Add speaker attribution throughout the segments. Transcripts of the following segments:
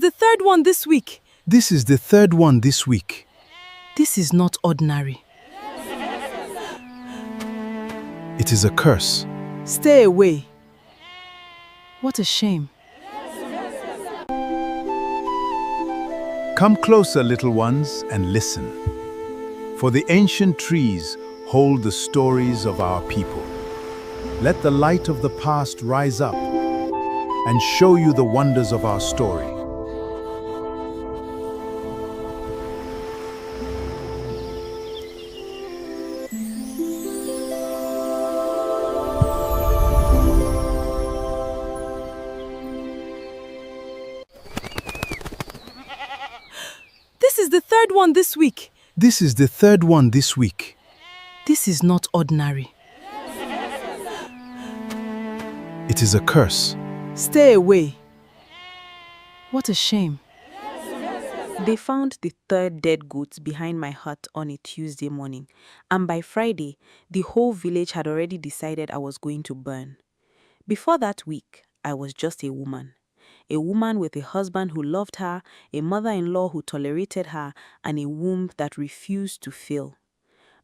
Speaker 1: is the third one this week.
Speaker 2: This is the third one this week.
Speaker 1: This is not ordinary.
Speaker 2: It is a curse.
Speaker 1: Stay away. What a shame.
Speaker 2: Come closer, little ones, and listen. For the ancient trees hold the stories of our people. Let the light of the past rise up and show you the wonders of our story.
Speaker 1: This is the third one this week.
Speaker 2: This is the third one this week.
Speaker 1: This is not ordinary.
Speaker 2: It is a curse.
Speaker 1: Stay away. What a shame.
Speaker 3: They found the third dead goat behind my hut on a Tuesday morning, and by Friday, the whole village had already decided I was going to burn. Before that week, I was just a woman with a husband who loved her, a mother-in-law who tolerated her, and a womb that refused to fill.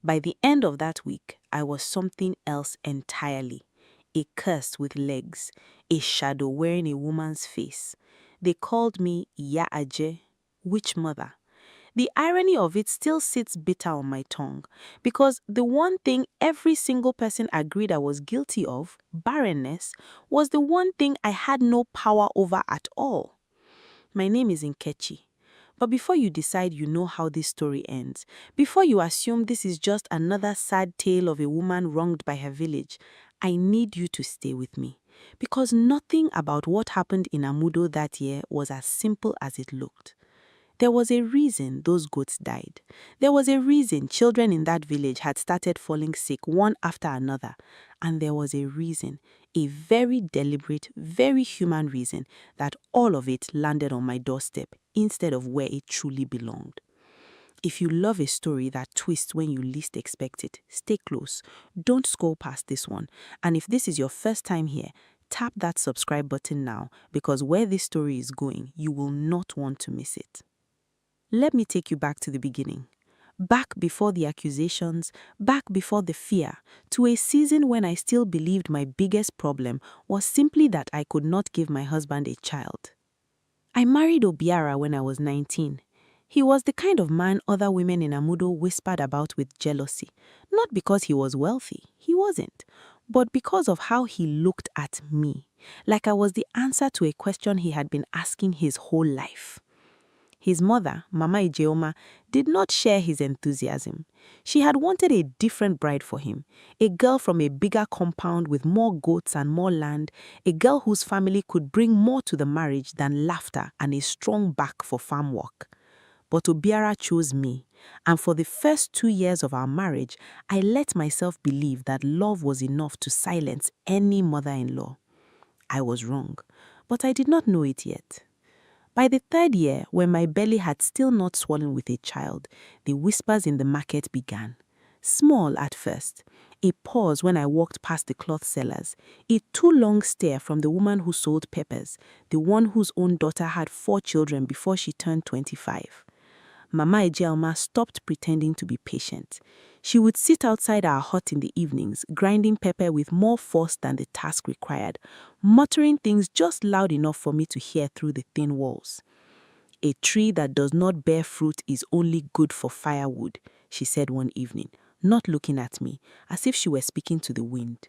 Speaker 3: By the end of that week, I was something else entirely. A curse with legs, a shadow wearing a woman's face. They called me Iya Aje, witch mother. The irony of it still sits bitter on my tongue, because the one thing every single person agreed I was guilty of, barrenness, was the one thing I had no power over at all. My name is Nkechi. But before you decide you know how this story ends, before you assume this is just another sad tale of a woman wronged by her village, I need you to stay with me. Because nothing about what happened in Amudo that year was as simple as it looked. There was a reason those goats died. There was a reason children in that village had started falling sick one after another. And there was a reason, a very deliberate, very human reason, that all of it landed on my doorstep instead of where it truly belonged. If you love a story that twists when you least expect it, stay close. Don't scroll past this one. And if this is your first time here, tap that subscribe button now, because where this story is going, you will not want to miss it. Let me take you back to the beginning. Back before the accusations, back before the fear, to a season when I still believed my biggest problem was simply that I could not give my husband a child. I married Obiara when I was 19. He was the kind of man other women in Amudo whispered about with jealousy, not because he was wealthy, he wasn't, but because of how he looked at me, like I was the answer to a question he had been asking his whole life. His mother, Mama Ijeoma, did not share his enthusiasm. She had wanted a different bride for him, a girl from a bigger compound with more goats and more land, a girl whose family could bring more to the marriage than laughter and a strong back for farm work. But Obiara chose me, and for the first 2 years of our marriage, I let myself believe that love was enough to silence any mother-in-law. I was wrong, but I did not know it yet. By the third year, when my belly had still not swollen with a child, the whispers in the market began. Small at first, a pause when I walked past the cloth sellers, a too long stare from the woman who sold peppers, the one whose own daughter had 4 children before she turned 25. Mama Ejelma stopped pretending to be patient. She would sit outside our hut in the evenings, grinding pepper with more force than the task required, muttering things just loud enough for me to hear through the thin walls. "A tree that does not bear fruit is only good for firewood," she said one evening, not looking at me, as if she were speaking to the wind.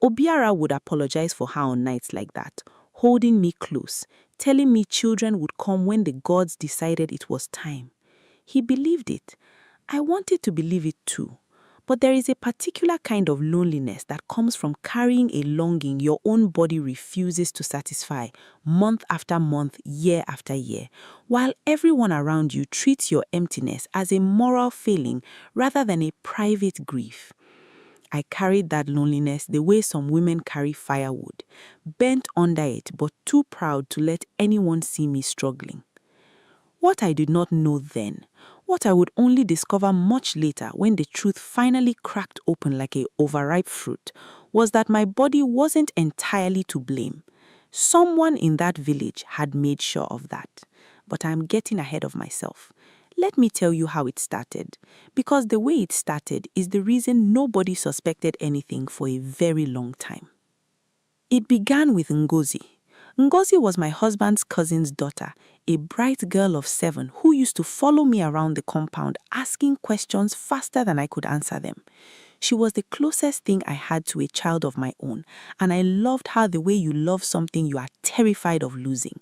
Speaker 3: Obiara would apologize for her on nights like that, holding me close, telling me children would come when the gods decided it was time. He believed it. I wanted to believe it too. But there is a particular kind of loneliness that comes from carrying a longing your own body refuses to satisfy, month after month, year after year, while everyone around you treats your emptiness as a moral failing rather than a private grief. I carried that loneliness the way some women carry firewood, bent under it but too proud to let anyone see me struggling. What I did not know then, what I would only discover much later when the truth finally cracked open like an overripe fruit, was that my body wasn't entirely to blame. Someone in that village had made sure of that. But I'm getting ahead of myself. Let me tell you how it started, because the way it started is the reason nobody suspected anything for a very long time. It began with Ngozi. Ngozi was my husband's cousin's daughter, a bright girl of 7 who used to follow me around the compound asking questions faster than I could answer them. She was the closest thing I had to a child of my own, and I loved her the way you love something you are terrified of losing.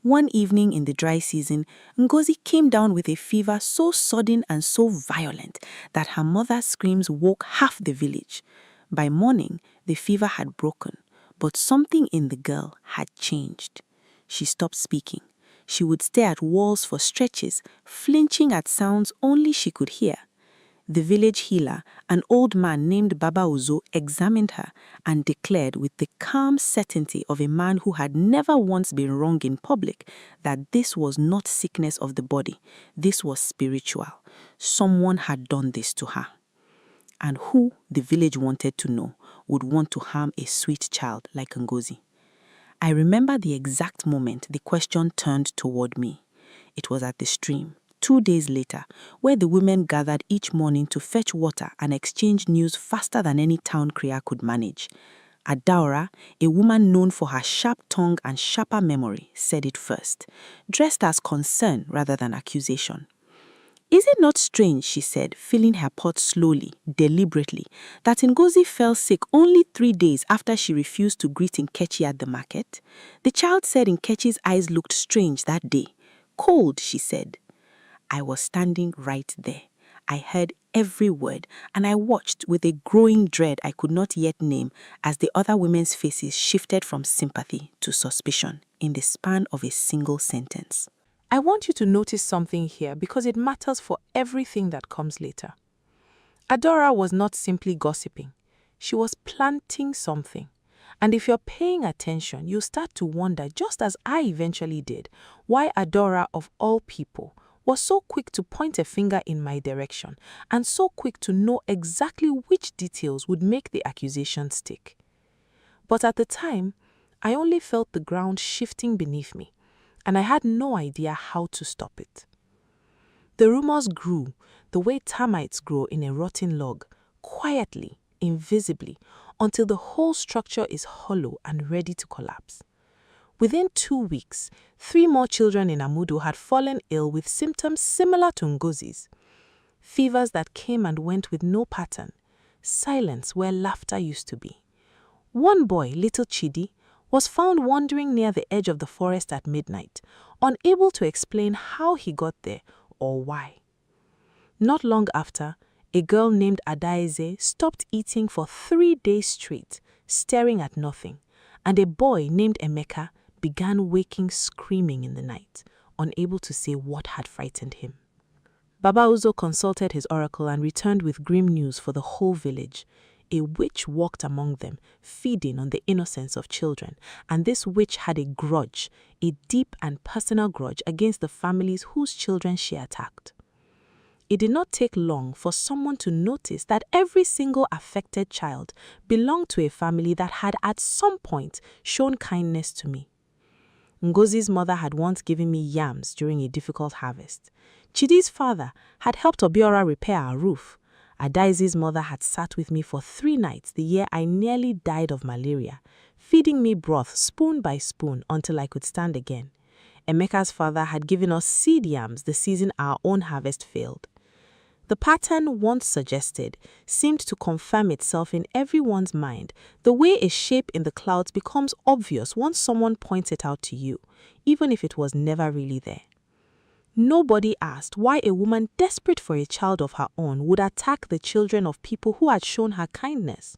Speaker 3: One evening in the dry season, Ngozi came down with a fever so sudden and so violent that her mother's screams woke half the village. By morning, the fever had broken, but something in the girl had changed. She stopped speaking. She would stare at walls for stretches, flinching at sounds only she could hear. The village healer, an old man named Baba Uzo, examined her and declared with the calm certainty of a man who had never once been wrong in public that this was not sickness of the body, this was spiritual. Someone had done this to her. And who, the village wanted to know, would want to harm a sweet child like Ngozi? I remember the exact moment the question turned toward me. It was at the stream, 2 days later, where the women gathered each morning to fetch water and exchange news faster than any town crier could manage. Adaora, a woman known for her sharp tongue and sharper memory, said it first, dressed as concern rather than accusation. "Is it not strange," she said, filling her pot slowly, deliberately, that Ngozi fell sick only 3 days after she refused to greet Nkechi at the market? The child said Nkechi's eyes looked strange that day. Cold, she said. I was standing right there. I heard every word, and I watched with a growing dread I could not yet name as the other women's faces shifted from sympathy to suspicion in the span of a single sentence.
Speaker 1: I want you to notice something here because it matters for everything that comes later. Adora was not simply gossiping. She was planting something. And if you're paying attention, you'll start to wonder, just as I eventually did, why Adora, of all people, was so quick to point a finger in my direction and so quick to know exactly which details would make the accusation stick. But at the time, I only felt the ground shifting beneath me, and I had no idea how to stop it. The rumors grew the way termites grow in a rotten log, quietly, invisibly, until the whole structure is hollow and ready to collapse. Within 2 weeks, 3 more children in Amudo had fallen ill with symptoms similar to Ngozi's. Fevers that came and went with no pattern, silence where laughter used to be. One boy, little Chidi, was found wandering near the edge of the forest at midnight, unable to explain how he got there or why. Not long after, a girl named Adaeze stopped eating for 3 days straight, staring at nothing, and a boy named Emeka began waking screaming in the night, unable to say what had frightened him. Baba Uzo consulted his oracle and returned with grim news for the whole village. A witch walked among them, feeding on the innocence of children, and this witch had a grudge, a deep and personal grudge against the families whose children she attacked. It did not take long for someone to notice that every single affected child belonged to a family that had at some point shown kindness to me. Ngozi's mother had once given me yams during a difficult harvest. Chidi's father had helped Obiora repair our roof. Adaizi's mother had sat with me for 3 nights the year I nearly died of malaria, feeding me broth spoon by spoon until I could stand again. Emeka's father had given us seed yams the season our own harvest failed. The pattern once suggested seemed to confirm itself in everyone's mind, the way a shape in the clouds becomes obvious once someone points it out to you, even if it was never really there. Nobody asked why a woman desperate for a child of her own would attack the children of people who had shown her kindness.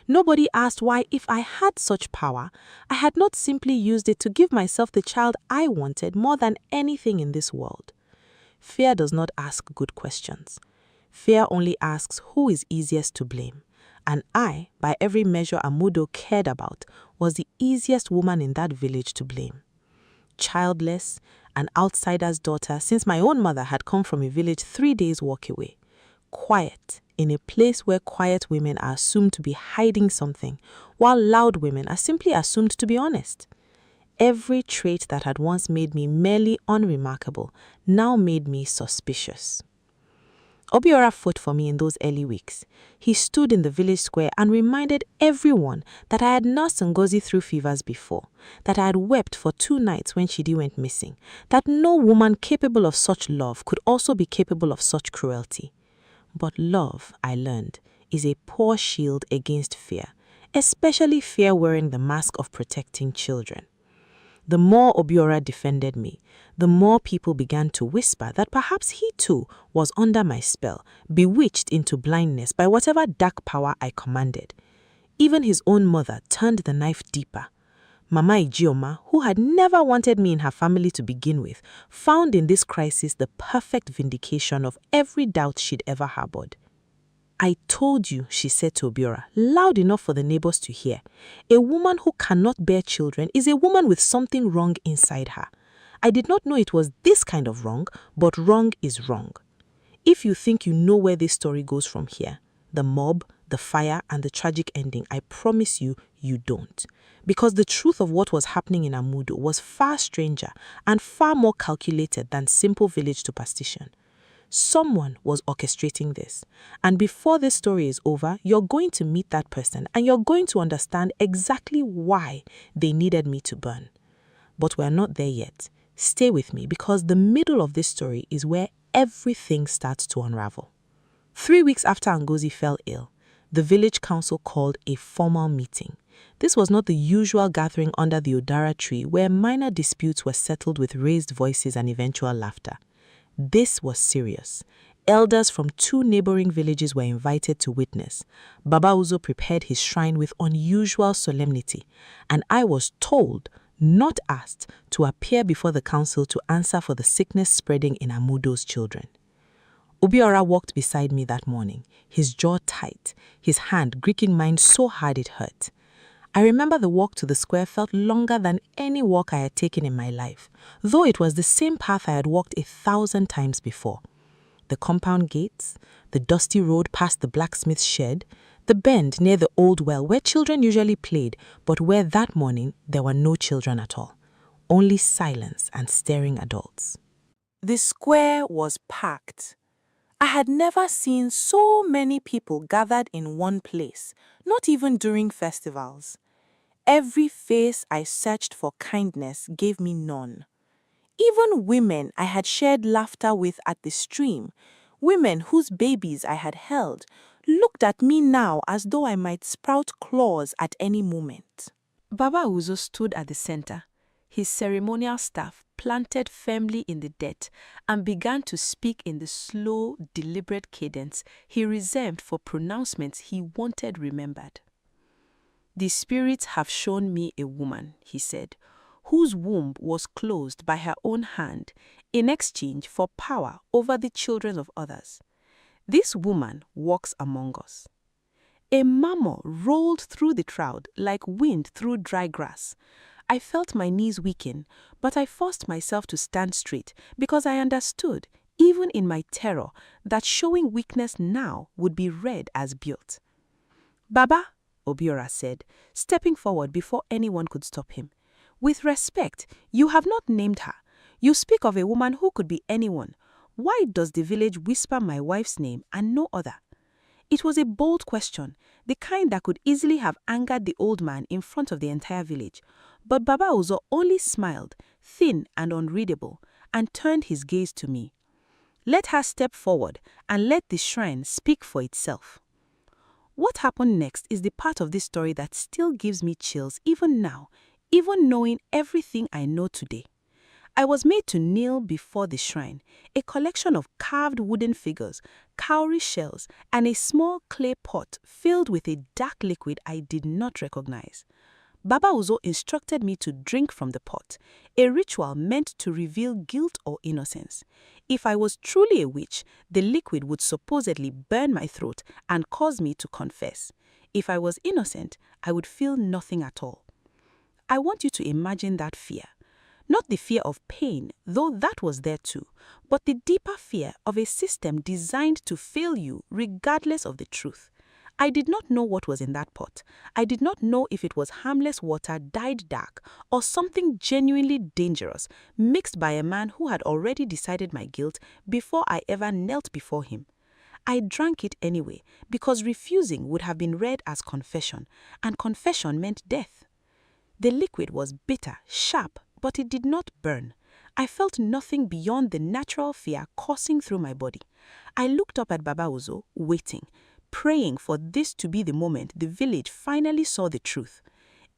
Speaker 1: Nobody asked why, if I had such power, I had not simply used it to give myself the child I wanted more than anything in this world. Fear does not ask good questions. Fear only asks who is easiest to blame. And I, by every measure Amudo cared about, was the easiest woman in that village to blame. Childless, an outsider's daughter, since my own mother had come from a village 3 days' walk away. Quiet, in a place where quiet women are assumed to be hiding something, while loud women are simply assumed to be honest. every trait that had once made me merely unremarkable now made me suspicious. Obiora fought for me in those early weeks. He stood in the village square and reminded everyone that I had nursed Ngozi through fevers before, that I had wept for 2 nights when Chidi went missing, that no woman capable of such love could also be capable of such cruelty. But love, I learned, is a poor shield against fear, especially fear wearing the mask of protecting children. The more Obiora defended me, the more people began to whisper that perhaps he too was under my spell, bewitched into blindness by whatever dark power I commanded. Even his own mother turned the knife deeper. Mama Ijeoma, who had never wanted me in her family to begin with, found in this crisis the perfect vindication of every doubt she'd ever harbored. "I told you," she said to Obiora, loud enough for the neighbors to hear. "A woman who cannot bear children is a woman with something wrong inside her. I did not know it was this kind of wrong, but wrong is wrong. If you think you know where this story goes from here, the mob, the fire, and the tragic ending, I promise you, you don't. Because the truth of what was happening in Amudo was far stranger and far more calculated than simple village superstition. Someone was orchestrating this. And before this story is over, you're going to meet that person and you're going to understand exactly why they needed me to burn. But we're not there yet. Stay with me because the middle of this story is where everything starts to unravel." 3 weeks after Ngozi fell ill, the village council called a formal meeting. This was not the usual gathering under the Odara tree where minor disputes were settled with raised voices and eventual laughter. This was serious. Elders from 2 neighboring villages were invited to witness. Baba Uzo prepared his shrine with unusual solemnity, and I was told, not asked, to appear before the council to answer for the sickness spreading in Amudo's children. Obiora walked beside me that morning, his jaw tight, his hand gripping mine so hard it hurt. I remember the walk to the square felt longer than any walk I had taken in my life, though it was the same path I had walked 1,000 times before. The compound gates, the dusty road past the blacksmith's shed, the bend near the old well where children usually played, but where that morning there were no children at all, only silence and staring adults. The square was packed. I had never seen so many people gathered in one place, not even during festivals. Every face I searched for kindness gave me none. Even women I had shared laughter with at the stream, women whose babies I had held, looked at me now as though I might sprout claws at any moment. Baba Uzo stood at the center, his ceremonial staff planted firmly in the dirt, and began to speak in the slow, deliberate cadence he reserved for pronouncements he wanted remembered. "The spirits have shown me a woman," he said, "whose womb was closed by her own hand in exchange for power over the children of others. This woman walks among us." A murmur rolled through the crowd like wind through dry grass. I felt my knees weaken, but I forced myself to stand straight because I understood, even in my terror, that showing weakness now would be read as guilt. "Baba," Obiora said, stepping forward before anyone could stop him, "with respect, you have not named her. You speak of a woman who could be anyone. Why does the village whisper my wife's name and no other?" It was a bold question, the kind that could easily have angered the old man in front of the entire village. But Baba Uzo only smiled, thin and unreadable, and turned his gaze to me. "Let her step forward and let the shrine speak for itself." What happened next is the part of this story that still gives me chills even now, even knowing everything I know today. I was made to kneel before the shrine, a collection of carved wooden figures, cowrie shells, and a small clay pot filled with a dark liquid I did not recognize. Baba Uzo instructed me to drink from the pot, a ritual meant to reveal guilt or innocence. If I was truly a witch, the liquid would supposedly burn my throat and cause me to confess. If I was innocent, I would feel nothing at all. I want you to imagine that fear. Not the fear of pain, though that was there too, but the deeper fear of a system designed to fail you regardless of the truth.
Speaker 3: I did not know what was in that pot. I did not know if it was harmless water dyed dark or something genuinely dangerous mixed by a man who had already decided my guilt before I ever knelt before him. I drank it anyway because refusing would have been read as confession, and confession meant death. The liquid was bitter, sharp, but it did not burn. I felt nothing beyond the natural fear coursing through my body. I looked up at Baba Uzo, waiting, praying for this to be the moment the village finally saw the truth.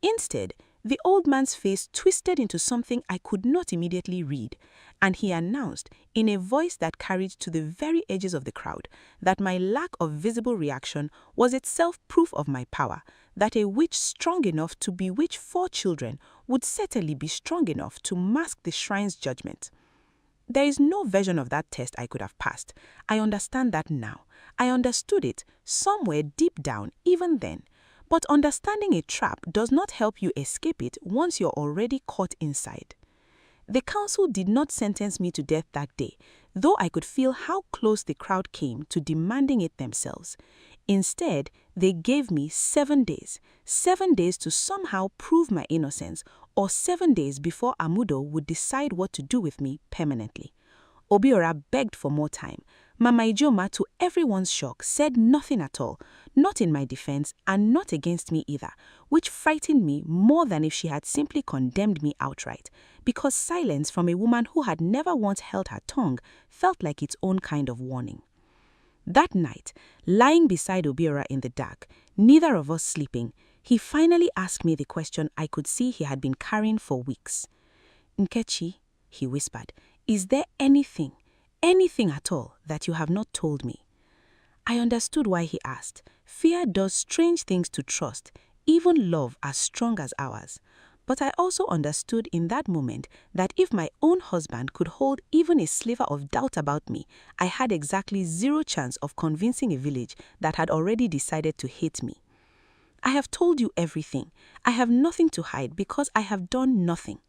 Speaker 3: Instead, the old man's face twisted into something I could not immediately read, and he announced, in a voice that carried to the very edges of the crowd, that my lack of visible reaction was itself proof of my power, that a witch strong enough to bewitch 4 children would certainly be strong enough to mask the shrine's judgment. There is no version of that test I could have passed. I understand that now. I understood it somewhere deep down, even then. But understanding a trap does not help you escape it once you're already caught inside. The council did not sentence me to death that day, though I could feel how close the crowd came to demanding it themselves. Instead, they gave me 7 days. 7 days to somehow prove my innocence, or 7 days before Amudo would decide what to do with me permanently. Obiora begged for more time. Mama Ijoma, to everyone's shock, said nothing at all, not in my defense and not against me either, which frightened me more than if she had simply condemned me outright, because silence from a woman who had never once held her tongue felt like its own kind of warning. That night, lying beside Obiora in the dark, neither of us sleeping, he finally asked me the question I could see he had been carrying for weeks. "Nkechi," he whispered, "is there anything at all that you have not told me?" I understood why he asked. Fear does strange things to trust, even love as strong as ours. But I also understood in that moment that if my own husband could hold even a sliver of doubt about me, I had exactly 0 chance of convincing a village that had already decided to hate me. "I have told you everything. I have nothing to hide because I have done nothing."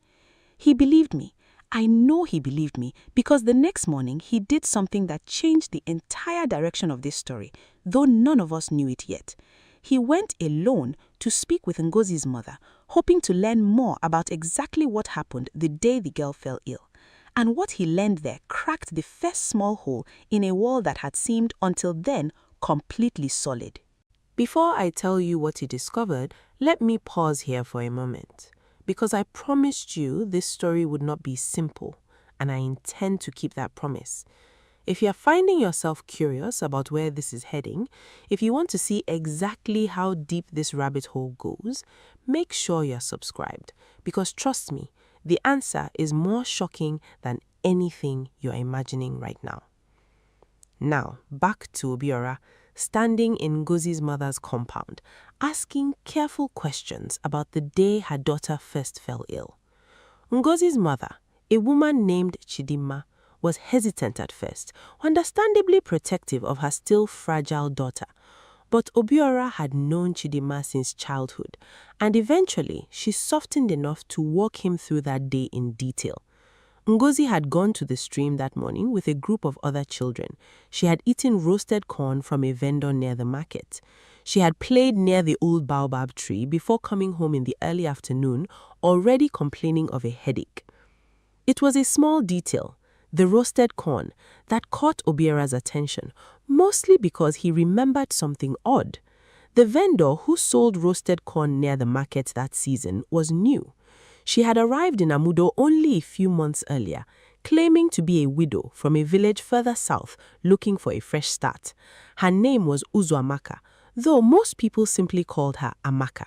Speaker 3: He believed me. I know he believed me because the next morning he did something that changed the entire direction of this story, though none of us knew it yet. He went alone to speak with Ngozi's mother, hoping to learn more about exactly what happened the day the girl fell ill. And what he learned there cracked the first small hole in a wall that had seemed until then completely solid.
Speaker 1: Before I tell you what he discovered, let me pause here for a moment. Because I promised you this story would not be simple, and I intend to keep that promise. If you're finding yourself curious about where this is heading, if you want to see exactly how deep this rabbit hole goes, make sure you're subscribed. Because trust me, the answer is more shocking than anything you're imagining right now. Now, back to Obiora, standing in Ngozi's mother's compound, asking careful questions about the day her daughter first fell ill. Ngozi's mother, a woman named Chidimma, was hesitant at first, understandably protective of her still fragile daughter. But Obiora had known Chidimma since childhood, and eventually she softened enough to walk him through that day in detail. Ngozi had gone to the stream that morning with a group of other children. She had eaten roasted corn from a vendor near the market. She had played near the old baobab tree before coming home in the early afternoon, already complaining of a headache. It was a small detail, the roasted corn, that caught Obiora's attention, mostly because he remembered something odd. The vendor who sold roasted corn near the market that season was new. She had arrived in Amudo only a few months earlier, claiming to be a widow from a village further south looking for a fresh start. Her name was Uzuamaka, though most people simply called her Amaka.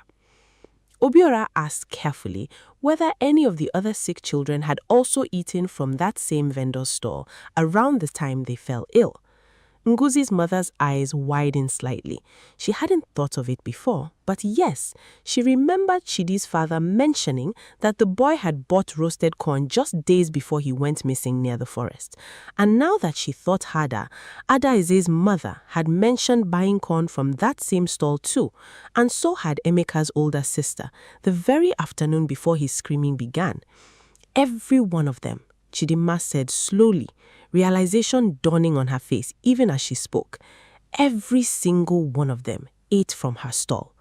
Speaker 1: Obiora asked carefully whether any of the other sick children had also eaten from that same vendor's stall around the time they fell ill. Ngozi's mother's eyes widened slightly. She hadn't thought of it before, but yes, she remembered Chidi's father mentioning that the boy had bought roasted corn just days before he went missing near the forest. And now that she thought harder, Ada Eze's mother had mentioned buying corn from that same stall too, and so had Emeka's older sister, the very afternoon before his screaming began. Every one of them, Chidimma said slowly, realization dawning on her face even as she spoke. Every single one of them
Speaker 4: ate from her stall.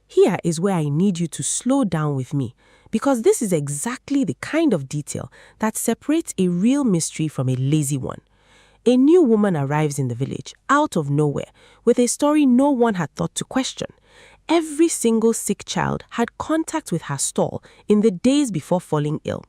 Speaker 4: Here is where I need you to slow down with me, because this is exactly the kind of detail that separates a real mystery from a lazy one. A new woman arrives in the village, out of nowhere, with a story no one had thought to question. Every single sick child had contact with her stall in the days before falling ill.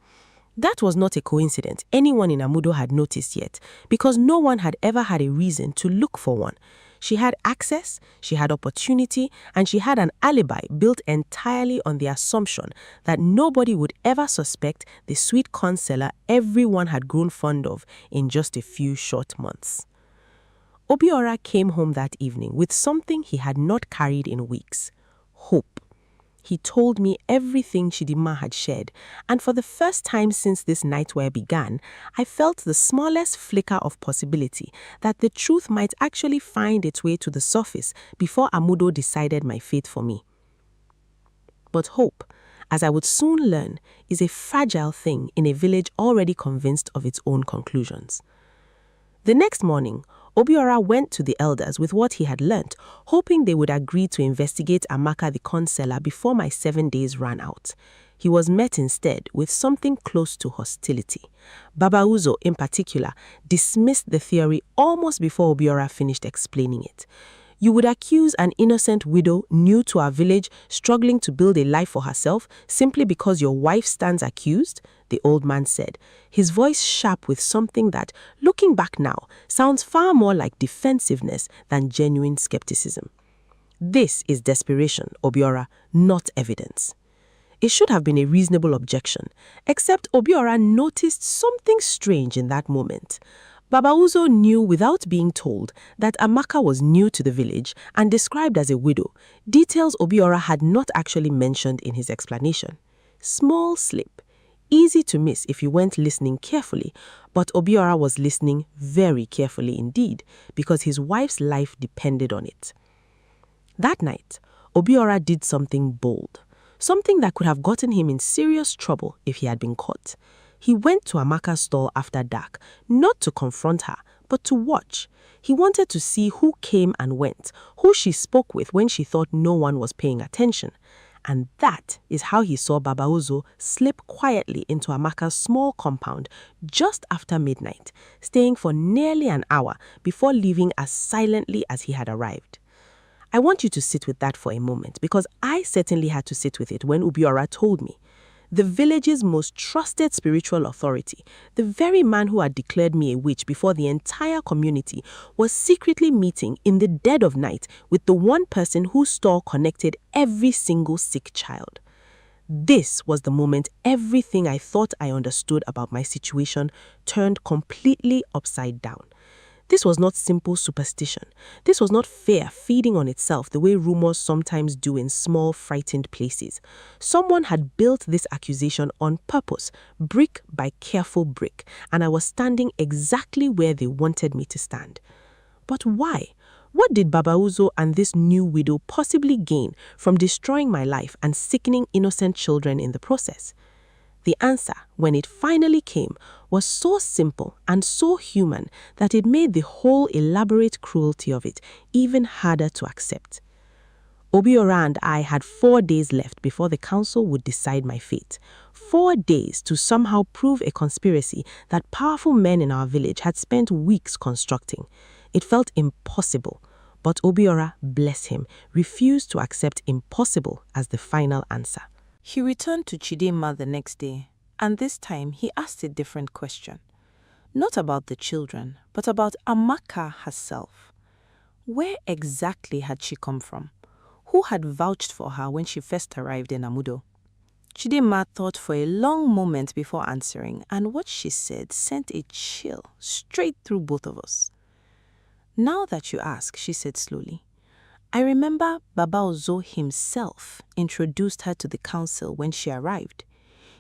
Speaker 4: That was not a coincidence anyone in Amudo had noticed yet, because no one had ever had a reason to look for one. She had access, she had opportunity, and she had an alibi built entirely on the assumption that nobody would ever suspect the sweet corn seller everyone had grown fond of in just a few short months. Obiora came home that evening with something he had not carried in weeks: hope. He told me everything Chidima had shared, and for the first time since this nightmare began, I felt the smallest flicker of possibility that the truth might actually find its way to the surface before Amudo decided my fate for me. But hope, as I would soon learn, is a fragile thing in a village already convinced of its own conclusions. The next morning, Obiora went to the elders with what he had learnt, hoping they would agree to investigate Amaka the corn seller before my 7 days ran out. He was met instead with something close to hostility. Baba Uzo, in particular, dismissed the theory almost before Obiora finished explaining it. You would accuse an innocent widow new to our village struggling to build a life for herself simply because your wife stands accused? The old man said, his voice sharp with something that, looking back now, sounds far more like defensiveness than genuine skepticism. This is desperation, Obiora, not evidence. It should have been a reasonable objection, except Obiora noticed something strange in that moment. Baba Uzo knew without being told that Amaka was new to the village and described as a widow, details Obiora had not actually mentioned in his explanation. Small slip, easy to miss if you weren't listening carefully, but Obiora was listening very carefully indeed, because his wife's life depended on it. That night, Obiora did something bold, something that could have gotten him in serious trouble if he had been caught. He went to Amaka's stall after dark, not to confront her, but to watch. He wanted to see who came and went, who she spoke with when she thought no one was paying attention. And that is how he saw Baba Uzo slip quietly into Amaka's small compound just after midnight, staying for nearly an hour before leaving as silently as he had arrived. I want you to sit with that for a moment, because I certainly had to sit with it when Obiora told me. The village's most trusted spiritual authority, the very man who had declared me a witch before the entire community, was secretly meeting in the dead of night with the one person whose stall connected every single sick child. This was the moment everything I thought I understood about my situation turned completely upside down. This was not simple superstition. This was not fear feeding on itself the way rumors sometimes do in small, frightened places. Someone had built this accusation on purpose, brick by careful brick, and I was standing exactly where they wanted me to stand. But why? What did Baba Uzo and this new widow possibly gain from destroying my life and sickening innocent children in the process? The answer, when it finally came, was so simple and so human that it made the whole elaborate cruelty of it even harder to accept. Obiora and I had 4 days left before the council would decide my fate. 4 days to somehow prove a conspiracy that powerful men in our village had spent weeks constructing. It felt impossible, but Obiora, bless him, refused to accept impossible as the final answer.
Speaker 1: He returned to Chidima the next day, and this time he asked a different question. Not about the children, but about Amaka herself. Where exactly had she come from? Who had vouched for her when she first arrived in Amudo? Chidima thought for a long moment before answering, and what she said sent a chill straight through both of us. Now that you ask, she said slowly, I remember Baba Uzo himself introduced her to the council when she arrived.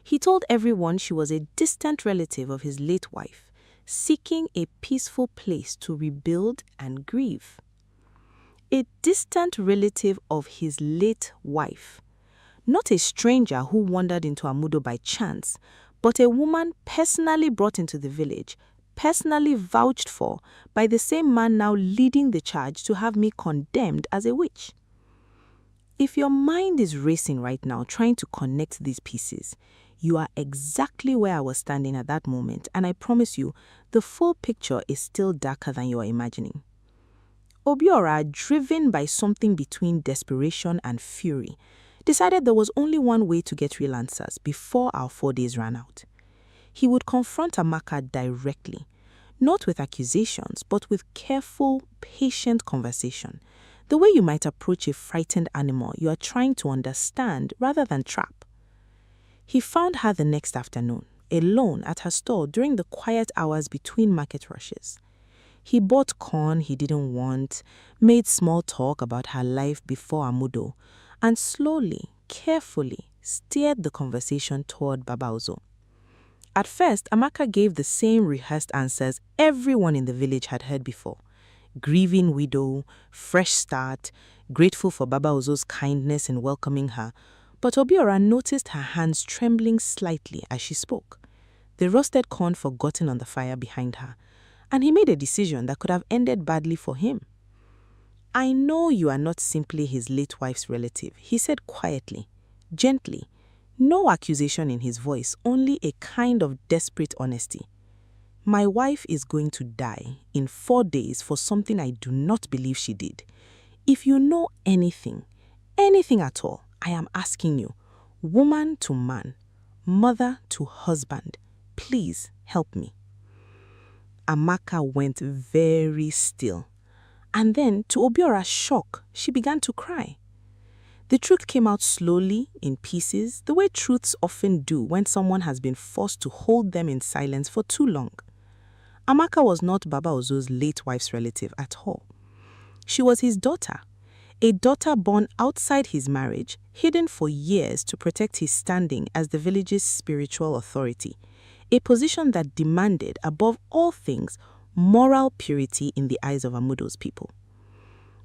Speaker 1: He told everyone she was a distant relative of his late wife, seeking a peaceful place to rebuild and grieve. A distant relative of his late wife. Not a stranger who wandered into Amudo by chance, but a woman personally brought into the village, personally vouched for by the same man now leading the charge to have me condemned as a witch. If your mind is racing right now trying to connect these pieces, you are exactly where I was standing at that moment, and I promise you, the full picture is still darker than you are imagining. Obiora, driven by something between desperation and fury, decided there was only one way to get real answers before our 4 days ran out. He would confront Amaka directly, not with accusations, but with careful, patient conversation, the way you might approach a frightened animal you are trying to understand rather than trap. He found her the next afternoon, alone at her store during the quiet hours between market rushes. He bought corn he didn't want, made small talk about her life before Amudo, and slowly, carefully steered the conversation toward Baba Ozo. At first, Amaka gave the same rehearsed answers everyone in the village had heard before. Grieving widow, fresh start, grateful for Baba Ozo's kindness in welcoming her, but Obiora noticed her hands trembling slightly as she spoke, the roasted corn forgotten on the fire behind her, and he made a decision that could have ended badly for him. "I know you are not simply his late wife's relative," he said quietly, gently, no accusation in his voice, only a kind of desperate honesty. "My wife is going to die in 4 days for something I do not believe she did. If you know anything at all, I am asking you, woman to man, mother to husband, please help me." Amaka went very still. And then, to Obiora's shock, she began to cry. The truth came out slowly, in pieces, the way truths often do when someone has been forced to hold them in silence for too long. Amaka was not Baba Ozo's late wife's relative at all. She was his daughter, a daughter born outside his marriage, hidden for years to protect his standing as the village's spiritual authority, a position that demanded, above all things, moral purity in the eyes of Amudo's people.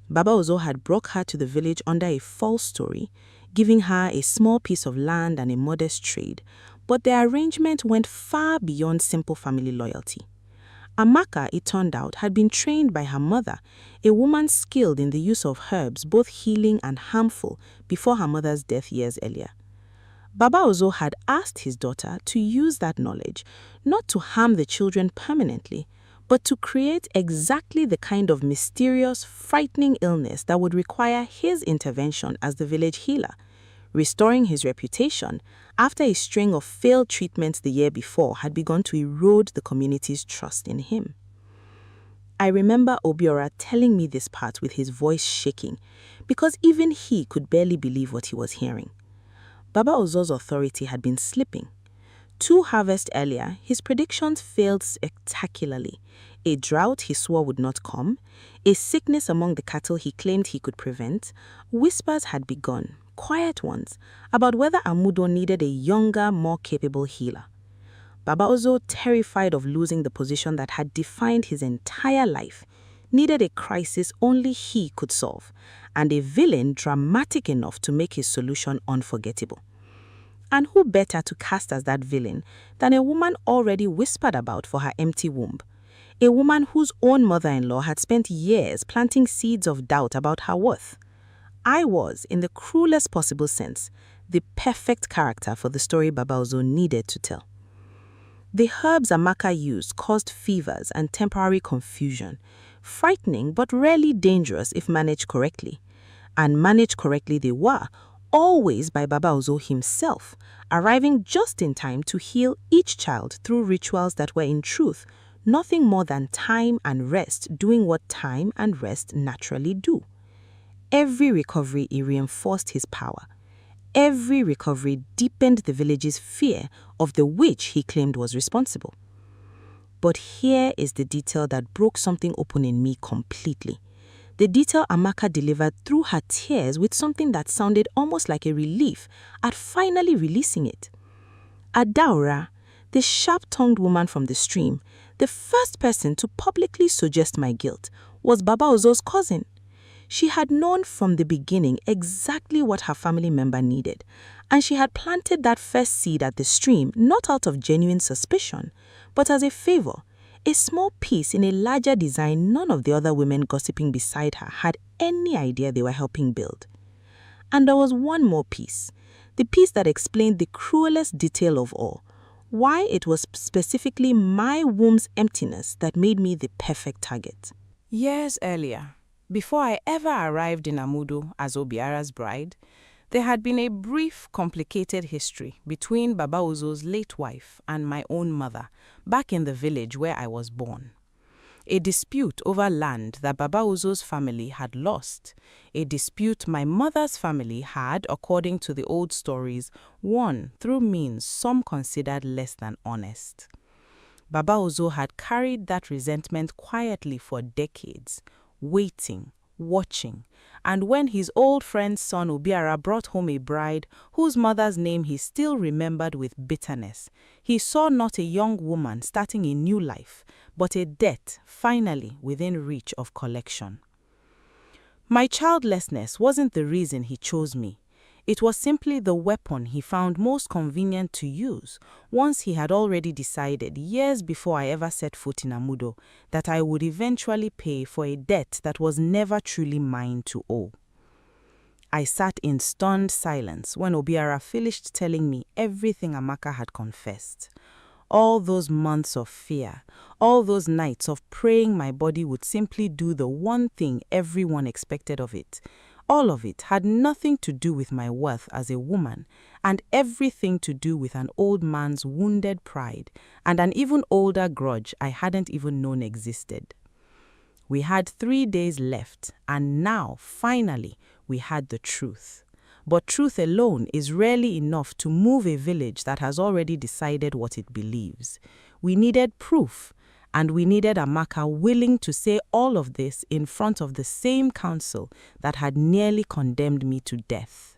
Speaker 1: Baba Ozo had brought her to the village under a false story, giving her a small piece of land and a modest trade, but the arrangement went far beyond simple family loyalty. Amaka, it turned out, had been trained by her mother, a woman skilled in the use of herbs, both healing and harmful, before her mother's death years earlier. Baba Ozo had asked his daughter to use that knowledge, not to harm the children permanently, but to create exactly the kind of mysterious, frightening illness that would require his intervention as the village healer, restoring his reputation after a string of failed treatments the year before had begun to erode the community's trust in him. I remember Obiora telling me this part with his voice shaking, because even he could barely believe what he was hearing. Baba Ozo's authority had been slipping. 2 harvests earlier, his predictions failed spectacularly. A drought he swore would not come, a sickness among the cattle he claimed he could prevent. Whispers had begun, quiet ones, about whether Amudo needed a younger, more capable healer. Baba Ozo, terrified of losing the position that had defined his entire life, needed a crisis only he could solve, and a villain dramatic enough to make his solution unforgettable. And who better to cast as that villain than a woman already whispered about for her empty womb? A woman whose own mother-in-law had spent years planting seeds of doubt about her worth. I was, in the cruelest possible sense, the perfect character for the story Baba Ozo needed to tell. The herbs Amaka used caused fevers and temporary confusion, frightening but rarely dangerous if managed correctly. And managed correctly they were, always by Baba Ozo himself, arriving just in time to heal each child through rituals that were in truth nothing more than time and rest doing what time and rest naturally do. Every recovery he reinforced his power. Every recovery deepened the village's fear of the witch he claimed was responsible. But here is the detail that broke something open in me completely. The detail Amaka delivered through her tears with something that sounded almost like a relief at finally releasing it. Adaura, the sharp-tongued woman from the stream, the first person to publicly suggest my guilt, was Baba Ozo's cousin. She had known from the beginning exactly what her family member needed, and she had planted that first seed at the stream not out of genuine suspicion, but as a favor,
Speaker 4: A small piece in a larger design none of the other women gossiping beside her had any idea they were helping build. And there was one more piece, the piece that explained the cruelest detail of all, why it was specifically my womb's emptiness that made me the perfect target.
Speaker 5: Years earlier, before I ever arrived in Amudo as Obiara's bride, there had been a brief, complicated history between Baba Uzo's late wife and my own mother back in the village where I was born. A dispute over land that Baba Uzo's family had lost, a dispute my mother's family had, according to the old stories, won through means some considered less than honest. Baba Uzo had carried that resentment quietly for decades, waiting, watching, and when his old friend's son Obiara brought home a bride whose mother's name he still remembered with bitterness, he saw not a young woman starting a new life, but a debt finally within reach of collection. My childlessness wasn't the reason he chose me. It was simply the weapon he found most convenient to use once he had already decided, years before I ever set foot in Amudo, that I would eventually pay for a debt that was never truly mine to owe. I sat in stunned silence when Obiara finished telling me everything Amaka had confessed. All those months of fear, all those nights of praying my body would simply do the one thing everyone expected of it. All of it had nothing to do with my worth as a woman, and everything to do with an old man's wounded pride and an even older grudge I hadn't even known existed. We had 3 days left, and now, finally, we had the truth. But truth alone is rarely enough to move a village that has already decided what it believes. We needed proof, and we needed Amaka willing to say all of this in front of the same council that had nearly condemned me to death.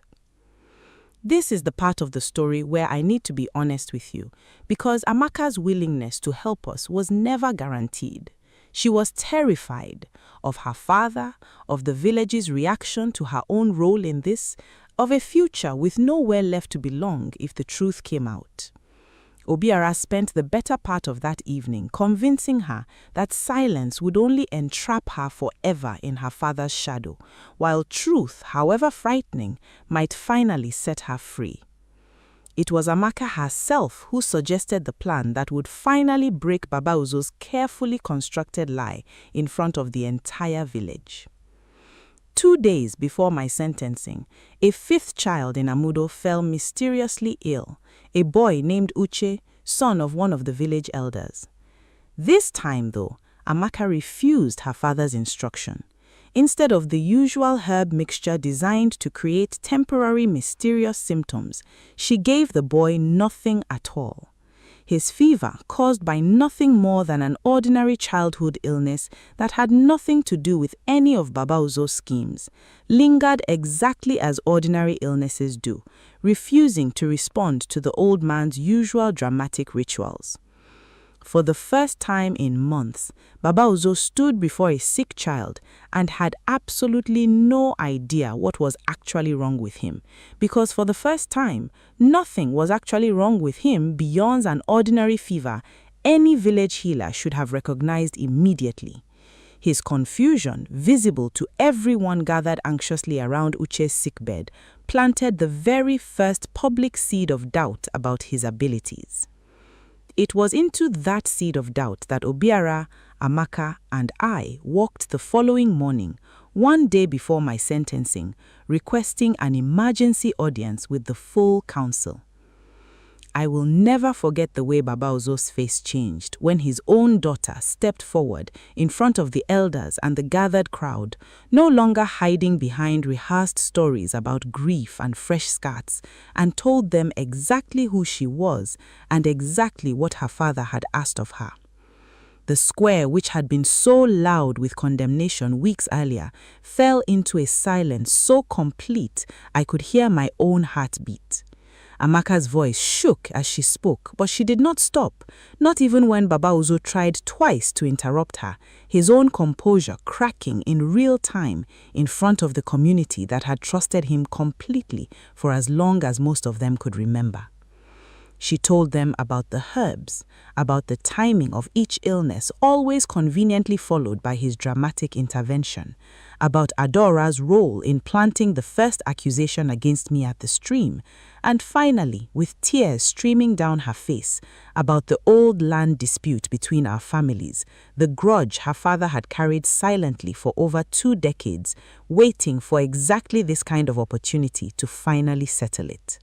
Speaker 5: This is the part of the story where I need to be honest with you, because Amaka's willingness to help us was never guaranteed. She was terrified of her father, of the village's reaction to her own role in this, of a future with nowhere left to belong if the truth came out. Obiara spent the better part of that evening convincing her that silence would only entrap her forever in her father's shadow, while truth, however frightening, might finally set her free. It was Amaka herself who suggested the plan that would finally break Baba Uzo's carefully constructed lie in front of the entire village. 2 days before my sentencing, a 5th child in Amudo fell mysteriously ill, a boy named Uche, son of one of the village elders. This time, though, Amaka refused her father's instruction. Instead of the usual herb mixture designed to create temporary mysterious symptoms, she gave the boy nothing at all. His fever, caused by nothing more than an ordinary childhood illness that had nothing to do with any of Baba Uzo's schemes, lingered exactly as ordinary illnesses do, refusing to respond to the old man's usual dramatic rituals. For the first time in months, Baba Uzo stood before a sick child and had absolutely no idea what was actually wrong with him, because for the first time, nothing was actually wrong with him beyond an ordinary fever any village healer should have recognized immediately. His confusion, visible to everyone gathered anxiously around Uche's sickbed, planted the very first public seed of doubt about his abilities. It was into that seed of doubt that Obiara, Amaka, and I walked the following morning, 1 day before my sentencing, requesting an emergency audience with the full council. I will never forget the way Baba Uzo's face changed when his own daughter stepped forward in front of the elders and the gathered crowd, no longer hiding behind rehearsed stories about grief and fresh scars, and told them exactly who she was and exactly what her father had asked of her. The square, which had been so loud with condemnation weeks earlier, fell into a silence so complete I could hear my own heart beat. Amaka's voice shook as she spoke, but she did not stop, not even when Baba Uzo tried twice to interrupt her, his own composure cracking in real time in front of the community that had trusted him completely for as long as most of them could remember. She told them about the herbs, about the timing of each illness, always conveniently followed by his dramatic intervention, about Adora's role in planting the first accusation against me at the stream, and finally, with tears streaming down her face, about the old land dispute between our families, the grudge her father had carried silently for over 2 decades, waiting for exactly this kind of opportunity to finally settle it.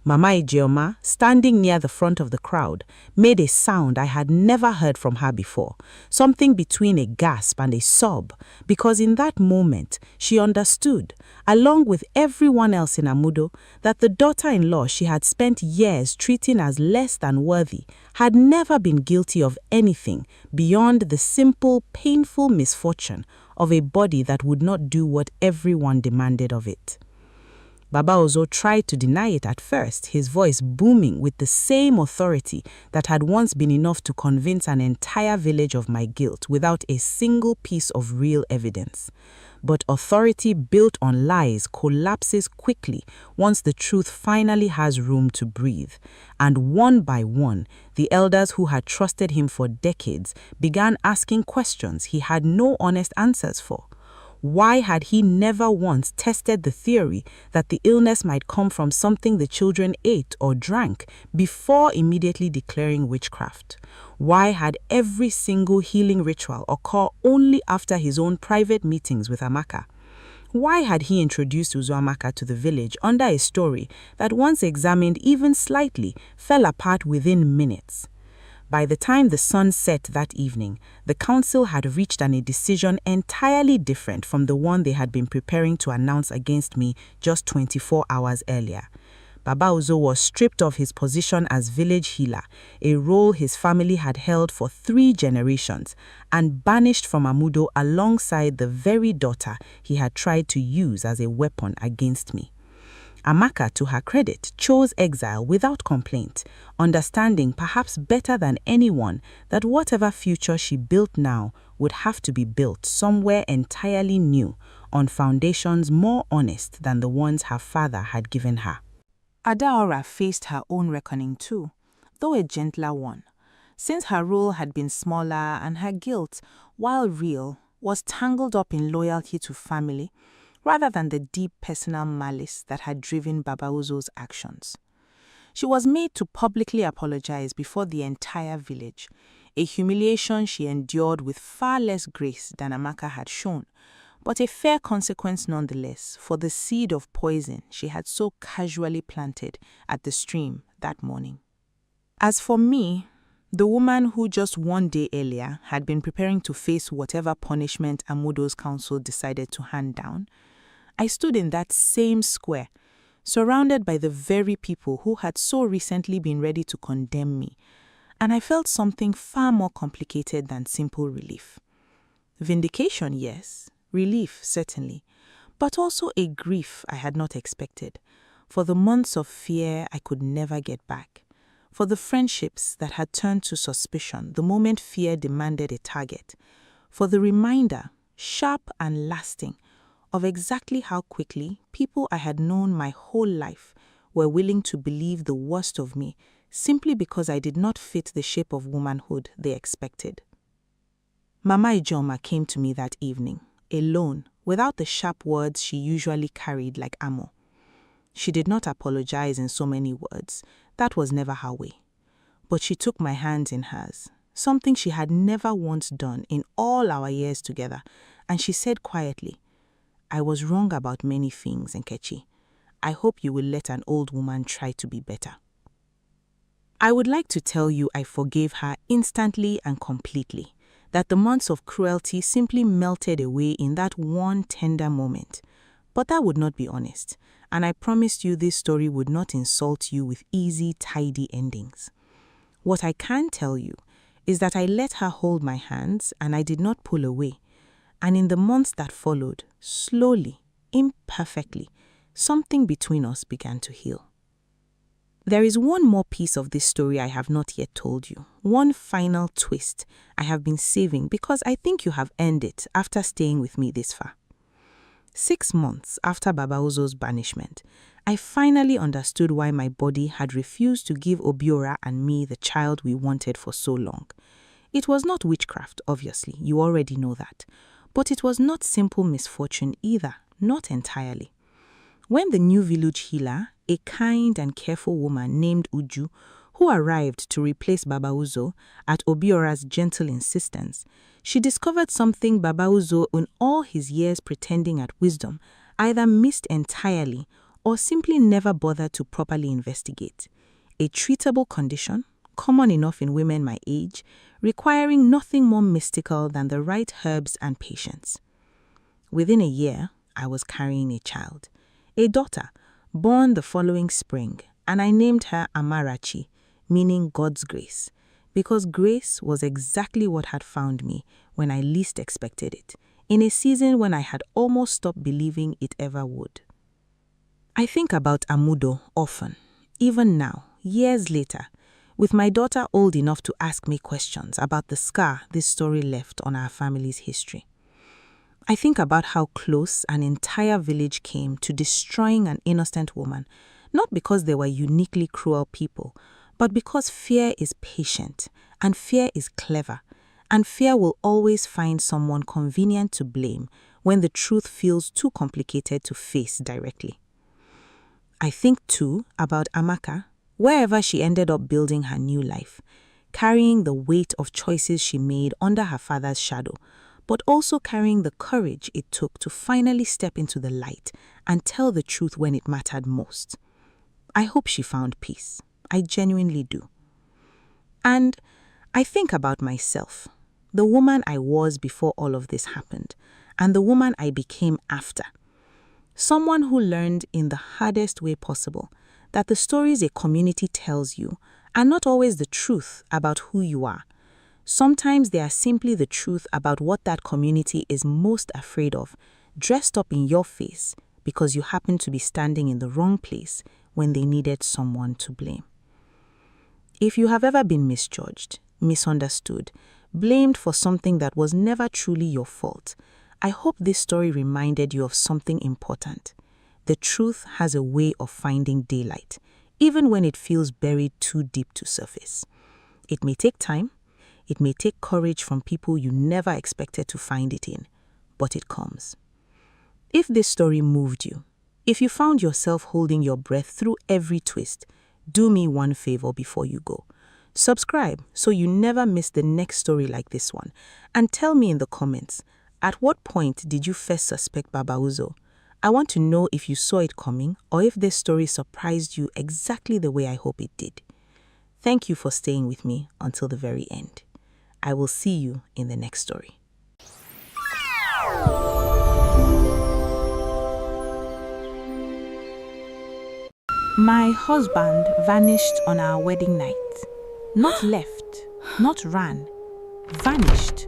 Speaker 5: Mama Ijeoma, standing near the front of the crowd, made a sound I had never heard from her before, something between a gasp and a sob, because in that moment she understood, along with everyone else in Amudo, that the daughter-in-law she had spent years treating as less than worthy had never been guilty of anything beyond the simple, painful misfortune of a body that would not do what everyone demanded of it. Baba Ozo tried to deny it at first, his voice booming with the same authority that had once been enough to convince an entire village of my guilt without a single piece of real evidence. But authority built on lies collapses quickly once the truth finally has room to breathe. And one by one, the elders who had trusted him for decades began asking questions he had no honest answers for. Why had he never once tested the theory that the illness might come from something the children ate or drank before immediately declaring witchcraft? Why had every single healing ritual occur only after his own private meetings with Amaka? Why had he introduced Uzoamaka to the village under a story that, once examined even slightly, fell apart within minutes? By the time the sun set that evening, the council had reached a decision entirely different from the one they had been preparing to announce against me just 24 hours earlier. Baba Uzo was stripped of his position as village healer, a role his family had held for 3 generations, and banished from Amudo alongside the very daughter he had tried to use as a weapon against me. Amaka, to her credit, chose exile without complaint, understanding perhaps better than anyone that whatever future she built now would have to be built somewhere entirely new, on foundations more honest than the ones her father had given her.
Speaker 1: Adaora faced her own reckoning too, though a gentler one, since her role had been smaller and her guilt, while real, was tangled up in loyalty to family, rather than the deep personal malice that had driven Baba Uzo's actions. She was made to publicly apologize before the entire village, a humiliation she endured with far less grace than Amaka had shown, but a fair consequence nonetheless for the seed of poison she had so casually planted at the stream that morning. As for me, the woman who just 1 day earlier had been preparing to face whatever punishment Amudo's council decided to hand down, I stood in that same square, surrounded by the very people who had so recently been ready to condemn me, and I felt something far more complicated than simple relief. Vindication, yes, relief, certainly, but also a grief I had not expected, for the months of fear I could never get back, for the friendships that had turned to suspicion the moment fear demanded a target, for the reminder, sharp and lasting, of exactly how quickly people I had known my whole life were willing to believe the worst of me simply because I did not fit the shape of womanhood they expected. Mama Ijeoma came to me that evening, alone, without the sharp words she usually carried like ammo. She did not apologize in so many words, that was never her way. But she took my hands in hers, something she had never once done in all our years together, and she said quietly, "I was wrong about many things, Nkechi. I hope you will let an old woman try to be better." I would like to tell you I forgave her instantly and completely, that the months of cruelty simply melted away in that one tender moment. But that would not be honest, and I promised you this story would not insult you with easy, tidy endings. What I can tell you is that I let her hold my hands and I did not pull away. And in the months that followed, slowly, imperfectly, something between us began to heal. There is one more piece of this story I have not yet told you, one final twist I have been saving because I think you have earned it after staying with me this far.
Speaker 5: 6 months after Baba Uzo's banishment, I finally understood why my body had refused to give Obiora and me the child we wanted for so long. It was not witchcraft, obviously, you already know that. But it was not simple misfortune either, not entirely. When the new village healer, a kind and careful woman named Uju, who arrived to replace Baba Uzo at Obiora's gentle insistence, she discovered something Baba Uzo, in all his years pretending at wisdom, either missed entirely or simply never bothered to properly investigate. A treatable condition, common enough in women my age, requiring nothing more mystical than the right herbs and patience. Within a year, I was carrying a child, a daughter, born the following spring, and I named her Amarachi, meaning God's grace, because grace was exactly what had found me when I least expected it, in a season when I had almost stopped believing it ever would. I think about Amudo often, even now, years later, with my daughter old enough to ask me questions about the scar this story left on our family's history. I think about how close an entire village came to destroying an innocent woman, not because they were uniquely cruel people, but because fear is patient, and fear is clever, and fear will always find someone convenient to blame when the truth feels too complicated to face directly. I think too about Amaka, wherever she ended up building her new life, carrying the weight of choices she made under her father's shadow, but also carrying the courage it took to finally step into the light and tell the truth when it mattered most. I hope she found peace. I genuinely do. And I think about myself, the woman I was before all of this happened, and the woman I became after. Someone who learned in the hardest way possible that the stories a community tells you are not always the truth about who you are. Sometimes they are simply the truth about what that community is most afraid of, dressed up in your face because you happen to be standing in the wrong place when they needed someone to blame. If you have ever been misjudged, misunderstood, blamed for something that was never truly your fault, I hope this story reminded you of something important. The truth has a way of finding daylight, even when it feels buried too deep to surface. It may take time, it may take courage from people you never expected to find it in, but it comes. If this story moved you, if you found yourself holding your breath through every twist, do me one favor before you go. Subscribe so you never miss the next story like this one, and tell me in the comments, at what point did you first suspect Baba Uzo? I want to know if you saw it coming or if this story surprised you exactly the way I hope it did. Thank you for staying with me until the very end. I will see you in the next story.
Speaker 3: My husband vanished on our wedding night. Not left, not ran, vanished.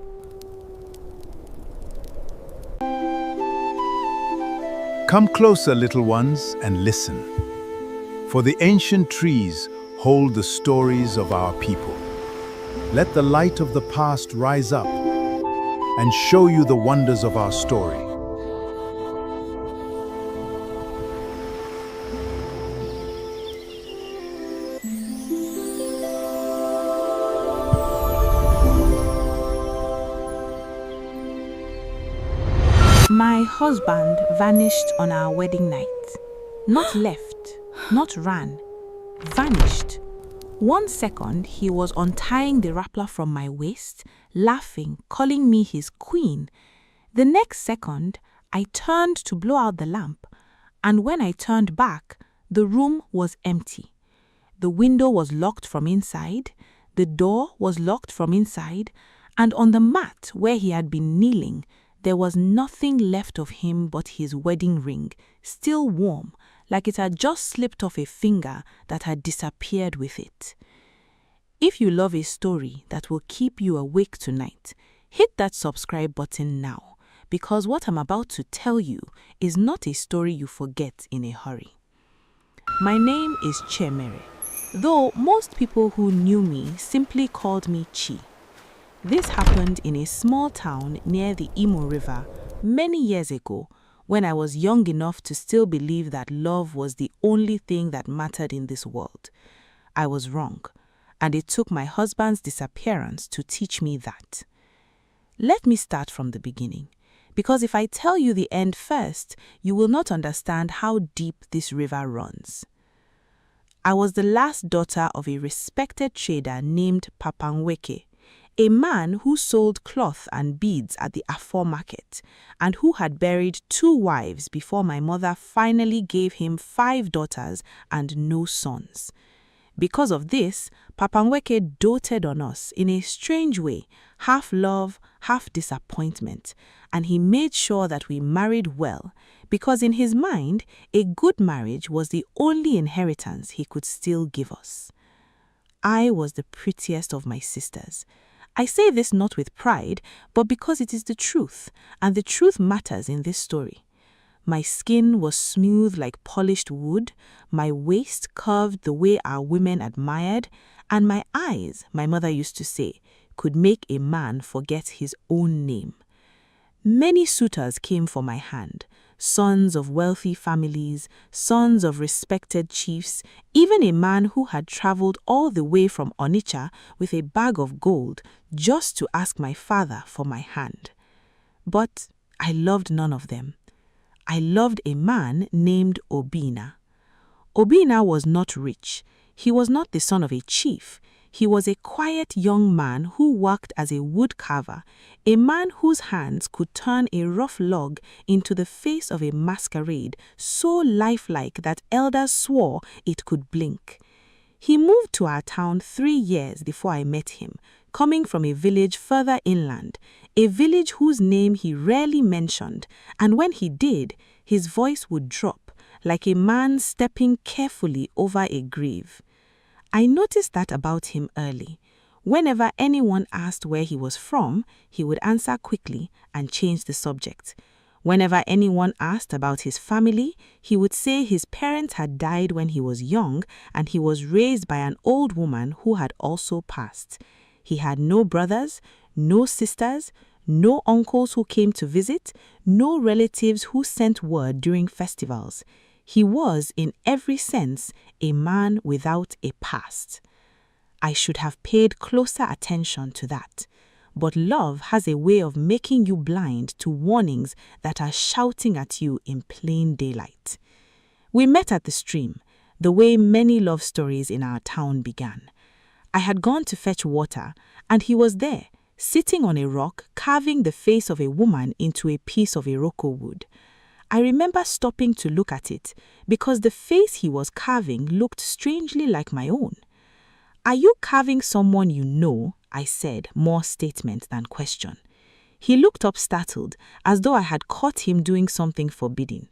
Speaker 2: Come closer, little ones, and listen. For the ancient trees hold the stories of our people. Let the light of the past rise up and show you the wonders of our story.
Speaker 3: My husband vanished on our wedding night. Not left, not ran, vanished. 1 second, he was untying the wrapper from my waist, laughing, calling me his queen. The next second, I turned to blow out the lamp, and when I turned back, the room was empty. The window was locked from inside, the door was locked from inside, and on the mat where he had been kneeling, there was nothing left of him but his wedding ring, still warm, like it had just slipped off a finger that had disappeared with it. If you love a story that will keep you awake tonight, hit that subscribe button now, because what I'm about to tell you is not a story you forget in a hurry. My name is Chemere, though most people who knew me simply called me Chi. This happened in a small town near the Imo River many years ago,
Speaker 5: when I was young enough to still believe that love was the only thing that mattered in this world. I was wrong, and it took my husband's disappearance to teach me that. Let me start from the beginning, because if I tell you the end first, you will not understand how deep this river runs. I was the last daughter of a respected trader named Papanweke, a man who sold cloth and beads at the Afo market, and who had buried 2 wives before my mother finally gave him 5 daughters and no sons. Because of this, Papanweke doted on us in a strange way, half love, half disappointment, and he made sure that we married well, because in his mind, a good marriage was the only inheritance he could still give us. I was the prettiest of my sisters. I say this not with pride, but because it is the truth, and the truth matters in this story. My skin was smooth like polished wood, my waist curved the way our women admired, and my eyes, my mother used to say, could make a man forget his own name. Many suitors came for my hand, sons of wealthy families, sons of respected chiefs, even a man who had traveled all the way from Onitsha with a bag of gold just to ask my father for my hand. But I loved none of them. I loved a man named Obina. Obina was not rich. He was not the son of a chief. He was a quiet young man who worked as a wood carver, a man whose hands could turn a rough log into the face of a masquerade so lifelike that elders swore it could blink. He moved to our town 3 years before I met him, coming from a village further inland, a village whose name he rarely mentioned, and when he did, his voice would drop, like a man stepping carefully over a grave. I noticed that about him early. Whenever anyone asked where he was from, he would answer quickly and change the subject. Whenever anyone asked about his family, he would say his parents had died when he was young and he was raised by an old woman who had also passed. He had no brothers, no sisters, no uncles who came to visit, no relatives who sent word during festivals. He was, in every sense, a man without a past. I should have paid closer attention to that. But love has a way of making you blind to warnings that are shouting at you in plain daylight. We met at the stream, the way many love stories in our town began. I had gone to fetch water, and he was there, sitting on a rock, carving the face of a woman into a piece of iroko wood. I remember stopping to look at it, because the face he was carving looked strangely like my own. "Are you carving someone you know?" I said, more statement than question. He looked up startled, as though I had caught him doing something forbidden.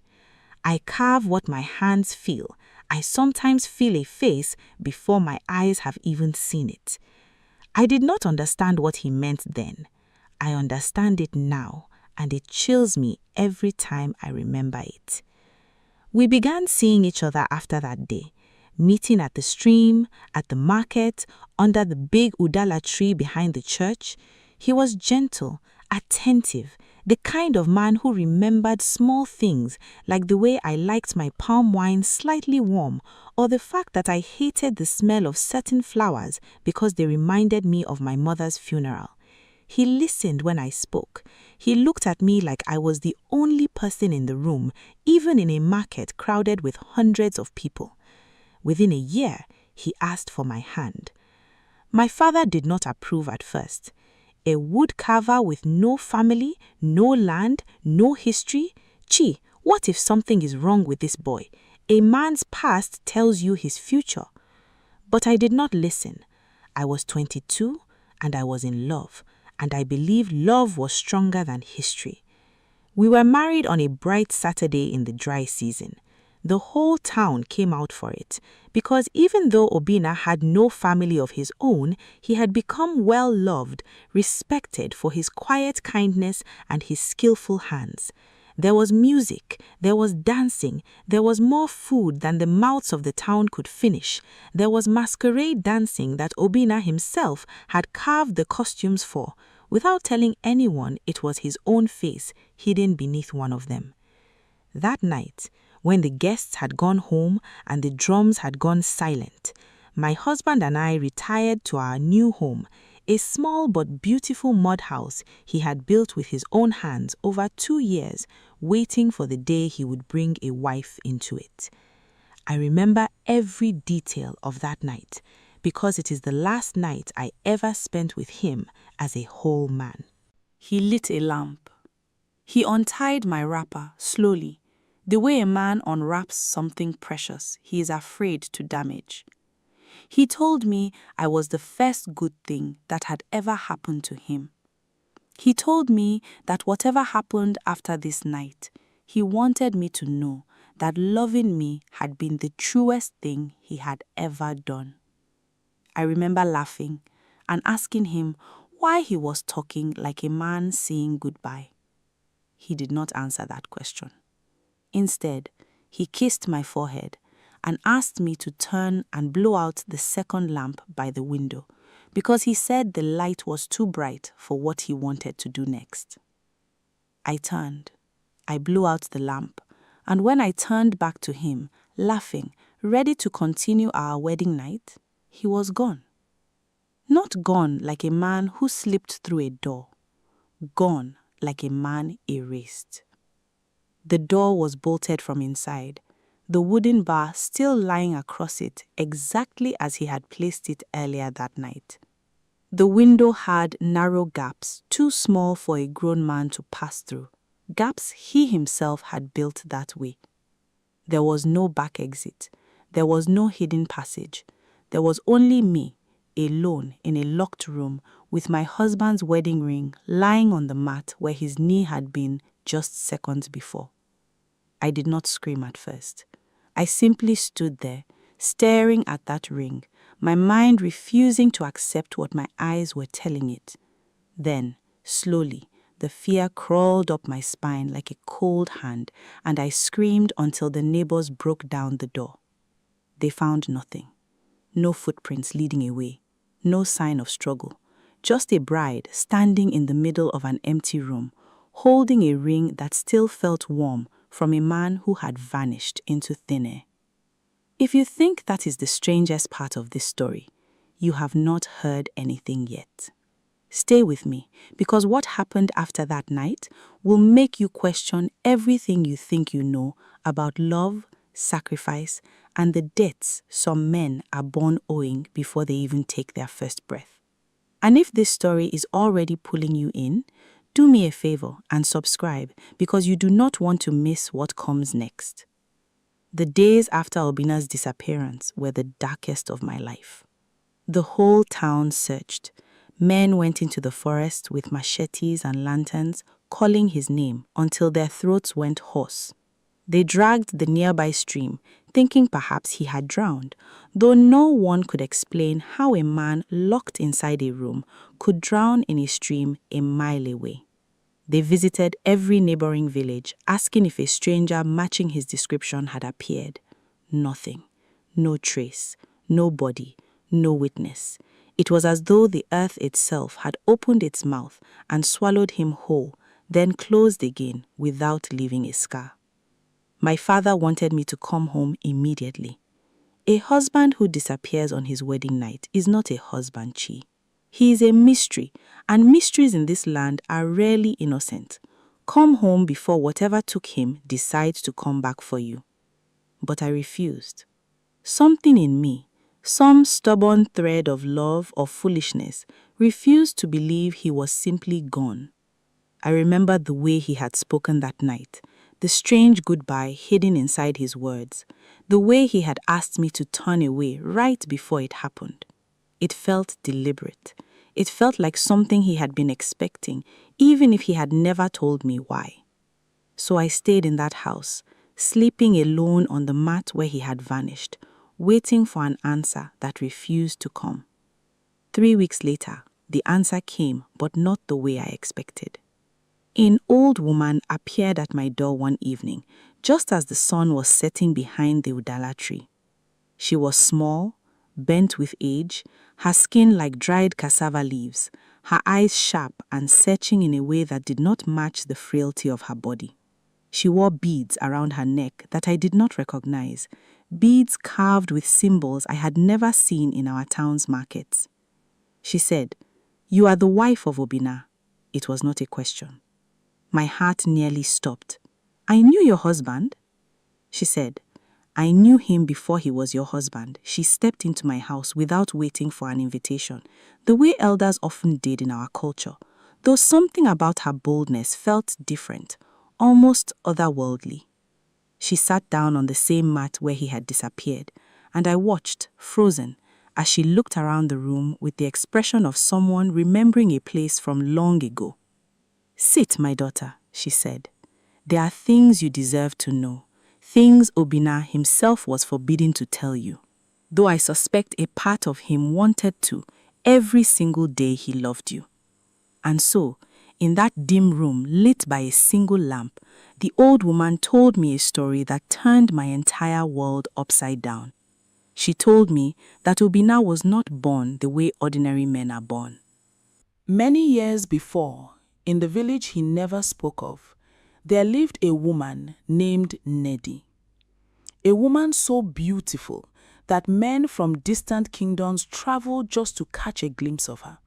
Speaker 5: "I carve what my hands feel. I sometimes feel a face before my eyes have even seen it." I did not understand what he meant then. I understand it now, and it chills me every time I remember it. We began seeing each other after that day, meeting at the stream, at the market, under the big udala tree behind the church. He was gentle, attentive, the kind of man who remembered small things like the way I liked my palm wine slightly warm, or the fact that I hated the smell of certain flowers because they reminded me of my mother's funeral. He listened when I spoke. He looked at me like I was the only person in the room, even in a market crowded with hundreds of people. Within a year, he asked for my hand. My father did not approve at first. A wood carver with no family, no land, no history? Chi, what if something is wrong with this boy? A man's past tells you his future. But I did not listen. I was 22 and I was in love, and I believed love was stronger than history. We were married on a bright Saturday in the dry season. The whole town came out for it, because even though Obina had no family of his own, he had become well loved, respected for his quiet kindness and his skillful hands. There was music, there was dancing, there was more food than the mouths of the town could finish. There was masquerade dancing that Obina himself had carved the costumes for, without telling anyone it was his own face hidden beneath one of them.
Speaker 1: That night, when the guests had gone home and the drums had gone silent, my husband and I retired to our new home, a small but beautiful mud house he had built with his own hands over 2 years, waiting for the day he would bring a wife into it. I remember every detail of that night because it is the last night I ever spent with him as a whole man.
Speaker 3: He lit a lamp. He untied my wrapper slowly, the way a man unwraps something precious he is afraid to damage. He told me I was the first good thing that had ever happened to him. He told me that whatever happened after this night, he wanted me to know that loving me had been the truest thing he had ever done. I remember laughing and asking him why he was talking like a man saying goodbye. He did not answer that question. Instead, he kissed my forehead and asked me to turn and blow out the second lamp by the window because he said the light was too bright for what he wanted to do next. I turned. I blew out the lamp, and when I turned back to him, laughing, ready to continue our wedding night, he was gone. Not gone like a man who slipped through a door. Gone like a man erased. The door was bolted from inside, the wooden bar still lying across it exactly as he had placed it earlier that night. The window had narrow gaps too small for a grown man to pass through, gaps he himself had built that way. There was no back exit. There was no hidden passage. There was only me, alone in a locked room with my husband's wedding ring lying on the mat where his knee had been just seconds before. I did not scream at first. I simply stood there, staring at that ring, my mind refusing to accept what my eyes were telling it. Then, slowly, the fear crawled up my spine like a cold hand, and I screamed until the neighbors broke down the door. They found nothing. No footprints leading away. No sign of struggle. Just a bride standing in the middle of an empty room, holding a ring that still felt warm from a man who had vanished into thin air. If you think that is the strangest part of this story, you have not heard anything yet. Stay with me, because what happened after that night will make you question everything you think you know about love, sacrifice, and the debts some men are born owing before they even take their first breath. And if this story is already pulling you in, do me a favor and subscribe because you do not want to miss what comes next. The days after Obina's disappearance were the darkest of my life. The whole town searched. Men went into the forest with machetes and lanterns, calling his name until their throats went hoarse. They dragged the nearby stream, thinking perhaps he had drowned, though no one could explain how a man locked inside a room could drown in a stream a mile away. They visited every neighboring village, asking if a stranger matching his description had appeared. Nothing. No trace. No body. No witness. It was as though the earth itself had opened its mouth and swallowed him whole, then closed again without leaving a scar. My father wanted me to come home immediately. A husband who disappears on his wedding night is not a husband, Chi. He is a mystery, and mysteries in this land are rarely innocent. Come home before whatever took him decides to come back for you. But I refused. Something in me, some stubborn thread of love or foolishness, refused to believe he was simply gone. I remembered the way he had spoken that night, the strange goodbye hidden inside his words, the way he had asked me to turn away right before it happened. It felt deliberate. It felt like something he had been expecting, even if he had never told me why. So I stayed in that house, sleeping alone on the mat where he had vanished, waiting for an answer that refused to come. 3 weeks later, the answer came, but not the way I expected. An old woman appeared at my door one evening, just as the sun was setting behind the udala tree. She was small, bent with age, her skin like dried cassava leaves, her eyes sharp and searching in a way that did not match the frailty of her body. She wore beads around her neck that I did not recognize, beads carved with symbols I had never seen in our town's markets. She said, "You are the wife of Obina." It was not a question. My heart nearly stopped. "I knew your husband." She said, "I knew him before he was your husband." She stepped into my house without waiting for an invitation, the way elders often did in our culture, though something about her boldness felt different, almost otherworldly. She sat down on the same mat where he had disappeared, and I watched, frozen, as she looked around the room with the expression of someone remembering a place from long ago. "Sit, my daughter," she said. "There are things you deserve to know, things Obina himself was forbidden to tell you, though I suspect a part of him wanted to every single day he loved you." And so, in that dim room lit by a single lamp, the old woman told me a story that turned my entire world upside down. She told me that Obina was not born the way ordinary men are born.
Speaker 5: Many years before, in the village he never spoke of, there lived a woman named Nedi. A woman so beautiful that men from distant kingdoms traveled just to catch a glimpse of her.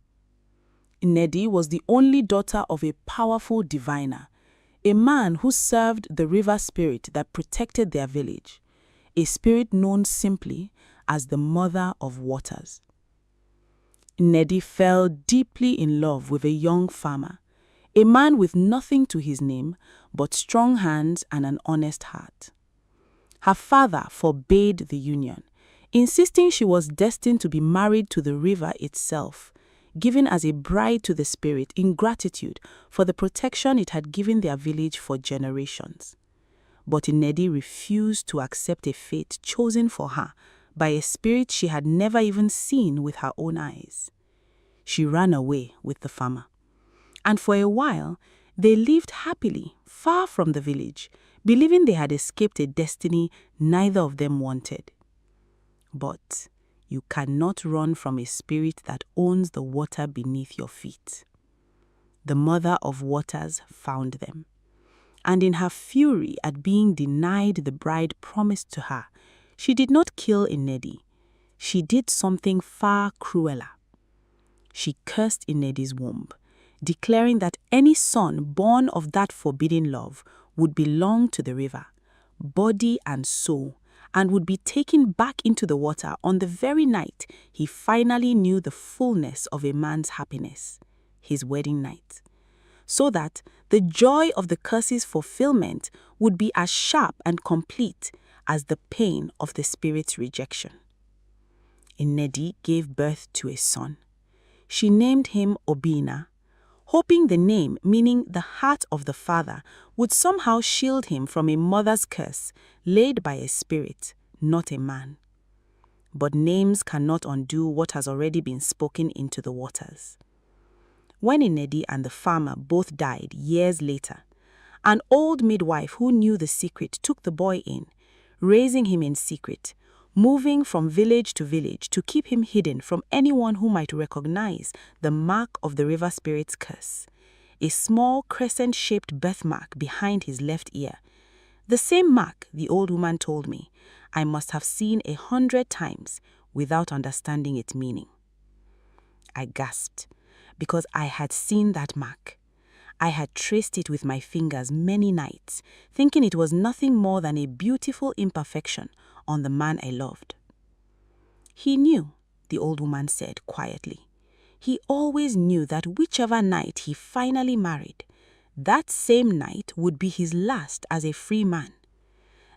Speaker 5: Nedi was the only daughter of a powerful diviner, a man who served the river spirit that protected their village, a spirit known simply as the Mother of Waters. Nedi fell deeply in love with a young farmer, a man with nothing to his name but strong hands and an honest heart. Her father forbade the union, insisting she was destined to be married to the river itself, given as a bride to the spirit in gratitude for the protection it had given their village for generations. But Nedi refused to accept a fate chosen for her by a spirit she had never even seen with her own eyes. She ran away with the farmer. And for a while, they lived happily, far from the village, believing they had escaped a destiny neither of them wanted. But you cannot run from a spirit that owns the water beneath your feet. The Mother of Waters found them, and in her fury at being denied the bride promised to her, she did not kill Nedi. She did something far crueler. She cursed Nedi's womb, declaring that any son born of that forbidden love would belong to the river, body and soul, and would be taken back into the water on the very night he finally knew the fullness of a man's happiness, his wedding night, so that the joy of the curse's fulfillment would be as sharp and complete as the pain of the spirit's rejection. Nedi gave birth to a son. She named him Obina, hoping the name, meaning the heart of the father, would somehow shield him from a mother's curse laid by a spirit, not a man. But names cannot undo what has already been spoken into the waters. When Nedi and the farmer both died years later, an old midwife who knew the secret took the boy in, raising him in secret, moving from village to village to keep him hidden from anyone who might recognize the mark of the river spirit's curse, a small crescent-shaped birthmark behind his left ear. The same mark, the old woman told me, I must have seen 100 times without understanding its meaning. I gasped, because I had seen that mark. I had traced it with my fingers many nights, thinking it was nothing more than a beautiful imperfection on the man I loved. He knew, the old woman said quietly. He always knew that whichever night he finally married, that same night would be his last as a free man.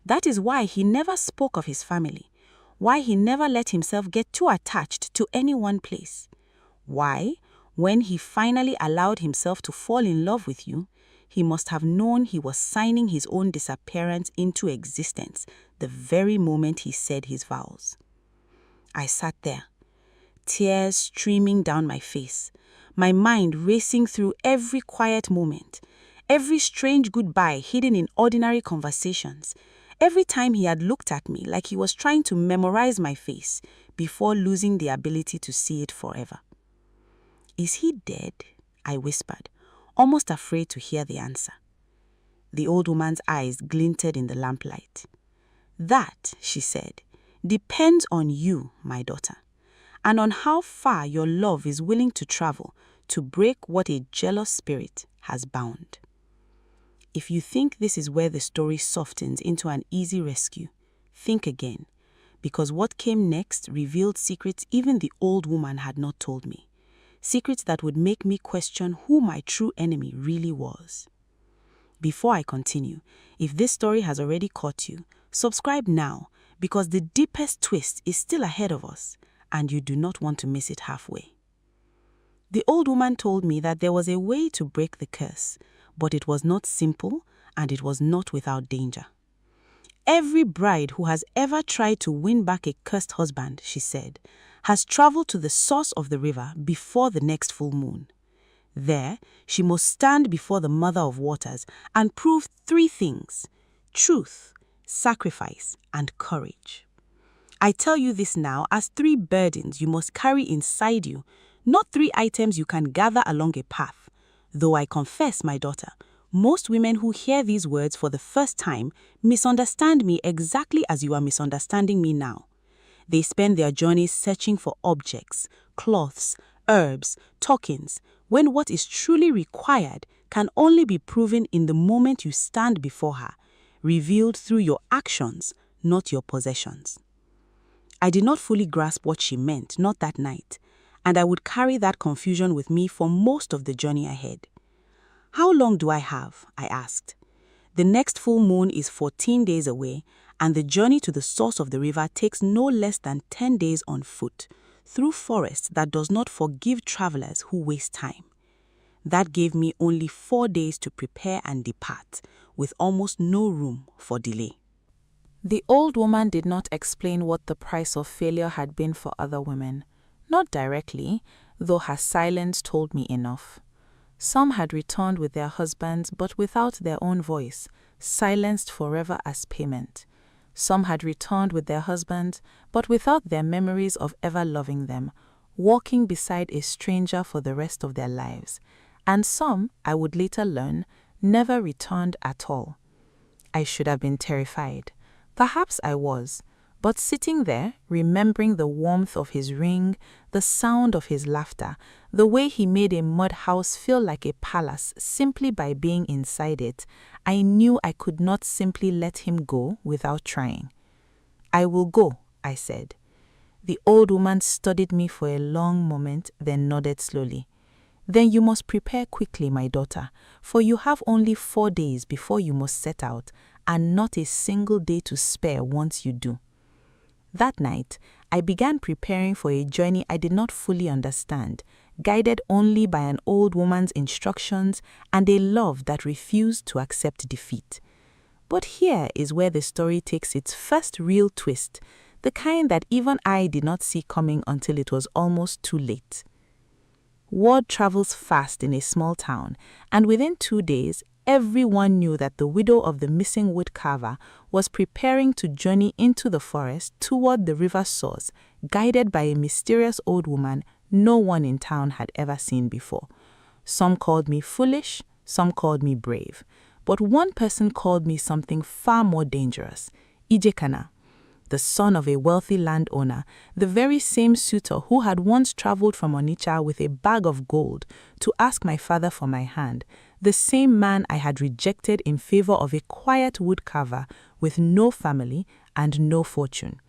Speaker 5: That is why he never spoke of his family, why he never let himself get too attached to any one place, why, when he finally allowed himself to fall in love with you, he must have known he was signing his own disappearance into existence the very moment he said his vows. I sat there, tears streaming down my face, my mind racing through every quiet moment, every strange goodbye hidden in ordinary conversations, every time he had looked at me like he was trying to memorize my face before losing the ability to see it forever. Is he dead? I whispered, almost afraid to hear the answer.
Speaker 3: The old woman's eyes glinted in the lamplight. "That," she said, "depends on you, my daughter, and on how far your love is willing to travel to break what a jealous spirit has bound." If you think this is where the story softens into an easy rescue, think again, because what came next revealed secrets even the old woman had not told me, secrets that would make me question who my true enemy really was. Before I continue, if this story has already caught you, subscribe now, because the deepest twist is still ahead of us, and you do not want to miss it halfway. The old woman told me that there was a way to break the curse, but it was not simple and it was not without danger. Every bride who has ever tried to win back a cursed husband, she said, has traveled to the source of the river before the next full moon. There, she must stand before the Mother of Waters and prove 3 things: truth, sacrifice, and courage. I tell you this now as 3 burdens you must carry inside you, not 3 items you can gather along a path. Though I confess, my daughter, most women who hear these words for the first time misunderstand me exactly as you are misunderstanding me now. They spend their journeys searching for objects, cloths, herbs, tokens, when what is truly required can only be proven in the moment you stand before her, revealed through your actions, not your possessions. I did not fully grasp what she meant, not that night, and I would carry that confusion with me for most of the journey ahead. "How long do I have?" I asked. "The next full moon is 14 days away, and the journey to the source of the river takes no less than 10 days on foot, through forest that does not forgive travelers who waste time." That gave me only 4 days to prepare and depart, with almost no room for delay.
Speaker 5: The old woman did not explain what the price of failure had been for other women. Not directly, though her silence told me enough. Some had returned with their husbands but without their own voice, silenced forever as payment. Some had returned with their husbands but without their memories of ever loving them, walking beside a stranger for the rest of their lives. And some, I would later learn, never returned at all. I should have been terrified. Perhaps I was. But sitting there, remembering the warmth of his ring, the sound of his laughter, the way he made a mud house feel like a palace simply by being inside it, I knew I could not simply let him go without trying. "I will go," I said. The old woman studied me for a long moment, then nodded slowly. "Then you must prepare quickly, my daughter, for you have only 4 days before you must set out, and not a single day to spare once you do." That night, I began preparing for a journey I did not fully understand, guided only by an old woman's instructions and a love that refused to accept defeat. But here is where the story takes its first real twist, the kind that even I did not see coming until it was almost too late. Word travels fast in a small town, and within 2 days, everyone knew that the widow of the missing woodcarver was preparing to journey into the forest toward the river source, guided by a mysterious old woman no one in town had ever seen before. Some called me foolish, some called me brave, but one person called me something far more dangerous, Ijekana, the son of a wealthy landowner, the very same suitor who had once traveled from Onitsha with a bag of gold to ask my father for my hand, the same man I had rejected in favor of a quiet woodcarver with no family and no fortune.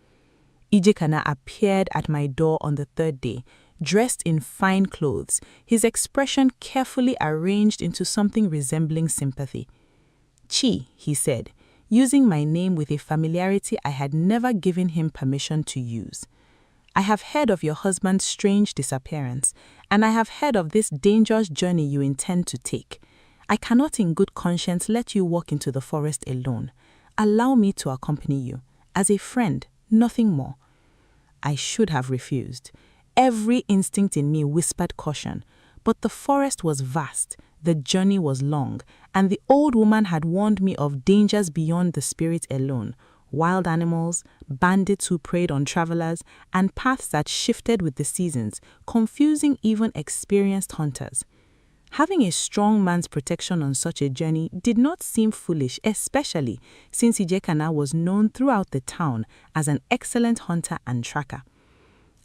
Speaker 5: Ijekana appeared at my door on the 3rd day, dressed in fine clothes, his expression carefully arranged into something resembling sympathy. "Chi," he said, using my name with a familiarity I had never given him permission to use. "I have heard of your husband's strange disappearance, and I have heard of this dangerous journey you intend to take. I cannot in good conscience let you walk into the forest alone. Allow me to accompany you. As a friend, nothing more." I should have refused. Every instinct in me whispered caution, but the forest was vast, the journey was long, and the old woman had warned me of dangers beyond the spirit alone, wild animals, bandits who preyed on travelers, and paths that shifted with the seasons, confusing even experienced hunters.
Speaker 1: Having a strong man's protection on such a journey did not seem foolish, especially since Ijekana was known throughout the town as an excellent hunter and tracker.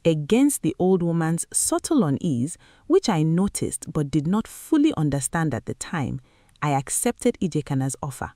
Speaker 1: Against the old woman's subtle unease, which I noticed but did not fully understand at the time, I accepted Ijekana's offer.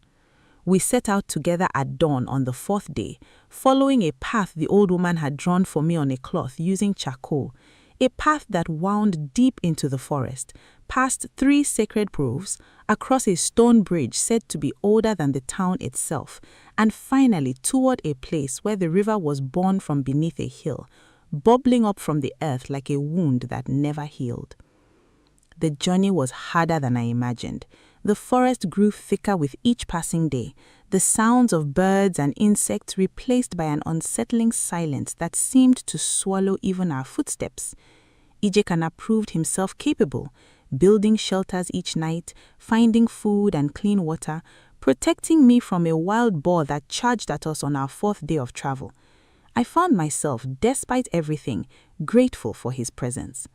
Speaker 1: We set out together at dawn on the 4th day, following a path the old woman had drawn for me on a cloth using charcoal, a path that wound deep into the forest, past 3 sacred groves, across a stone bridge said to be older than the town itself, and finally toward a place where the river was born from beneath a hill, bubbling up from the earth like a wound that never healed. The journey was harder than I imagined. The forest grew thicker with each passing day, the sounds of birds and insects replaced by an unsettling silence that seemed to swallow even our footsteps. Ijekana proved himself capable, building shelters each night, finding food and clean water, protecting me from a wild boar that charged at us on our 4th day of travel. I found myself, despite everything, grateful for his presence.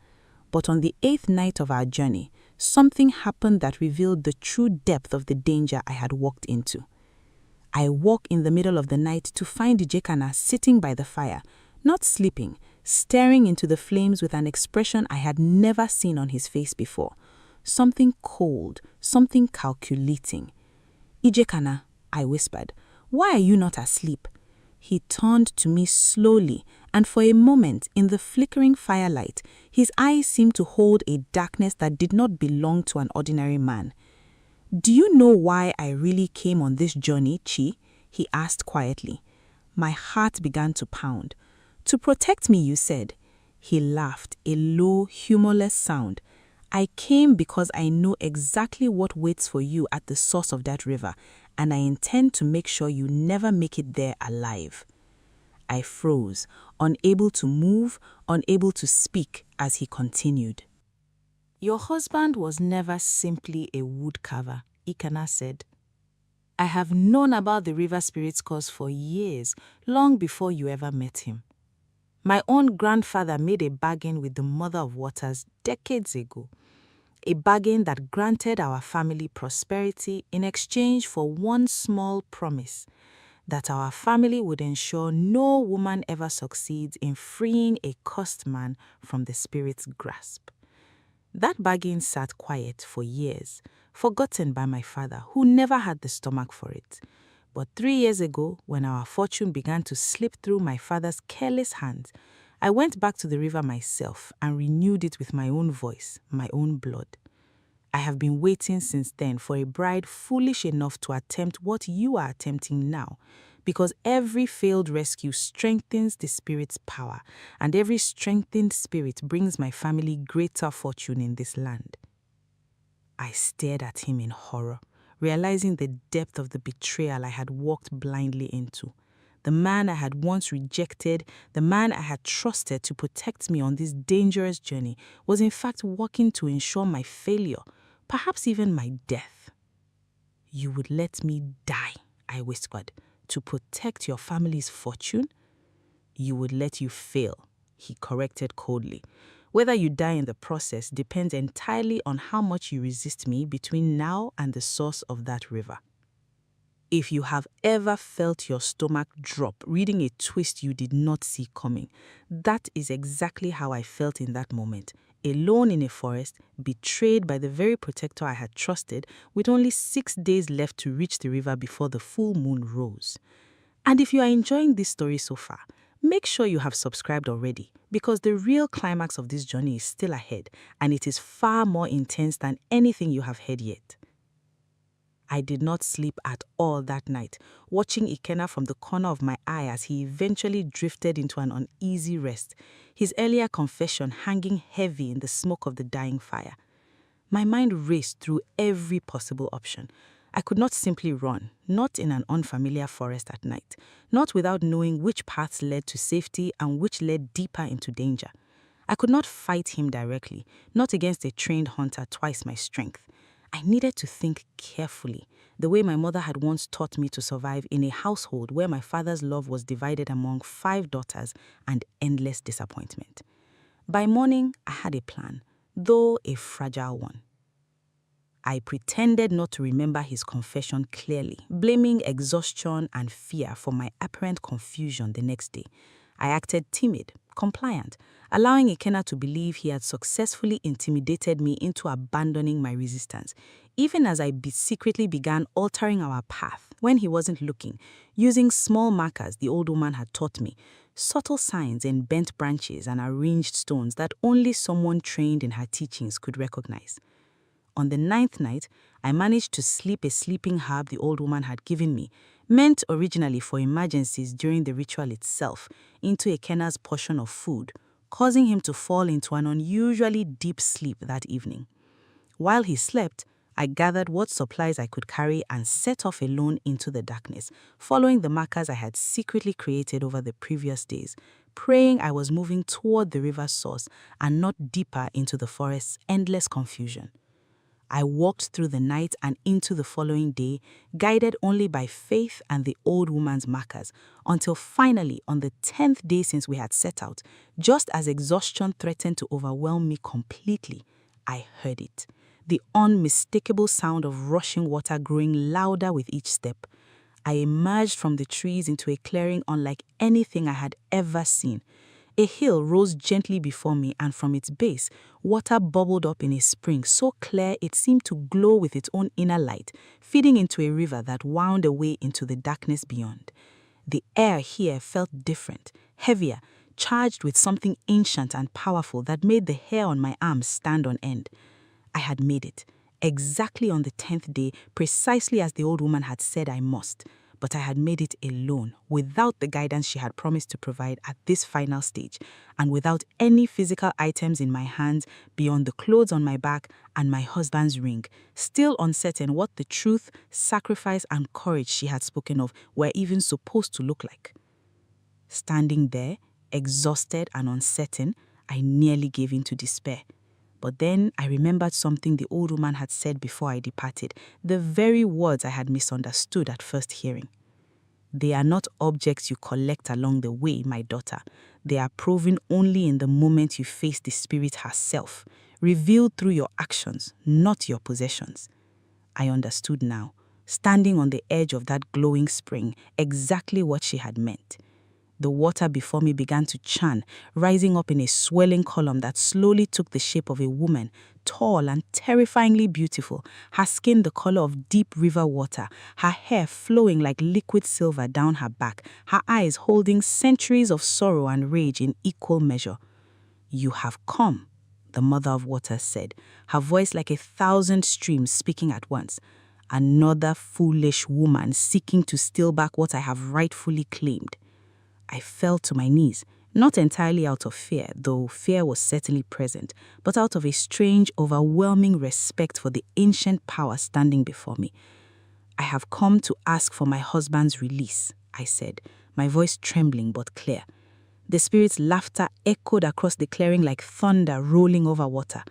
Speaker 1: But on the 8th night of our journey, something happened that revealed the true depth of the danger I had walked into. I woke in the middle of the night to find Ijekana sitting by the fire, not sleeping, staring into the flames with an expression I had never seen on his face before. Something cold, something calculating. "Ijekana," I whispered, "why are you not asleep?" He turned to me slowly, and for a moment, in the flickering firelight, his eyes seemed to hold a darkness that did not belong to an ordinary man. "Do you know why I really came on this journey, Chi?" he asked quietly. My heart began to pound. "To protect me, you said." He laughed, a low, humorless sound. "I came because I know exactly what waits for you at the source of that river, and I intend to make sure you never make it there alive." I froze, unable to move, unable to speak, as he continued. "Your husband was never simply a woodcarver," Ikana said. "I have known about the river spirit's cause for years, long before you ever met him. My own grandfather made a bargain with the Mother of Waters decades ago, a bargain that granted our family prosperity in exchange for one small promise, that our family would ensure no woman ever succeeds in freeing a cursed man from the spirit's grasp. That bargain sat quiet for years, forgotten by my father, who never had the stomach for it. But 3 years ago, when our fortune began to slip through my father's careless hands, I went back to the river myself and renewed it with my own voice, my own blood. I have been waiting since then for a bride foolish enough to attempt what you are attempting now, because every failed rescue strengthens the spirit's power, and every strengthened spirit brings my family greater fortune in this land." I stared at him in horror, realizing the depth of the betrayal I had walked blindly into. The man I had once rejected, the man I had trusted to protect me on this dangerous journey, was in fact working to ensure my failure, perhaps even my death. "You would let me die," I whispered, "to protect your family's fortune?" "You would let you fail," he corrected coldly. "Whether you die in the process depends entirely on how much you resist me between now and the source of that river." If you have ever felt your stomach drop reading a twist you did not see coming, that is exactly how I felt in that moment, alone in a forest, betrayed by the very protector I had trusted, with only 6 days left to reach the river before the full moon rose. And if you are enjoying this story so far, make sure you have subscribed already, because the real climax of this journey is still ahead, and it is far more intense than anything you have heard yet. I did not sleep at all that night, watching Ikena from the corner of my eye as he eventually drifted into an uneasy rest, his earlier confession hanging heavy in the smoke of the dying fire. My mind raced through every possible option. I could not simply run, not in an unfamiliar forest at night, not without knowing which paths led to safety and which led deeper into danger. I could not fight him directly, not against a trained hunter twice my strength. I needed to think carefully, the way my mother had once taught me to survive in a household where my father's love was divided among 5 daughters and endless disappointment. By morning, I had a plan, though a fragile one.
Speaker 3: I pretended not to remember his confession clearly, blaming exhaustion and fear for my apparent confusion the next day. I acted timid, compliant, allowing Ikenna to believe he had successfully intimidated me into abandoning my resistance, even as I secretly began altering our path when he wasn't looking, using small markers the old woman had taught me, subtle signs in bent branches and arranged stones that only someone trained in her teachings could recognize. On the 9th night, I managed to slip a sleeping herb the old woman had given me, meant originally for emergencies during the ritual itself, into Ikenna's portion of food, causing him to fall into an unusually deep sleep that evening. While he slept, I gathered what supplies I could carry and set off alone into the darkness, following the markers I had secretly created over the previous days, praying I was moving toward the river's source and not deeper into the forest's endless confusion. I walked through the night and into the following day, guided only by faith and the old woman's markers, until finally, on the 10th day since we had set out, just as exhaustion threatened to overwhelm me completely, I heard it. The unmistakable sound of rushing water growing louder with each step. I emerged from the trees into a clearing unlike anything I had ever seen. A hill rose gently before me, and from its base, water bubbled up in a spring so clear it seemed to glow with its own inner light, feeding into a river that wound away into the darkness beyond. The air here felt different, heavier, charged with something ancient and powerful that made the hair on my arms stand on end. I had made it, exactly on the 10th day, precisely as the old woman had said I must. But I had made it alone, without the guidance she had promised to provide at this final stage, and without any physical items in my hands beyond the clothes on my back and my husband's ring, still uncertain what the truth, sacrifice, and courage she had spoken of were even supposed to look like. Standing there, exhausted and uncertain, I nearly gave in to despair. But then I remembered something the old woman had said before I departed, the very words I had misunderstood at first hearing. They are not objects you collect along the way, my daughter. They are proven only in the moment you face the spirit herself, revealed through your actions, not your possessions. I understood now, standing on the edge of that glowing spring, exactly what she had meant. The water before me began to churn, rising up in a swelling column that slowly took the shape of a woman, tall and terrifyingly beautiful, her skin the color of deep river water, her hair flowing like liquid silver down her back, her eyes holding centuries of sorrow and rage in equal measure. "You have come," the Mother of Waters said, her voice like 1,000 streams speaking at once. "Another foolish woman seeking to steal back what I have rightfully claimed." I fell to my knees, not entirely out of fear, though fear was certainly present, but out of a strange, overwhelming respect for the ancient power standing before me. "I have come to ask for my husband's release," I said, my voice trembling but clear. The spirit's laughter echoed across the clearing like thunder rolling over water.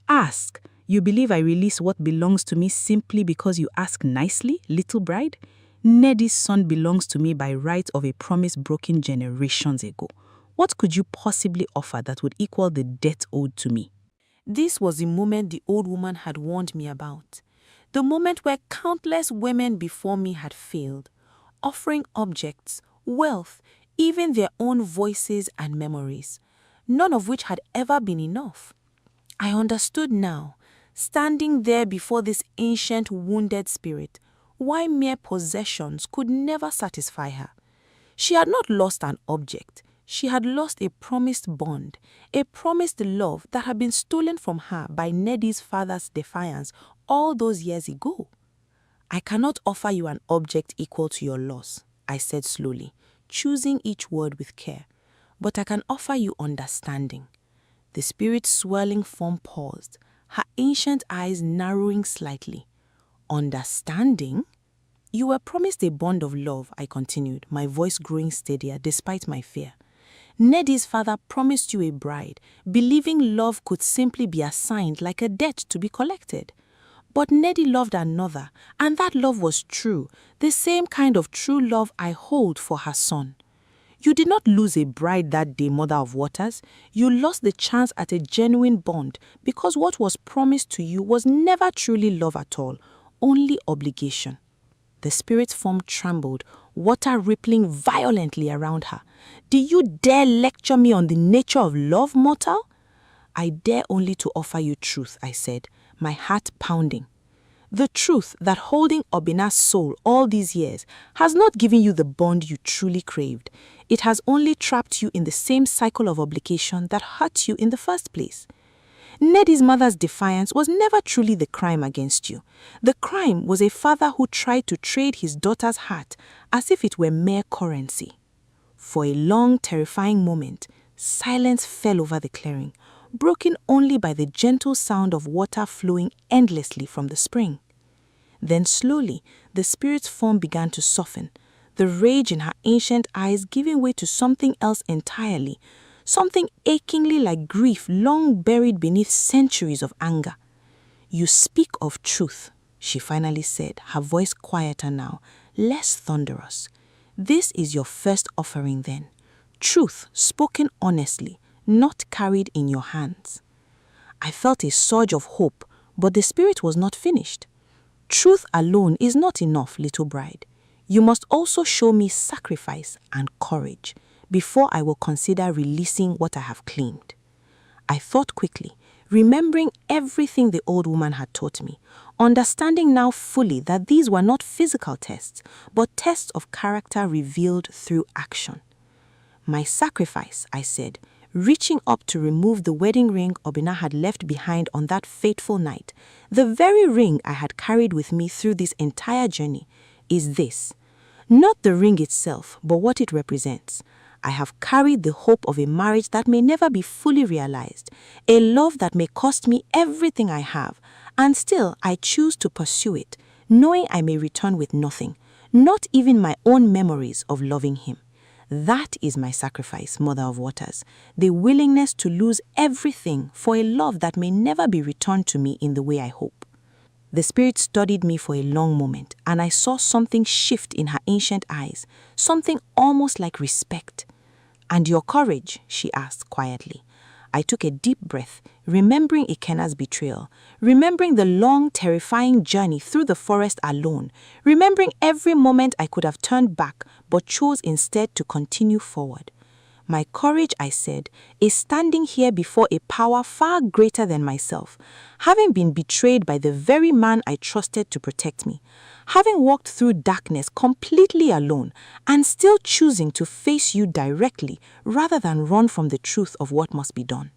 Speaker 3: "Ask? You believe I release what belongs to me simply because you ask nicely, little bride? Neddy's son belongs to me by right of a promise broken generations ago. What could you possibly offer that would equal the debt owed to me?"
Speaker 1: This was the moment the old woman had warned me about. The moment where countless women before me had failed, offering objects, wealth, even their own voices and memories, none of which had ever been enough. I understood now, standing there before this ancient wounded spirit, why mere possessions could never satisfy her. She had not lost an object. She had lost a promised bond, a promised love that had been stolen from her by Neddy's father's defiance all those years ago. "I cannot offer you an object equal to your loss," I said slowly, choosing each word with care. "But I can offer you understanding." The spirit's swirling form paused, her ancient eyes narrowing slightly. "Understanding? You were promised a bond of love," I continued, my voice growing steadier despite my fear. "Neddy's father promised you a bride, believing love could simply be assigned like a debt to be collected. But Neddy loved another, and that love was true, the same kind of true love I hold for her son. You did not lose a bride that day, Mother of Waters. You lost the chance at a genuine bond because what was promised to you was never truly love at all, only obligation. The spirit form trembled, water rippling violently around her. Do you dare lecture me on the nature of love, mortal? I dare only to offer you truth, I said, my heart pounding. The truth that holding Obina's soul all these years has not given you the bond you truly craved. It has only trapped you in the same cycle of obligation that hurt you in the first place. Neddy's mother's defiance was never truly the crime against you. The crime was a father who tried to trade his daughter's heart as if it were mere currency. For a long, terrifying moment, silence fell over the clearing, broken only by the gentle sound of water flowing endlessly from the spring. Then slowly, the spirit's form began to soften, the rage in her ancient eyes giving way to something else entirely, something achingly like grief long buried beneath centuries of anger. You speak of truth, she finally said, her voice quieter now, less thunderous. This is your first offering then. Truth spoken honestly, not carried in your hands. I felt a surge of hope, but the spirit was not finished. Truth alone is not enough, little bride. You must also show me sacrifice and courage before I will consider releasing what I have claimed. I thought quickly, remembering everything the old woman had taught me, understanding now fully that these were not physical tests, but tests of character revealed through action. My sacrifice, I said, reaching up to remove the wedding ring Obina had left behind on that fateful night, the very ring I had carried with me through this entire journey, is this. Not the ring itself, but what it represents. I have carried the hope of a marriage that may never be fully realized, a love that may cost me everything I have, and still I choose to pursue it, knowing I may return with nothing, not even my own memories of loving him. That is my sacrifice, Mother of Waters, the willingness to lose everything for a love that may never be returned to me in the way I hope. The spirit studied me for a long moment, and I saw something shift in her ancient eyes, something almost like respect. And your courage, she asked quietly. I took a deep breath, remembering Ikena's betrayal, remembering the long, terrifying journey through the forest alone, remembering every moment I could have turned back, but chose instead to continue forward. My courage, I said, is standing here before a power far greater than myself, having been betrayed by the very man I trusted to protect me, having walked through darkness completely alone, and still choosing to face you directly rather than run from the truth of what must be done.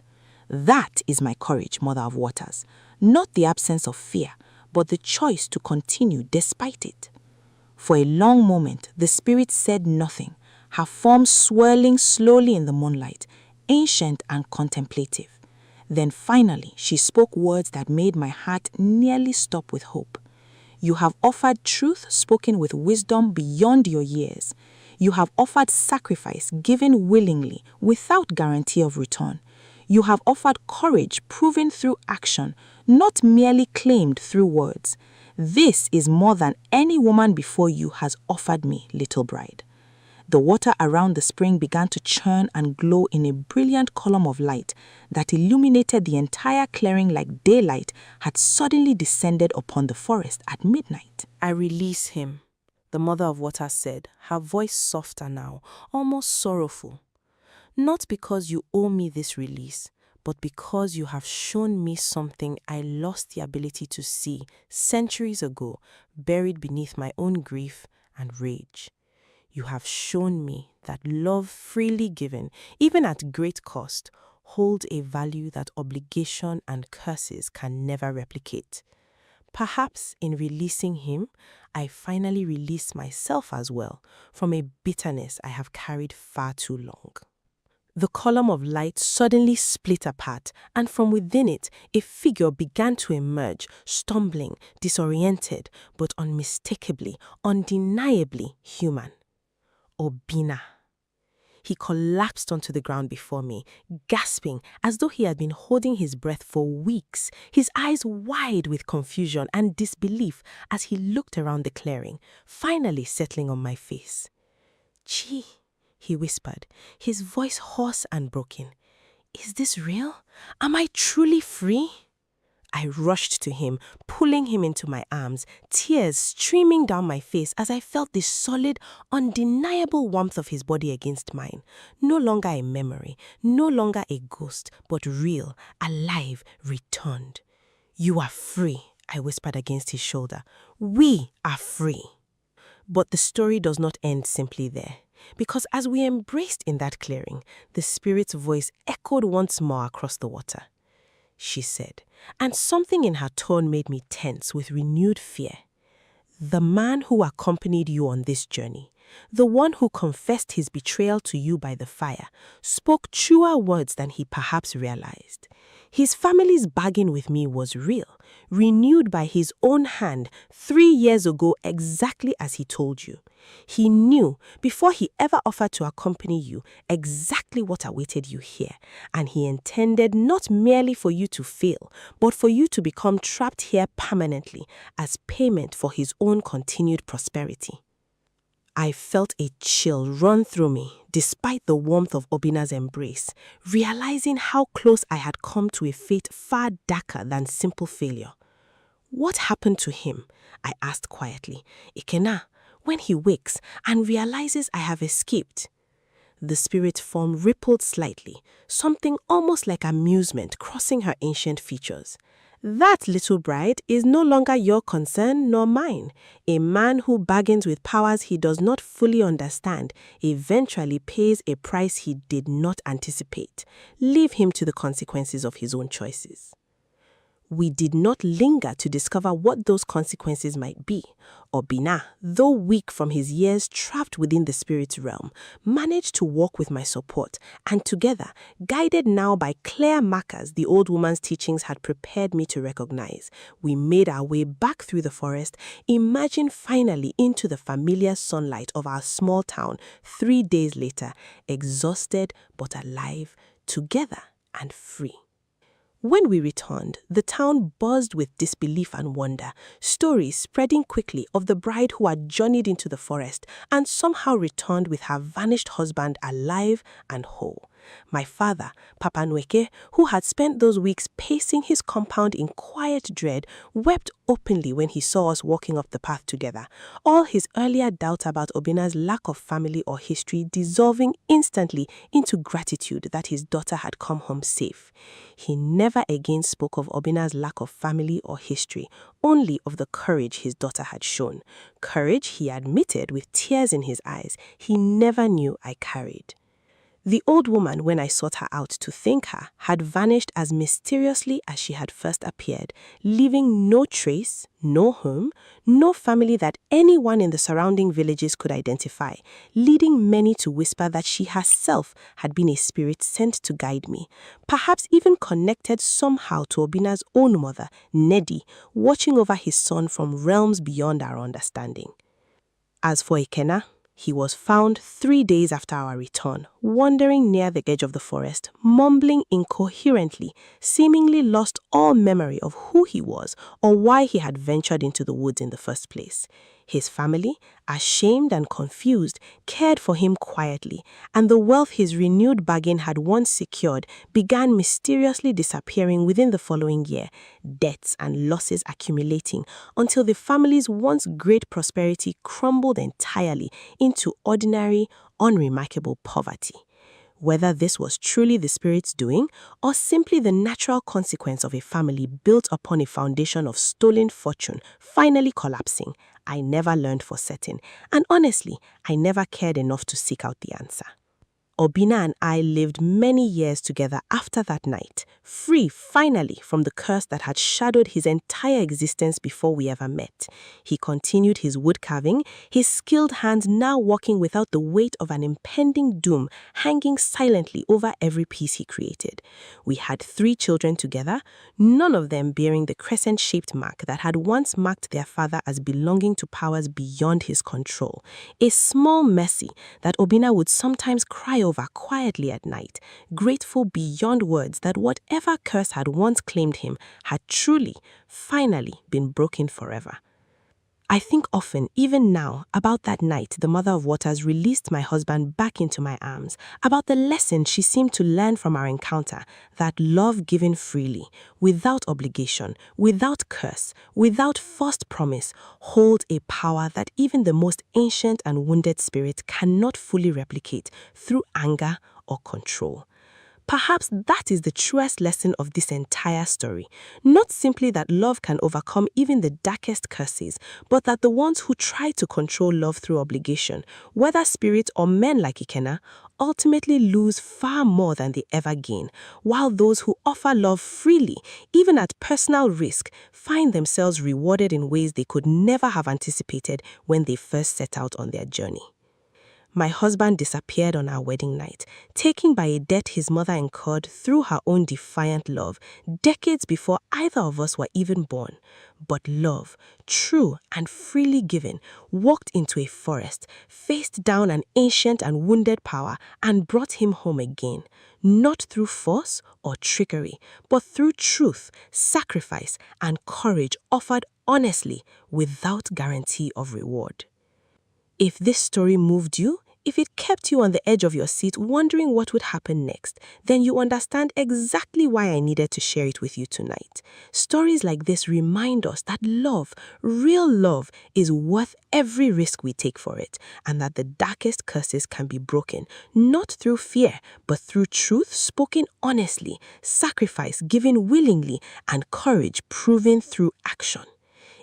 Speaker 1: That is my courage, Mother of Waters, not the absence of fear, but the choice to continue despite it. For a long moment, the spirit said nothing, her form swirling slowly in the moonlight, ancient and contemplative. Then finally, she spoke words that made my heart nearly stop with hope. You have offered truth spoken with wisdom beyond your years. You have offered sacrifice given willingly, without guarantee of return. You have offered courage proven through action, not merely claimed through words. This is more than any woman before you has offered me, little bride. The water around the spring began to churn and glow in a brilliant column of light that illuminated the entire clearing like daylight had suddenly descended upon the forest at midnight.
Speaker 3: I release him, the Mother of Waters said, her voice softer now, almost sorrowful. Not because you owe me this release, but because you have shown me something I lost the ability to see centuries ago, buried beneath my own grief and rage. You have shown me that love freely given, even at great cost, holds a value that obligation and curses can never replicate. Perhaps in releasing him, I finally release myself as well from a bitterness I have carried far too long. The column of light suddenly split apart, and from within it, a figure began to emerge, stumbling, disoriented, but unmistakably, undeniably human. Obina. He collapsed onto the ground before me, gasping as though he had been holding his breath for weeks, his eyes wide with confusion and disbelief as he looked around the clearing, finally settling on my face. "Chi,
Speaker 4: he whispered, his voice hoarse and broken. Is this real? Am I truly free? I rushed to him, pulling him into my arms, tears streaming down my face as I felt the solid, undeniable warmth of his body against mine. No longer a memory, no longer a ghost, but real, alive, returned. You are free, I whispered against his shoulder. We are free. But the story does not end simply there. Because as we embraced in that clearing, the spirit's voice echoed once more across the water. She said, and something in her tone made me tense with renewed fear. The man who accompanied you on this journey, the one who confessed his betrayal to you by the fire, spoke truer words than he perhaps realized. His family's bargain with me was real, renewed by his own hand 3 years ago exactly as he told you. He knew, before he ever offered to accompany you, exactly what awaited you here, and he intended not merely for you to fail, but for you to become trapped here permanently as payment for his own continued prosperity. I felt a chill run through me, despite the warmth of Obina's embrace, realizing how close I had come to a fate far darker than simple failure. What happened to him? I asked quietly. Ikena, when he wakes and realizes I have escaped. The spirit form rippled slightly, something almost like amusement crossing her ancient features. That, little bride, is no longer your concern nor mine. A man who bargains with powers he does not fully understand eventually pays a price he did not anticipate. Leave him to the consequences of his own choices. We did not linger to discover what those consequences might be. Obina, though weak from his years trapped within the spirit's realm, managed to walk with my support, and together, guided now by clear markers the old woman's teachings had prepared me to recognize, we made our way back through the forest, emerging finally into the familiar sunlight of our small town 3 days later, exhausted but alive, together and free. When we returned, the town buzzed with disbelief and wonder, stories spreading quickly of the bride who had journeyed into the forest and somehow returned with her vanished husband alive and whole. My father, Papa Nweke, who had spent those weeks pacing his compound in quiet dread, wept openly when he saw us walking up the path together, all his earlier doubt about Obina's lack of family or history dissolving instantly into gratitude that his daughter had come home safe. He never again spoke of Obina's lack of family or history, only of the courage his daughter had shown. Courage, he admitted with tears in his eyes, he never knew I carried. The old woman, when I sought her out to thank her, had vanished as mysteriously as she had first appeared, leaving no trace, no home, no family that anyone in the surrounding villages could identify, leading many to whisper that she herself had been a spirit sent to guide me, perhaps even connected somehow to Obina's own mother, Nedi, watching over his son from realms beyond our understanding. As for Ikena, he was found 3 days after our return, wandering near the edge of the forest, mumbling incoherently, seemingly lost all memory of who he was or why he had ventured into the woods in the first place. His family, ashamed and confused, cared for him quietly, and the wealth his renewed bargain had once secured began mysteriously disappearing within the following year, debts and losses accumulating until the family's once great prosperity crumbled entirely into ordinary, unremarkable poverty. Whether this was truly the spirit's doing or simply the natural consequence of a family built upon a foundation of stolen fortune finally collapsing, I never learned for certain, and honestly, I never cared enough to seek out the answer. Obina and I lived many years together after that night, free finally from the curse that had shadowed his entire existence before we ever met. He continued his wood carving, his skilled hands now walking without the weight of an impending doom hanging silently over every piece he created. We had 3 children together, none of them bearing the crescent-shaped mark that had once marked their father as belonging to powers beyond his control. A small mercy that Obina would sometimes cry over quietly at night, grateful beyond words that whatever curse had once claimed him had truly, finally been broken forever. I think often, even now, about that night the Mother of Waters released my husband back into my arms, about the lesson she seemed to learn from our encounter, that love given freely, without obligation, without curse, without forced promise, holds a power that even the most ancient and wounded spirit cannot fully replicate through anger or control. Perhaps that is the truest lesson of this entire story. Not simply that love can overcome even the darkest curses, but that the ones who try to control love through obligation, whether spirit or men like Ikenna, ultimately lose far more than they ever gain, while those who offer love freely, even at personal risk, find themselves rewarded in ways they could never have anticipated when they first set out on their journey. My husband disappeared on our wedding night, taken by a debt his mother incurred through her own defiant love, decades before either of us were even born. But love, true and freely given, walked into a forest, faced down an ancient and wounded power, and brought him home again, not through force or trickery, but through truth, sacrifice, and courage offered honestly, without guarantee of reward. If this story moved you, if it kept you on the edge of your seat wondering what would happen next, then you understand exactly why I needed to share it with you tonight. Stories like this remind us that love, real love, is worth every risk we take for it, and that the darkest curses can be broken, not through fear, but through truth spoken honestly, sacrifice given willingly, and courage proven through action.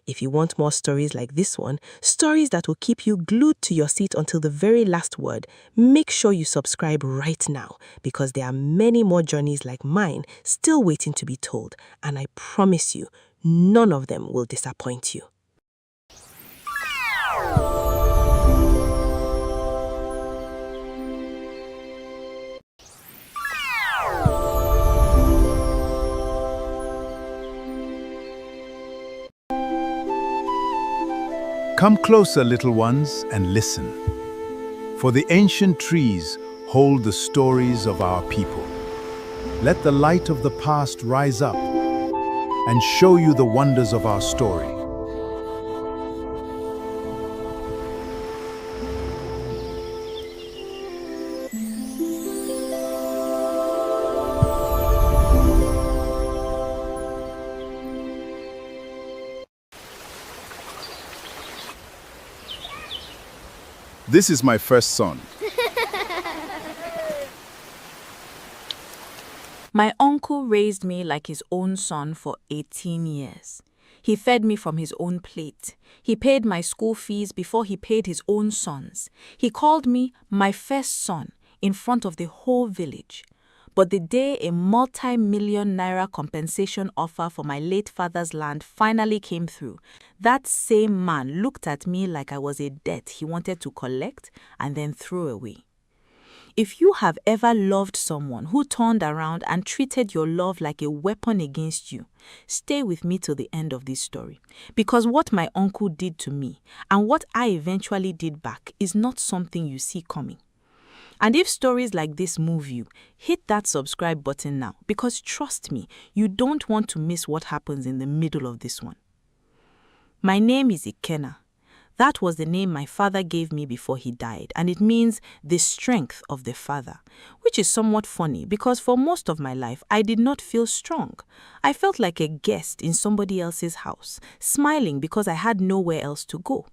Speaker 4: If you want more stories like this one, stories that will keep you glued to your seat until the very last word, make sure you subscribe right now, because there are many more journeys like mine still waiting to be told, and I promise you, none of them will disappoint you.
Speaker 2: Come closer, little ones, and listen. For the ancient trees hold the stories of our people. Let the light of the past rise up and show you the wonders of our story. This is my first son.
Speaker 5: My uncle raised me like his own son for 18 years. He fed me from his own plate. He paid my school fees before he paid his own sons. He called me my first son in front of the whole village. But the day a multi-million naira compensation offer for my late father's land finally came through, that same man looked at me like I was a debt he wanted to collect and then throw away. If you have ever loved someone who turned around and treated your love like a weapon against you, stay with me till the end of this story. Because what my uncle did to me and what I eventually did back is not something you see coming. And if stories like this move you, hit that subscribe button now, because trust me, you don't want to miss what happens in the middle of this one. My name is Ikenna. That was the name my father gave me before he died, and it means the strength of the father, which is somewhat funny because for most of my life I did not feel strong. I felt like a guest in somebody else's house, smiling because I had nowhere else to go.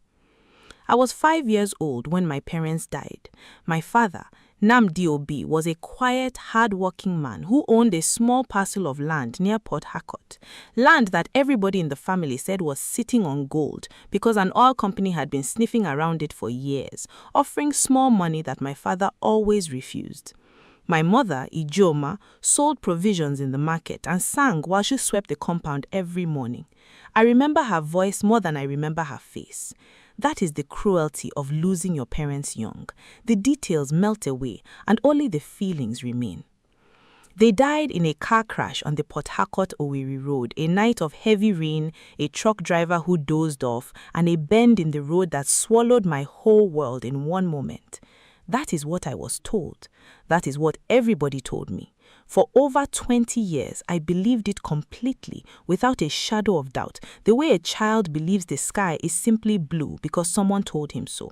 Speaker 5: I was 5 years old when my parents died. My father, Namdi Obi, was a quiet, hard-working man who owned a small parcel of land near Port Harcourt, land that everybody in the family said was sitting on gold because an oil company had been sniffing around it for years, offering small money that my father always refused. My mother, Ijoma, sold provisions in the market and sang while she swept the compound every morning. I remember her voice more than I remember her face. That is the cruelty of losing your parents young. The details melt away and only the feelings remain. They died in a car crash on the Port Harcourt-Owerri Road, a night of heavy rain, a truck driver who dozed off, and a bend in the road that swallowed my whole world in one moment. That is what I was told. That is what everybody told me.
Speaker 3: For over 20 years, I believed it completely, without a shadow of doubt, the way a child believes the sky is simply blue because someone told him so.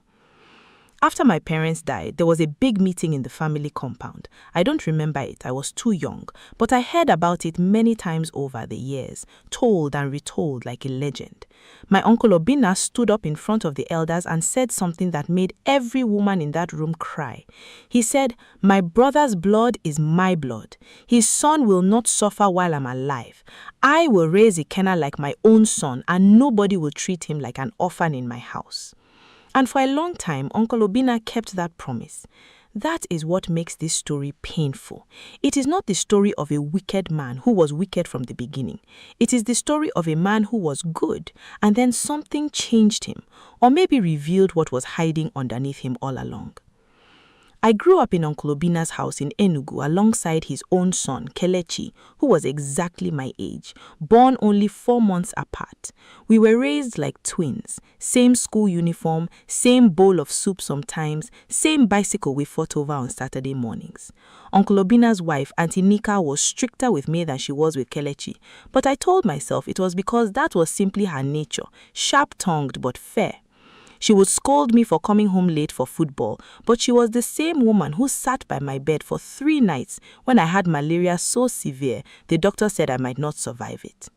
Speaker 3: After my parents died, there was a big meeting in the family compound. I don't remember it, I was too young, but I heard about it many times over the years, told and retold like a legend. My uncle Obina stood up in front of the elders and said something that made every woman in that room cry. He said, "My brother's blood is my blood. His son will not suffer while I'm alive. I will raise Ikenna like my own son, and nobody will treat him like an orphan in my house." And for a long time, Uncle Obina kept that promise. That is what makes this story painful. It is not the story of a wicked man who was wicked from the beginning. It is the story of a man who was good, and then something changed him, or maybe revealed what was hiding underneath him all along. I grew up in Uncle Obina's house in Enugu alongside his own son, Kelechi, who was exactly my age, born only 4 months apart. We were raised like twins, same school uniform, same bowl of soup sometimes, same bicycle we fought over on Saturday mornings. Uncle Obina's wife, Auntie Nika, was stricter with me than she was with Kelechi, but I told myself it was because that was simply her nature, sharp-tongued but fair. She would scold me for coming home late for football, but she was the same woman who sat by my bed for 3 nights when I had malaria so severe the doctor said I might not survive it.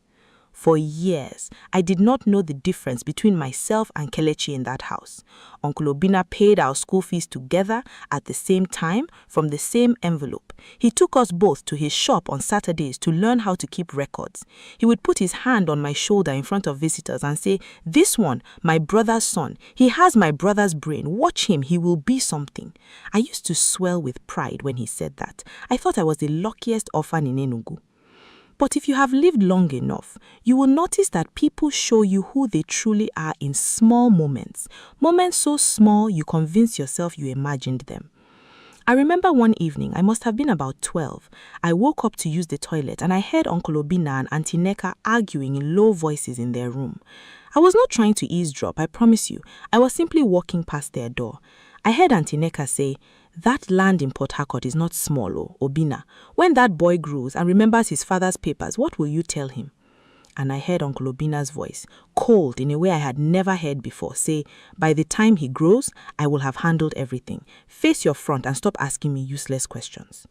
Speaker 3: For years, I did not know the difference between myself and Kelechi in that house. Uncle Obina paid our school fees together at the same time from the same envelope. He took us both to his shop on Saturdays to learn how to keep records. He would put his hand on my shoulder in front of visitors and say, "This one, my brother's son. He has my brother's brain. Watch him, he will be something." I used to swell with pride when he said that. I thought I was the luckiest orphan in Enugu. But if you have lived long enough, you will notice that people show you who they truly are in small moments. Moments so small you convince yourself you imagined them. I remember one evening, I must have been about 12. I woke up to use the toilet and I heard Uncle Obina and Auntie Neka arguing in low voices in their room. I was not trying to eavesdrop, I promise you. I was simply walking past their door. I heard Auntie Neka say, "That land in Port Harcourt is not small, oh, Obina. When that boy grows and remembers his father's papers, what will you tell him?" And I heard Uncle Obina's voice, cold in a way I had never heard before, say, "By the time he grows, I will have handled everything. Face your front and stop asking me useless questions."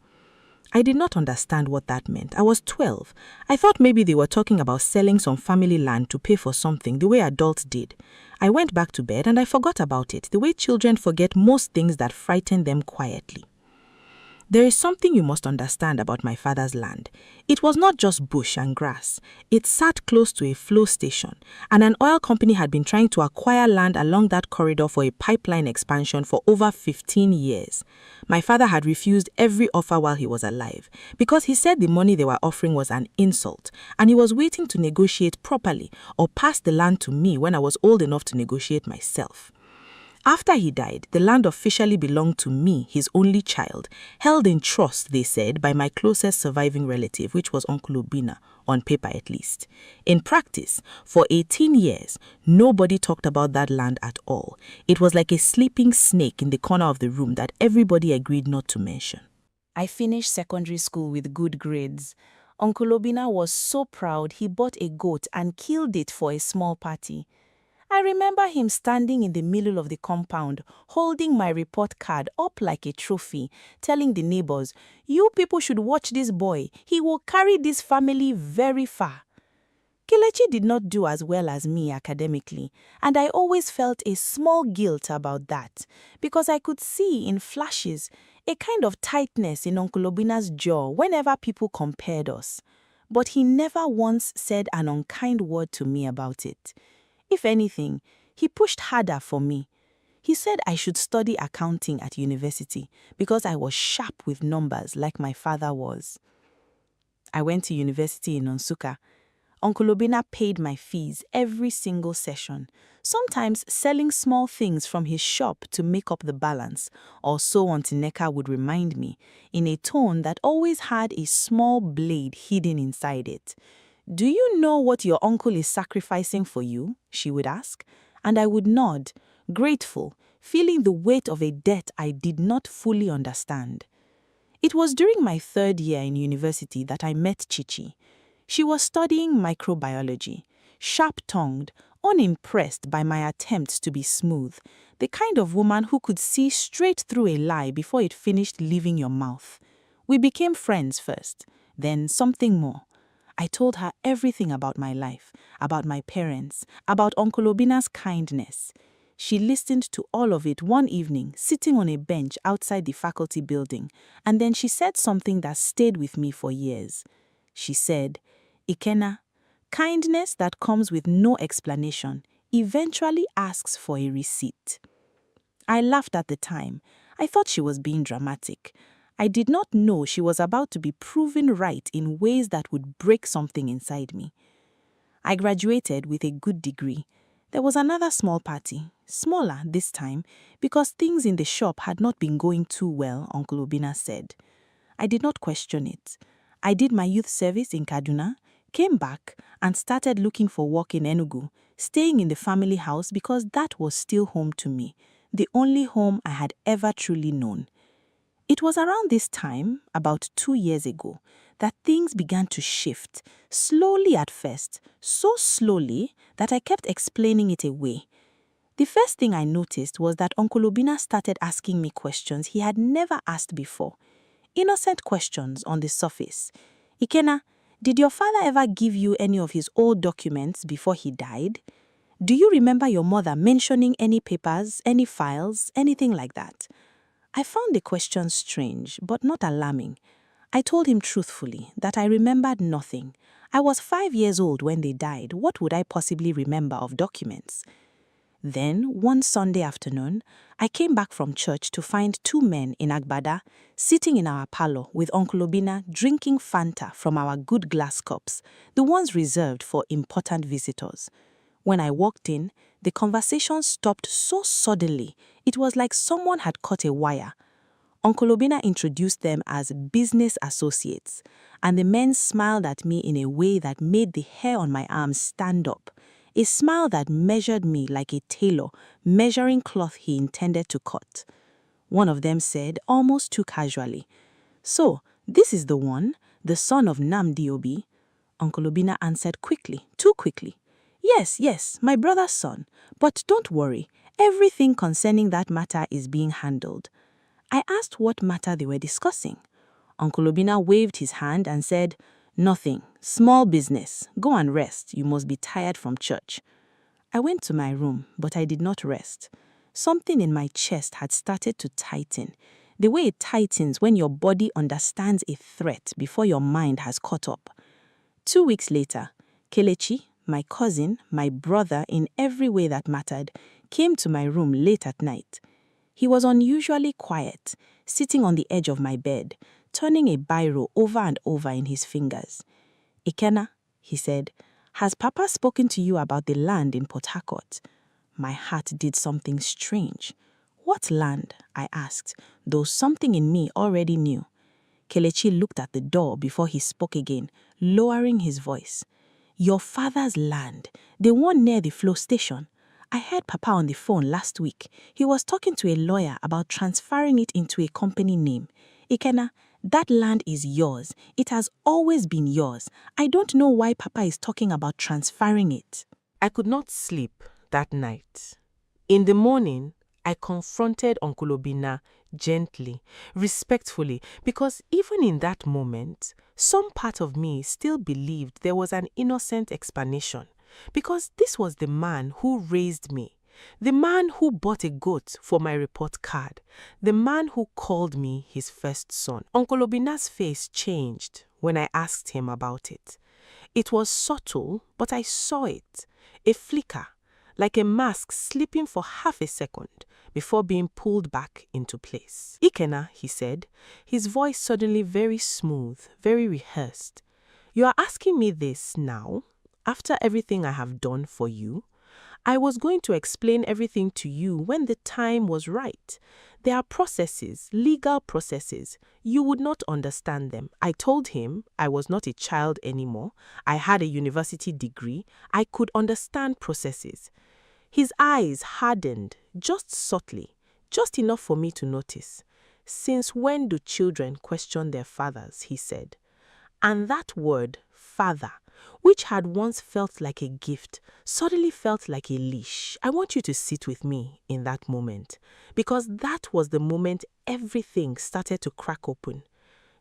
Speaker 3: I did not understand what that meant. I was 12. I thought maybe they were talking about selling some family land to pay for something, the way adults did. I went back to bed and I forgot about it, the way children forget most things that frighten them quietly. There is something you must understand about my father's land. It was not just bush and grass. It sat close to a flow station, and an oil company had been trying to acquire land along that corridor for a pipeline expansion for over 15 years. My father had refused every offer while he was alive because he said the money they were offering was an insult, and he was waiting to negotiate properly or pass the land to me when I was old enough to negotiate myself. After he died, the land officially belonged to me, his only child, held in trust, they said, by my closest surviving relative, which was Uncle Obina, on paper at least. In practice, for 18 years, nobody talked about that land at all. It was like a sleeping snake in the corner of the room that everybody agreed not to mention.
Speaker 5: I finished secondary school with good grades. Uncle Obina was so proud he bought a goat and killed it for a small party. I remember him standing in the middle of the compound, holding my report card up like a trophy, telling the neighbors, "You people should watch this boy. He will carry this family very far." Kelechi did not do as well as me academically, and I always felt a small guilt about that, because I could see in flashes a kind of tightness in Uncle Obina's jaw whenever people compared us. But he never once said an unkind word to me about it. If anything, he pushed harder for me. He said I should study accounting at university because I was sharp with numbers like my father was. I went to university in Nsukka. Uncle Obina paid my fees every single session, sometimes selling small things from his shop to make up the balance, or so Auntie Neka would remind me, in a tone that always had a small blade hidden inside it. "Do you know what your uncle is sacrificing for you?" she would ask, and I would nod, grateful, feeling the weight of a debt I did not fully understand.
Speaker 3: It was during my 3rd year in university that I met Chichi. She was studying microbiology, sharp-tongued, unimpressed by my attempts to be smooth, the kind of woman who could see straight through a lie before it finished leaving your mouth. We became friends first, then something more. I told her everything about my life, about my parents, about Uncle Obina's kindness. She listened to all of it one evening, sitting on a bench outside the faculty building, and then she said something that stayed with me for years. She said, "Ikenna, kindness that comes with no explanation eventually asks for a receipt." I laughed at the time. I thought she was being dramatic. I did not know she was about to be proven right in ways that would break something inside me. I graduated with a good degree. There was another small party, smaller this time, because things in the shop had not been going too well, Uncle Obina said. I did not question it. I did my youth service in Kaduna, came back, and started looking for work in Enugu, staying in the family house because that was still home to me, the only home I had ever truly known. It was around this time, about 2 years ago, that things began to shift, slowly at first, so slowly that I kept explaining it away. The first thing I noticed was that Uncle Obina started asking me questions he had never asked before. Innocent questions on the surface. "Ikenna, did your father ever give you any of his old documents before he died? Do you remember your mother mentioning any papers, any files, anything like that?" I found the question strange, but not alarming. I told him truthfully that I remembered nothing. I was 5 years old when they died. What would I possibly remember of documents? Then, one Sunday afternoon, I came back from church to find 2 men in Agbada sitting in our parlor with Uncle Obina drinking Fanta from our good glass cups, the ones reserved for important visitors. When I walked in, the conversation stopped so suddenly, it was like someone had cut a wire. Uncle Obina introduced them as business associates, and the men smiled at me in a way that made the hair on my arms stand up, a smile that measured me like a tailor measuring cloth he intended to cut. One of them said, almost too casually, "So, this is the one, the son of Nnamdi Obi?" Uncle Obina answered quickly, too quickly. Yes, my brother's son. But don't worry, everything concerning that matter is being handled." I asked what matter they were discussing. Uncle Obina waved his hand and said, "Nothing, small business. Go and rest, you must be tired from church." I went to my room, but I did not rest. Something in my chest had started to tighten, the way it tightens when your body understands a threat before your mind has caught up. 2 weeks later, Kelechi, my cousin, my brother in every way that mattered, came to my room late at night. He was unusually quiet, sitting on the edge of my bed, turning a biro over and over in his fingers. "Ikenna," he said, "has Papa spoken to you about the land in Port Harcourt?" My heart did something strange. "What land?" I asked, though something in me already knew. Kelechi looked at the door before he spoke again, lowering his voice. "Your father's land, the one near the flow station. I heard Papa on the phone last week. He was talking to a lawyer about transferring it into a company name. Ikenna, that land is yours. It has always been yours. I don't know why Papa is talking about transferring it."
Speaker 4: I could not sleep that night. In the morning, I confronted Uncle Obina gently, respectfully, because even in that moment, some part of me still believed there was an innocent explanation, because this was the man who raised me, the man who bought a goat for my report card, the man who called me his first son. Uncle Obina's face changed when I asked him about it. It was subtle, but I saw it, a flicker, like a mask slipping for half a second before being pulled back into place. "Ikenna," he said, his voice suddenly very smooth, very rehearsed. "You are asking me this now, after everything I have done for you? I was going to explain everything to you when the time was right. There are processes, legal processes. You would not understand them." I told him I was not a child anymore. I had a university degree. I could understand processes. His eyes hardened, just subtly, just enough for me to notice.
Speaker 1: Since when do children question their fathers, he said. And that word, father, which had once felt like a gift, suddenly felt like a leash. I want you to sit with me in that moment, because that was the moment everything started to crack open.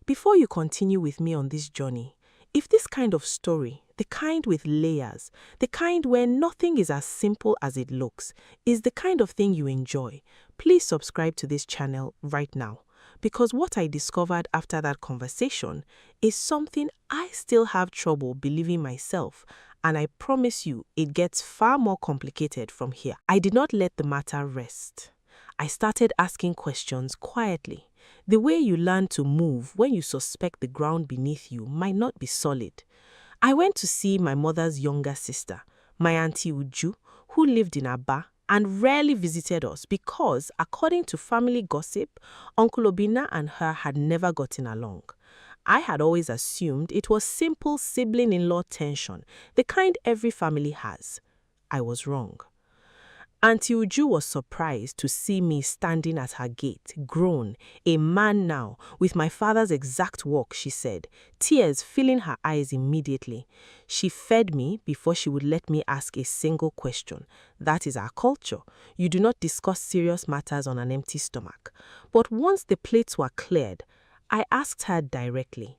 Speaker 1: Before you continue with me on this journey, if this kind of story, the kind with layers, the kind where nothing is as simple as it looks, is the kind of thing you enjoy, please subscribe to this channel right now. Because what I discovered after that conversation is something I still have trouble believing myself, and I promise you it gets far more complicated from here. I did not let the matter rest. I started asking questions quietly, the way you learn to move when you suspect the ground beneath you might not be solid. I went to see my mother's younger sister, my auntie Uju, who lived in Aba and rarely visited us because, according to family gossip, Uncle Obinna and her had never gotten along. I had always assumed it was simple sibling-in-law tension, the kind every family has. I was wrong. Auntie Uju was surprised to see me standing at her gate, grown, a man now, with my father's exact walk, she said, tears filling her eyes immediately. She fed me before she would let me ask a single question. That is our culture. You do not discuss serious matters on an empty stomach. But once the plates were cleared, I asked her directly,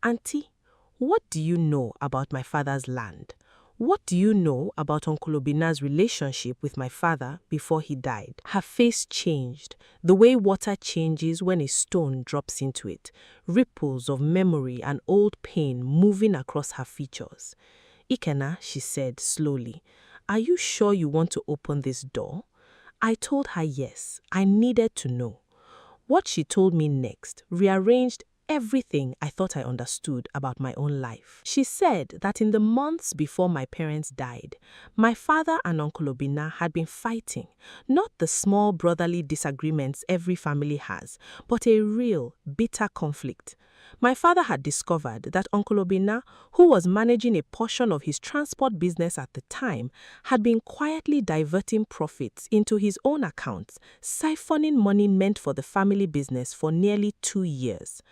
Speaker 1: Auntie, what do you know about my father's land? What do you know about Uncle Obinna's relationship with my father before he died? Her face changed, the way water changes when a stone drops into it, ripples of memory and old pain moving across her features. Ikenna, she said slowly, are you sure you want to open this door? I told her yes, I needed to know. What she told me next rearranged everything I thought I understood about my own life. She said that in the months before my parents died, my father and Uncle Obinna had been fighting, not the small brotherly disagreements every family has, but a real, bitter conflict. My father had discovered that Uncle Obinna, who was managing a portion of his transport business at the time, had been quietly diverting profits into his own accounts, siphoning money meant for the family business for nearly 2 years.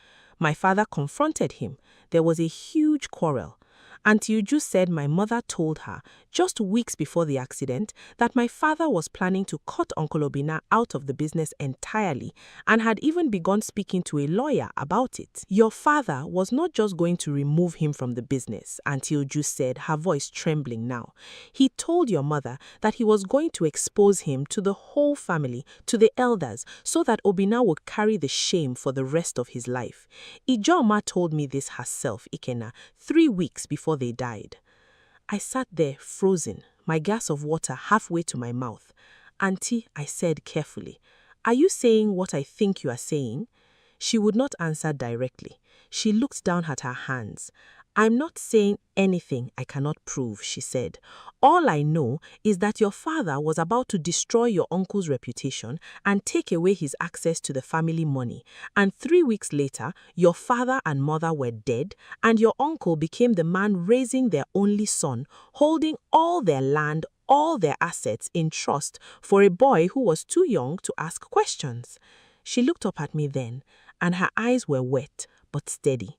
Speaker 1: My father confronted him. There was a huge quarrel. Auntie Uju said my mother told her, just weeks before the accident, that my father was planning to cut Uncle Obinna out of the business entirely and had even begun speaking to a lawyer about it. Your father was not just going to remove him from the business, Auntie Uju said, her voice trembling now. He told your mother that he was going to expose him to the whole family, to the elders, so that Obinna would carry the shame for the rest of his life. Ijoma told me this herself, Ikenna, 3 weeks before they died. I sat there frozen, my glass of water halfway to my mouth. Auntie, I said carefully, are you saying what I think you are saying? She would not answer directly. She looked down at her hands. I'm not saying anything I cannot prove, she said. All I know is that your father was about to destroy your uncle's reputation and take away his access to the family money. And 3 weeks later, your father and mother were dead, and your uncle became the man raising their only son, holding all their land, all their assets in trust for a boy who was too young to ask questions. She looked up at me then, and her eyes were wet but steady.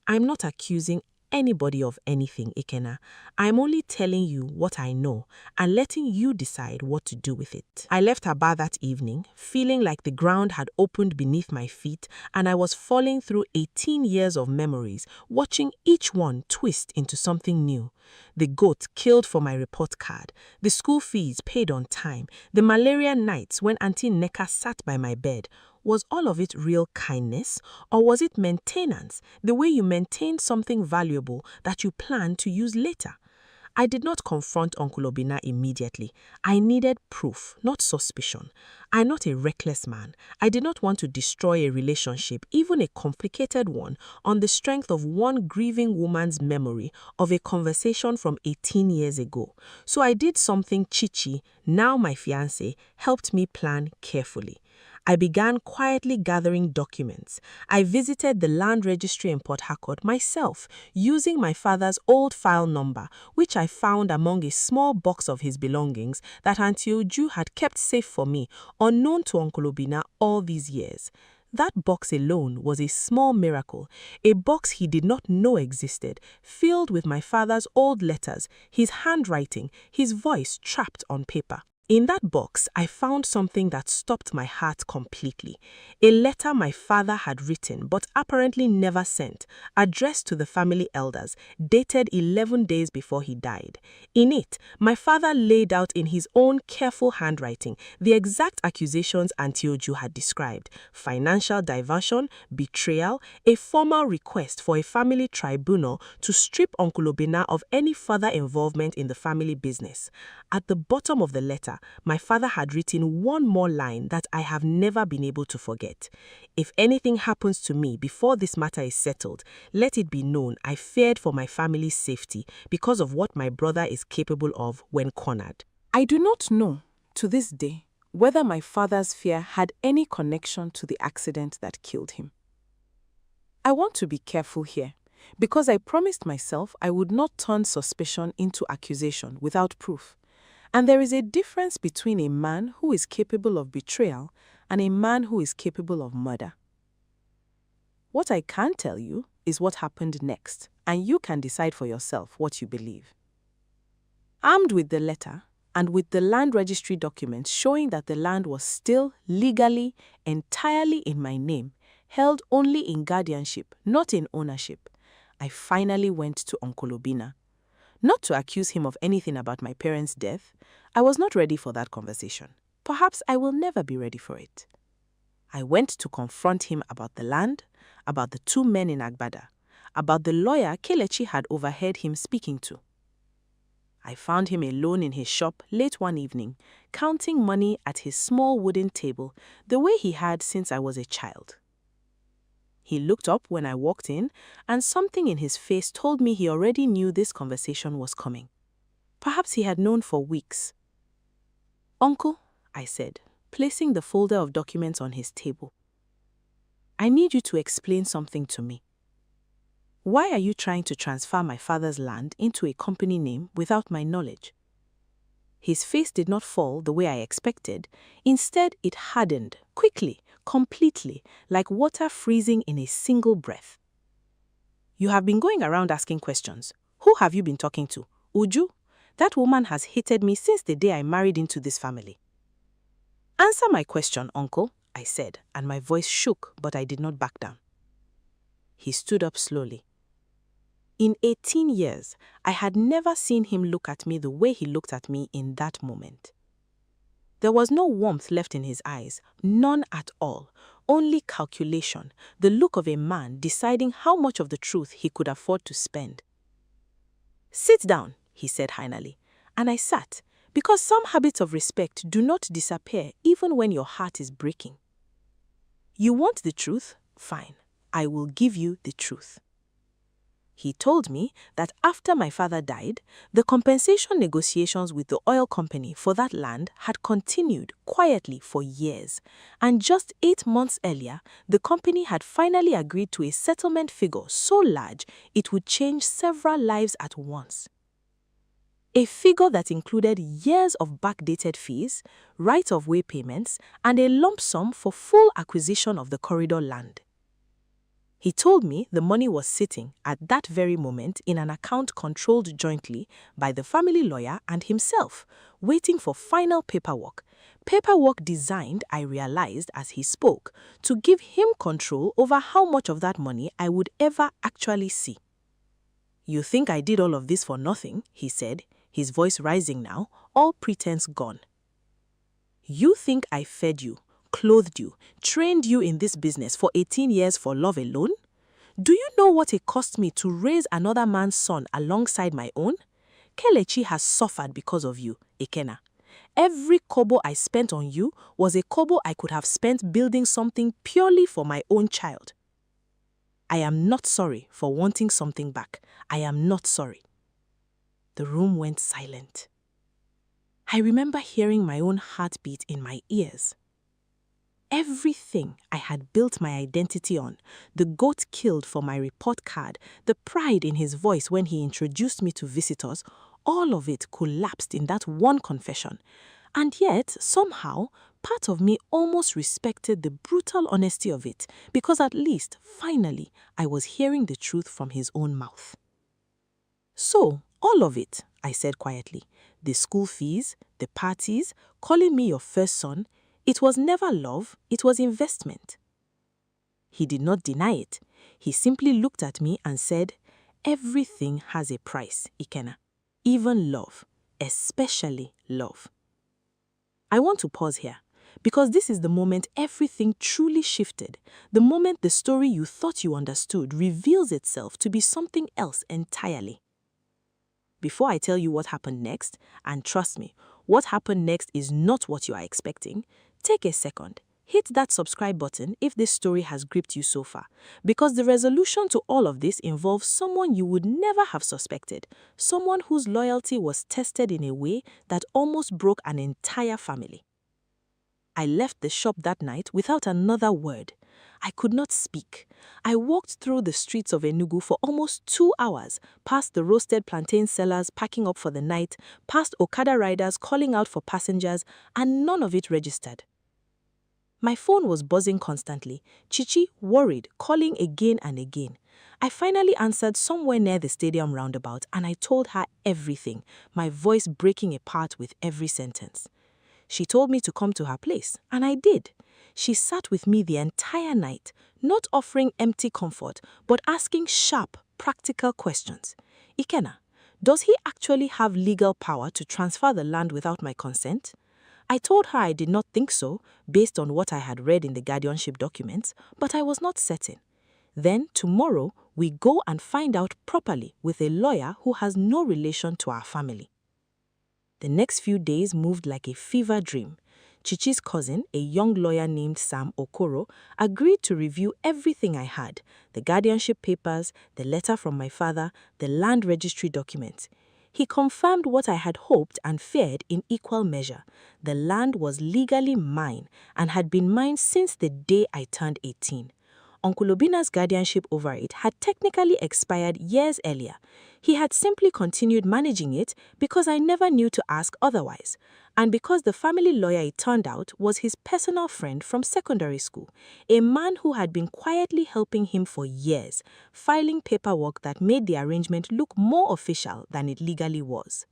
Speaker 1: I'm not accusing anybody of anything, Ikenna. I'm only telling you what I know and letting you decide what to do with it. I left Aba that evening, feeling like the ground had opened beneath my feet and I was falling through 18 years of memories, watching each one twist into something new. The goat killed for my report card, the school fees paid on time, the malaria nights when Auntie Neka sat by my bed. Was all of it real kindness, or was it maintenance, the way you maintain something valuable that you plan to use later? I did not confront Uncle Obinna immediately. I needed proof, not suspicion. I'm not a reckless man. I did not want to destroy a relationship, even a complicated one, on the strength of one grieving woman's memory of a conversation from 18 years ago. So I did something Chichi, now my fiancé, helped me plan carefully. I began quietly gathering documents. I visited the land registry in Port Harcourt myself, using my father's old file number, which I found among a small box of his belongings that Auntie Uju had kept safe for me, unknown to Uncle Obinna all these years.
Speaker 4: That box alone was a small miracle, a box he did not know existed, filled with my father's old letters, his handwriting, his voice trapped on paper. In that box, I found something that stopped my heart completely. A letter my father had written but apparently never sent, addressed to the family elders, dated 11 days before he died. In it, my father laid out in his own careful handwriting the exact accusations Auntie Oju had described: financial diversion, betrayal, a formal request for a family tribunal to strip Uncle Obinna of any further involvement in the family business. At the bottom of the letter, my father had written one more line that I have never been able to forget. If anything happens to me before this matter is settled, let it be known I feared for my family's safety because of what my brother is capable of when cornered.
Speaker 5: I do not know, to this day, whether my father's fear had any connection to the accident that killed him. I want to be careful here, because I promised myself I would not turn suspicion into accusation without proof. And there is a difference between a man who is capable of betrayal and a man who is capable of murder. What I can tell you is what happened next, and you can decide for yourself what you believe. Armed with the letter and with the land registry documents showing that the land was still legally, entirely in my name, held only in guardianship, not in ownership, I finally went to Uncle Obinna. Not to accuse him of anything about my parents' death. I was not ready for that conversation. Perhaps I will never be ready for it. I went to confront him about the land, about the 2 men in Agbada, about the lawyer Kelechi had overheard him speaking to. I found him alone in his shop late one evening, counting money at his small wooden table the way he had since I was a child. He looked up when I walked in, and something in his face told me he already knew this conversation was coming. Perhaps he had known for weeks. "Uncle," I said, placing the folder of documents on his table, "I need you to explain something to me. Why are you trying to transfer my father's land into a company name without my knowledge?" His face did not fall the way I expected. Instead, it hardened, quickly, completely, like water freezing in a single breath. "You have been going around asking questions. Who have you been talking to? Uju? That woman has hated me since the day I married into this family." "Answer my question, Uncle," I said, and my voice shook, but I did not back down. He stood up slowly. In 18 years, I had never seen him look at me the way he looked at me in that moment. There was no warmth left in his eyes, none at all, only calculation, the look of a man deciding how much of the truth he could afford to spend. "Sit down," he said finally, and I sat, because some habits of respect do not disappear even when your heart is breaking. "You want the truth? Fine, I will give you the truth." He told me that after my father died, the compensation negotiations with the oil company for that land had continued quietly for years, and just 8 months earlier, the company had finally agreed to a settlement figure so large it would change several lives at once. A figure that included years of backdated fees, right-of-way payments, and a lump sum for full acquisition of the corridor land. He told me the money was sitting at that very moment in an account controlled jointly by the family lawyer and himself, waiting for final paperwork. Paperwork designed, I realized as he spoke, to give him control over how much of that money I would ever actually see. "You think I did all of this for nothing?" he said, his voice rising now, all pretense gone. "You think I fed you, clothed you, trained you in this business for 18 years for love alone? Do you know what it cost me to raise another man's son alongside my own? Kelechi has suffered because of you, Ekena. Every kobo I spent on you was a kobo I could have spent building something purely for my own child. I am not sorry for wanting something back. I am not sorry." The room went silent. I remember hearing my own heartbeat in my ears. Everything I had built my identity on, the goat killed for my report card, the pride in his voice when he introduced me to visitors, all of it collapsed in that one confession.
Speaker 1: And yet, somehow, part of me almost respected the brutal honesty of it because at least, finally, I was hearing the truth from his own mouth. So, all of it, I said quietly, the school fees, the parties, calling me your first son, it was never love, it was investment. He did not deny it. He simply looked at me and said, everything has a price, Ikenna. Even love, especially love. I want to pause here, because this is the moment everything truly shifted, the moment the story you thought you understood reveals itself to be something else entirely. Before I tell you what happened next, and trust me, what happened next is not what you are expecting, take a second. Hit that subscribe button if this story has gripped you so far, because the resolution to all of this involves someone you would never have suspected, someone whose loyalty was tested in a way that almost broke an entire family. I left the shop that night without another word. I could not speak. I walked through the streets of Enugu for almost 2 hours, past the roasted plantain sellers packing up for the night, past Okada riders calling out for passengers, and none of it registered. My phone was buzzing constantly, Chichi, worried, calling again and again. I finally answered somewhere near the stadium roundabout and I told her everything, my voice breaking apart with every sentence. She told me to come to her place, and I did. She sat with me the entire night, not offering empty comfort, but asking sharp, practical questions. Ikenna, does he actually have legal power to transfer the land without my consent? I told her I did not think so, based on what I had read in the guardianship documents, but I was not certain. Then, tomorrow, we go and find out properly with a lawyer who has no relation to our family. The next few days moved like a fever dream. Chichi's cousin, a young lawyer named Sam Okoro, agreed to review everything I had, the guardianship papers, the letter from my father, the land registry documents. He confirmed what I had hoped and feared in equal measure. The land was legally mine and had been mine since the day I turned 18. Uncle Obina's guardianship over it had technically expired years earlier. He had simply continued managing it because I never knew to ask otherwise, and because the family lawyer it turned out was his personal friend from secondary school, a man who had been quietly helping him for years, filing paperwork that made the arrangement look more official than it legally was.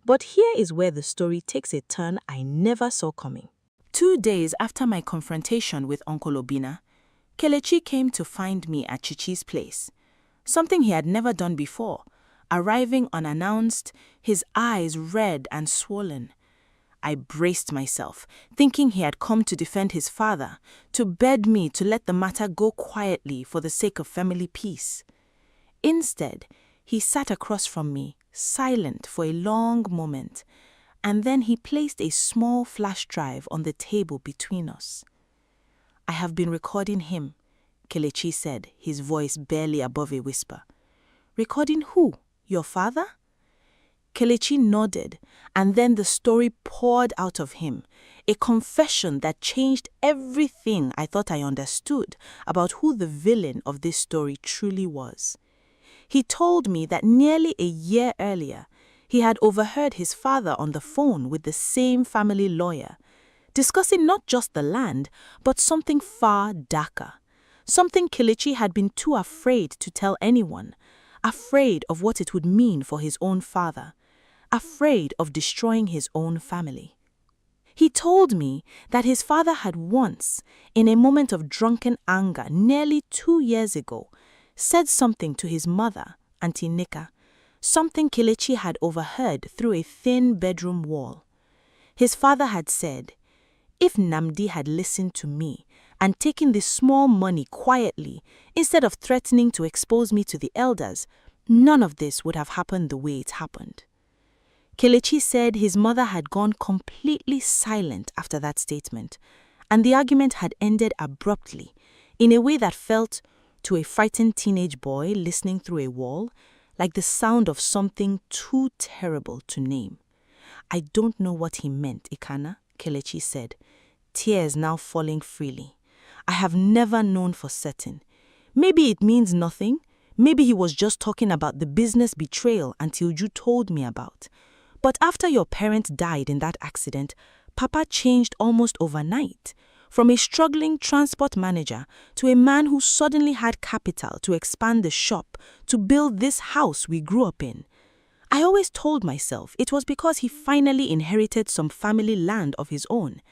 Speaker 1: But here is where the story takes a turn I never saw coming.
Speaker 5: 2 days after my confrontation with Uncle Obina, Kelechi came to find me at Chichi's place, something he had never done before, arriving unannounced, his eyes red and swollen. I braced myself, thinking he had come to defend his father, to beg me to let the matter go quietly for the sake of family peace. Instead, he sat across from me, silent for a long moment, and then he placed a small flash drive on the table between us. I have been recording him, Kelechi said, his voice barely above a whisper. Recording who? Your father? Kelechi nodded, and then the story poured out of him, a confession that changed everything I thought I understood about who the villain of this story truly was. He told me that nearly a year earlier, he had overheard his father on the phone with the same family lawyer, discussing not just the land, but something far darker, something Kelechi had been too afraid to tell anyone, afraid of what it would mean for his own father, afraid of destroying his own family. He told me that his father had once, in a moment of drunken anger nearly 2 years ago, said something to his mother, Auntie Nika, something Kelechi had overheard through a thin bedroom wall. His father had said, "If Namdi had listened to me and taken this small money quietly instead of threatening to expose me to the elders, none of this would have happened the way it happened." Kelechi said his mother had gone completely silent after that statement, and the argument had ended abruptly, in a way that felt, to a frightened teenage boy listening through a wall, like the sound of something too terrible to name. "I don't know what he meant, Ikenna," Kelechi said, tears now falling freely. "I have never known for certain. Maybe it means nothing. Maybe he was just talking about the business betrayal until you told me about.
Speaker 3: But after your parents died in that accident, Papa changed almost overnight. From a struggling transport manager to a man who suddenly had capital to expand the shop, to build this house we grew up in. I always told myself it was because he finally inherited some family land of his own.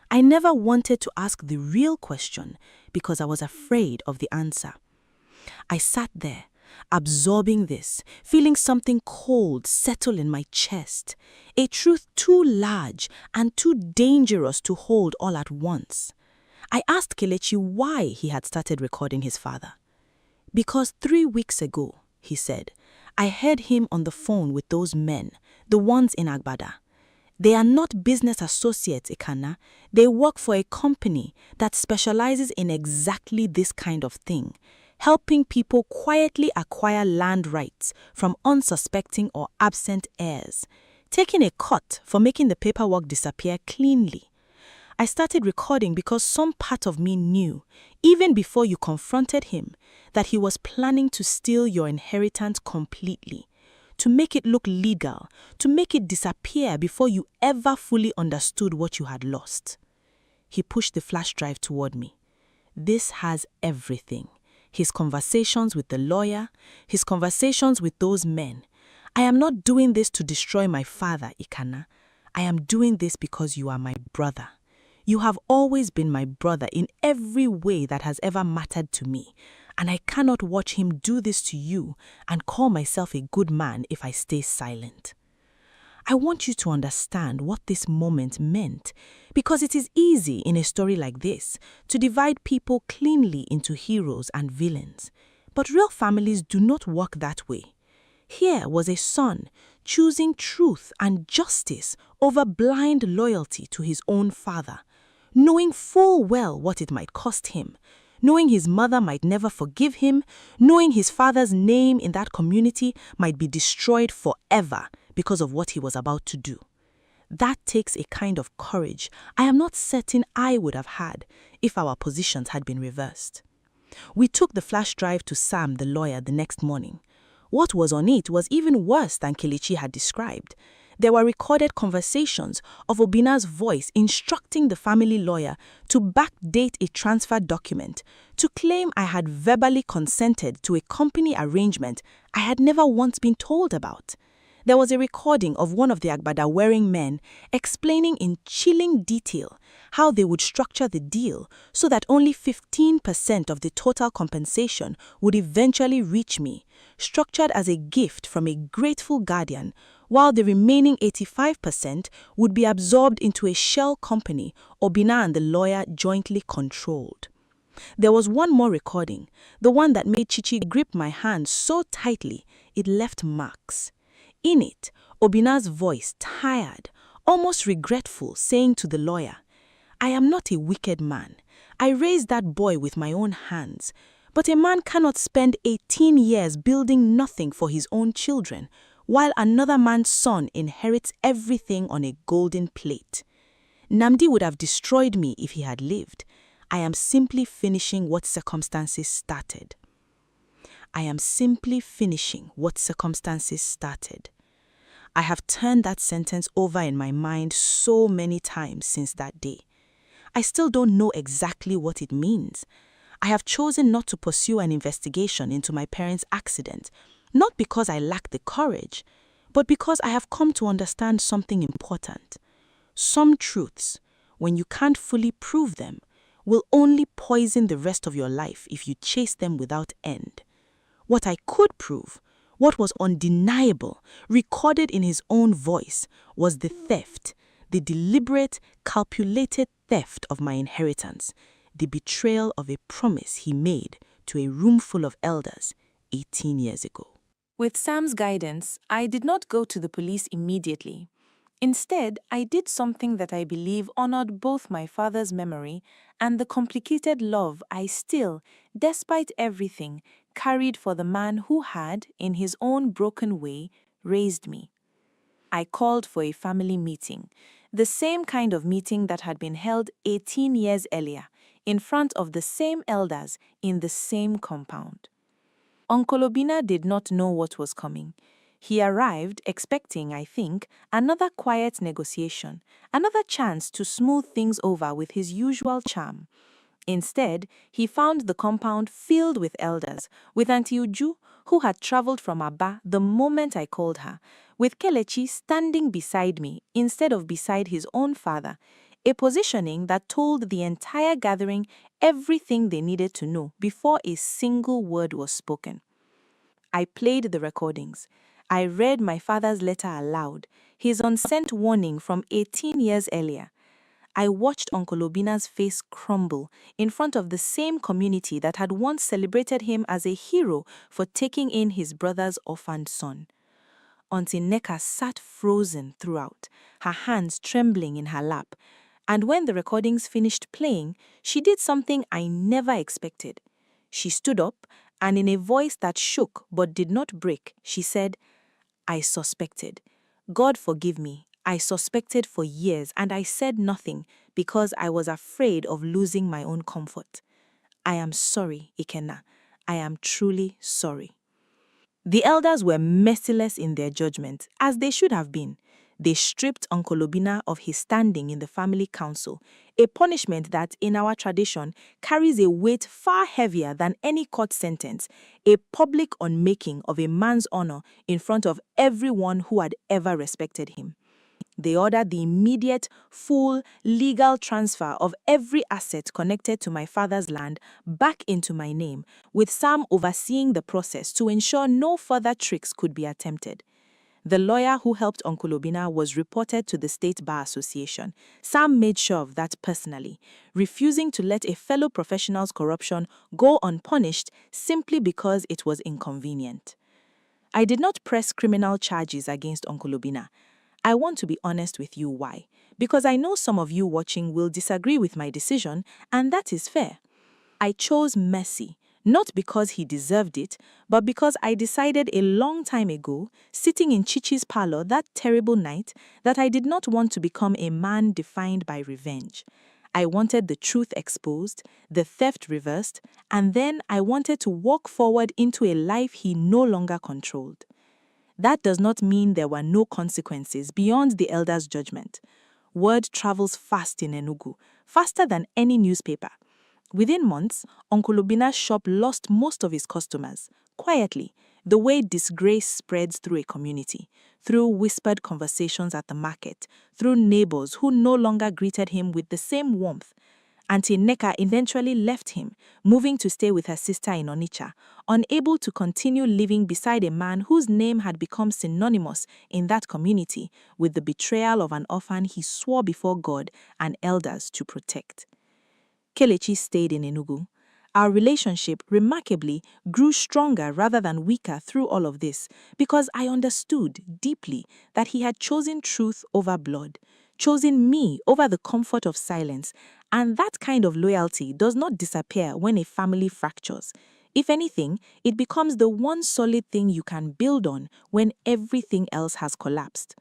Speaker 3: I never wanted to ask the real question because I was afraid of the answer. I sat there, absorbing this, feeling something cold settle in my chest, a truth too large and too dangerous to hold all at once. I asked Kelechi why he had started recording his father. Because 3 weeks ago, he said, I heard him on the phone with those men, the ones in Agbada. They are not business associates, Ikana. They work for a company that specializes in exactly this kind of thing, helping people quietly acquire land rights from unsuspecting or absent heirs, taking a cut for making the paperwork disappear cleanly. I started recording because some part of me knew, even before you confronted him, that he was planning to steal your inheritance completely, to make it look legal, to make it disappear before you ever fully understood what you had lost. He pushed the flash drive toward me. This has everything. His conversations with the lawyer, his conversations with those men. I am not doing this to destroy my father, Ikana. I am doing this because you are my brother. You have always been my brother in every way that has ever mattered to me, and I cannot watch him do this to you and call myself a good man if I stay silent. I want you to understand what this moment meant, because it is easy in a story like this to divide people cleanly into heroes and villains. But real families do not work that way. Here was a son choosing truth and justice over blind loyalty to his own father, knowing full well what it might cost him, knowing his mother might never forgive him, knowing his father's name in that community might be destroyed forever because of what he was about to do. That takes a kind of courage I am not certain I would have had if our positions had been reversed. We took the flash drive to Sam, the lawyer, the next morning. What was on it was even worse than Kelechi had described. There were recorded conversations of Obina's voice instructing the family lawyer to backdate a transfer document, to claim I had verbally consented to a company arrangement I had never once been told about. There was a recording of one of the Agbada-wearing men explaining in chilling detail how they would structure the deal so that only 15% of the total compensation would eventually reach me, structured as a gift from a grateful guardian, while the remaining 85% would be absorbed into a shell company Obina and the lawyer jointly controlled. There was one more recording, the one that made Chichi grip my hand so tightly it left marks. In it, Obina's voice, tired, almost regretful, saying to the lawyer, I am not a wicked man. I raised that boy with my own hands. But a man cannot spend 18 years building nothing for his own children, while another man's son inherits everything on a golden plate. Namdi would have destroyed me if he had lived. I am simply finishing what circumstances started. I am simply finishing what circumstances started. I have turned that sentence over in my mind so many times since that day. I still don't know exactly what it means. I have chosen not to pursue an investigation into my parents' accident, not because I lack the courage, but because I have come to understand something important. Some truths, when you can't fully prove them, will only poison the rest of your life if you chase them without end. What I could prove, what was undeniable, recorded in his own voice, was the theft, the deliberate, calculated theft of my inheritance, the betrayal of a promise he made to a room full of elders 18 years ago.
Speaker 1: With Sam's guidance, I did not go to the police immediately. Instead, I did something that I believe honored both my father's memory and the complicated love I still, despite everything, carried for the man who had, in his own broken way, raised me. I called for a family meeting, the same kind of meeting that had been held 18 years earlier, in front of the same elders in the same compound. Uncle Obina did not know what was coming.
Speaker 3: He arrived expecting, I think, another quiet negotiation, another chance to smooth things over with his usual charm. Instead, he found the compound filled with elders, with Auntie Uju, who had traveled from Aba the moment I called her, with Kelechi standing beside me instead of beside his own father, a positioning that told the entire gathering everything they needed to know before a single word was spoken. I played the recordings. I read my father's letter aloud, his unsent warning from 18 years earlier. I watched Uncle Obina's face crumble in front of the same community that had once celebrated him as a hero for taking in his brother's orphaned son. Auntie Neka sat frozen throughout, her hands trembling in her lap, and when the recordings finished playing, she did something I never expected. She stood up, and in a voice that shook but did not break, she said, "I suspected. God forgive me. I suspected for years, and I said nothing because I was afraid of losing my own comfort. I am sorry, Ikenna. I am truly sorry." The elders were merciless in their judgment, as they should have been. They stripped Uncle Obina of his standing in the family council, a punishment that, in our tradition, carries a weight far heavier than any court sentence, a public unmaking of a man's honor in front of everyone who had ever respected him. They ordered the immediate, full, legal transfer of every asset connected to my father's land back into my name, with Sam overseeing the process to ensure no further tricks could be attempted. The lawyer who helped Uncle Obina was reported to the State Bar Association. Sam made sure of that personally, refusing to let a fellow professional's corruption go unpunished simply because it was inconvenient. I did not press criminal charges against Uncle Obina. I want to be honest with you why. Because I know some of you watching will disagree with my decision, and that is fair. I chose mercy, not because he deserved it, but because I decided a long time ago, sitting in Chichi's parlor that terrible night, that I did not want to become a man defined by revenge. I wanted the truth exposed, the theft reversed, and then I wanted to walk forward into a life he no longer controlled. That does not mean there were no consequences beyond the elders' judgment. Word travels fast in Enugu, faster than any newspaper. Within months, Uncle Obina's shop lost most of his customers, quietly, the way disgrace spreads through a community, through whispered conversations at the market, through neighbors who no longer greeted him with the same warmth. Auntie Neka eventually left him, moving to stay with her sister in Onitsha, unable to continue living beside a man whose name had become synonymous in that community with the betrayal of an orphan he swore before God and elders to protect. Kelechi stayed in Enugu. Our relationship, remarkably, grew stronger rather than weaker through all of this, because I understood deeply that he had chosen truth over blood, chosen me over the comfort of silence, and that kind of loyalty does not disappear when a family fractures. If anything, it becomes the one solid thing you can build on when everything else has collapsed.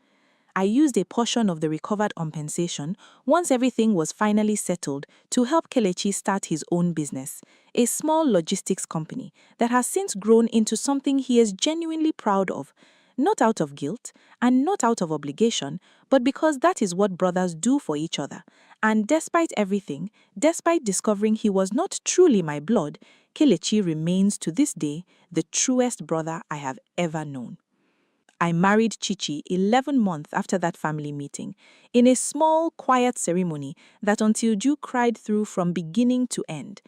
Speaker 3: I used a portion of the recovered compensation, once everything was finally settled, to help Kelechi start his own business, a small logistics company that has since grown into something he is genuinely proud of, not out of guilt and not out of obligation, but because that is what brothers do for each other. And despite everything, despite discovering he was not truly my blood, Kelechi remains to this day the truest brother I have ever known. I married Chichi 11 months after that family meeting, in a small, quiet ceremony that Auntie Uju cried through from beginning to end.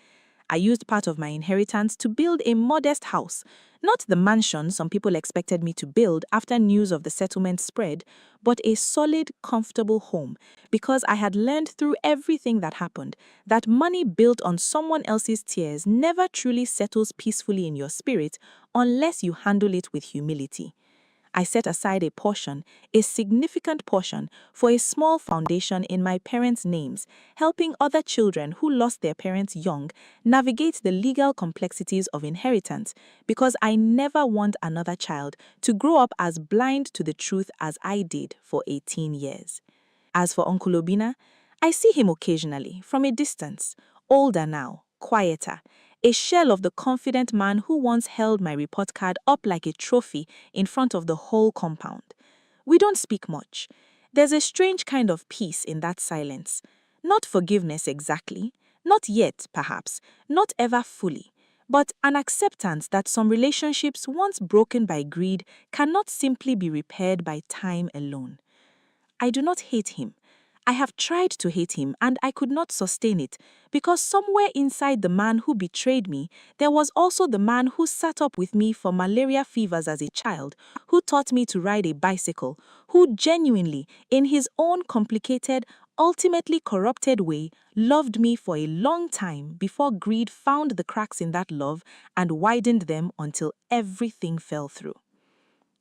Speaker 3: I used part of my inheritance to build a modest house, not the mansion some people expected me to build after news of the settlement spread, but a solid, comfortable home, because I had learned through everything that happened that money built on someone else's tears never truly settles peacefully in your spirit unless you handle it with humility. I set aside a portion, a significant portion, for a small foundation in my parents' names, helping other children who lost their parents young navigate the legal complexities of inheritance, because I never want another child to grow up as blind to the truth as I did for 18 years. As for Uncle Obina, I see him occasionally, from a distance, older now, quieter, a shell of the confident man who once held my report card up like a trophy in front of the whole compound. We don't speak much. There's a strange kind of peace in that silence. Not forgiveness exactly, not yet, perhaps, not ever fully, but an acceptance that some relationships once broken by greed cannot simply be repaired by time alone. I do not hate him. I have tried to hate him and I could not sustain it because somewhere inside the man who betrayed me, there was also the man who sat up with me for malaria fevers as a child, who taught me to ride a bicycle, who genuinely, in his own complicated, ultimately corrupted way, loved me for a long time before greed found the cracks in that love and widened them until everything fell through.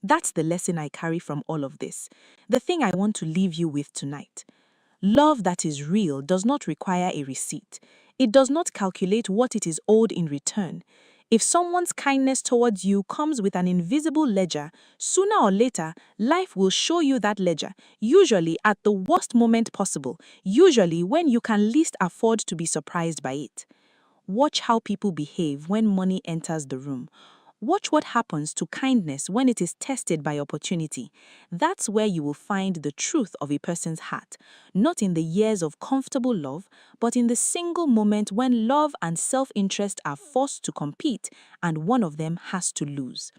Speaker 3: That's the lesson I carry from all of this, the thing I want to leave you with tonight. Love that is real does not require a receipt. It does not calculate what it is owed in return. If someone's kindness towards you comes with an invisible ledger, sooner or later, life will show you that ledger, usually at the worst moment possible, usually when you can least afford to be surprised by it. Watch how people behave when money enters the room. Watch what happens to kindness when it is tested by opportunity. That's where you will find the truth of a person's heart, not in the years of comfortable love, but in the single moment when love and self-interest are forced to compete and one of them has to lose.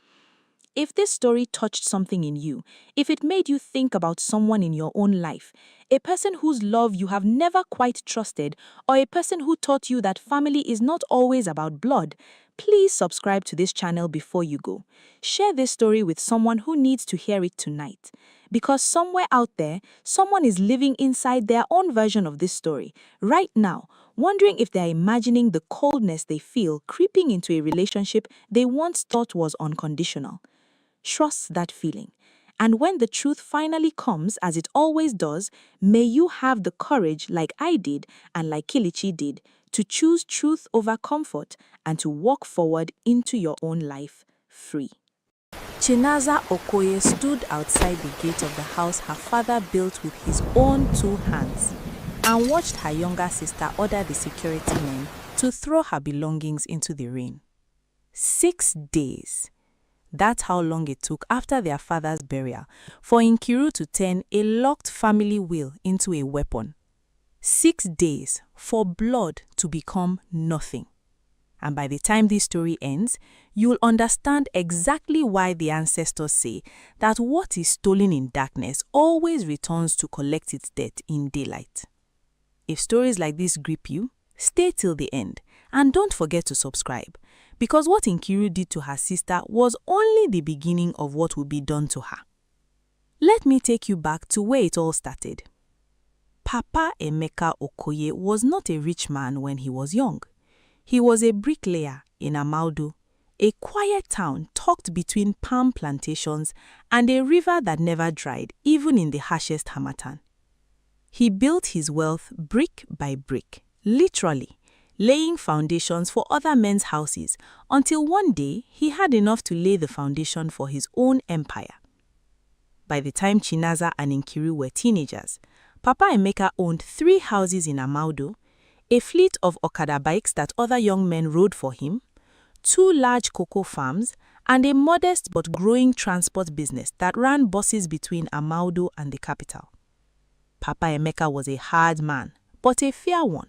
Speaker 3: If this story touched something in you, if it made you think about someone in your own life, a person whose love you have never quite trusted, or a person who taught you that family is not always about blood, please subscribe to this channel before you go. Share this story with someone who needs to hear it tonight. Because somewhere out there, someone is living inside their own version of this story, right now, wondering if they're imagining the coldness they feel creeping into a relationship they once thought was unconditional. Trust that feeling. And when the truth finally comes, as it always does, may you have the courage, like I did and like Kilichi did, to choose truth over comfort and to walk forward into your own life free. Chinaza Okoye stood outside the gate of the house her father built with his own 2 hands and watched her younger sister order the security men to throw her belongings into the rain. 6 days. That's how long it took after their father's burial for Nkiru to turn a locked family will into a weapon. 6 days for blood to become nothing. And by the time this story ends, you'll understand exactly why the ancestors say that what is stolen in darkness always returns to collect its debt in daylight. If stories like this grip you, stay till the end and don't forget to subscribe, because what Nkiru did to her sister was only the beginning of what will be done to her. Let me take you back to where it all started. Papa Emeka Okoye was not a rich man when he was young. He was a bricklayer in Amaudu, a quiet town tucked between palm plantations and a river that never dried even in the harshest harmattan. He built his wealth brick by brick, literally, laying foundations for other men's houses until one day he had enough to lay the foundation for his own empire. By the time Chinaza and Nkiru were teenagers, Papa Emeka owned 3 houses in Amaudu, a fleet of Okada bikes that other young men rode for him, 2 large cocoa farms, and a modest but growing transport business that ran buses between Amaudu and the capital. Papa Emeka was a hard man, but a fair one.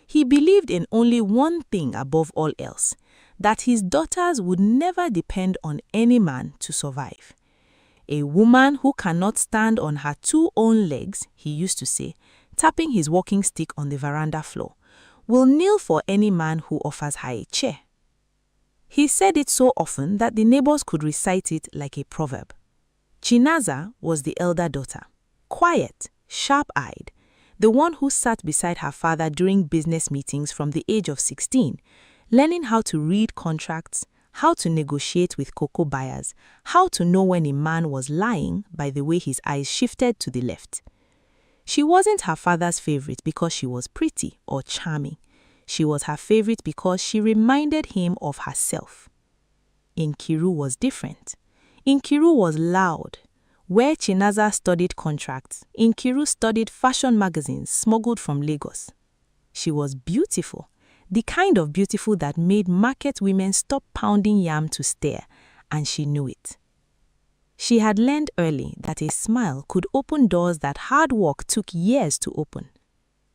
Speaker 3: He believed in only one thing above all else, that his daughters would never depend on any man to survive. A woman who cannot stand on her 2 own legs, he used to say, tapping his walking stick on the veranda floor, will kneel for any man who offers her a chair. He said it so often that the neighbors could recite it like a proverb. Chinaza was the elder daughter, quiet, sharp-eyed, the one who sat beside her father during business meetings from the age of 16, learning how to read contracts, how to negotiate with cocoa buyers, how to know when a man was lying by the way his eyes shifted to the left. She wasn't her father's favorite because she was pretty or charming. She was her favorite because she reminded him of herself. Nkiru was different. Nkiru was loud. Where Chinaza studied contracts, Nkiru studied fashion magazines smuggled from Lagos. She was beautiful,
Speaker 1: The kind of beautiful that made market women stop pounding yam to stare, and she knew it. She had learned early that a smile could open doors that hard work took years to open.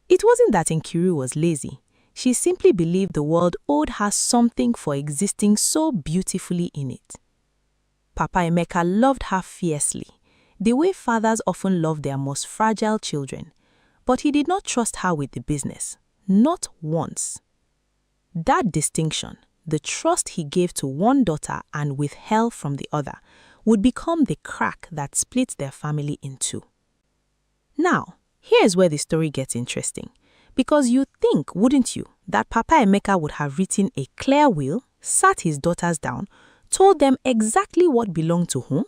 Speaker 1: It wasn't that Nkiru was lazy. She simply believed the world owed her something for existing so beautifully in it. Papa Emeka loved her fiercely, the way fathers often love their most fragile children, but he did not trust her with the business, not once. That distinction, the trust he gave to one daughter and withheld from the other, would become the crack that split their family in two. Now, here's where the story gets interesting, because you'd think, wouldn't you, that Papa Emeka would have written a clear will, sat his daughters down, told them exactly what belonged to whom?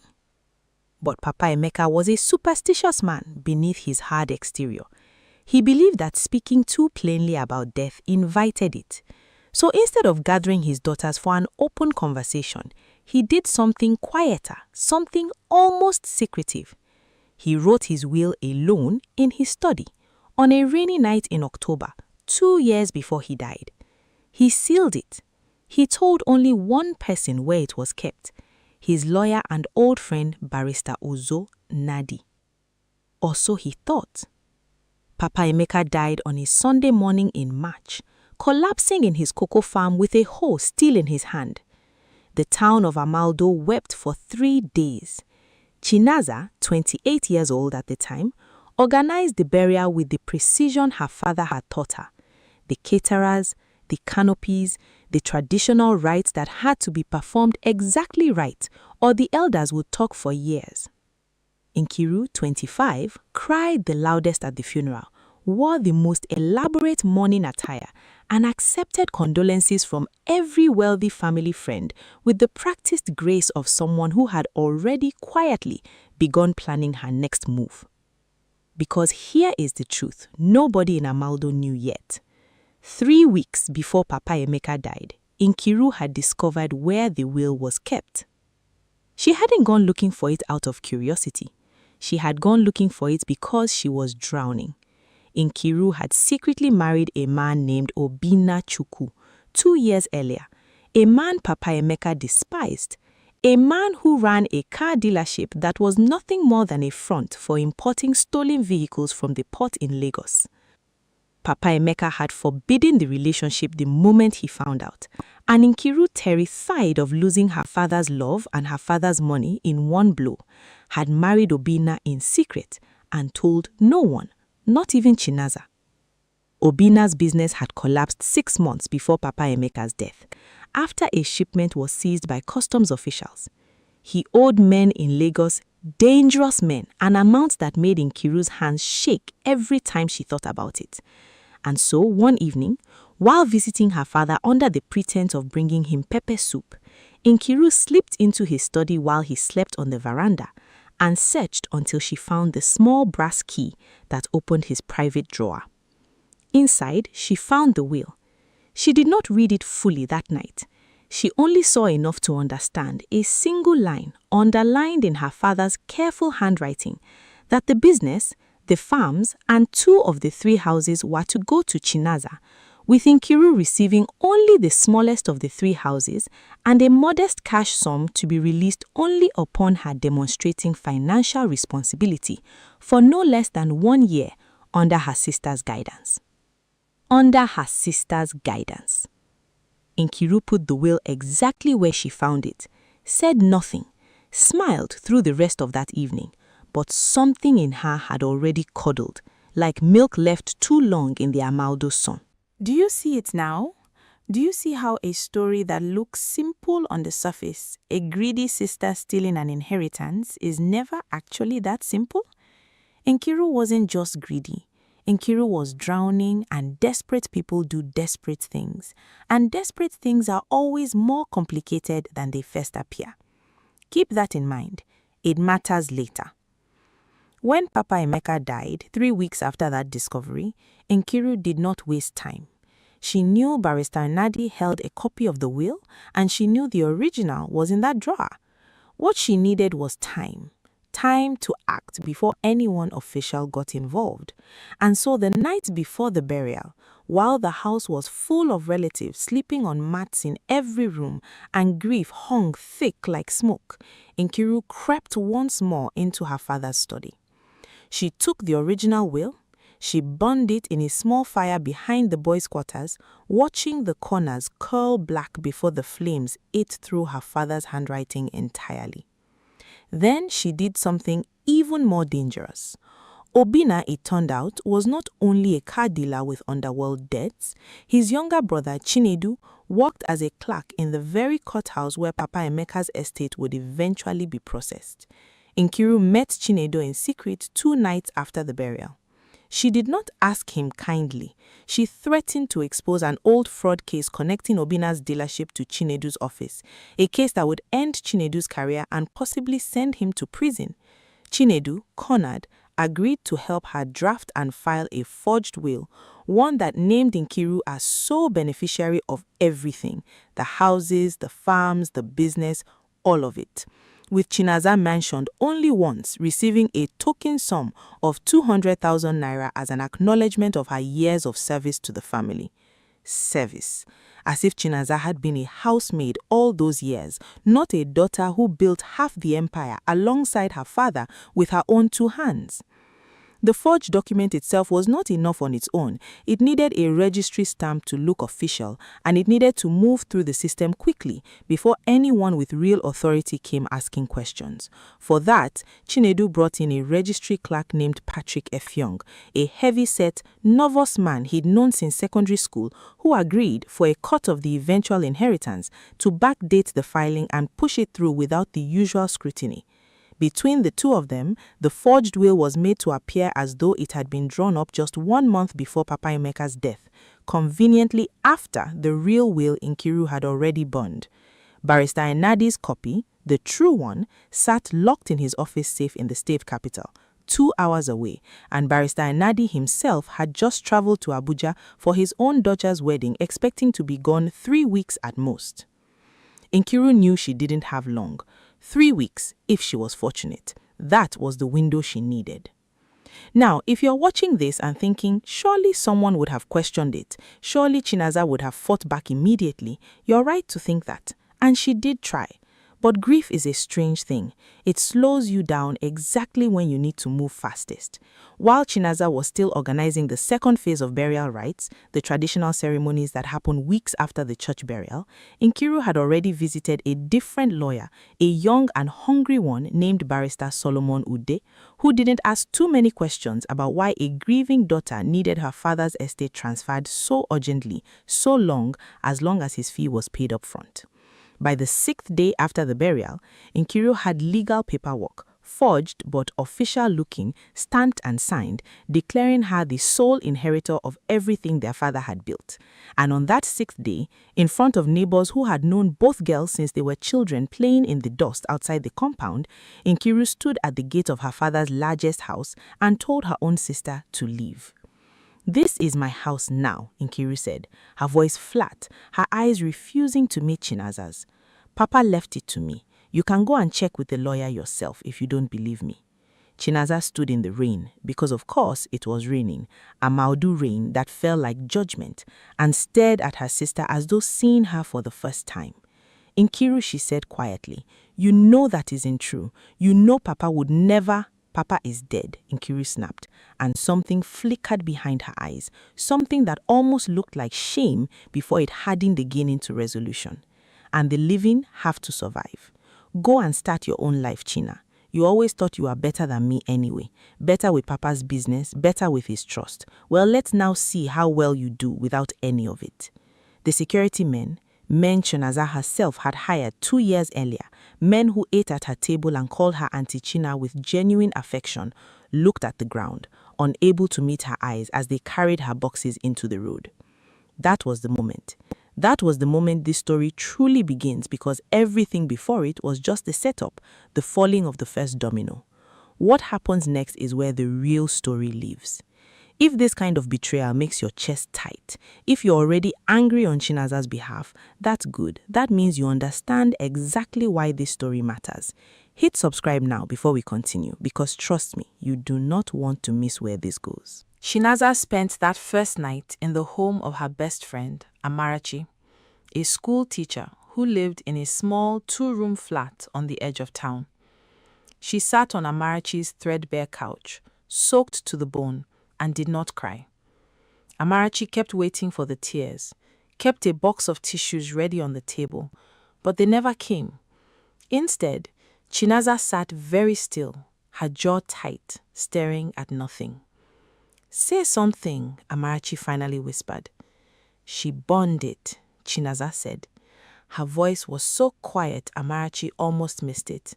Speaker 1: But Papa Emeka was a superstitious man beneath his hard exterior. He believed that speaking too plainly about death invited it. So instead of gathering his daughters for an open conversation, he did something quieter, something almost secretive. He wrote his will alone in his study on a rainy night in October, 2 years before he died. He sealed it. He told only one person where it was kept, his lawyer and old friend Barrister Ozo Nadi. Or so he thought. Papa Emeka died on a Sunday morning in March, collapsing in his cocoa farm with a hoe still in his hand. The town of Amaldo wept for 3 days. Chinaza, 28 years old at the time, organized the burial with the precision her father had taught her. The caterers, the canopies, the traditional rites that had to be performed exactly right, or the elders would talk for years. Nkiru, 25, cried the loudest at the funeral, wore the most elaborate mourning attire, and accepted condolences from every wealthy family friend with the practiced grace of someone who had already quietly begun planning her next move. Because here is the truth nobody in Amaldo knew yet. 3 weeks before Papa Emeka died, Nkiru had discovered where the will was kept. She hadn't gone looking for it out of curiosity. She had gone looking for it because she was drowning. Nkiru had secretly married a man named Obinna Chukwu 2 years earlier, a man Papa Emeka despised, a man who ran a car dealership that was nothing more than a front for importing stolen vehicles from the port in Lagos. Papa Emeka had forbidden the relationship the moment he found out, and Nkiru, terrified of losing her father's love and her father's money in one blow, had married Obinna in secret and told no one, not even Chinaza. Obinna's business had collapsed 6 months before Papa Emeka's death, after a shipment was seized by customs officials. He owed men in Lagos, dangerous men, an amount that made Nkiru's hands shake every time she thought about it. And so, one evening, while visiting her father under the pretense of bringing him pepper soup, Nkiru slipped into his study while he slept on the veranda and searched until she found the small brass key that opened his private drawer. Inside, she found the will. She did not read it fully that night. She only saw enough to understand a single line underlined in her father's careful handwriting that the business, the farms, and 2 of the 3 houses were to go to Chinaza, with Nkiru receiving only the smallest of the 3 houses and a modest cash sum to be released only upon her demonstrating financial responsibility for no less than 1 year under her sister's guidance. Under her sister's guidance. Nkiru put the will exactly where she found it, said nothing, smiled through the rest of that evening, but something in her had already curdled, like milk left too long in the Amaldo sun.
Speaker 3: Do you see it now? Do you see how a story that looks simple on the surface, a greedy sister stealing an inheritance, is never actually that simple? Nkiru wasn't just greedy. Nkiru was drowning, and desperate people do desperate things. And desperate things are always more complicated than they first appear. Keep that in mind. It matters later. When Papa Emeka died, 3 weeks after that discovery, Nkiru did not waste time. She knew Barrister Nadi held a copy of the will, and she knew the original was in that drawer. What she needed was time
Speaker 1: Time to act before anyone official got involved. And so the night before the burial, while the house was full of relatives sleeping on mats in every room and grief hung thick like smoke, Nkiru crept once more into her father's study. She took the original will, she burned it in a small fire behind the boys' quarters, watching the corners curl black before the flames ate through her father's handwriting entirely. Then she did something even more dangerous. Obinna, it turned out, was not only a car dealer with underworld debts. His younger brother, Chinedu, worked as a clerk in the very courthouse where Papa Emeka's estate would eventually be processed. Nkiru met Chinedu in secret 2 nights after the burial. She did not ask him kindly. She threatened to expose an old fraud case connecting Obinna's dealership to Chinedu's office, a case that would end Chinedu's career and possibly send him to prison. Chinedu, cornered, agreed to help her draft and file a forged will, one that named Nkiru as sole beneficiary of everything, the houses, the farms, the business, all of it, with Chinaza mentioned only once receiving a token sum of 200,000 naira as an acknowledgement of her years of service to the family. Service. As if Chinaza had been a housemaid all those years, not a daughter who built half the empire alongside her father with her own 2 hands. The forged document itself was not enough on its own. It needed a registry stamp to look official, and it needed to move through the system quickly before anyone with real authority came asking questions. For that, Chinedu brought in a registry clerk named Patrick Effiong, a heavy-set, nervous man he'd known since secondary school, who agreed, for a cut of the eventual inheritance, to backdate the filing and push it through without the usual scrutiny. Between the 2 of them, the forged will was made to appear as though it had been drawn up just 1 month before Papa Emeka's death, conveniently after the real will Nkiru had already burned. Barrister Enadi's copy, the true one, sat locked in his office safe in the state capital, 2 hours away, and Barrister Enadi himself had just traveled to Abuja for his own daughter's wedding, expecting to be gone 3 weeks at most. Nkiru knew she didn't have long. 3 weeks, if she was fortunate. That was the window she needed. Now, if you're watching this and thinking, surely someone would have questioned it, surely Chinaza would have fought back immediately, you're right to think that. And she did try. But grief is a strange thing. It slows you down exactly when you need to move fastest. While Chinaza was still organizing the second phase of burial rites, the traditional ceremonies that happen weeks after the church burial, Nkiru had already visited a different lawyer, a young and hungry one named Barrister Solomon Ude, who didn't ask too many questions about why a grieving daughter needed her father's estate transferred so urgently, so long as his fee was paid up front. By the 6th day after the burial, Nkiru had legal paperwork, forged but official-looking, stamped and signed, declaring her the sole inheritor of everything their father had built. And on that 6th day, in front of neighbors who had known both girls since they were children playing in the dust outside the compound, Nkiru stood at the gate of her father's largest house and told her own sister to leave. "This is my house now," Nkiru said, her voice flat, her eyes refusing to meet Chinaza's. "Papa left it to me. You can go and check with the lawyer yourself if you don't believe me." Chinaza stood in the rain, because of course it was raining, a Maudu rain that fell like judgment, and stared at her sister as though seeing her for the first time. "Nkiru," she said quietly, "you know that isn't true. You know Papa would never—" "Papa is dead," Nkiru snapped, and something flickered behind her eyes, something that almost looked like shame before it hardened again into resolution. "And the living have to survive. Go and start your own life, China. You always thought you were better than me anyway, better with Papa's business, better with his trust. Well, let's now see how well you do without any of it." The security men Chinaza herself had hired 2 years earlier, men who ate at her table and called her Auntie China with genuine affection, looked at the ground, unable to meet her eyes as they carried her boxes into the road. That was the moment. That was the moment this story truly begins, because everything before it was just the setup, the falling of the first domino. What happens next is where the real story lives. If this kind of betrayal makes your chest tight, if you're already angry on Chinaza's behalf, that's good. That means you understand exactly why this story matters.
Speaker 5: Hit subscribe now before we continue, because trust me, you do not want to miss where this goes.
Speaker 1: Chinaza spent that first night in the home of her best friend, Amarachi, a school teacher who lived in a small 2-room flat on the edge of town. She sat on Amarachi's threadbare couch, soaked to the bone, and did not cry. Amarachi kept waiting for the tears, kept a box of tissues ready on the table, but they never came. Instead, Chinaza sat very still, her jaw tight, staring at nothing. "Say something," Amarachi finally whispered. "She burned it," Chinaza said. Her voice was so quiet Amarachi almost missed it.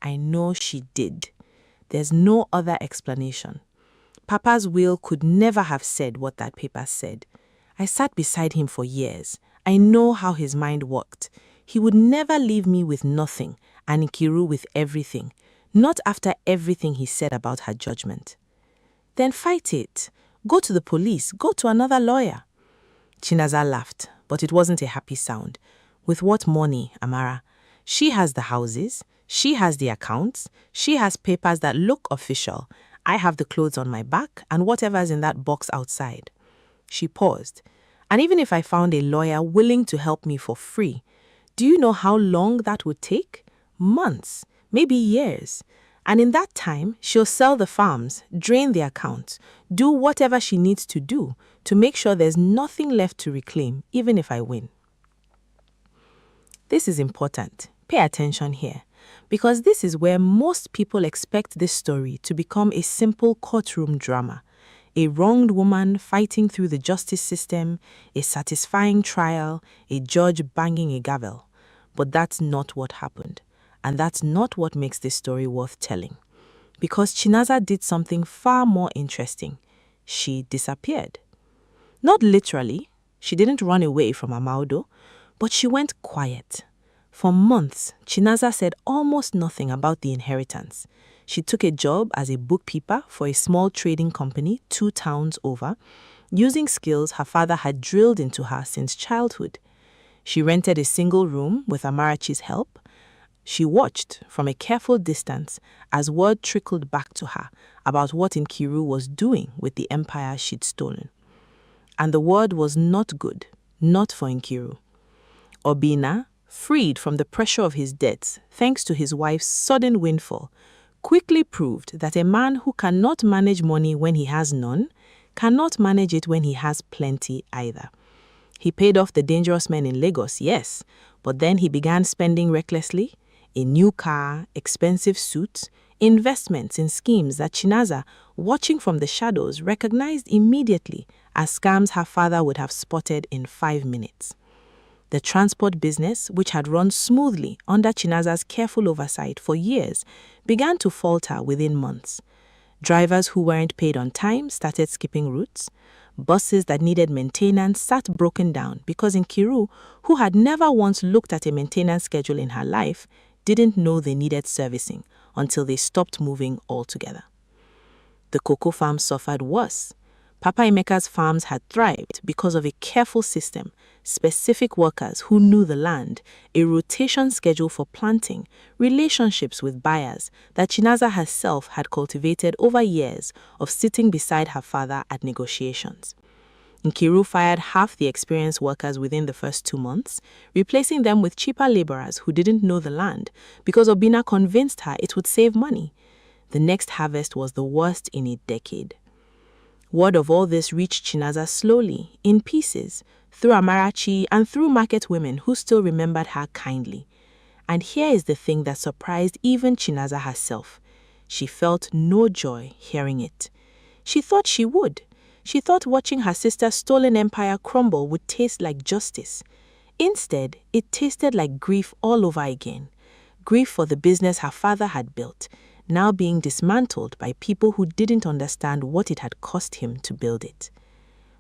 Speaker 1: "I know she did. There's no other explanation. Papa's will could never have said what that paper said. I sat beside him for years. I know how his mind worked. He would never leave me with nothing, and Nkiru with everything, not after everything he said about her judgment." "Then fight it. Go to the police. Go to another lawyer." Chinaza laughed, but it wasn't a happy sound. "With what money, Amara? She has the houses. She has the accounts. She has papers that look official. I have the clothes on my back and whatever's in that box outside." She paused. "And even if I found a lawyer willing to help me for free, do you know how long that would take? Months, maybe years. And in that time, she'll sell the farms, drain the accounts, do whatever she needs to do to make sure there's nothing left to reclaim, even if I win." This is important. Pay attention here, because this is where most people expect this story to become a simple courtroom drama. A wronged woman fighting through the justice system, a satisfying trial, a judge banging a gavel. But that's not what happened. And that's not what makes this story worth telling. Because Chinaza did something far more interesting. She disappeared. Not literally. She didn't run away from Amaudo, but she went quiet. For months, Chinaza said almost nothing about the inheritance. She took a job as a bookkeeper for a small trading company 2 towns over, using skills her father had drilled into her since childhood. She rented a single room with Amarachi's help. She watched from a careful distance as word trickled back to her about what Nkiru was doing with the empire she'd stolen. And the word was not good, not for Nkiru. Obina, freed from the pressure of his debts thanks to his wife's sudden windfall, quickly proved that a man who cannot manage money when he has none cannot manage it when he has plenty either. He paid off the dangerous men in Lagos, yes, but then he began spending recklessly. A new car, expensive suits, investments in schemes that Chinaza, watching from the shadows, recognized immediately as scams her father would have spotted in 5 minutes. The transport business, which had run smoothly under Chinaza's careful oversight for years, began to falter within months. Drivers who weren't paid on time started skipping routes. Buses that needed maintenance sat broken down because Nkiru, who had never once looked at a maintenance schedule in her life, didn't know they needed servicing until they stopped moving altogether. The cocoa farm suffered worse. Papa Emeka's farms had thrived because of a careful system, specific workers who knew the land, a rotation schedule for planting, relationships with buyers that Chinaza herself had cultivated over years of sitting beside her father at negotiations. Nkiru fired half the experienced workers within the first 2 months, replacing them with cheaper laborers who didn't know the land because Obina convinced her it would save money. The next harvest was the worst in a decade. Word of all this reached Chinaza slowly, in pieces, through Amarachi and through market women who still remembered her kindly. And here is the thing that surprised even Chinaza herself. She felt no joy hearing it. She thought she would. She thought watching her sister's stolen empire crumble would taste like justice. Instead, it tasted like grief all over again. Grief for the business her father had built, now being dismantled by people who didn't understand what it had cost him to build it.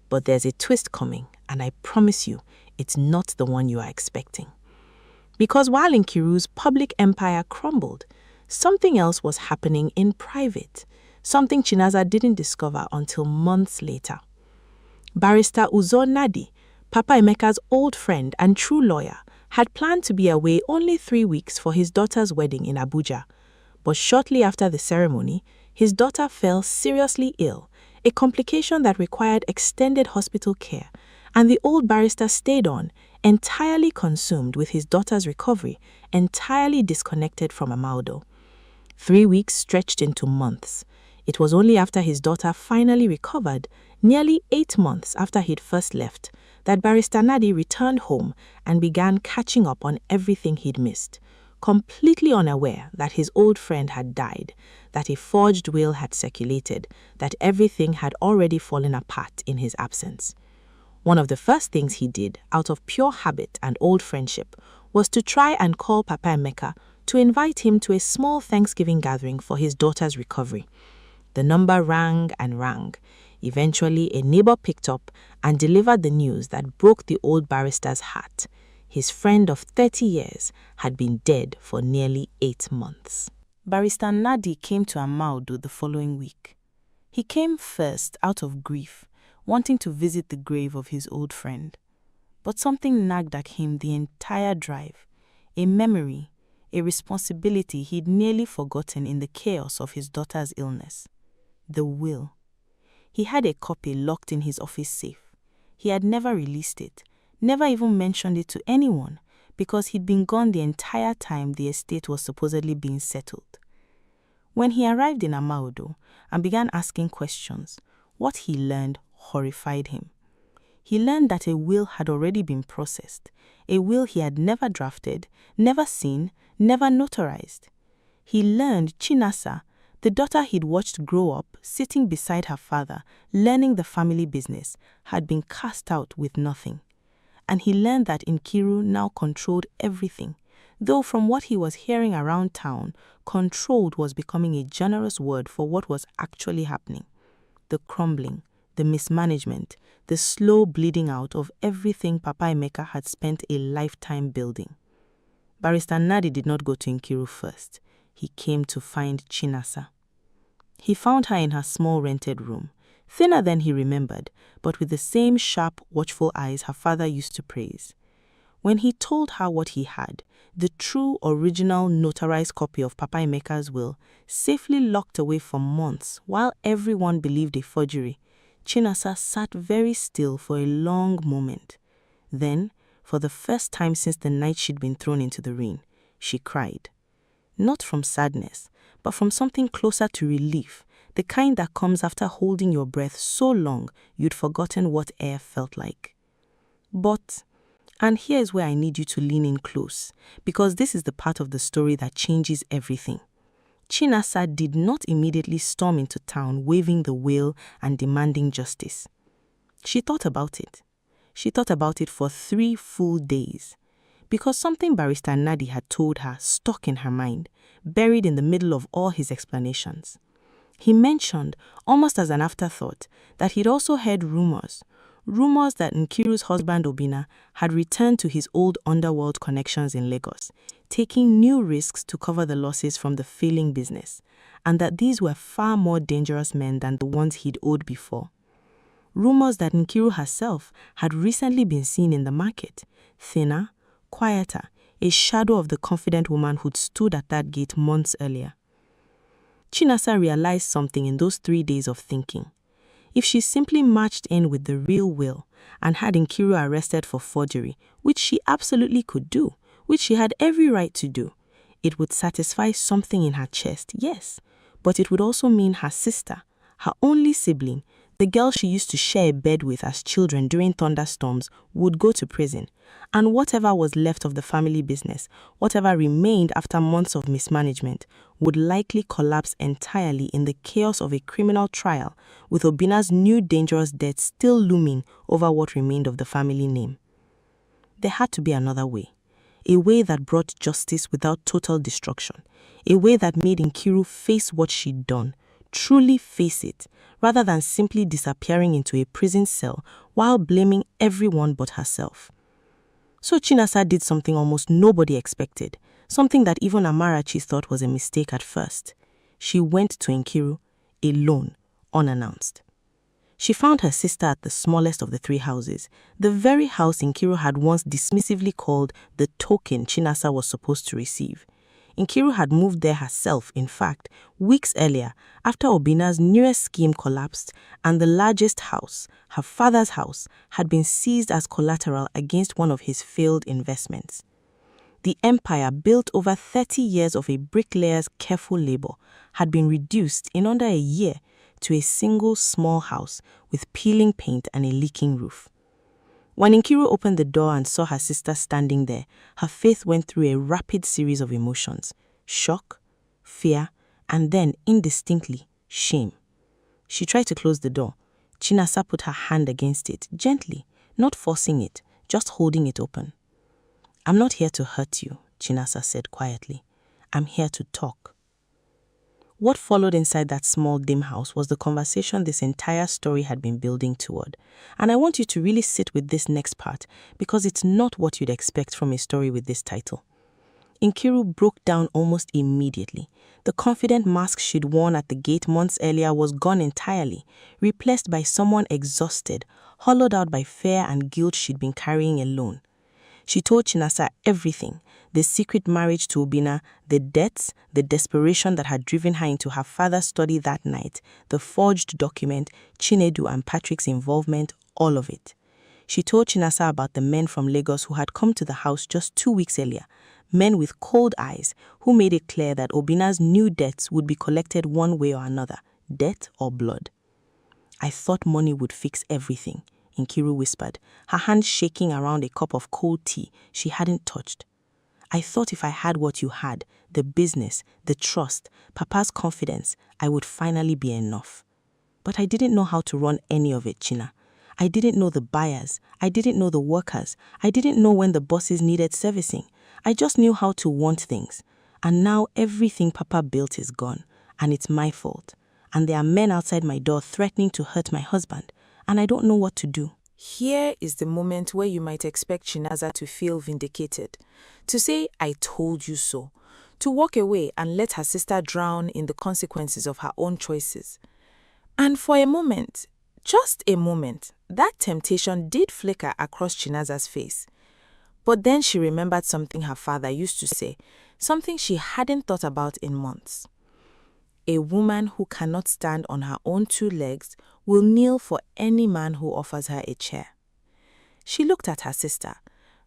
Speaker 1: But there's a twist coming, and I promise you, it's not the one you are expecting. Because while Nkiru's public empire crumbled, something else was happening in private, something Chinaza didn't discover until months later. Barrister Uzo Nadi, Papa Emeka's old friend and true lawyer, had planned to be away only 3 weeks for his daughter's wedding in Abuja. But shortly after the ceremony, his daughter fell seriously ill, a complication that required extended hospital care, and the old barrister stayed on, entirely consumed with his daughter's recovery, entirely disconnected from Amaldo. 3 weeks stretched into months. It was only after his daughter finally recovered, nearly 8 months after he'd first left, that Barrister Nadi returned home and began catching up on everything he'd missed, completely unaware that his old friend had died, that a forged will had circulated, that everything had already fallen apart in his absence. One of the first things he did, out of pure habit and old friendship, was to try and call Papa Emeka to invite him to a small Thanksgiving gathering for his daughter's recovery. The number rang and rang. Eventually, a neighbor picked up and delivered the news that broke the old barrister's heart. His friend of 30 years had been dead for nearly 8 months.
Speaker 5: Barrister Nadi came to Amaldo the following week. He came first out of grief, wanting to visit the grave of his old friend. But something nagged at him the entire drive, a memory, a responsibility he'd nearly forgotten in the chaos of his daughter's illness. The will. He had a copy locked in his office safe. He had never released it, never even mentioned it to anyone, because he'd been gone the entire time the estate was supposedly being settled. When he arrived in Amaldo and began asking questions, what he learned horrified him. He learned that a will had already been processed, a will he had never drafted, never seen, never notarized. He learned Chinasa, the daughter he'd watched grow up, sitting beside her father, learning the family business, had been cast out with nothing. And he learned that Nkiru now controlled everything, though from what he was hearing around town, controlled was becoming a generous word for what was actually happening. The crumbling, the mismanagement, the slow bleeding out of everything Papa Emeka had spent a lifetime building. Barrister Nadi did not go to Nkiru first. He came to find Chinasa. He found her in her small rented room, thinner than he remembered, but with the same sharp, watchful eyes her father used to praise. When he told her what he had, the true, original, notarized copy of Papa Emeka's will, safely locked away for months while everyone believed a forgery, Chinasa sat very still for a long moment. Then, for the first time since the night she'd been thrown into the ring, she cried. Not from sadness, but from something closer to relief, the kind that comes after holding your breath so long you'd forgotten what air felt like. But, and here's where I need you to lean in close, because this is the part of the story that changes everything. Chinasa did not immediately storm into town waving the will and demanding justice. She thought about it. She thought about it for 3 full days, because something Barrister Nadi had told her stuck in her mind, buried in the middle of all his explanations. He mentioned, almost as an afterthought, that he'd also heard rumors that Nkiru's husband Obina had returned to his old underworld connections in Lagos, taking new risks to cover the losses from the failing business, and that these were far more dangerous men than the ones he'd owed before. Rumors that Nkiru herself had recently been seen in the market, thinner, quieter, a shadow of the confident woman who'd stood at that gate months earlier. Chinasa realized something in those 3 days of thinking. If she simply marched in with the real will and had Nkiru arrested for forgery, which she absolutely could do, which she had every right to do, it would satisfy something in her chest, yes, but it would also mean her sister, her only sibling, the girl she used to share a bed with as children during thunderstorms, would go to prison, and whatever was left of the family business, whatever remained after months of mismanagement, would likely collapse entirely in the chaos of a criminal trial, with Obina's new dangerous debt still looming over what remained of the family name. There had to be another way, a way that brought justice without total destruction, a way that made Nkiru face what she'd done, truly face it, rather than simply disappearing into a prison cell while blaming everyone but herself. So Chinasa did something almost nobody expected, something that even Amarachi thought was a mistake at first. She went to Nkiru, alone, unannounced.
Speaker 4: She found her sister at the smallest of the three houses, the very house Nkiru had once dismissively called the token Chinasa was supposed to receive. Nkiru had moved there herself, in fact, weeks earlier, after Obina's newest scheme collapsed and the largest house, her father's house, had been seized as collateral against one of his failed investments. The empire, built over 30 years of a bricklayer's careful labor, had been reduced in under a year to a single small house with peeling paint and a leaking roof. When Nkiru opened the door and saw her sister standing there, her face went through a rapid series of emotions: shock, fear, and then, indistinctly, shame. She tried to close the door. Chinasa put her hand against it, gently, not forcing it, just holding it open. "I'm not here to hurt you," Chinasa said quietly. "I'm here to talk." What followed inside that small dim house was the conversation this entire story had been building toward. And I want you to really sit with this next part, because it's not what you'd expect from a story with this title. Nkiru broke down almost immediately. The confident mask she'd worn at the gate months earlier was gone entirely, replaced by someone exhausted, hollowed out by fear and guilt she'd been carrying alone. She told Chinasa everything: the secret marriage to Obina, the debts, the desperation that had driven her into her father's study that night, the forged document, Chinedu and Patrick's involvement, all of it. She told Chinasa about the men from Lagos who had come to the house just 2 weeks earlier, men with cold eyes who made it clear that Obina's new debts would be collected one way or another, death or blood. "I thought money would fix everything," Nkiru whispered, her hand shaking around a cup of cold tea she hadn't touched. "I thought if I had what you had, the business, the trust, Papa's confidence, I would finally be enough. But I didn't know how to run any of it, China. I didn't know the buyers. I didn't know the workers. I didn't know when the bosses needed servicing. I just knew how to want things. And now everything Papa built is gone, and it's my fault. And there are men outside my door threatening to hurt my husband, and I don't know what to do."
Speaker 5: Here is the moment where you might expect Chinasa to feel vindicated, to say, "I told you so," to walk away and let her sister drown in the consequences of her own choices. And for a moment, just a moment, that temptation did flicker across Chinasa's face. But then she remembered something her father used to say, something she hadn't thought about in months. "A woman who cannot stand on her own 2 legs will kneel for any man who offers her a chair." She looked at her sister,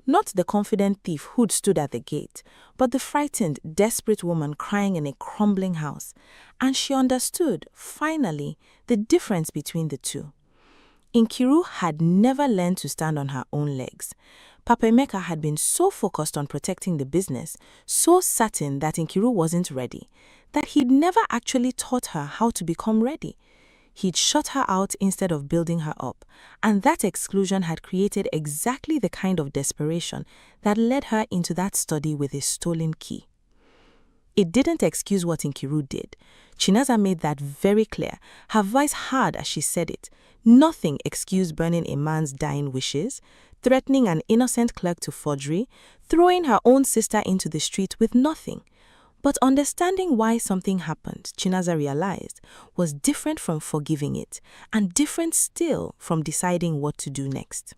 Speaker 5: not the confident thief who'd stood at the gate, but the frightened, desperate woman crying in a crumbling house, and she understood, finally, the difference between the two. Nkiru had never learned to stand on her own legs. Papa Emeka had been so focused on protecting the business, so certain that Nkiru wasn't ready, that he'd never actually taught her how to become ready. He'd shut her out instead of building her up, and that exclusion had created exactly the kind of desperation that led her into that study with a stolen key. It didn't excuse what Nkiru did. Chinasa made that very clear, her voice hard as she said it. Nothing excused burning a man's dying wishes, threatening an innocent clerk to forgery, throwing her own sister into the street with nothing. But understanding why something happened, Chinasa realized, was different from forgiving it, and different still from deciding what to do next.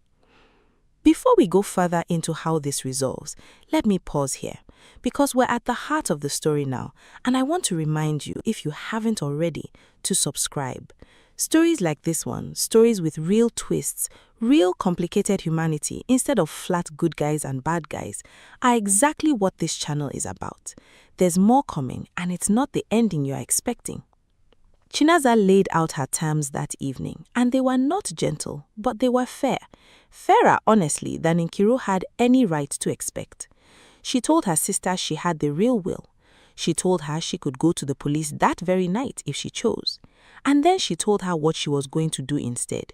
Speaker 5: Before we go further into how this resolves, let me pause here, because we're at the heart of the story now, and I want to remind you, if you haven't already, to subscribe. Stories like this one, stories with real twists, real complicated humanity instead of flat good guys and bad guys, are exactly what this channel is about. There's more coming, and it's not the ending you're expecting. Chinasa laid out her terms that evening, and they were not gentle, but they were fair. Fairer, honestly, than Nkiru had any right to expect. She told her sister she had the real will. She told her she could go to the police that very night if she chose. And then she told her what she was going to do instead.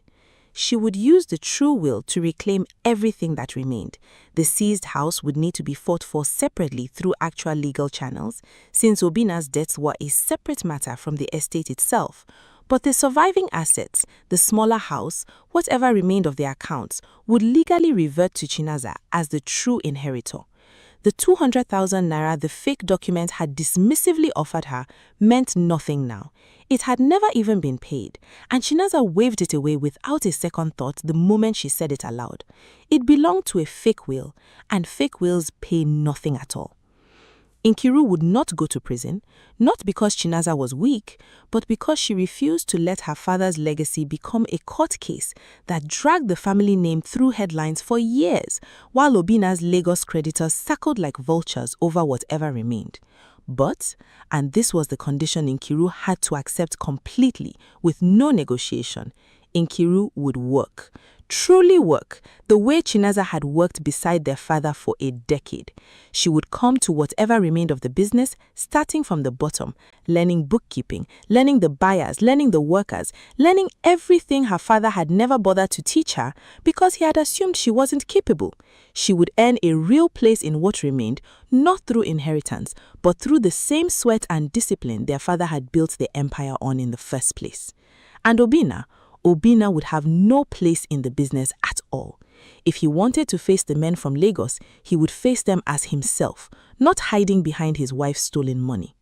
Speaker 5: She would use the true will to reclaim everything that remained. The seized house would need to be fought for separately through actual legal channels, since Obina's debts were a separate matter from the estate itself. But the surviving assets, the smaller house, whatever remained of the accounts, would legally revert to Chinasa as the true inheritor.
Speaker 3: The 200,000 naira the fake document had dismissively offered her meant nothing now. It had never even been paid, and Chinaza waved it away without a second thought the moment she said it aloud. It belonged to a fake will, and fake wills pay nothing at all. Nkiru would not go to prison, not because Chinaza was weak, but because she refused to let her father's legacy become a court case that dragged the family name through headlines for years, while Obina's Lagos creditors circled like vultures over whatever remained. But, and this was the condition Nkiru had to accept completely, with no negotiation, Nkiru would work. Truly work, the way Chinaza had worked beside their father for a decade. She would come to whatever remained of the business, starting from the bottom, learning bookkeeping, learning the buyers, learning the workers, learning everything her father had never bothered to teach her because he had assumed she wasn't capable. She would earn a real place in what remained, not through inheritance, but through the same sweat and discipline their father had built the empire on in the first place. And Obina would have no place in the business at all. If he wanted to face the men from Lagos, he would face them as himself, not hiding behind his wife's stolen money.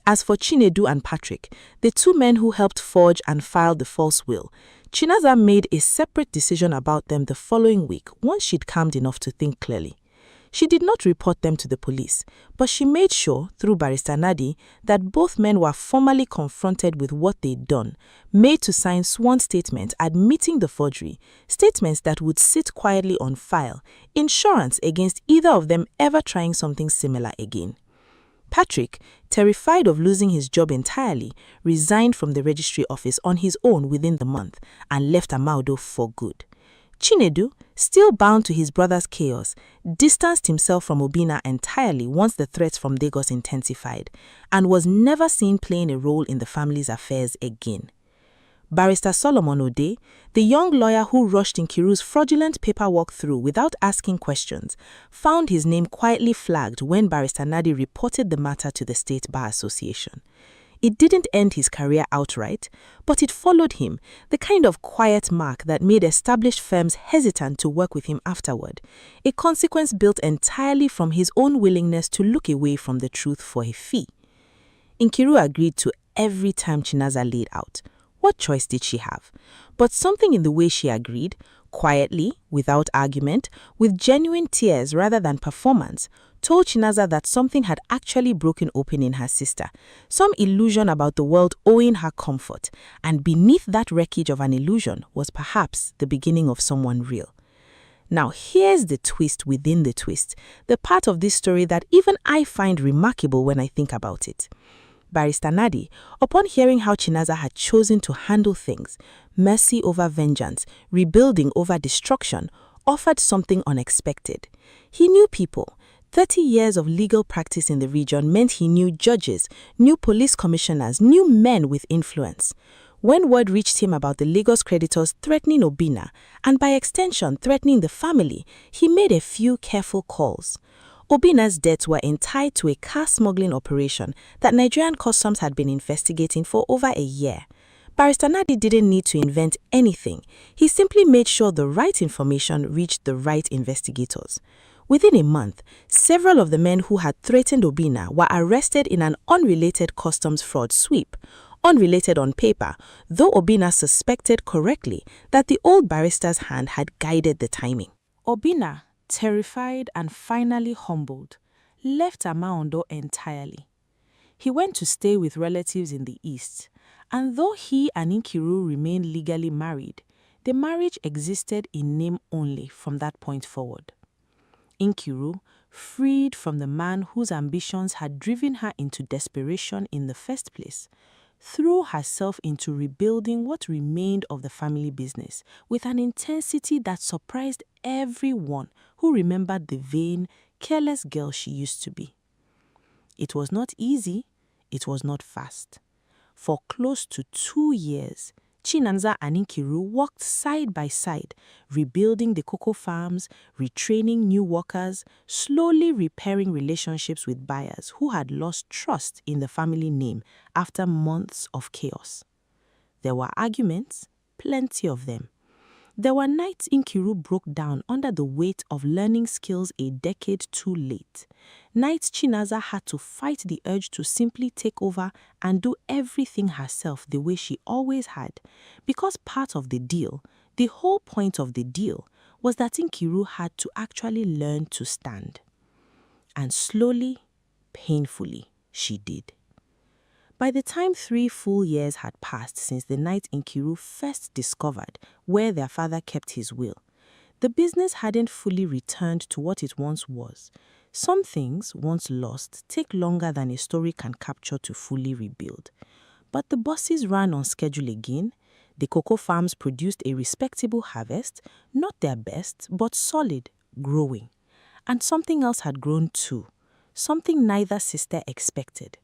Speaker 3: As for Chinedu and Patrick, the two men who helped forge and file the false will, Chinaza made a separate decision about them the following week once she'd calmed enough to think clearly. She did not report them to the police, but she made sure, through Barrister Nadi, that both men were formally confronted with what they'd done, made to sign sworn statements admitting the forgery, statements that would sit quietly on file, insurance against either of them ever trying something similar again. Patrick, terrified of losing his job entirely, resigned from the registry office on his own within the month and left Amaudo for good. Chinedu, still bound to his brother's chaos, distanced himself from Obina entirely once the threats from Lagos intensified, and was never seen playing a role in the family's affairs again. Barrister Solomon Ode, the young lawyer who rushed Nkiru's fraudulent paperwork through without asking questions, found his name quietly flagged when Barrister Nadi reported the matter to the State Bar Association. It didn't end his career outright, but it followed him, the kind of quiet mark that made established firms hesitant to work with him afterward, a consequence built entirely from his own willingness to look away from the truth for a fee. Nkiru agreed to every time Chinaza laid out. What choice did she have? But something in the way she agreed, quietly, without argument, with genuine tears rather than performance, told Chinaza that something had actually broken open in her sister, some illusion about the world owing her comfort, and beneath that wreckage of an illusion was perhaps the beginning of someone real. Now here's the twist within the twist, the part of this story that even I find remarkable when I think about it. Barrister Nadi, upon hearing how Chinaza had chosen to handle things, mercy over vengeance, rebuilding over destruction, offered something unexpected. He knew people. 30 years of legal practice in the region meant he knew judges, knew police commissioners, knew men with influence. When word reached him about the Lagos creditors threatening Obina, and by extension threatening the family, he made a few careful calls. Obina's debts were tied to a car smuggling operation that Nigerian customs had been investigating for over a year. Barrister Nadi didn't need to invent anything. He simply made sure the right information reached the right investigators. Within a month, several of the men who had threatened Obina were arrested in an unrelated customs fraud sweep. Unrelated on paper, though Obina suspected correctly that the old barrister's hand had guided the timing.
Speaker 1: Obina, terrified and finally humbled, left Amaondo entirely. He went to stay with relatives in the east, and though he and Nkiru remained legally married, the marriage existed in name only from that point forward. Nkiru, freed from the man whose ambitions had driven her into desperation in the first place, threw herself into rebuilding what remained of the family business with an intensity that surprised everyone who remembered the vain, careless girl she used to be. It was not easy, it was not fast. For close to 2 years, Chinanza and Nkiru worked side by side, rebuilding the cocoa farms, retraining new workers, slowly repairing relationships with buyers who had lost trust in the family name after months of chaos. There were arguments, plenty of them.
Speaker 4: There were nights Nkiru broke down under the weight of learning skills a decade too late. Nights Chinaza had to fight the urge to simply take over and do everything herself the way she always had. Because part of the deal, the whole point of the deal, was that Nkiru had to actually learn to stand. And slowly, painfully, she did. By the time 3 full years had passed since the night Nkiru first discovered where their father kept his will, the business hadn't fully returned to what it once was. Some things, once lost, take longer than a story can capture to fully rebuild. But the bosses ran on schedule again. The cocoa farms produced a respectable harvest, not their best, but solid, growing. And something else had grown too, something neither sister expected.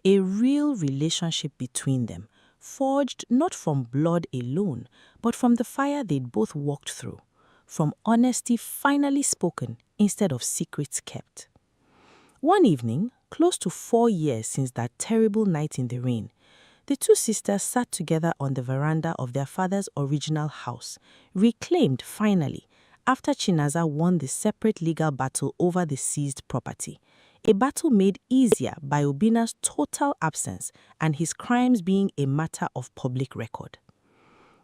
Speaker 4: A real relationship between them, forged not from blood alone, but from the fire they'd both walked through, from honesty finally spoken instead of secrets kept. One evening, close to 4 years since that terrible night in the rain, the two sisters sat together on the veranda of their father's original house, reclaimed finally, after Chinaza won the separate legal battle over the seized property. A battle made easier by Obina's total absence and his crimes being a matter of public record.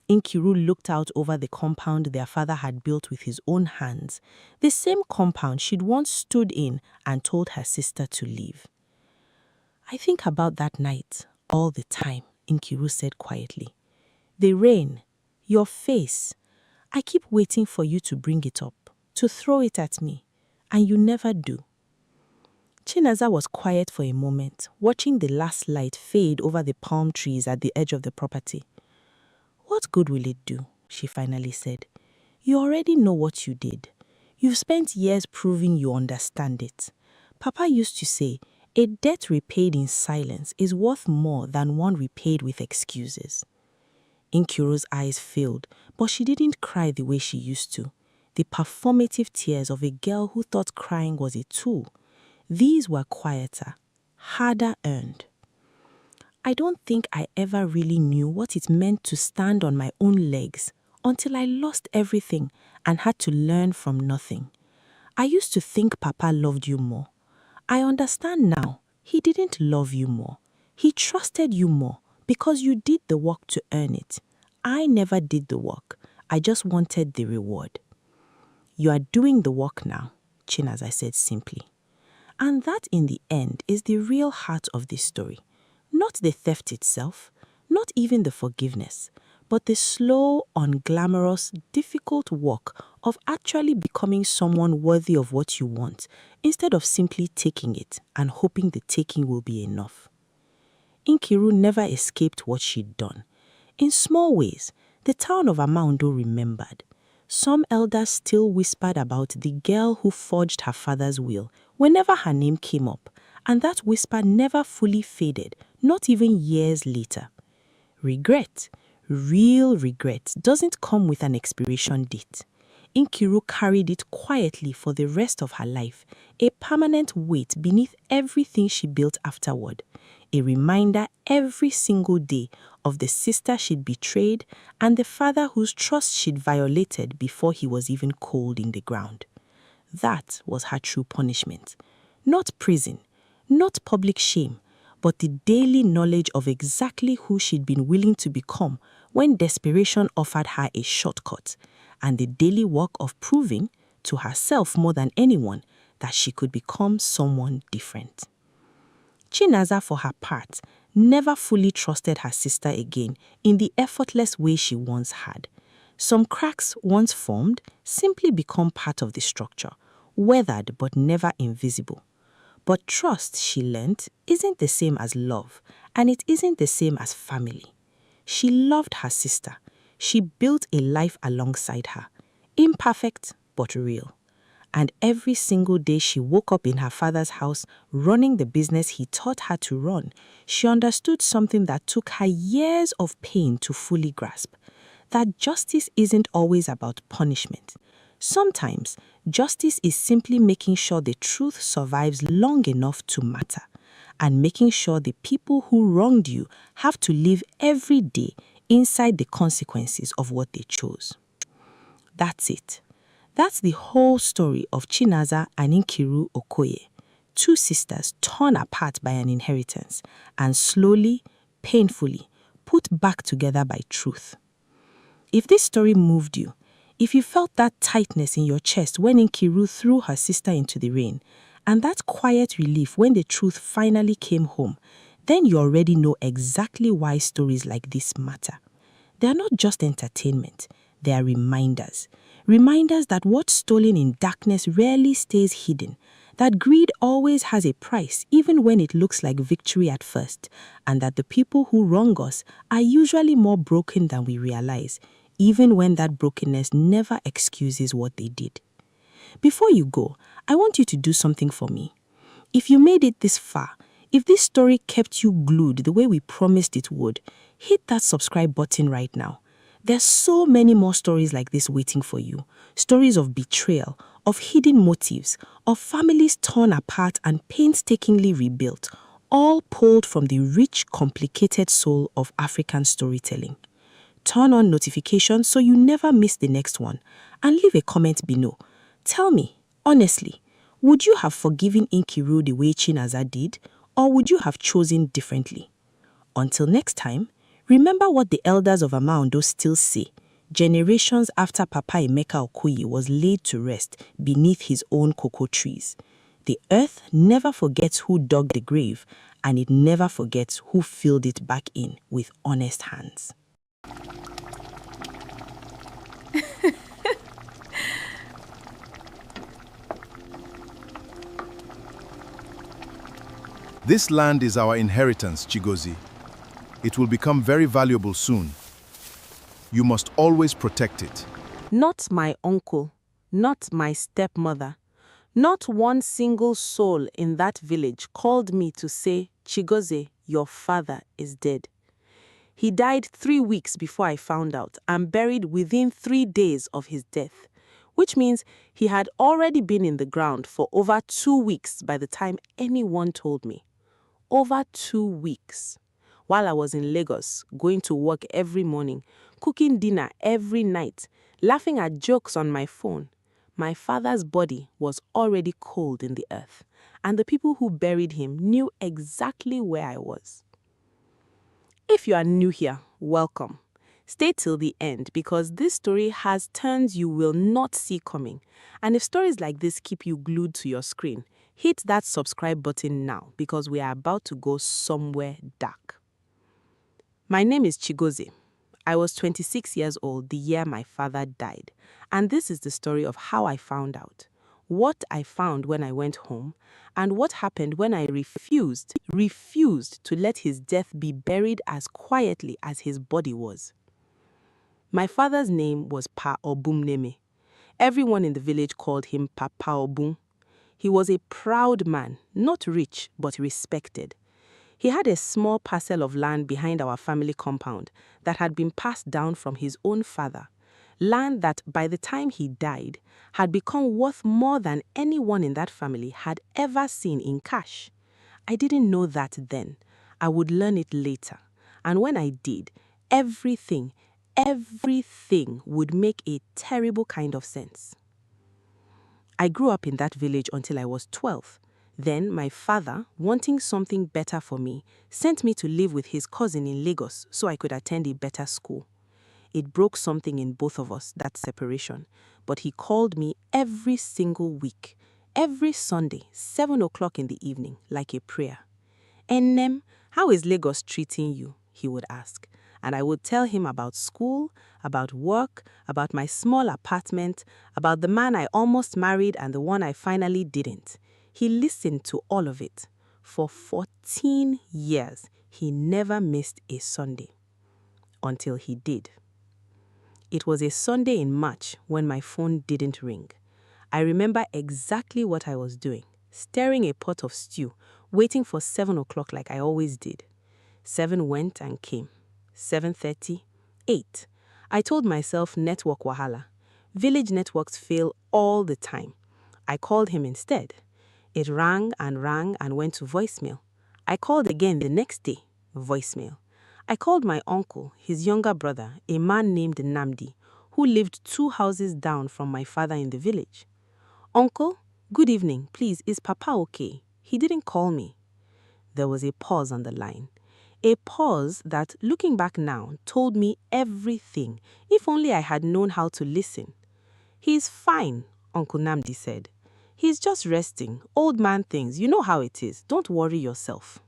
Speaker 4: Nkiru looked out over the compound their father had built with his own hands, the same compound she'd once stood in and told her sister to leave. "I think about that night all the time," Nkiru said quietly. "The rain, your face. I keep waiting for you to bring it up, to throw it at me, and you never do." Chinaza was quiet for a moment, watching the last light fade over the palm trees at the edge of the property. "What good will it do?" she finally said. "You already know what you did. You've spent years proving you understand it. Papa used to say, a debt repaid in silence is worth more than one repaid with excuses." Nkiru's eyes filled, but she didn't cry the way she used to. The performative tears of a girl who thought crying was a tool. These were quieter, harder earned. "I don't think I ever really knew what it meant to stand on my own legs until I lost everything and had to learn from nothing. I used to think Papa loved you more. I understand now. He didn't love you more. He trusted you more because you did the work to earn it. I never did the work. I just wanted the reward." "You are doing the work now," Chinaza said simply. And that, in the end, is the real heart of this story. Not the theft itself, not even the forgiveness, but the slow, unglamorous, difficult work of actually becoming someone worthy of what you want, instead of simply taking it and hoping the taking will be enough. Nkiru never escaped what she'd done. In small ways, the town of Amaundo remembered. Some elders still whispered about the girl who forged her father's will whenever her name came up, and that whisper never fully faded, not even years later. Regret, real regret, doesn't come with an expiration date. Nkiru carried it quietly for the rest of her life, a permanent weight beneath everything she built afterward, a reminder every single day of the sister she'd betrayed and the father whose trust she'd violated before he was even cold in the ground. That was her true punishment. Not prison, not public shame, but the daily knowledge of exactly who she'd been willing to become when desperation offered her a shortcut, and the daily work of proving, to herself more than anyone, that she could become someone different. Chinaza, for her part, never fully trusted her sister again in the effortless way she once had. Some cracks once formed simply become part of the structure, weathered but never invisible. But trust, she learnt, isn't the same as love, and it isn't the same as family. She loved her sister. She built a life alongside her, imperfect but real. And every single day she woke up in her father's house running the business he taught her to run, she understood something that took her years of pain to fully grasp. That justice isn't always about punishment. Sometimes, justice is simply making sure the truth survives long enough to matter, and making sure the people who wronged you have to live every day inside the consequences of what they chose. That's it. That's the whole story of Chinaza and Nkiru Okoye, two sisters torn apart by an inheritance and slowly, painfully put back together by truth. If this story moved you, if you felt that tightness in your chest when Nkiru threw her sister into the rain, and that quiet relief when the truth finally came home, then you already know exactly why stories like this matter. They are not just entertainment, they are reminders. Reminders that what's stolen in darkness rarely stays hidden, that greed always has a price even when it looks like victory at first, and that the people who wrong us are usually more broken than we realize, even when that brokenness never excuses what they did. Before you go, I want you to do something for me. If you made it this far, if this story kept you glued the way we promised it would, hit that subscribe button right now. There's so many more stories like this waiting for you. Stories of betrayal, of hidden motives, of families torn apart and painstakingly rebuilt, all pulled from the rich, complicated soul of African storytelling. Turn on notifications so you never miss the next one, and leave a comment below. Tell me, honestly, would you have forgiven Nkiru the way Chinaza did, or would you have chosen differently? Until next time, remember what the elders of Amaondo still say. Generations after Papa Emeka Okoye was laid to rest beneath his own cocoa trees. The earth never forgets who dug the grave, and it never forgets who filled it back in with honest hands.
Speaker 2: This land is our inheritance, Chigozie. It will become very valuable soon. You must always protect it.
Speaker 1: Not my uncle, not my stepmother, not one single soul in that village called me to say, Chigozie, your father is dead. He died 3 weeks before I found out and buried within 3 days of his death, which means he had already been in the ground for over 2 weeks by the time anyone told me. Over 2 weeks. While I was in Lagos, going to work every morning, cooking dinner every night, laughing at jokes on my phone, my father's body was already cold in the earth, and the people who buried him knew exactly where I was. If you are new here, welcome. Stay till the end because this story has turns you will not see coming. And if stories like this keep you glued to your screen, hit that subscribe button now because we are about to go somewhere dark. My name is Chigozie. I was 26 years old the year my father died, and this is the story of how I found out, what I found when I went home, and what happened when I refused to let his death be buried as quietly as his body was. My father's name was Pa Obumneme. Everyone in the village called him Papa Obum. He was a proud man, not rich but respected. He had a small parcel of land behind our family compound that had been passed down from his own father, land that by the time he died had become worth more than anyone in that family had ever seen in cash. I didn't know that then. I would learn it later. And when I did, everything would make a terrible kind of sense. I grew up in that village until I was 12. Then my father, wanting something better for me, sent me to live with his cousin in Lagos so I could attend a better school. It broke something in both of us, that separation, but he called me every single week, every Sunday, 7 o'clock in the evening, like a prayer. "Ennem, how is Lagos treating you?" he would ask. And I would tell him about school, about work, about my small apartment, about the man I almost married and the one I finally didn't. He listened to all of it. For 14 years, he never missed a Sunday. Until he did. It was a Sunday in March when my phone didn't ring. I remember exactly what I was doing, stirring a pot of stew, waiting for 7 o'clock like I always did. 7 went and came. 7:30, 8. I told myself network wahala. Village networks fail all the time. I called him instead. It rang and went to voicemail. I called again the next day, voicemail. I called my uncle, his younger brother, a man named Namdi, who who lived 2 houses down from my father in the village. "Uncle, good evening. Please, is Papa okay? He didn't call me." There was a pause on the line. A pause that, looking back now, told me everything, if only I had known how to listen. "He's fine," Uncle Namdi said. "He's just resting. Old man things. You know how it is. Don't worry yourself."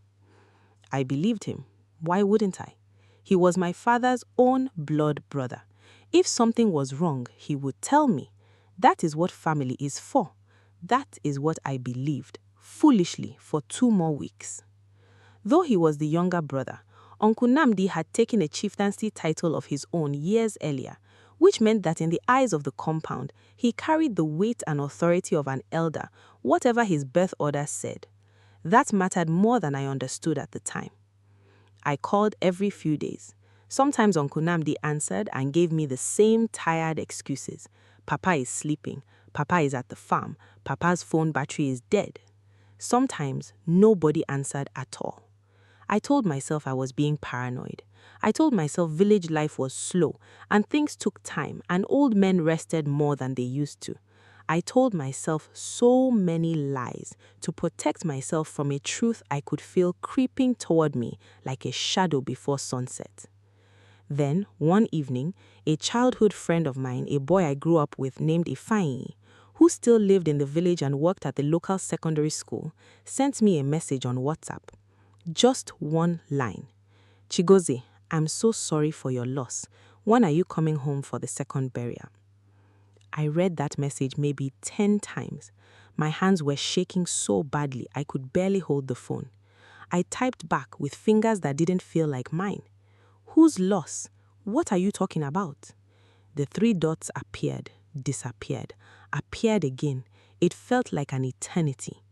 Speaker 1: I believed him. Why wouldn't I? He was my father's own blood brother. If something was wrong, he would tell me. That is what family is for. That is what I believed, foolishly, for 2 more weeks. Though he was the younger brother, Uncle Namdi had taken a chieftaincy title of his own years earlier, which meant that in the eyes of the compound, he carried the weight and authority of an elder, whatever his birth order said. That mattered more than I understood at the time. I called every few days. Sometimes Uncle Namdi answered and gave me the same tired excuses. "Papa is sleeping. Papa is at the farm. Papa's phone battery is dead." Sometimes nobody answered at all. I told myself I was being paranoid. I told myself village life was slow and things took time and old men rested more than they used to. I told myself so many lies to protect myself from a truth I could feel creeping toward me like a shadow before sunset. Then, one evening, a childhood friend of mine, a boy I grew up with named Ifeanyi, who still lived in the village and worked at the local secondary school, sent me a message on WhatsApp. Just one line. "Chigozie, I'm so sorry for your loss. When are you coming home for the second burial?" I read that message maybe 10 times. My hands were shaking so badly I could barely hold the phone. I typed back with fingers that didn't feel like mine. "Whose loss? What are you talking about?" The 3 dots appeared, disappeared, appeared again. It felt like an eternity.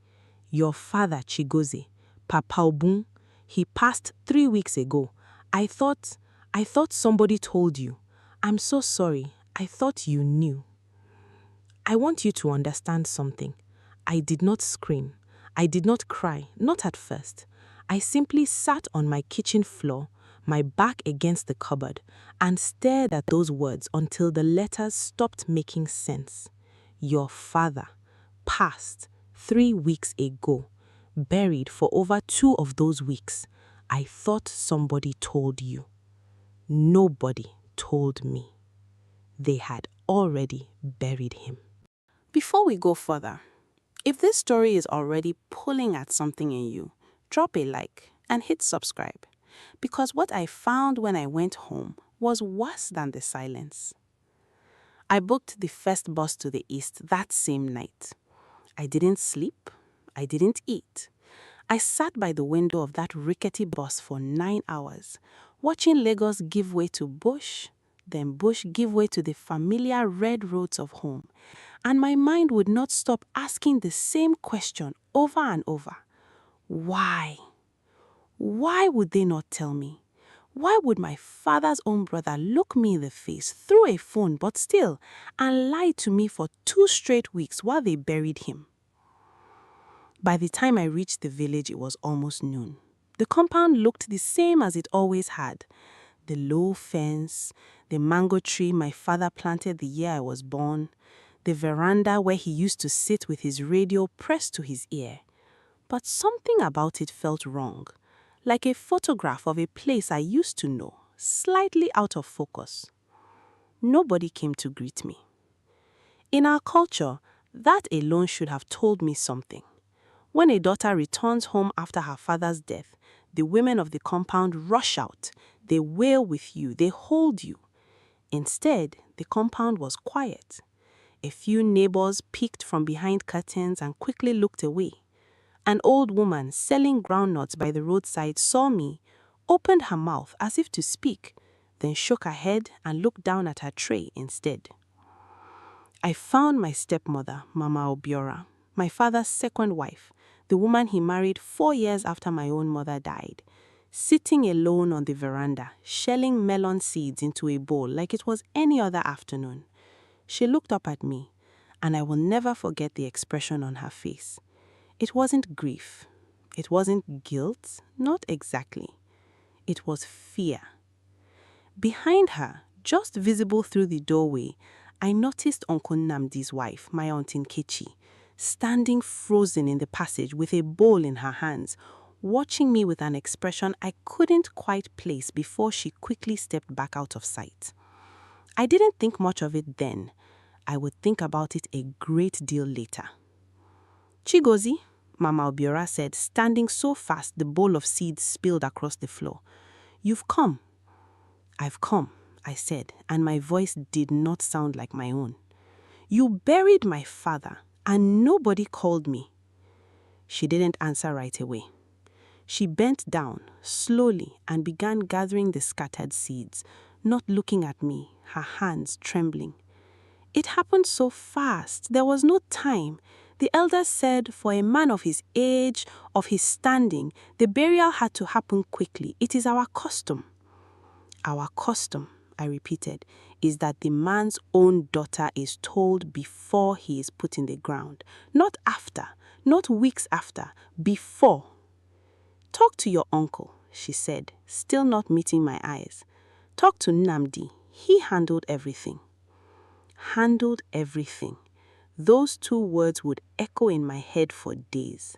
Speaker 1: "Your father, Chigozie, Papa Obun, he passed 3 weeks ago. I thought somebody told you. I'm so sorry. I thought you knew." I want you to understand something. I did not scream. I did not cry, not at first. I simply sat on my kitchen floor, my back against the cupboard, and stared at those words until the letters stopped making sense. Your father, passed 3 weeks ago, buried for over 2 of those weeks. I thought somebody told you. Nobody told me. They had already buried him.
Speaker 5: Before we go further, if this story is already pulling at something in you, drop a like and hit subscribe. Because what I found when I went home was worse than the silence. I booked the first bus to the east that same night. I didn't sleep. I didn't eat. I sat by the window of that rickety bus for 9 hours, watching Lagos give way to bush, then bush give way to the familiar red roads of home. And my mind would not stop asking the same question over and over. Why? Why would they not tell me? Why would my father's own brother look me in the face through a phone but still and lie to me for 2 straight weeks while they buried him? By the time I reached the village, it was almost noon. The compound looked the same as it always had. The low fence, the mango tree my father planted the year I was born, the veranda where he used to sit with his radio pressed to his ear. But something about it felt wrong, like a photograph of a place I used to know, slightly out of focus. Nobody came to greet me. In our culture, that alone should have told me something. When a daughter returns home after her father's death, the women of the compound rush out. They wail with you, they hold you. Instead, the compound was quiet. A few neighbors peeked from behind curtains and quickly looked away. An old woman selling groundnuts by the roadside saw me, opened her mouth as if to speak, then shook her head and looked down at her tray instead. I found my stepmother, Mama Obiora, my father's second wife, the woman he married 4 years after my own mother died, sitting alone on the veranda, shelling melon seeds into a bowl like it was any other afternoon. She looked up at me, and I will never forget the expression on her face. It wasn't grief. It wasn't guilt, not exactly. It was fear. Behind her,
Speaker 3: Just visible through the doorway, I noticed Uncle Nnamdi's wife, my Aunt Nkechi, standing frozen in the passage with a bowl in her hands, watching me with an expression I couldn't quite place before she quickly stepped back out of sight. I didn't think much of it then. I would think about it a great deal later. "Chigozie," Mama Obiora said, standing so fast the bowl of seeds spilled across the floor. "You've come." "I've come," I said, and my voice did not sound like my own. "You buried my father, and nobody called me." She didn't answer right away. She bent down, slowly, and began gathering the scattered seeds, not looking at me, her hands trembling. "It happened so fast, there was no time. The elders said for a man of his age, of his standing, the burial had to happen quickly. It is our custom." "Our custom," I repeated, "is that the man's own daughter is told before he is put in the ground. Not after, not weeks after, before." "Talk to your uncle," she said, still not meeting my eyes. "Talk to Nnamdi. He handled everything." Handled everything. Those two words would echo in my head for days.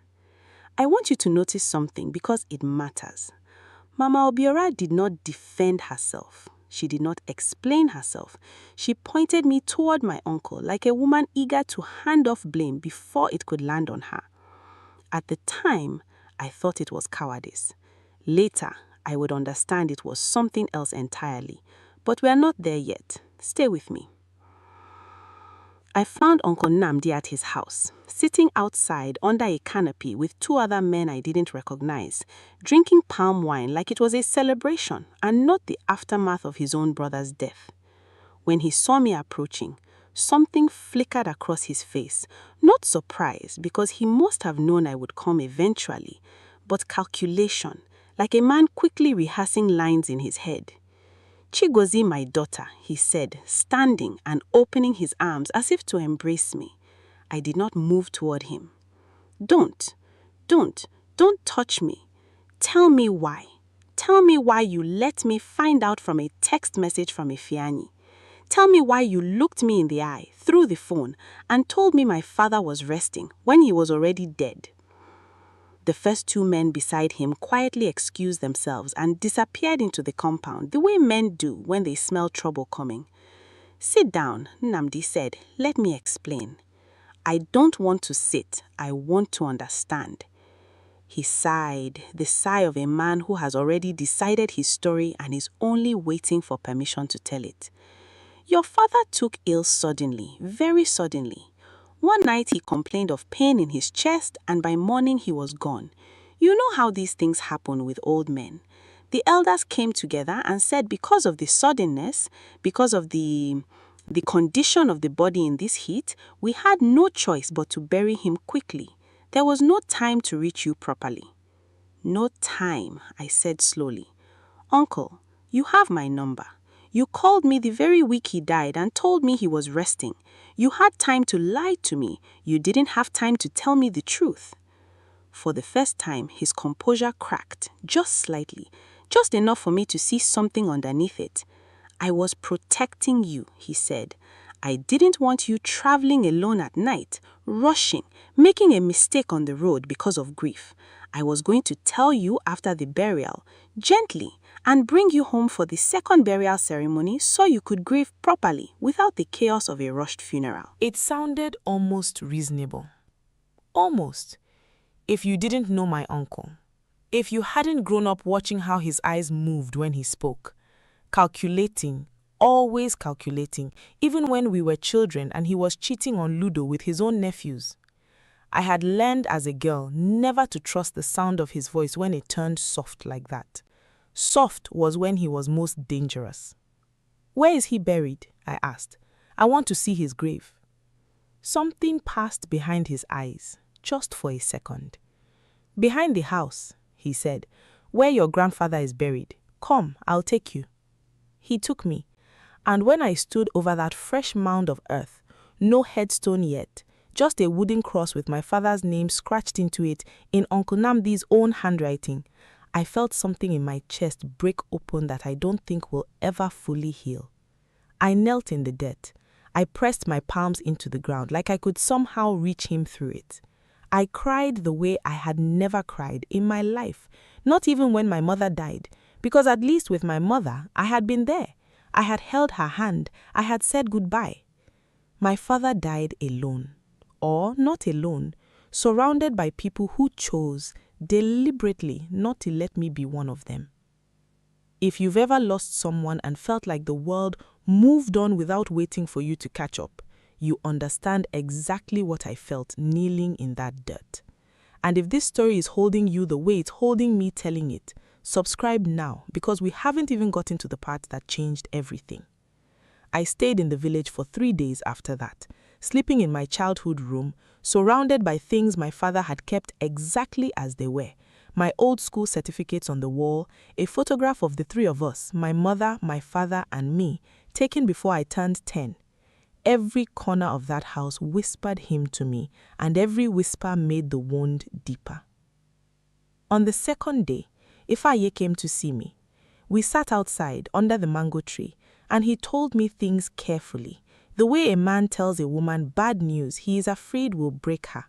Speaker 3: I want you to notice something because it matters. Mama Obiora did not defend herself. She did not explain herself. She pointed me toward my uncle like a woman eager to hand off blame before it could land on her. At the time, I thought it was cowardice. Later, I would understand it was something else entirely. But we are not there yet. Stay with me. I found Uncle Nnamdi at his house, sitting outside under a canopy with two other men I didn't recognize, drinking palm wine like it was a celebration and not the aftermath of his own brother's death. When he saw me approaching, something flickered across his face, not surprise because he must have known I would come eventually, but calculation, like a man quickly rehearsing lines in his head. "Chigozie, my daughter," he said, standing and opening his arms as if to embrace me. I did not move toward him. Don't touch me. Tell me why. Tell me why you let me find out from a text message from Ifeanyi. Tell me why you looked me in the eye, through the phone, and told me my father was resting when he was already dead." The first two men beside him quietly excused themselves and disappeared into the compound, the way men do when they smell trouble coming. "Sit down," Nnamdi said. "Let me explain." "I don't want to sit. I want to understand." He sighed, the sigh of a man who has already decided his story and is only waiting for permission to tell it. "Your father took ill suddenly, very suddenly. One night he complained of pain in his chest and by morning he was gone. You know how these things happen with old men. The elders came together and said because of the suddenness, because of the condition of the body in this heat, we had no choice but to bury him quickly. There was no time to reach you properly." "No time," I said slowly. "Uncle, you have my number. You called me the very week he died and told me he was resting. You had time to lie to me. You didn't have time to tell me the truth." For the first time, his composure cracked, just slightly, just enough for me to see something underneath it. "I was protecting you," he said. "I didn't want you traveling alone at night, rushing, making a mistake on the road because of grief. I was going to tell you after the burial, gently, and bring you home for the second burial ceremony so you could grieve properly without the chaos of a rushed funeral."
Speaker 1: It sounded almost reasonable. Almost. If you didn't know my uncle. If you hadn't grown up watching how his eyes moved when he spoke. Calculating, always calculating, even when we were children and he was cheating on Ludo with his own nephews. I had learned as a girl never to trust the sound of his voice when it turned soft like that. Soft was when he was most dangerous. "Where is he buried?" I asked. "I want to see his grave." Something passed behind his eyes, just for a second. "Behind the house," he said, "where your grandfather is buried. Come, I'll take you." He took me, and when I stood over that fresh mound of earth, no headstone yet, just a wooden cross with my father's name scratched into it in Uncle Nnamdi's own handwriting, I felt something in my chest break open that I don't think will ever fully heal. I knelt in the dirt. I pressed my palms into the ground like I could somehow reach him through it. I cried the way I had never cried in my life, not even when my mother died, because at least with my mother, I had been there. I had held her hand. I had said goodbye. My father died alone, or not alone, surrounded by people who chose deliberately not to let me be one of them. If you've ever lost someone and felt like the world moved on without waiting for you to catch up, you understand exactly what I felt kneeling in that dirt. And if this story is holding you the way it's holding me telling it, subscribe now, because we haven't even gotten to the part that changed everything. I stayed in the village for 3 days after that, sleeping in my childhood room, surrounded by things my father had kept exactly as they were. My old school certificates on the wall, a photograph of the 3 of us, my mother, my father, and me, taken before I turned 10. Every corner of that house whispered him to me, and every whisper made the wound deeper. On the 2nd day, Ifaye came to see me. We sat outside under the mango tree, and he told me things carefully, the way a man tells a woman bad news he is afraid will break her.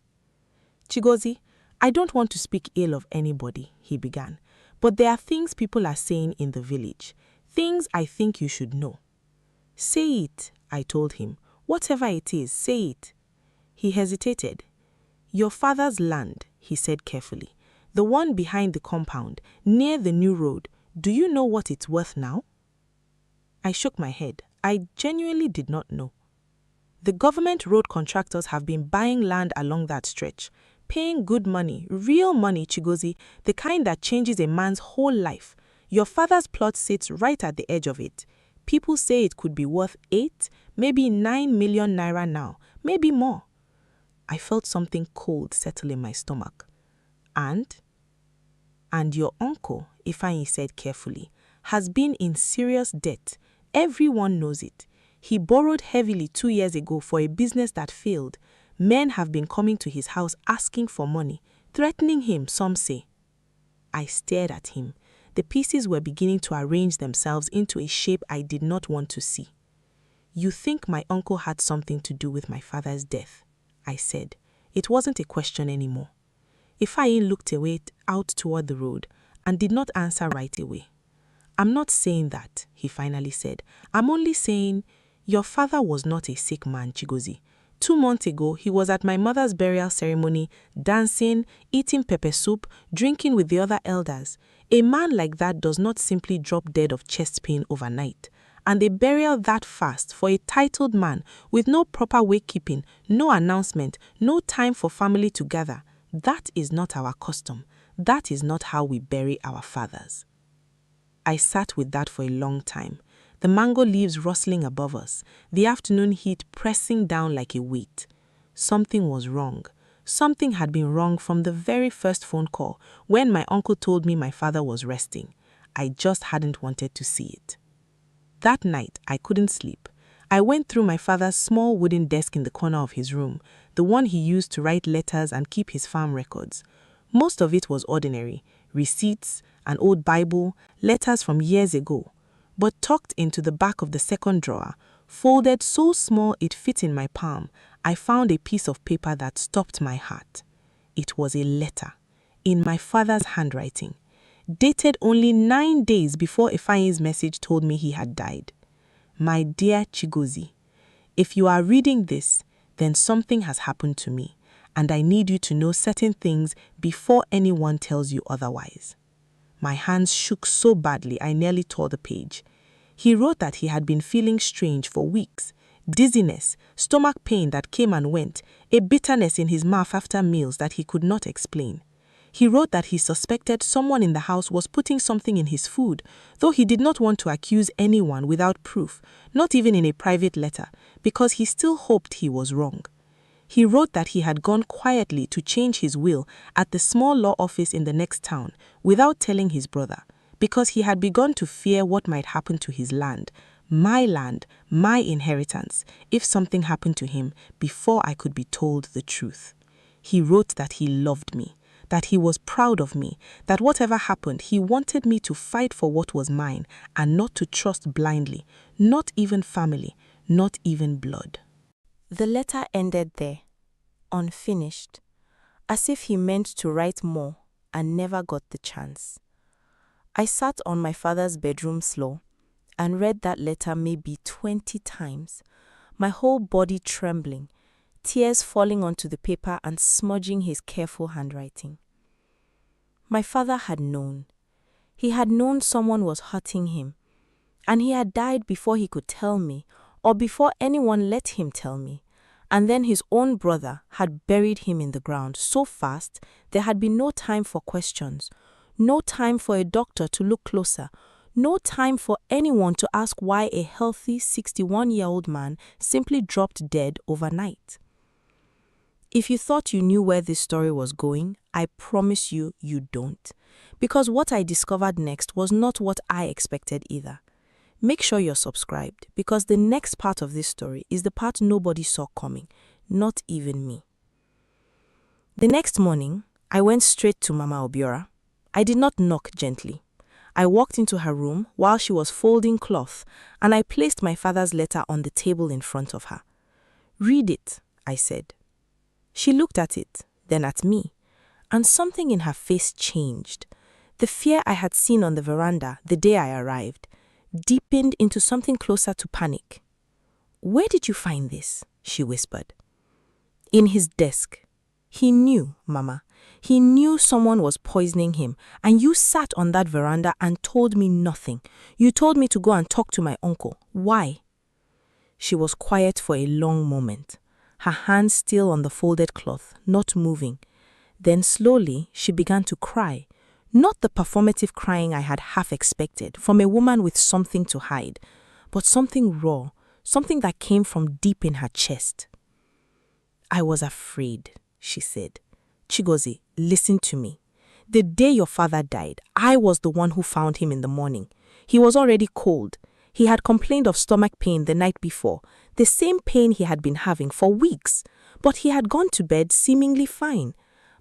Speaker 1: Chigozie, I don't want to speak ill of anybody, he began, but there are things people are saying in the village, things I think you should know. Say it, I told him. Whatever it is, say it. He hesitated. Your father's land, he said carefully, the one behind the compound, near the new road, do you know what it's worth now? I shook my head. I genuinely did not know. The government road contractors have been buying land along that stretch, paying good money, real money, Chigozie, the kind that changes a man's whole life. Your father's plot sits right at the edge of it. People say it could be worth 8, maybe 9 million naira now, maybe more. I felt something cold settle in my stomach. And your uncle, Ifeanyi said carefully, has been in serious debt. Everyone knows it. He borrowed heavily 2 years ago for a business that failed. Men have been coming to his house asking for money, threatening him, some say. I stared at him. The pieces were beginning to arrange themselves into a shape I did not want to see. You think my uncle had something to do with my father's death? I said. It wasn't a question anymore. Ifeanyi looked away out toward the road and did not answer right away. I'm not saying that, he finally said. I'm only saying, your father was not a sick man, Chigozie. 2 months ago, he was at my mother's burial ceremony, dancing, eating pepper soup, drinking with the other elders. A man like that does not simply drop dead of chest pain overnight. And a burial that fast for a titled man with no proper wakekeeping, no announcement, no time for family to gather. That is not our custom. That is not how we bury our fathers. I sat with that for a long time, the mango leaves rustling above us, the afternoon heat pressing down like a weight. Something was wrong. Something had been wrong from the very first phone call when my uncle told me my father was resting. I just hadn't wanted to see it. That night, I couldn't sleep. I went through my father's small wooden desk in the corner of his room, the one he used to write letters and keep his farm records. Most of it was ordinary, receipts, an old Bible, letters from years ago. But tucked into the back of the second drawer, folded so small it fit in my palm, I found a piece of paper that stopped my heart. It was a letter, in my father's handwriting, dated only 9 days before Ifeanyi's message told me he had died. My dear Chigozie, if you are reading this, then something has happened to me, and I need you to know certain things before anyone tells you otherwise. My hands shook so badly I nearly tore the page. He wrote that he had been feeling strange for weeks, dizziness, stomach pain that came and went, a bitterness in his mouth after meals that he could not explain. He wrote that he suspected someone in the house was putting something in his food, though he did not want to accuse anyone without proof, not even in a private letter, because he still hoped he was wrong. He wrote that he had gone quietly to change his will at the small law office in the next town without telling his brother, because he had begun to fear what might happen to his land, my inheritance, if something happened to him before I could be told the truth. He wrote that he loved me, that he was proud of me, that whatever happened, he wanted me to fight for what was mine and not to trust blindly, not even family, not even blood.
Speaker 3: The letter ended there, unfinished, as if he meant to write more and never got the chance. I sat on my father's bedroom floor and read that letter maybe 20 times, my whole body trembling, tears falling onto the paper and smudging his careful handwriting. My father had known. He had known someone was hurting him, and he had died before he could tell me, or before anyone let him tell me. And then his own brother had buried him in the ground so fast there had been no time for questions, no time for a doctor to look closer, no time for anyone to ask why a healthy 61-year-old man simply dropped dead overnight. If you thought you knew where this story was going, I promise you, you don't. Because what I discovered next was not what I expected either. Make sure you're subscribed, because the next part of this story is the part nobody saw coming, not even me. The next morning, I went straight to Mama Obiora. I did not knock gently. I walked into her room while she was folding cloth, and I placed my father's letter on the table in front of her. "Read it," I said. She looked at it, then at me, and something in her face changed. The fear I had seen on the veranda the day I arrived deepened into something closer to panic. "Where did you find this?" she whispered. "In his desk. He knew, Mama. He knew someone was poisoning him, and you sat on that veranda and told me nothing. You told me to go and talk to my uncle. Why?" She was quiet for a long moment, her hands still on the folded cloth, not moving. Then slowly she began to cry. Not the performative crying I had half expected from a woman with something to hide, but something raw, something that came from deep in her chest. "I was afraid," she said. "Chigozie, listen to me. The day your father died, I was the one who found him in the morning. He was already cold. He had complained of stomach pain the night before, the same pain he had been having for weeks, but he had gone to bed seemingly fine.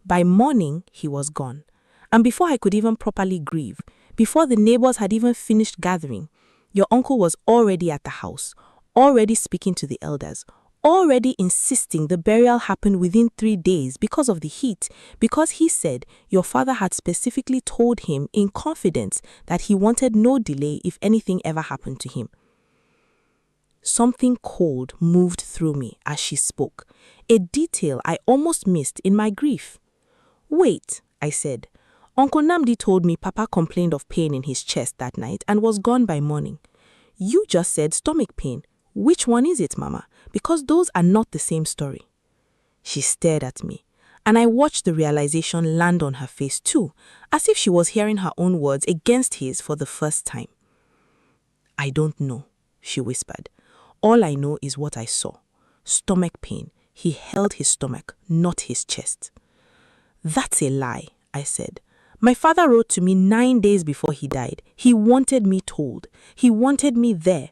Speaker 3: By morning, he was gone. And before I could even properly grieve, before the neighbors had even finished gathering, your uncle was already at the house, already speaking to the elders, already insisting the burial happened within 3 days because of the heat, because he said your father had specifically told him in confidence that he wanted no delay if anything ever happened to him." Something cold moved through me as she spoke, a detail I almost missed in my grief. "Wait," I said. "Uncle Namdi told me Papa complained of pain in his chest that night and was gone by morning. You just said stomach pain. Which one is it, Mama? Because those are not the same story." She stared at me, and I watched the realization land on her face too, as if she was hearing her own words against his for the first time. "I don't know," she whispered. "All I know is what I saw. Stomach pain. He held his stomach, not his chest." "That's a lie," I said. "My father wrote to me 9 days before he died. He wanted me told. He wanted me there."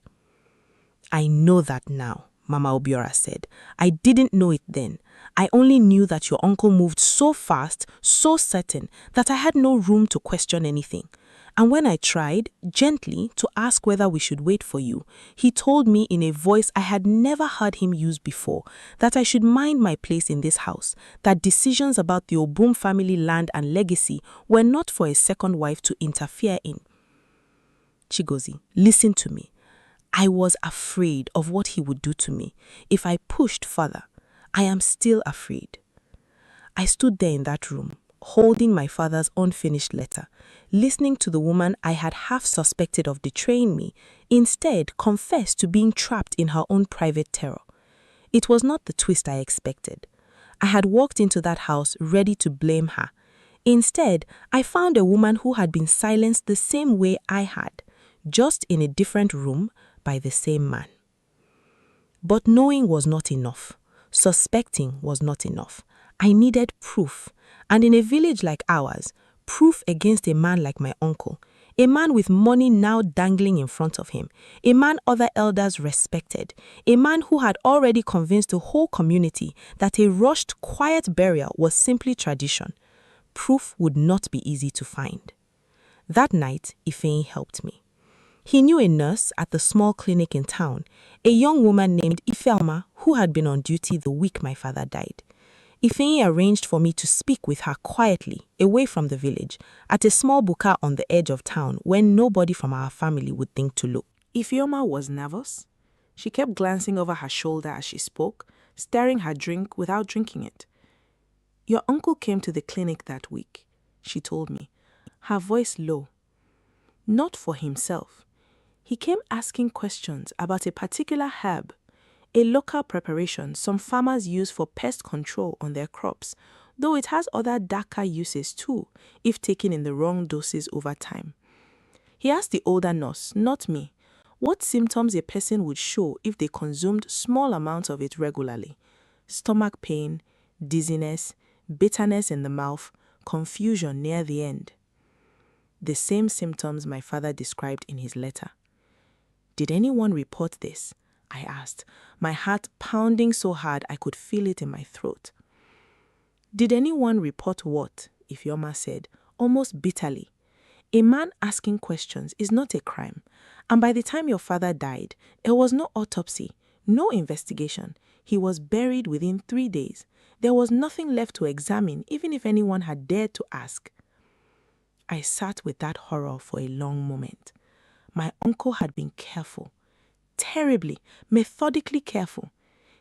Speaker 3: "I know that now," Mama Obiora said. "I didn't know it then. I only knew that your uncle moved so fast, so certain, that I had no room to question anything. And when I tried, gently, to ask whether we should wait for you, he told me in a voice I had never heard him use before, that I should mind my place in this house, that decisions about the Obum family land and legacy were not for a second wife to interfere in." "Chigozie, listen to me. I was afraid of what he would do to me if I pushed further. I am still afraid." I stood there in that room, holding my father's unfinished letter, listening to the woman I had half suspected of betraying me, instead confess to being trapped in her own private terror. It was not the twist I expected. I had walked into that house ready to blame her. Instead, I found a woman who had been silenced the same way I had, just in a different room by the same man. But knowing was not enough. Suspecting was not enough. I needed proof, and in a village like ours, proof against a man like my uncle, a man with money now dangling in front of him, a man other elders respected, a man who had already convinced the whole community that a rushed, quiet burial was simply tradition.
Speaker 4: proof would not be easy to find. That night, Ifeanyi helped me. He knew a nurse at the small clinic in town, a young woman named Ifeoma who had been on duty the week my father died. Ifeanyi arranged for me to speak with her quietly, away from the village, at a small buka on the edge of town where nobody from our family would think to look.
Speaker 1: Ifeoma was nervous. She kept glancing over her shoulder as she spoke, stirring her drink without drinking it. "Your uncle came to the clinic that week," she told me, her voice low. "Not for himself. He came asking questions about a particular herb, a local preparation some farmers use for pest control on their crops, though it has other darker uses too, if taken in the wrong doses over time. He asked the older nurse, not me, what symptoms a person would show if they consumed small amounts of it regularly: stomach pain, dizziness, bitterness in the mouth, confusion near the end. The same symptoms my father described in his letter. "Did anyone report this?" I asked, my heart pounding so hard I could feel it in my throat. "Did anyone report what?" Ifeoma said, almost bitterly. "A man asking questions is not a crime, and by the time your father died, there was no autopsy, no investigation. He was buried within 3 days. There was nothing left to examine, even if anyone had dared to ask." I sat with that horror for a long moment. My uncle had been careful, terribly, methodically careful.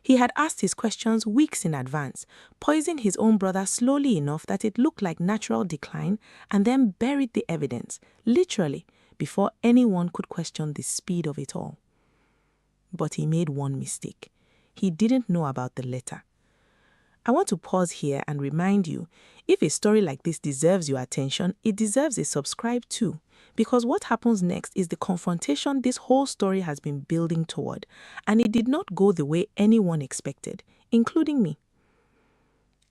Speaker 1: He had asked his questions weeks in advance, poisoned his own brother slowly enough that it looked like natural decline, and then buried the evidence, literally, before anyone could question the speed of it all. But he made one mistake. He didn't know about the letter. I want to pause here and remind you, if a story like this deserves your attention, it deserves a subscribe too, because what happens next is the confrontation this whole story has been building toward, and it did not go the way anyone expected, including me.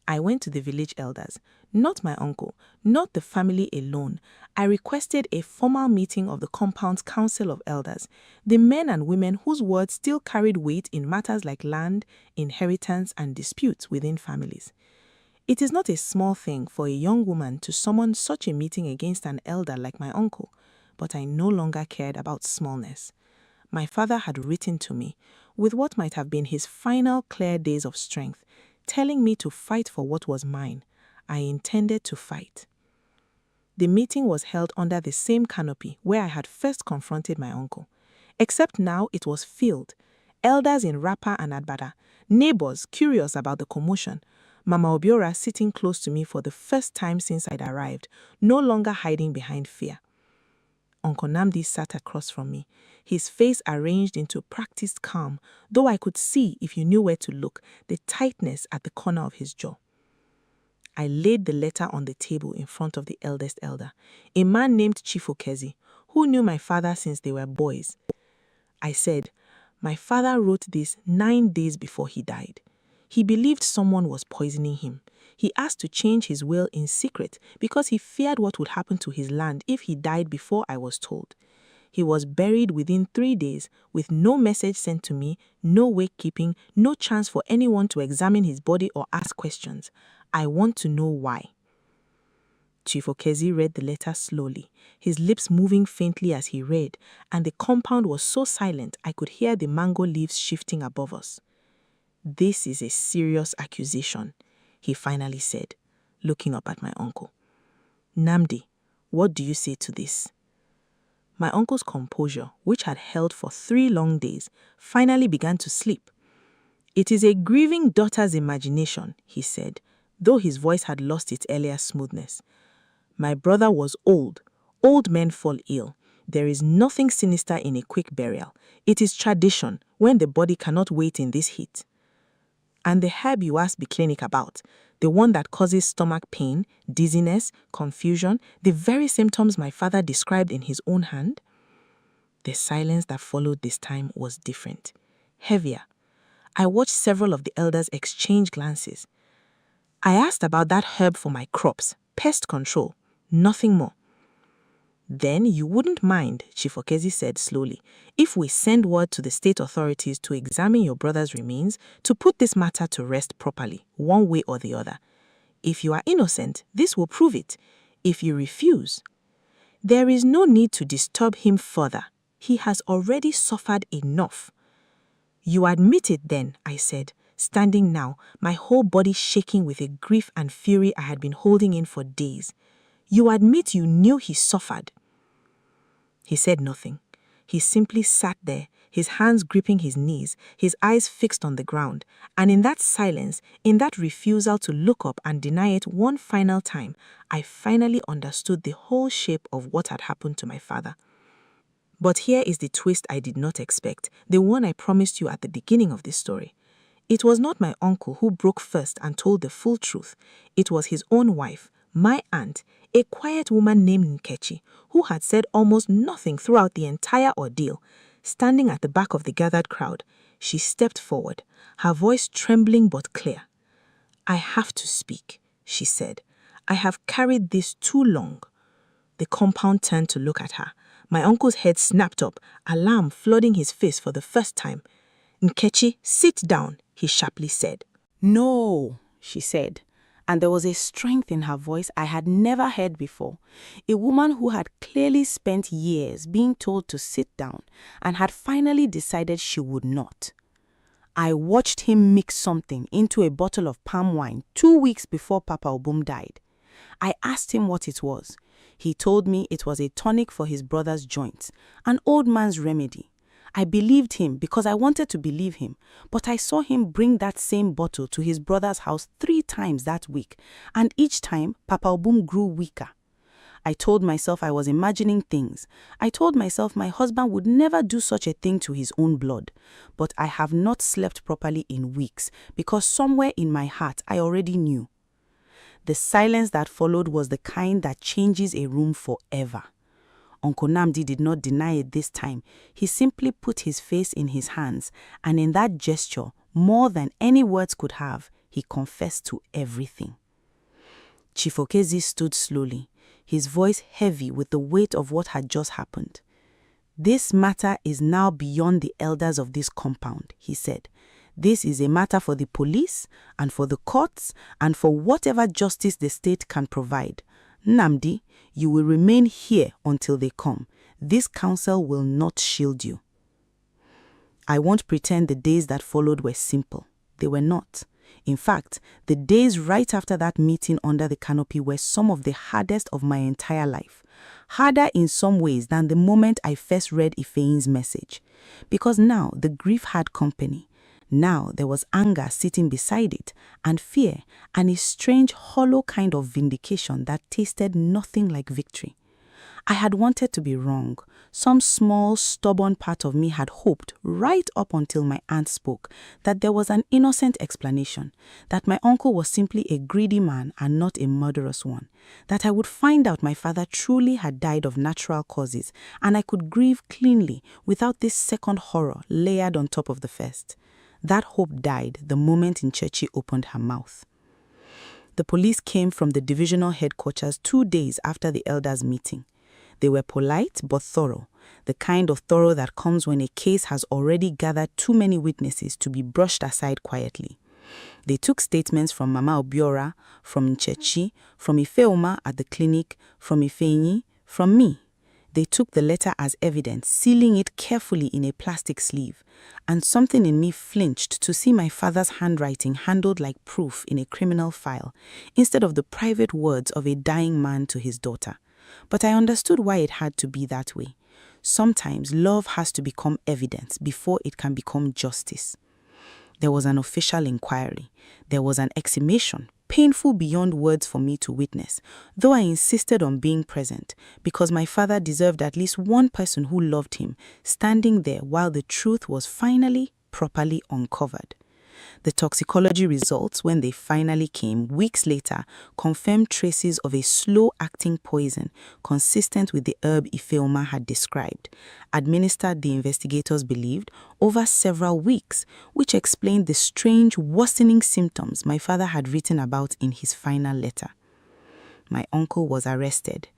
Speaker 1: I went to the village elders, not my uncle, not the family alone. I requested a formal meeting of the compound's council of elders, the men and women whose words still carried weight in matters like land, inheritance, and disputes within families. It is not a small thing for a young woman to summon such a meeting against an elder like my uncle, but I no longer cared about smallness. My father had written to me, with what might have been his final clear days of strength, telling me to fight for what was mine. I intended to fight. The meeting was held under the same canopy where I had first confronted my uncle, except now it was filled. Elders in wrapper and agbada, neighbors curious about the commotion, Mama Obiora sitting close to me for the first time since I'd arrived, no longer hiding behind fear. Uncle Namdi sat across from me, his face arranged into practiced calm, though I could see, if you knew where to look, the tightness at the corner of his jaw. I laid the letter on the table in front of the eldest elder, a man named Chief Okezi, who knew my father since they were boys. I said, "My father wrote this 9 days before he died. He believed someone was poisoning him. He asked to change his will in secret because he feared what would happen to his land if he died before I was told. He was buried within 3 days with no message sent to me, no wake-keeping, no chance for anyone to examine his body or ask questions. I want to know why." Chief Okezi read the letter slowly, his lips moving faintly as he read, and the compound was so silent I could hear the mango leaves shifting above us. "This is a serious accusation," he finally said, looking up at my uncle. "Namdi, what do you say to this?" My uncle's composure, which had held for 3 long days, finally began to slip. "It is a grieving daughter's imagination," he said, though his voice had lost its earlier smoothness. "My brother was old. Old men fall ill. There is nothing sinister in a quick burial. It is tradition when the body cannot wait in this heat." "And the herb you asked the clinic about, the one that causes stomach pain, dizziness, confusion, the very symptoms my father described in his own hand?" The silence that followed this time was different, heavier. I watched several of the elders exchange glances. "I asked about that herb for my crops, pest control, nothing more." "Then you wouldn't mind," Chief Okezi said slowly, "if we send word to the state authorities to examine your brother's remains to put this matter to rest properly, one way or the other. If you are innocent, this will prove it. If you refuse, there is no need to disturb him further. He has already suffered enough. You admit it then, I said, standing now, my whole body shaking with a grief and fury I had been holding in for days. You admit you knew he suffered. He said nothing. He simply sat there, his hands gripping his knees, his eyes fixed on the ground, and in that silence, in that refusal to look up and deny it one final time, I finally understood the whole shape of what had happened to my father. But here is the twist I did not expect, the one I promised you at the beginning of this story. It was not my uncle who broke first and told the full truth. It was his own wife, my aunt, a quiet woman named Nkechi, who had said almost nothing throughout the entire ordeal. Standing at the back of the gathered crowd, she stepped forward, her voice trembling but clear. "I have to speak," she said. "I have carried this too long." The compound turned to look at her. My uncle's head snapped up, alarm flooding his face for the first time. "Nkechi, sit down," he sharply said.
Speaker 5: "No," she said, and there was a strength in her voice I had never heard before. A woman who had clearly spent years being told to sit down and had finally decided she would not. "I watched him mix something into a bottle of palm wine 2 weeks before Papa Obum died. I asked him what it was. He told me it was a tonic for his brother's joints, an old man's remedy. I believed him because I wanted to believe him, but I saw him bring that same bottle to his brother's house 3 times that week, and each time Papa Obum grew weaker. I told myself I was imagining things. I told myself my husband would never do such a thing to his own blood. But I have not slept properly in weeks because somewhere in my heart I already knew. The silence that followed was the kind that changes a room forever. Uncle Namdi did not deny it this time. He simply put his face in his hands, and in that gesture, more than any words could have, he confessed to everything. Chief Okezi stood slowly, his voice heavy with the weight of what had just happened. "This matter is now beyond the elders of this compound," he said. "This is a matter for the police and for the courts and for whatever justice the state can provide. Namdi, you will remain here until they come. This council will not shield you." I won't pretend the days that followed were simple. They were not. In fact, the days right after that meeting under the canopy were some of the hardest of my entire life. Harder in some ways than the moment I first read Ifein's message. Because now the grief had company. Now there was anger sitting beside it, and fear, and a strange hollow kind of vindication that tasted nothing like victory. I had wanted to be wrong. Some small, stubborn part of me had hoped, right up until my aunt spoke, that there was an innocent explanation, that my uncle was simply a greedy man and not a murderous one, that I would find out my father truly had died of natural causes, and I could grieve cleanly without this second horror layered on top of the first. That hope died the moment Nkechi opened her mouth. The police came from the divisional headquarters 2 days after the elders' meeting. They were polite but thorough, the kind of thorough that comes when a case has already gathered too many witnesses to be brushed aside quietly. They took statements from Mama Obiora, from Nkechi, from Ifeoma at the clinic, from Ifeanyi, from me. They took the letter as evidence, sealing it carefully in a plastic sleeve, and something in me flinched to see my father's handwriting handled like proof in a criminal file, instead of the private words of a dying man to his daughter. But I understood why it had to be that way. Sometimes love has to become evidence before it can become justice. There was an official inquiry. There was an exhumation, painful beyond words for me to witness, though I insisted on being present because my father deserved at least one person who loved him, standing there while the truth was finally, properly uncovered. The toxicology results, when they finally came weeks later, confirmed traces of a slow-acting poison consistent with the herb Ifeoma had described, administered, the investigators believed, over several weeks, which explained the strange worsening symptoms my father had written about in his final letter. My uncle was arrested.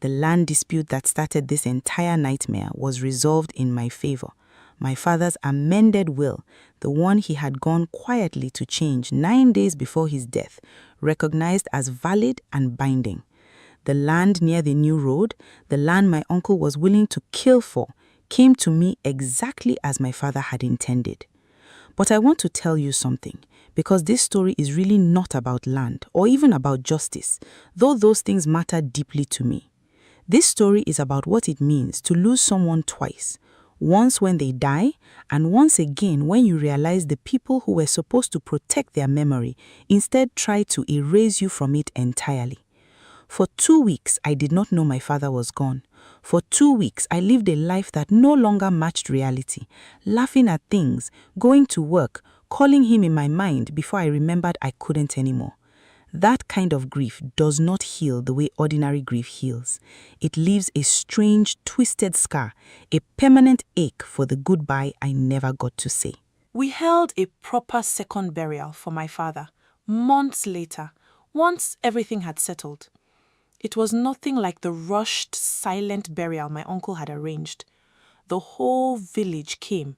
Speaker 5: The land dispute that started this entire nightmare was resolved in my favor.
Speaker 3: my father's amended will, the one he had gone quietly to change 9 days before his death, recognized as valid and binding. The land near the new road, the land my uncle was willing to kill for, came to me exactly as my father had intended. But I want to tell you something, because this story is really not about land or even about justice, though those things matter deeply to me. This story is about what it means to lose someone twice, once when they die, and once again when you realize the people who were supposed to protect their memory instead try to erase you from it entirely. For 2 weeks, I did not know my father was gone. For 2 weeks, I lived a life that no longer matched reality, laughing at things, going to work, calling him in my mind before I remembered I couldn't anymore. That kind of grief does not heal the way ordinary grief heals. It leaves a strange, twisted scar, a permanent ache for the goodbye I never got to say.
Speaker 1: We held a proper second burial for my father, months later, once everything had settled. It was nothing like the rushed, silent burial my uncle had arranged. The whole village came.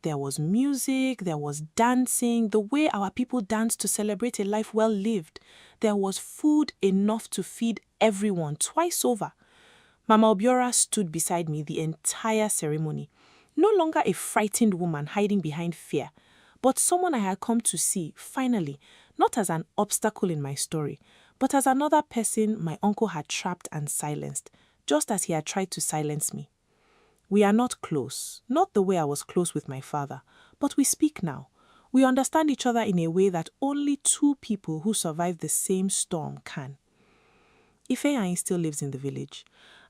Speaker 1: There was music, there was dancing, the way our people danced to celebrate a life well lived. There was food enough to feed everyone twice over. Mama Obiora stood beside me the entire ceremony, no longer a frightened woman hiding behind fear, but someone I had come to see, finally, not as an obstacle in my story, but as another person my uncle had trapped and silenced, just as he had tried to silence me. We are not close, not the way I was close with my father, but we speak now. We understand each other in a way that only two people who survived the same storm can. Ifeanyi still lives in the village.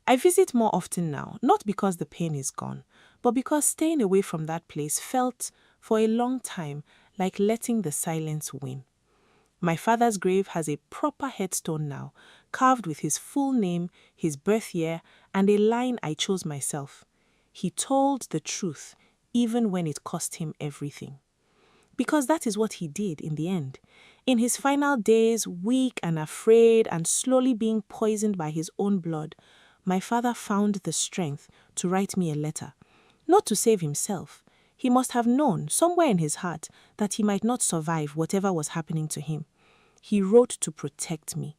Speaker 1: I visit more often now, not because the pain is gone, but because staying away from that place felt, for a long time, like letting the silence win. My father's grave has a proper headstone now, carved with his full name, his birth year, and a line I chose myself. He told the truth, even when it cost him everything. Because that is what he did in the end. In his final days, weak and afraid and slowly being poisoned by his own blood, my father found the strength to write me a letter. Not to save himself. He must have known, somewhere in his heart, that he might not survive whatever was happening to him. He wrote to protect me,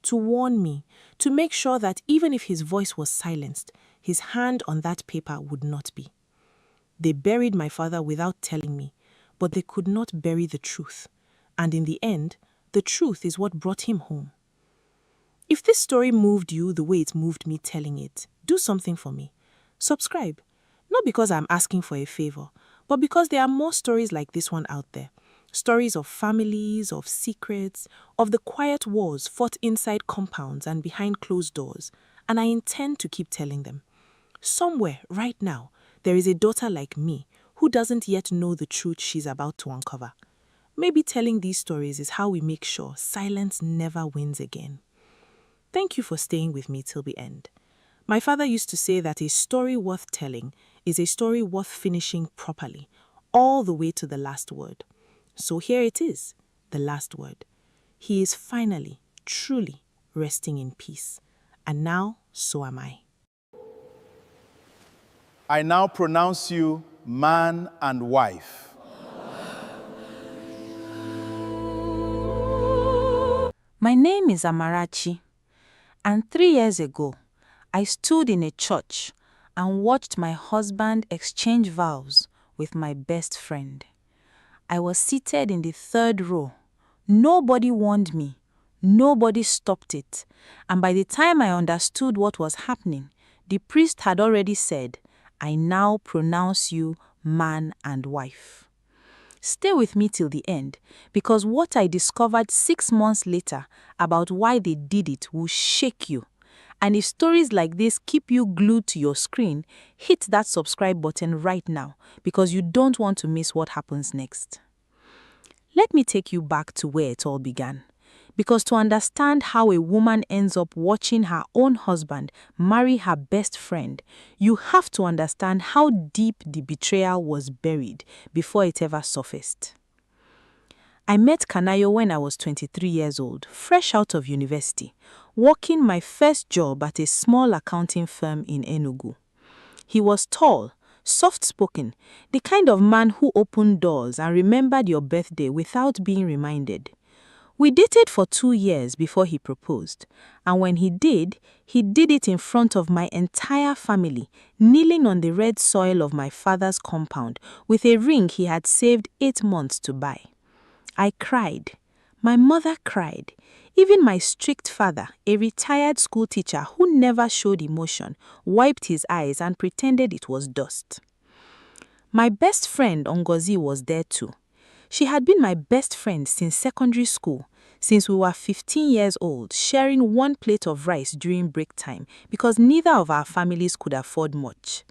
Speaker 1: to warn me, to make sure that even if his voice was silenced, his hand on that paper would not be. They buried my father without telling me, but they could not bury the truth. And in the end, the truth is what brought him home. If this story moved you the way it moved me telling it, do something for me. Subscribe. Not because I'm asking for a favor, but because there are more stories like this one out there. Stories of families, of secrets, of the quiet wars fought inside compounds and behind closed doors, and I intend to keep telling them. Somewhere, right now, there is a daughter like me who doesn't yet know the truth she's about to uncover. Maybe telling these stories is how we make sure silence never wins again. Thank you for staying with me till the end. My father used to say that a story worth telling is a story worth finishing properly, all the way to the last word. So here it is, the last word. He is finally, truly resting in peace. And now, so am I.
Speaker 2: I now pronounce you man and wife.
Speaker 5: My name is Amarachi, and 3 years ago, I stood in a church and watched my husband exchange vows with my best friend. I was seated in the 3rd row. Nobody warned me. Nobody stopped it. And by the time I understood what was happening, the priest had already said, I now pronounce you man and wife. Stay with me till the end, because what I discovered 6 months later about why they did it will shake you. And if stories like this keep you glued to your screen, hit that subscribe button right now, because you don't want to miss what happens next. Let me take you back to where it all began. Because to understand how a woman ends up watching her own husband marry her best friend, you have to understand how deep the betrayal was buried before it ever surfaced. I met Kanayo when I was 23 years old, fresh out of university, working my first job at a small accounting firm in Enugu. He was tall,
Speaker 1: soft-spoken, the kind of man who opened doors and remembered your birthday without being reminded. We dated for 2 years before he proposed, and when he did it in front of my entire family, kneeling on the red soil of my father's compound with a ring he had saved 8 months to buy. I cried. My mother cried. Even my strict father, a retired school teacher who never showed emotion, wiped his eyes and pretended it was dust. My best friend Ngozi was there too. She had been my best friend since secondary school, since we were 15 years old, sharing one plate of rice during break time because neither of our families could afford much.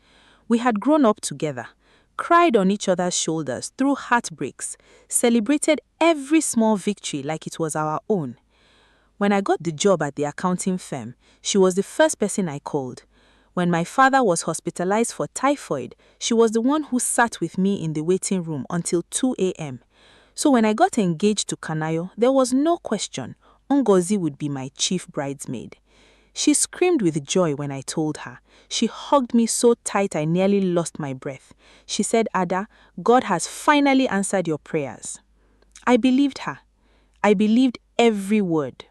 Speaker 1: We had grown up together, cried on each other's shoulders through heartbreaks, celebrated every small victory like it was our own. When I got the job at the accounting firm, she was the first person I called. When my father was hospitalized for typhoid, she was the one who sat with me in the waiting room until 2 a.m. So when I got engaged to Kanayo, there was no question. Ngozi would be my chief bridesmaid. She screamed with joy when I told her. She hugged me so tight I nearly lost my breath. She said, "Ada, God has finally answered your prayers." I believed her. I believed every word.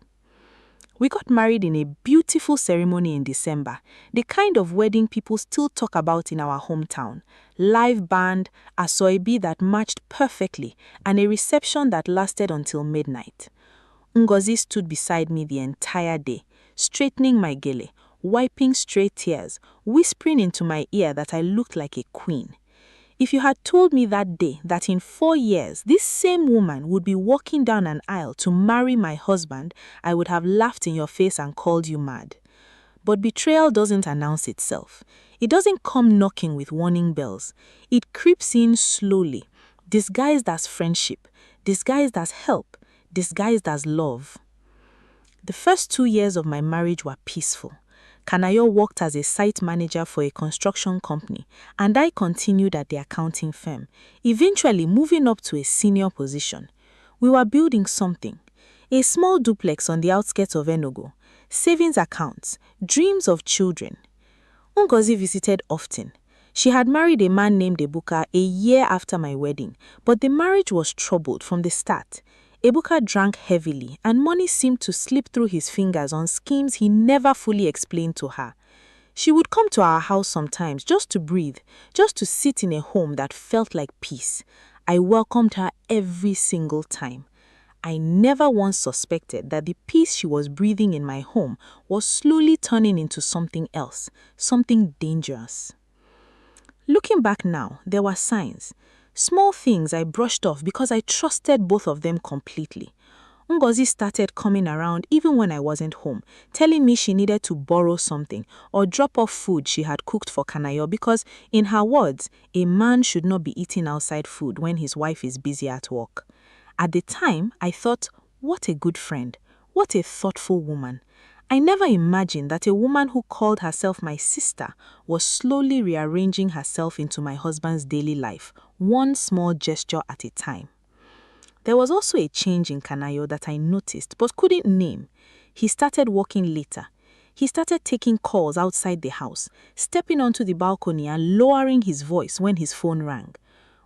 Speaker 1: We got married in a beautiful ceremony in December, the kind of wedding people still talk about in our hometown. Live band, a soibi that matched perfectly, and a reception that lasted until midnight. Ngozi stood beside me the entire day, straightening my gele, wiping stray tears, whispering into my ear that I looked like a queen. If you had told me that day that in 4 years this same woman would be walking down an aisle to marry my husband, I would have laughed in your face and called you mad. But betrayal doesn't announce itself. It doesn't come knocking with warning bells. It creeps in slowly, disguised as friendship, disguised as help, disguised as love. The first 2 years of my marriage were peaceful. Kanayo worked as a site manager for a construction company, and I continued at the accounting firm, eventually moving up to a senior position. We were building something, a small duplex on the outskirts of Enugu, savings accounts, dreams of children. Ngozi visited often. She had married a man named Ebuka a year after my wedding, but the marriage was troubled from the start. Ebuka drank heavily, and money seemed to slip through his fingers on schemes he never fully explained to her. She would come to our house sometimes just to breathe, just to sit in a home that felt like peace. I welcomed her every single time. I never once suspected that the peace she was breathing in my home was slowly turning into something else, something dangerous. Looking back now, there were signs. Small things I brushed off because I trusted both of them completely. Ngozi started coming around even when I wasn't home, telling me she needed to borrow something or drop off food she had cooked for Kanayo because, in her words, a man should not be eating outside food when his wife is busy at work. At the time, I thought, what a good friend, what a thoughtful woman. I never imagined that a woman who called herself my sister was slowly rearranging herself into my husband's daily life, one small gesture at a time. There was also a change in Kanayo that I noticed but couldn't name. He started working later. He started taking calls outside the house, stepping onto the balcony and lowering his voice when his phone rang.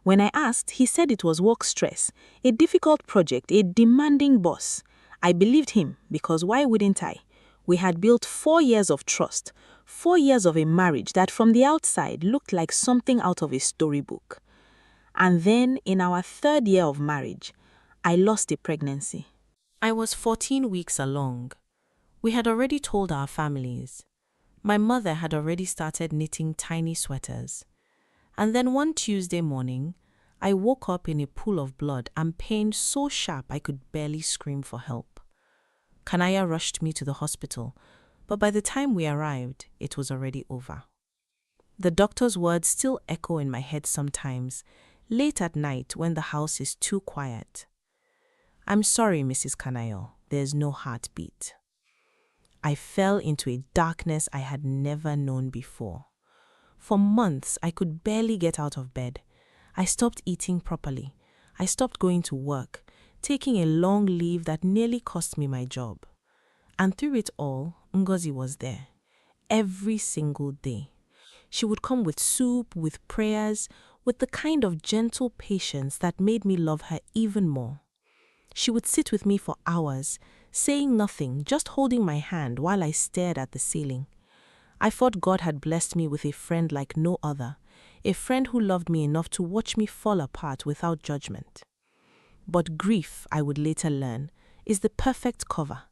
Speaker 1: When I asked, he said it was work stress, a difficult project, a demanding boss. I believed him because why wouldn't I? We had built 4 years of trust, 4 years of a marriage that from the outside looked like something out of a storybook. And then, in our 3rd year of marriage, I lost a pregnancy.
Speaker 4: I was 14 weeks along. We had already told our families. My mother had already started knitting tiny sweaters. And then one Tuesday morning, I woke up in a pool of blood and pain so sharp I could barely scream for help. Kanaya rushed me to the hospital, but by the time we arrived, it was already over. The doctor's words still echo in my head sometimes, late at night when the house is too quiet. "I'm sorry, Mrs. Kanayo, there's no heartbeat." I fell into a darkness I had never known before. For months, I could barely get out of bed. I stopped eating properly. I stopped going to work, taking a long leave that nearly cost me my job. And through it all, Ngozi was there. Every single day. She would come with soup, with prayers, with the kind of gentle patience that made me love her even more. She would sit with me for hours, saying nothing, just holding my hand while I stared at the ceiling. I thought God had blessed me with a friend like no other, a friend who loved me enough to watch me fall apart without judgment. But grief, I would later learn, is the perfect cover.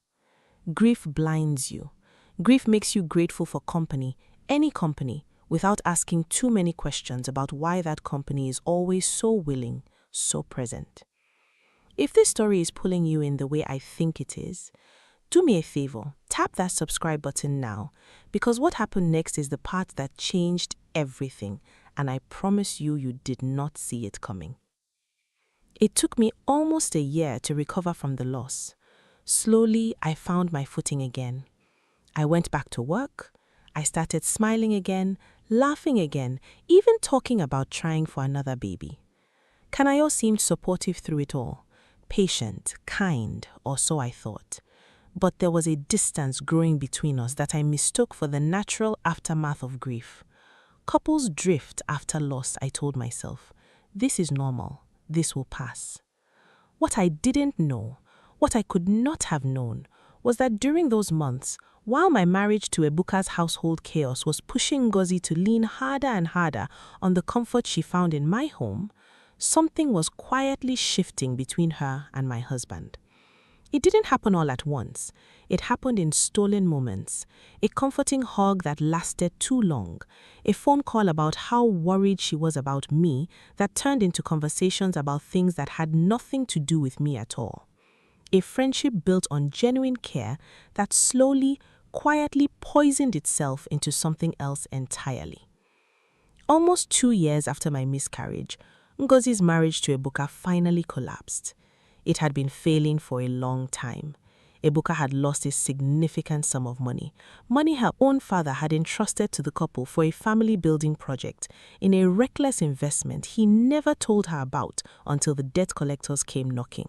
Speaker 4: Grief blinds you. Grief makes you grateful for company, any company, without asking too many questions about why that company is always so willing, so present. If this story is pulling you in the way I think it is, do me a favor, tap that subscribe button now, because what happened next is the part that changed everything, and I promise you did not see it coming. It took me almost a year to recover from the loss. Slowly, I found my footing again. I went back to work. I started smiling again, laughing again, even talking about trying for another baby. Kanayo seemed supportive through it all, patient, kind, or so I thought. But there was a distance growing between us that I mistook for the natural aftermath of grief. Couples drift after loss, I told myself. This is normal. This will pass. What I didn't know, what I could not have known, was that during those months, while my marriage to Ebuka's household chaos was pushing Ngozi to lean harder and harder on the comfort she found in my home, something was quietly shifting between her and my husband. It didn't happen all at once. It happened in stolen moments, a comforting hug that lasted too long, a phone call about how worried she was about me that turned into conversations about things that had nothing to do with me at all. A friendship built on genuine care that slowly, quietly poisoned itself into something else entirely. Almost 2 years after my miscarriage, Ngozi's marriage to Ebuka finally collapsed. It had been failing for a long time. Ebuka had lost a significant sum of money her own father had entrusted to the couple for a family-building project in a reckless investment he never told her about until the debt collectors came knocking.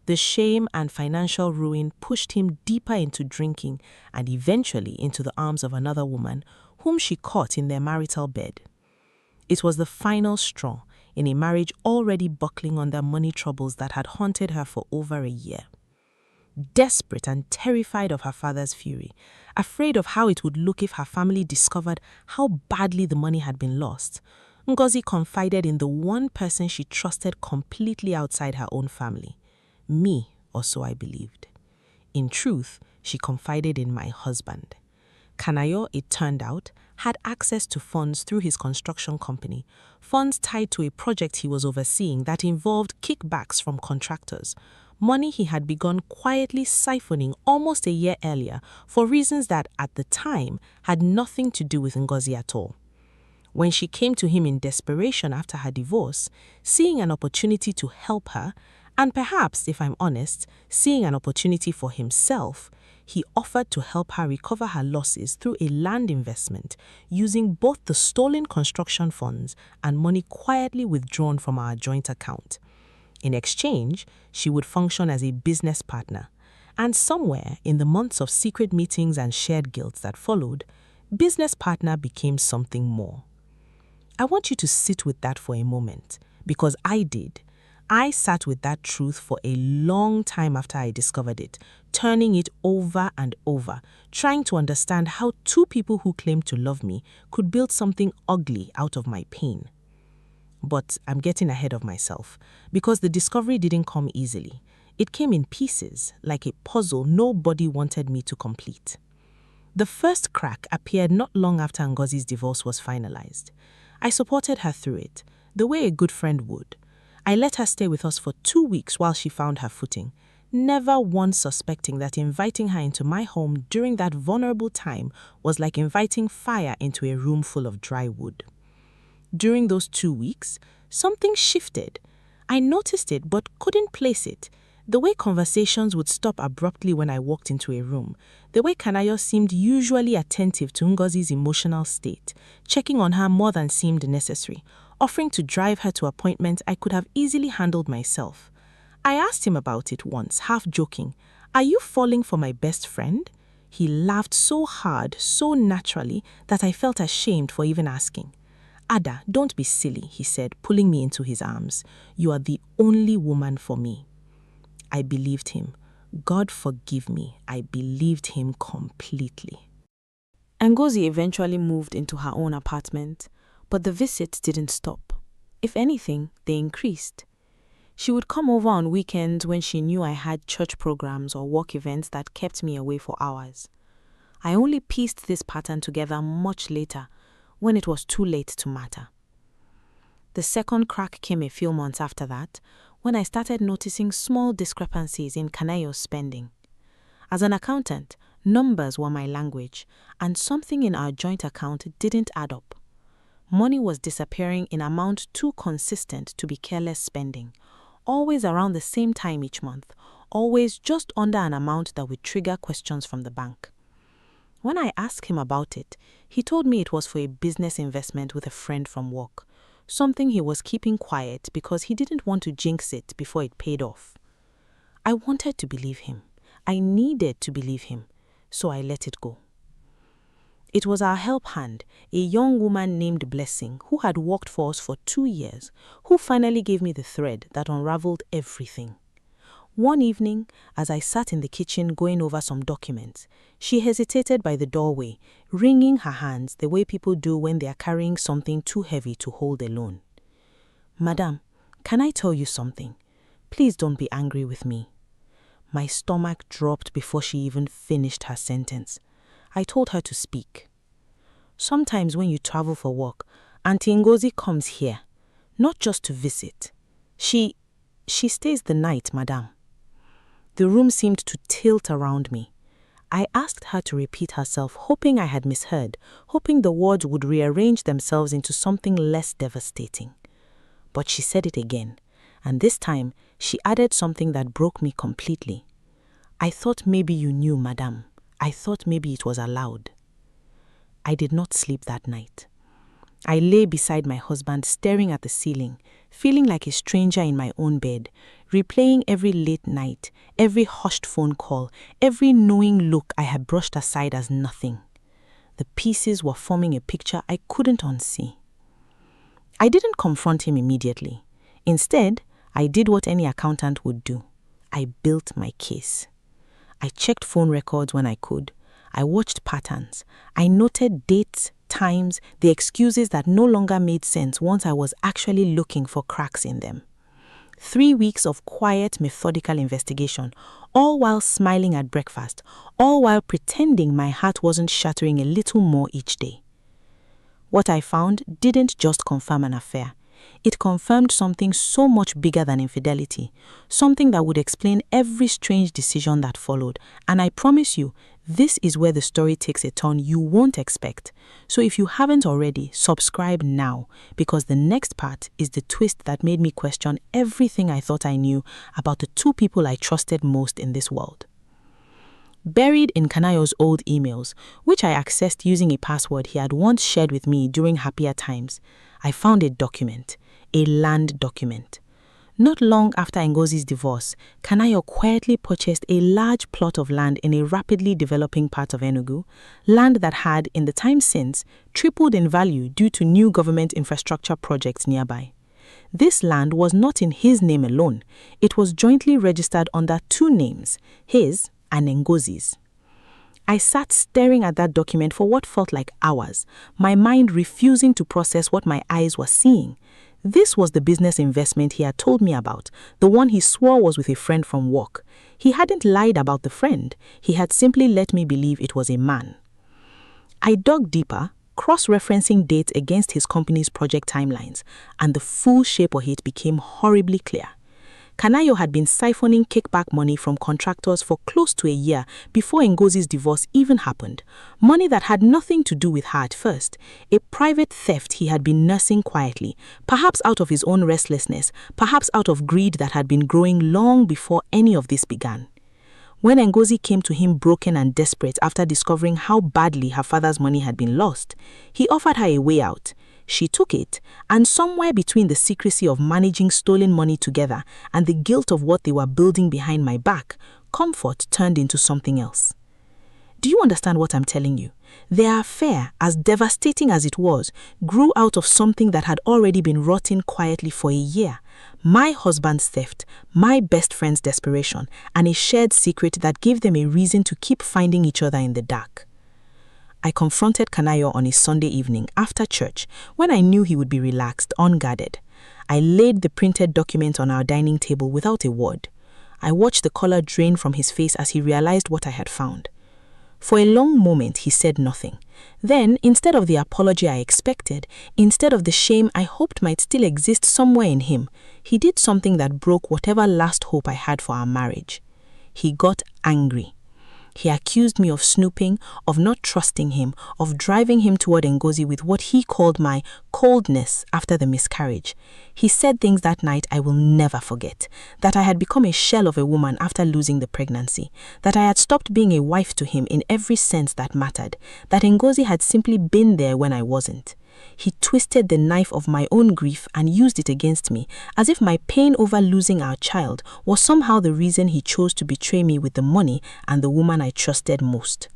Speaker 4: The shame and financial ruin pushed him deeper into drinking and eventually into the arms of another woman whom she caught in their marital bed. It was the final straw in a marriage already buckling under money troubles that had haunted her for over a year. Desperate and terrified of her father's fury, afraid of how it would look if her family discovered how badly the money had been lost, Ngozi confided in the one person she trusted completely outside her own family. Me, or so I believed. In truth, she confided in my husband. Kanayo, it turned out, had access to funds through his construction company, funds tied to a project he was overseeing that involved kickbacks from contractors, money he had begun quietly siphoning almost a year earlier for reasons that, at the time, had nothing to do with Ngozi at all. When she came to him in desperation after her divorce, seeing an opportunity to help her, and perhaps, if I'm honest, seeing an opportunity for himself, he offered to help her recover her losses through a land investment, using both the stolen construction funds and money quietly withdrawn from our joint account. In exchange, she would function as a business partner. And somewhere in the months of secret meetings and shared guilt that followed, business partner became something more. I want you to sit with that for a moment, because I did. I sat with that truth for a long time after I discovered it, turning it over and over, trying to understand how two people who claimed to love me could build something ugly out of my pain. But I'm getting ahead of myself, because the discovery didn't come easily. It came in pieces, like a puzzle nobody wanted me to complete. The first crack appeared not long after Ngozi's divorce was finalized. I supported her through it, the way a good friend would. I let her stay with us for 2 weeks while she found her footing, never once suspecting that inviting her into my home during that vulnerable time was like inviting fire into a room full of dry wood. During those 2 weeks, something shifted. I noticed it but couldn't place it. The way conversations would stop abruptly when I walked into a room, the way Kanayo seemed usually attentive to Ngozi's emotional state, checking on her more than seemed necessary, offering to drive her to appointments I could have easily handled myself. I asked him about it once, half joking. "Are you falling for my best friend?" He laughed so hard, so naturally, that I felt ashamed for even asking. Ada, don't be silly, he said, pulling me into his arms. You are the only woman for me. I believed him. God forgive me, I believed him completely.
Speaker 3: Ngozi eventually moved into her own apartment, but the visits didn't stop. If anything, they increased. She would come over on weekends when she knew I had church programs or work events that kept me away for hours. I only pieced this pattern together much later, when it was too late to matter. The second crack came a few months after that, when I started noticing small discrepancies in Kanayo's spending. As an accountant, numbers were my language, and something in our joint account didn't add up. Money was disappearing in amount too consistent to be careless spending, always around the same time each month, always just under an amount that would trigger questions from the bank. When I asked him about it, he told me it was for a business investment with a friend from work, something he was keeping quiet because he didn't want to jinx it before it paid off. I wanted to believe him. I needed to believe him, so I let it go. It was our help hand, a young woman named Blessing, who had worked for us for 2 years, who finally gave me the thread that unraveled everything. One evening, as I sat in the kitchen going over some documents, she hesitated by the doorway, wringing her hands the way people do when they are carrying something too heavy to hold alone. Madam, can I tell you something? Please don't be angry with me. My stomach dropped before she even finished her sentence. I told her to speak. Sometimes when you travel for work, Auntie Ngozi comes here, not just to visit. She stays the night, madam. The room seemed to tilt around me. I asked her to repeat herself, hoping I had misheard, hoping the words would rearrange themselves into something less devastating. But she said it again, and this time she added something that broke me completely. I thought maybe you knew, madam. I thought maybe it was allowed. I did not sleep that night. I lay beside my husband, staring at the ceiling, feeling like a stranger in my own bed, replaying every late night, every hushed phone call, every knowing look I had brushed aside as nothing. The pieces were forming a picture I couldn't unsee. I didn't confront him immediately. Instead, I did what any accountant would do. I built my case. I checked phone records when I could. I watched patterns. I noted dates, times, the excuses that no longer made sense once I was actually looking for cracks in them. 3 weeks of quiet, methodical investigation, all while smiling at breakfast, all while pretending my heart wasn't shattering a little more each day. What I found didn't just confirm an affair. It confirmed something so much bigger than infidelity, something that would explain every strange decision that followed. And I promise you, this is where the story takes a turn you won't expect. So if you haven't already, subscribe now, because the next part is the twist that made me question everything I thought I knew about the 2 people I trusted most in this world. Buried in Kanayo's old emails, which I accessed using a password he had once shared with me during happier times, I found a document, a land document. Not long after Ngozi's divorce, Kanayo quietly purchased a large plot of land in a rapidly developing part of Enugu, land that had, in the time since, tripled in value due to new government infrastructure projects nearby. This land was not in his name alone. It was jointly registered under 2 names, his and Ngozi's. I sat staring at that document for what felt like hours, my mind refusing to process what my eyes were seeing. This was the business investment he had told me about, the one he swore was with a friend from work. He hadn't lied about the friend. He had simply let me believe it was a man. I dug deeper, cross-referencing dates against his company's project timelines, and the full shape of it became horribly clear. Kanayo had been siphoning kickback money from contractors for close to a year before Ngozi's divorce even happened. Money that had nothing to do with her at first. A private theft he had been nursing quietly, perhaps out of his own restlessness, perhaps out of greed that had been growing long before any of this began. When Ngozi came to him broken and desperate after discovering how badly her father's money had been lost, he offered her a way out. She took it, and somewhere between the secrecy of managing stolen money together and the guilt of what they were building behind my back, comfort turned into something else.
Speaker 4: Do you understand what I'm telling you? Their affair, as devastating as it was, grew out of something that had already been rotting quietly for a year. My husband's theft, my best friend's desperation, and a shared secret that gave them a reason to keep finding each other in the dark. I confronted Kanayo on a Sunday evening after church when I knew he would be relaxed, unguarded. I laid the printed document on our dining table without a word. I watched the color drain from his face as he realized what I had found. For a long moment, he said nothing. Then, instead of the apology I expected, instead of the shame I hoped might still exist somewhere in him, he did something that broke whatever last hope I had for our marriage. He got angry. He accused me of snooping, of not trusting him, of driving him toward Ngozi with what he called my coldness after the miscarriage. He said things that night I will never forget, that I had become a shell of a woman after losing the pregnancy, that I had stopped being a wife to him in every sense that mattered, that Ngozi had simply been there when I wasn't. He twisted the knife of my own grief and used it against me, as if my pain over losing our child was somehow the reason he chose to betray me with the money and the woman I trusted most.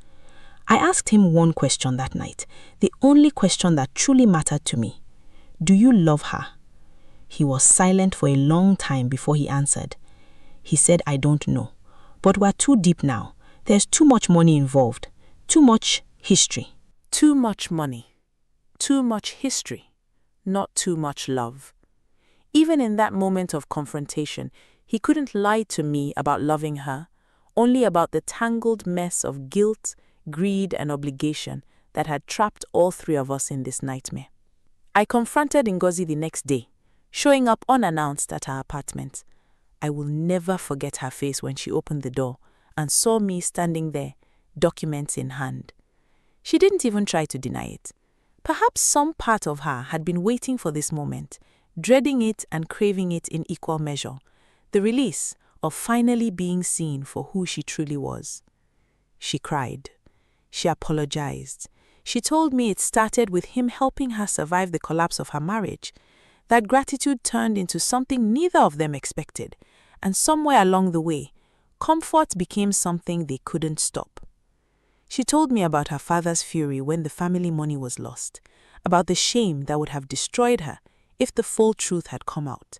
Speaker 4: I asked him one question that night, the only question that truly mattered to me. Do you love her? He was silent for a long time before he answered. He said, I don't know. But we're too deep now. There's too much money involved. Too much history.
Speaker 5: Too much money. Too much history, not too much love. Even in that moment of confrontation, he couldn't lie to me about loving her, only about the tangled mess of guilt, greed, and obligation that had trapped all three of us in this nightmare. I confronted Ngozi the next day, showing up unannounced at her apartment. I will never forget her face when she opened the door and saw me standing there, documents in hand. She didn't even try to deny it. Perhaps some part of her had been waiting for this moment, dreading it and craving it in equal measure, the release of finally being seen for who she truly was. She cried. She apologized. She told me it started with him helping her survive the collapse of her marriage, that gratitude turned into something neither of them expected, and somewhere along the way, comfort became something they couldn't stop. She told me about her father's fury when the family money was lost, about the shame that would have destroyed her if the full truth had come out,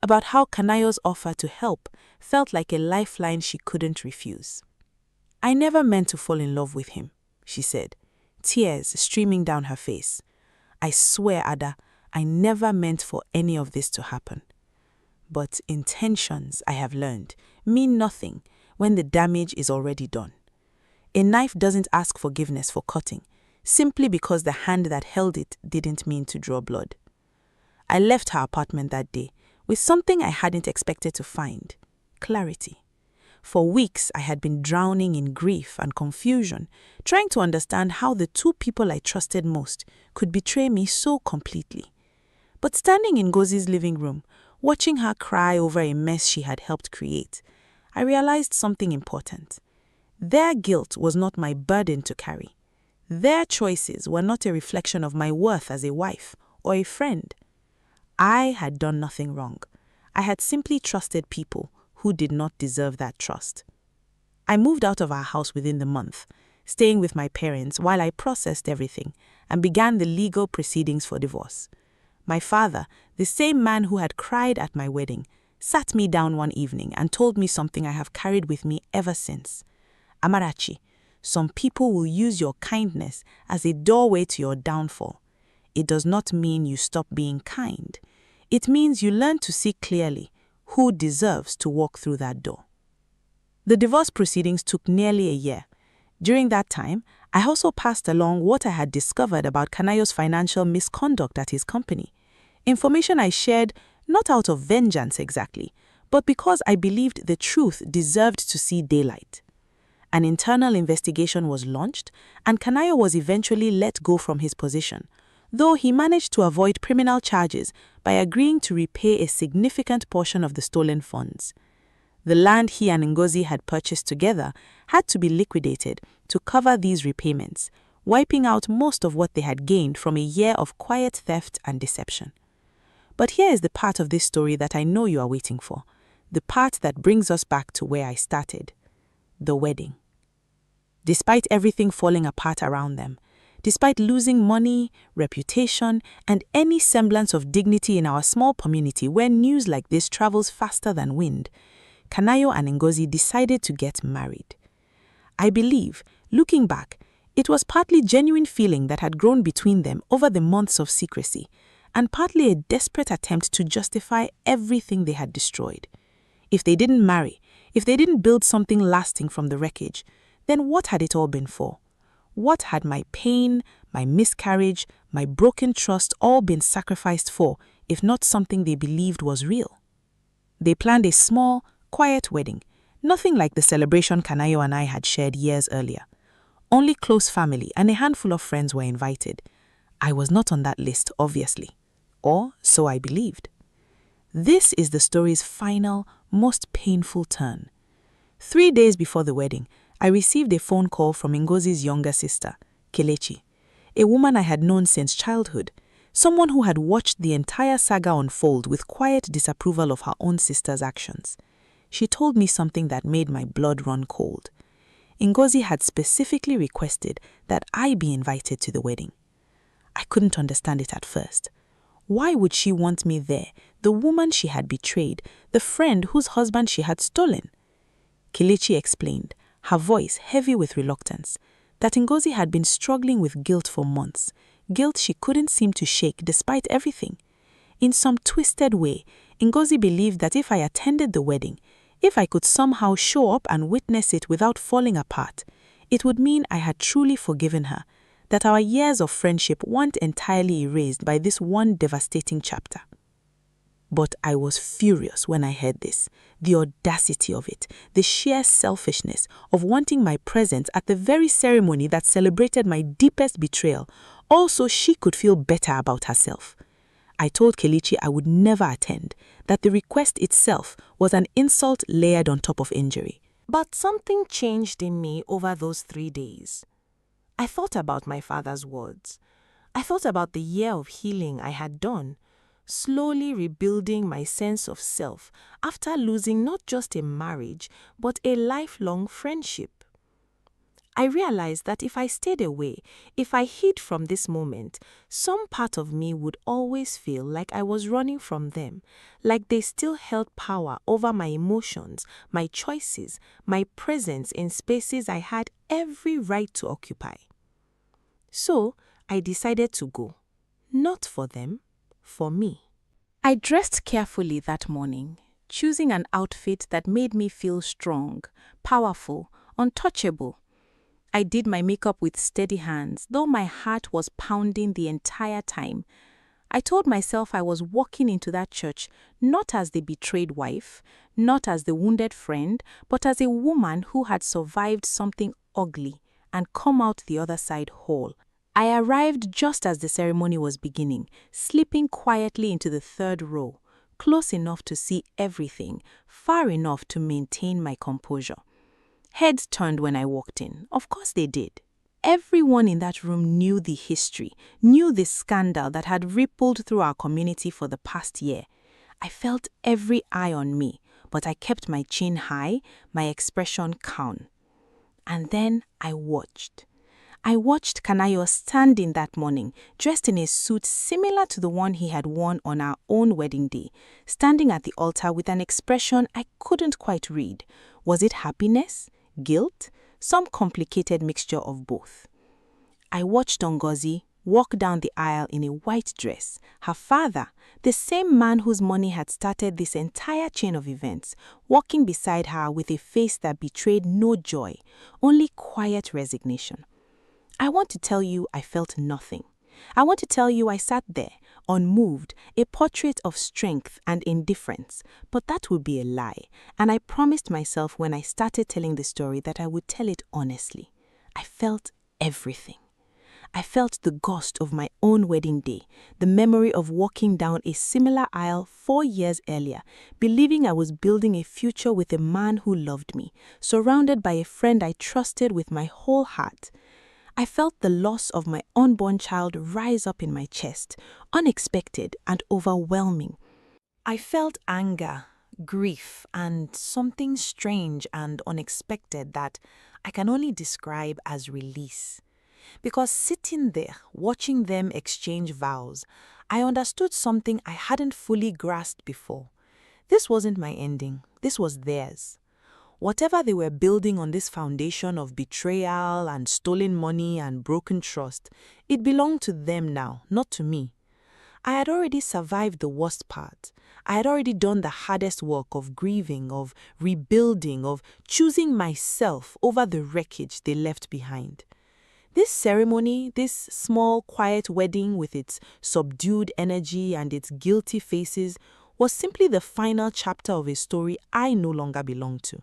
Speaker 5: about how Kanayo's offer to help felt like a lifeline she couldn't refuse. I never meant to fall in love with him, she said, tears streaming down her face. I swear, Ada, I never meant for any of this to happen. But intentions, I have learned, mean nothing when the damage is already done. A knife doesn't ask forgiveness for cutting, simply because the hand that held it didn't mean to draw blood. I left her apartment that day with something I hadn't expected to find: clarity. For weeks, I had been drowning in grief and confusion, trying to understand how the two people I trusted most could betray me so completely. But standing in Ngozi's living room, watching her cry over a mess she had helped create, I realized something important. Their guilt was not my burden to carry. Their choices were not a reflection of my worth as a wife or a friend. I had done nothing wrong. I had simply trusted people who did not deserve that trust. I moved out of our house within the month, staying with my parents while I processed everything and began the legal proceedings for divorce. My father, the same man who had cried at my wedding, sat me down one evening and told me something I have carried with me ever since. Amarachi, some people will use your kindness as a doorway to your downfall. It does not mean you stop being kind. It means you learn to see clearly who deserves to walk through that door. The divorce proceedings took nearly a year. During that time, I also passed along what I had discovered about Kanayo's financial misconduct at his company. Information I shared not out of vengeance exactly, but because I believed the truth deserved to see daylight. An internal investigation was launched, and Kanayo was eventually let go from his position, though he managed to avoid criminal charges by agreeing to repay a significant portion of the stolen funds. The land he and Ngozi had purchased together had to be liquidated to cover these repayments, wiping out most of what they had gained from a year of quiet theft and deception. But here is the part of this story that I know you are waiting for, the part that brings us back to where I started: the wedding.
Speaker 1: Despite everything falling apart around them, despite losing money, reputation, and any semblance of dignity in our small community where news like this travels faster than wind, Kanayo and Ngozi decided to get married. I believe, looking back, it was partly genuine feeling that had grown between them over the months of secrecy, and partly a desperate attempt to justify everything they had destroyed. If they didn't marry, if they didn't build something lasting from the wreckage, then what had it all been for? What had my pain, my miscarriage, my broken trust all been sacrificed for, if not something they believed was real? They planned a small, quiet wedding, nothing like the celebration Kanayo and I had shared years earlier. Only close family and a handful of friends were invited. I was not on that list, obviously. Or so I believed. This is the story's final, most painful turn. 3 days before the wedding, I received a phone call from Ngozi's younger sister, Kelechi, a woman I had known since childhood, someone who had watched the entire saga unfold with quiet disapproval of her own sister's actions. She told me something that made my blood run cold. Ngozi had specifically requested that I be invited to the wedding. I couldn't understand it at first. Why would she want me there, the woman she had betrayed, the friend whose husband she had stolen? Kelechi explained, her voice heavy with reluctance, that Ngozi had been struggling with guilt for months, guilt she couldn't seem to shake despite everything. In some twisted way, Ngozi believed that if I attended the wedding, if I could somehow show up and witness it without falling apart, it would mean I had truly forgiven her, that our years of friendship weren't entirely erased by this one devastating chapter. But I was furious when I heard this, the audacity of it, the sheer selfishness of wanting my presence at the very ceremony that celebrated my deepest betrayal, also she could feel better about herself. I told Kelechi I would never attend, that the request itself was an insult layered on top of injury.
Speaker 4: But something changed in me over those 3 days. I thought about my father's words. I thought about the year of healing I had done, slowly rebuilding my sense of self after losing not just a marriage, but a lifelong friendship. I realized that if I stayed away, if I hid from this moment, some part of me would always feel like I was running from them, like they still held power over my emotions, my choices, my presence in spaces I had every right to occupy. So, I decided to go. Not for them, for me. I dressed carefully that morning, choosing an outfit that made me feel strong, powerful, untouchable. I did my makeup with steady hands, though my heart was pounding the entire time. I told myself I was walking into that church not as the betrayed wife, not as the wounded friend, but as a woman who had survived something ugly and come out the other side whole. I arrived just as the ceremony was beginning, slipping quietly into the 3rd row, close enough to see everything, far enough to maintain my composure. Heads turned when I walked in. Of course they did. Everyone in that room knew the history, knew the scandal that had rippled through our community for the past year. I felt every eye on me, but I kept my chin high, my expression calm. And then I watched. I watched Kanayo standing that morning, dressed in a suit similar to the one he had worn on our own wedding day, standing at the altar with an expression I couldn't quite read. Was it happiness? Guilt? Some complicated mixture of both. I watched Ngozi walk down the aisle in a white dress. Her father, the same man whose money had started this entire chain of events, walking beside her with a face that betrayed no joy, only quiet resignation. I want to tell you I felt nothing. I want to tell you I sat there, unmoved, a portrait of strength and indifference, but that would be a lie, and I promised myself when I started telling the story that I would tell it honestly. I felt everything. I felt the gust of my own wedding day, the memory of walking down a similar aisle 4 years earlier, believing I was building a future with a man who loved me, surrounded by a friend I trusted with my whole heart. I felt the loss of my unborn child rise up in my chest, unexpected and overwhelming. I felt anger,
Speaker 5: grief and something strange and unexpected that I can only describe as release. Because sitting there, watching them exchange vows, I understood something I hadn't fully grasped before. This wasn't my ending, this was theirs. Whatever they were building on this foundation of betrayal and stolen money and broken trust, it belonged to them now, not to me. I had already survived the worst part. I had already done the hardest work of grieving, of rebuilding, of choosing myself over the wreckage they left behind. This ceremony, this small, quiet wedding with its subdued energy and its guilty faces, was simply the final chapter of a story I no longer belonged to.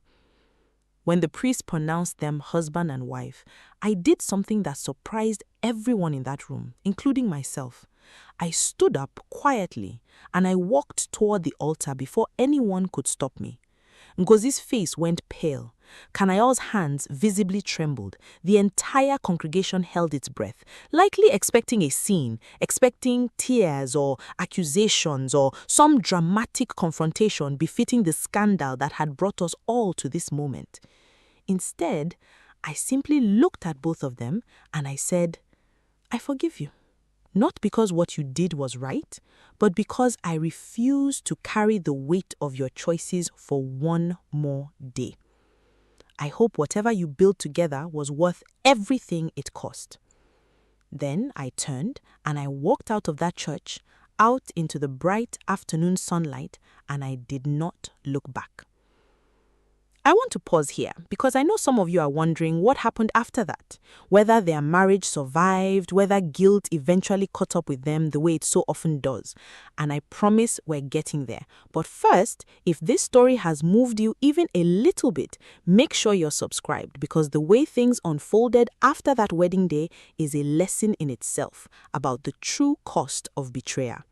Speaker 5: When the priest pronounced them husband and wife, I did something that surprised everyone in that room, including myself. I stood up quietly and I walked toward the altar before anyone could stop me. Ngozi's face went pale. Kanayo's hands visibly trembled. The entire congregation held its breath, likely expecting a scene, expecting tears or accusations or some dramatic confrontation befitting the scandal that had brought us all to this moment. Instead, I simply looked at both of them and I said, "I forgive you. Not because what you did was right, but because I refuse to carry the weight of your choices for one more day. I hope whatever you built together was worth everything it cost." Then I turned and I walked out of that church, out into the bright afternoon sunlight, and I did not look back. I want to pause here because I know some of you are wondering what happened after that, whether their marriage survived, whether guilt eventually caught up with them the way it so often does. And I promise we're getting there. But first, if this story has moved you even a little bit, make sure you're subscribed because the way things unfolded after that wedding day is a lesson in itself about the true cost of betrayal.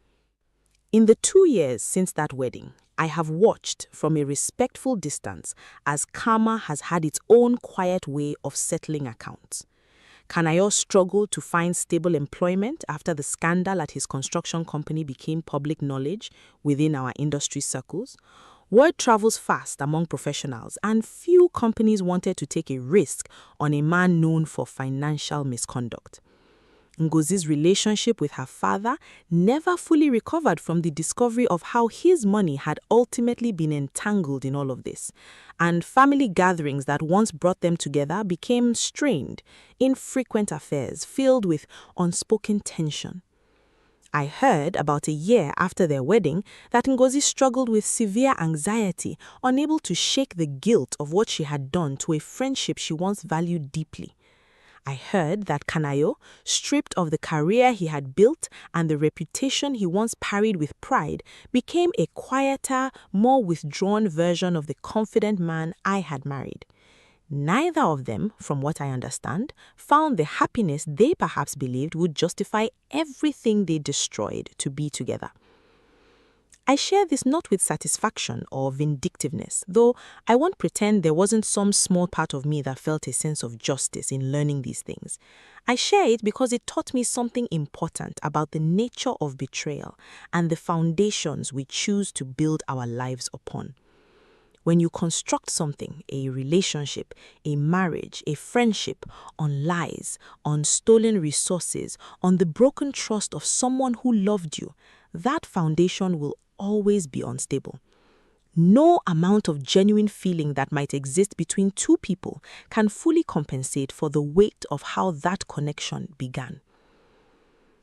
Speaker 5: In the 2 years since that wedding, I have watched from a respectful distance as karma has had its own quiet way of settling accounts. Kanayo struggled to find stable employment after the scandal at his construction company became public knowledge within our industry circles. Word travels fast among professionals, and few companies wanted to take a risk on a man known for financial misconduct. Ngozi's relationship with her father never fully recovered from the discovery of how his money had ultimately been entangled in all of this, and family gatherings that once brought them together became strained, infrequent affairs filled with unspoken tension. I heard about a year after their wedding that Ngozi struggled with severe anxiety, unable to shake the guilt of what she had done to a friendship she once valued deeply. I heard that Kanayo, stripped of the career he had built and the reputation he once carried with pride, became a quieter, more withdrawn version of the confident man I had married. Neither of them, from what I understand, found the happiness they perhaps believed would justify everything they destroyed to be together. I share this not with satisfaction or vindictiveness, though I won't pretend there wasn't some small part of me that felt a sense of justice in learning these things. I share it because it taught me something important about the nature of betrayal and the foundations we choose to build our lives upon. When you construct something, a relationship, a marriage, a friendship, on lies, on stolen resources, on the broken trust of someone who loved you, that foundation will always be unstable. No amount of genuine feeling that might exist between two people can fully compensate for the weight of how that connection began.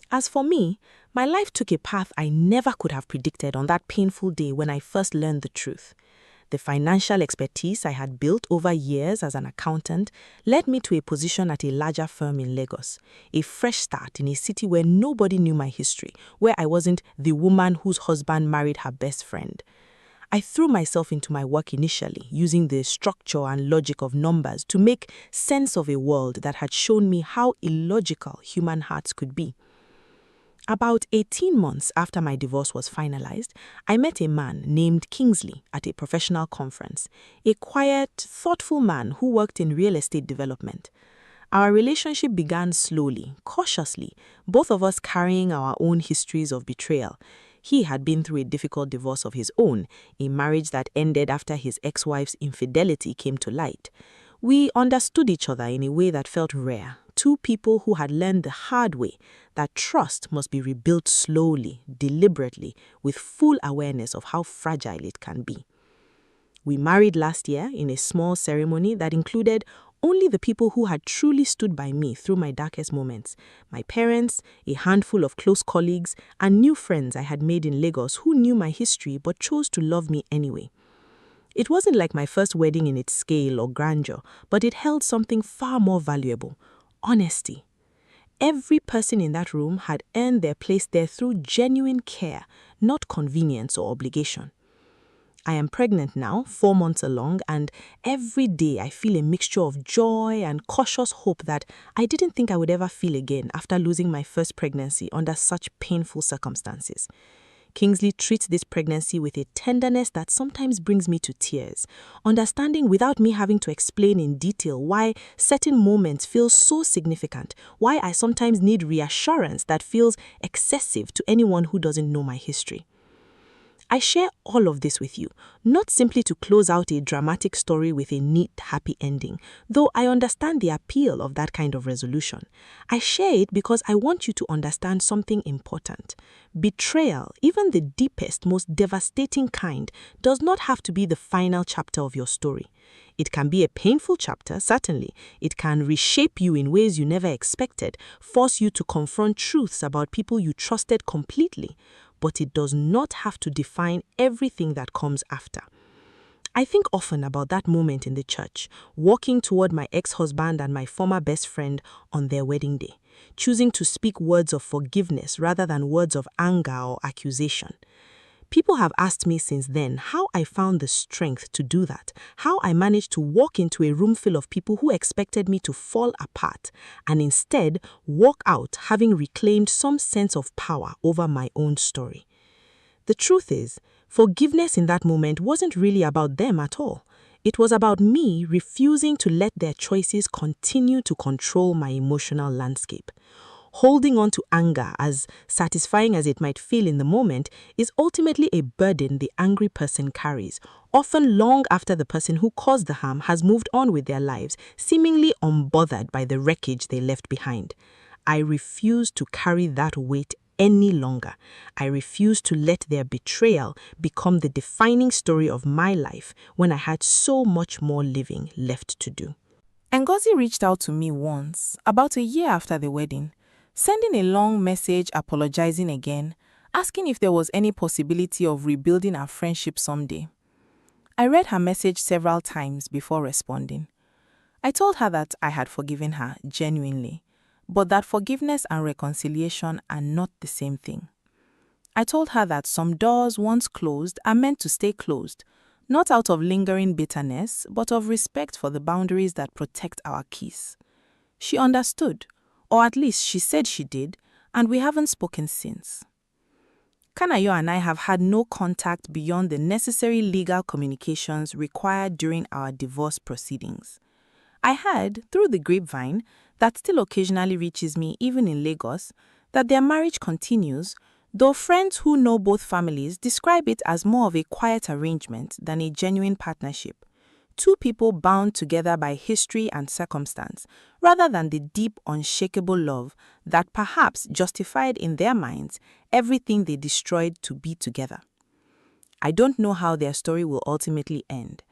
Speaker 5: As for me, my life took a path I never could have predicted on that painful day when I first learned the truth. The financial expertise I had built over years as an accountant led me to a position at a larger firm in Lagos, a fresh start in a city where nobody knew my history, where I wasn't the woman whose husband married her best friend. I threw myself into my work initially, using the structure and logic of numbers to make sense of a world that had shown me how illogical human hearts could be. About 18 months after my divorce was finalized, I met a man named Kingsley at a professional conference, a quiet, thoughtful man who worked in real estate development. Our relationship began slowly, cautiously, both of us carrying our own histories of betrayal.
Speaker 1: He had been through a difficult divorce of his own, a marriage that ended after his ex-wife's infidelity came to light. We understood each other in a way that felt rare. Two people who had learned the hard way that trust must be rebuilt slowly, deliberately, with full awareness of how fragile it can be. We married last year in a small ceremony that included only the people who had truly stood by me through my darkest moments. My parents, a handful of close colleagues, and new friends I had made in Lagos who knew my history but chose to love me anyway. It wasn't like my first wedding in its scale or grandeur, but it held something far more valuable: honesty. Every person in that room had earned their place there through genuine care, not convenience or obligation. I am pregnant now, 4 months along, and every day I feel a mixture of joy and cautious hope that I didn't think I would ever feel again after losing my first pregnancy under such painful circumstances. Kingsley treats this pregnancy with a tenderness that sometimes brings me to tears, understanding without me having to explain in detail why certain moments feel so significant, why I sometimes need reassurance that feels excessive to anyone who doesn't know my history. I share all of this with you, not simply to close out a dramatic story with a neat, happy ending, though I understand the appeal of that kind of resolution. I share it because I want you to understand something important. Betrayal, even the deepest, most devastating kind, does not have to be the final chapter of your story. It can be a painful chapter, certainly. It can reshape you in ways you never expected, force you to confront truths about people you trusted completely. But it does not have to define everything that comes after. I think often about that moment in the church, walking toward my ex-husband and my former best friend on their wedding day, choosing to speak words of forgiveness rather than words of anger or accusation. People have asked me since then how I found the strength to do that, how I managed to walk into a room full of people who expected me to fall apart and instead walk out having reclaimed some sense of power over my own story. The truth is, forgiveness in that moment wasn't really about them at all. It was about me refusing to let their choices continue to control my emotional landscape. Holding on to anger, as satisfying as it might feel in the moment, is ultimately a burden the angry person carries, often long after the person who caused the harm has moved on with their lives, seemingly unbothered by the wreckage they left behind. I refuse to carry that weight any longer. I refuse to let their betrayal become the defining story of my life when I had so much more living left to do.
Speaker 5: Ngozi reached out to me once, about a year after the wedding, sending a long message apologizing again, asking if there was any possibility of rebuilding our friendship someday. I read her message several times before responding. I told her that I had forgiven her genuinely, but that forgiveness and reconciliation are not the same thing. I told her that some doors once closed are meant to stay closed, not out of lingering bitterness, but of respect for the boundaries that protect our peace. She understood, or at least she said she did, and we haven't spoken since. Kanayo and I have had no contact beyond the necessary legal communications required during our divorce proceedings. I heard, through the grapevine, that still occasionally reaches me even in Lagos, that their marriage continues, though friends who know both families describe it as more of a quiet arrangement than a genuine partnership. Two people bound together by history and circumstance, rather than the deep, unshakable love that perhaps justified in their minds everything they destroyed to be together. I don't know how their story will ultimately end.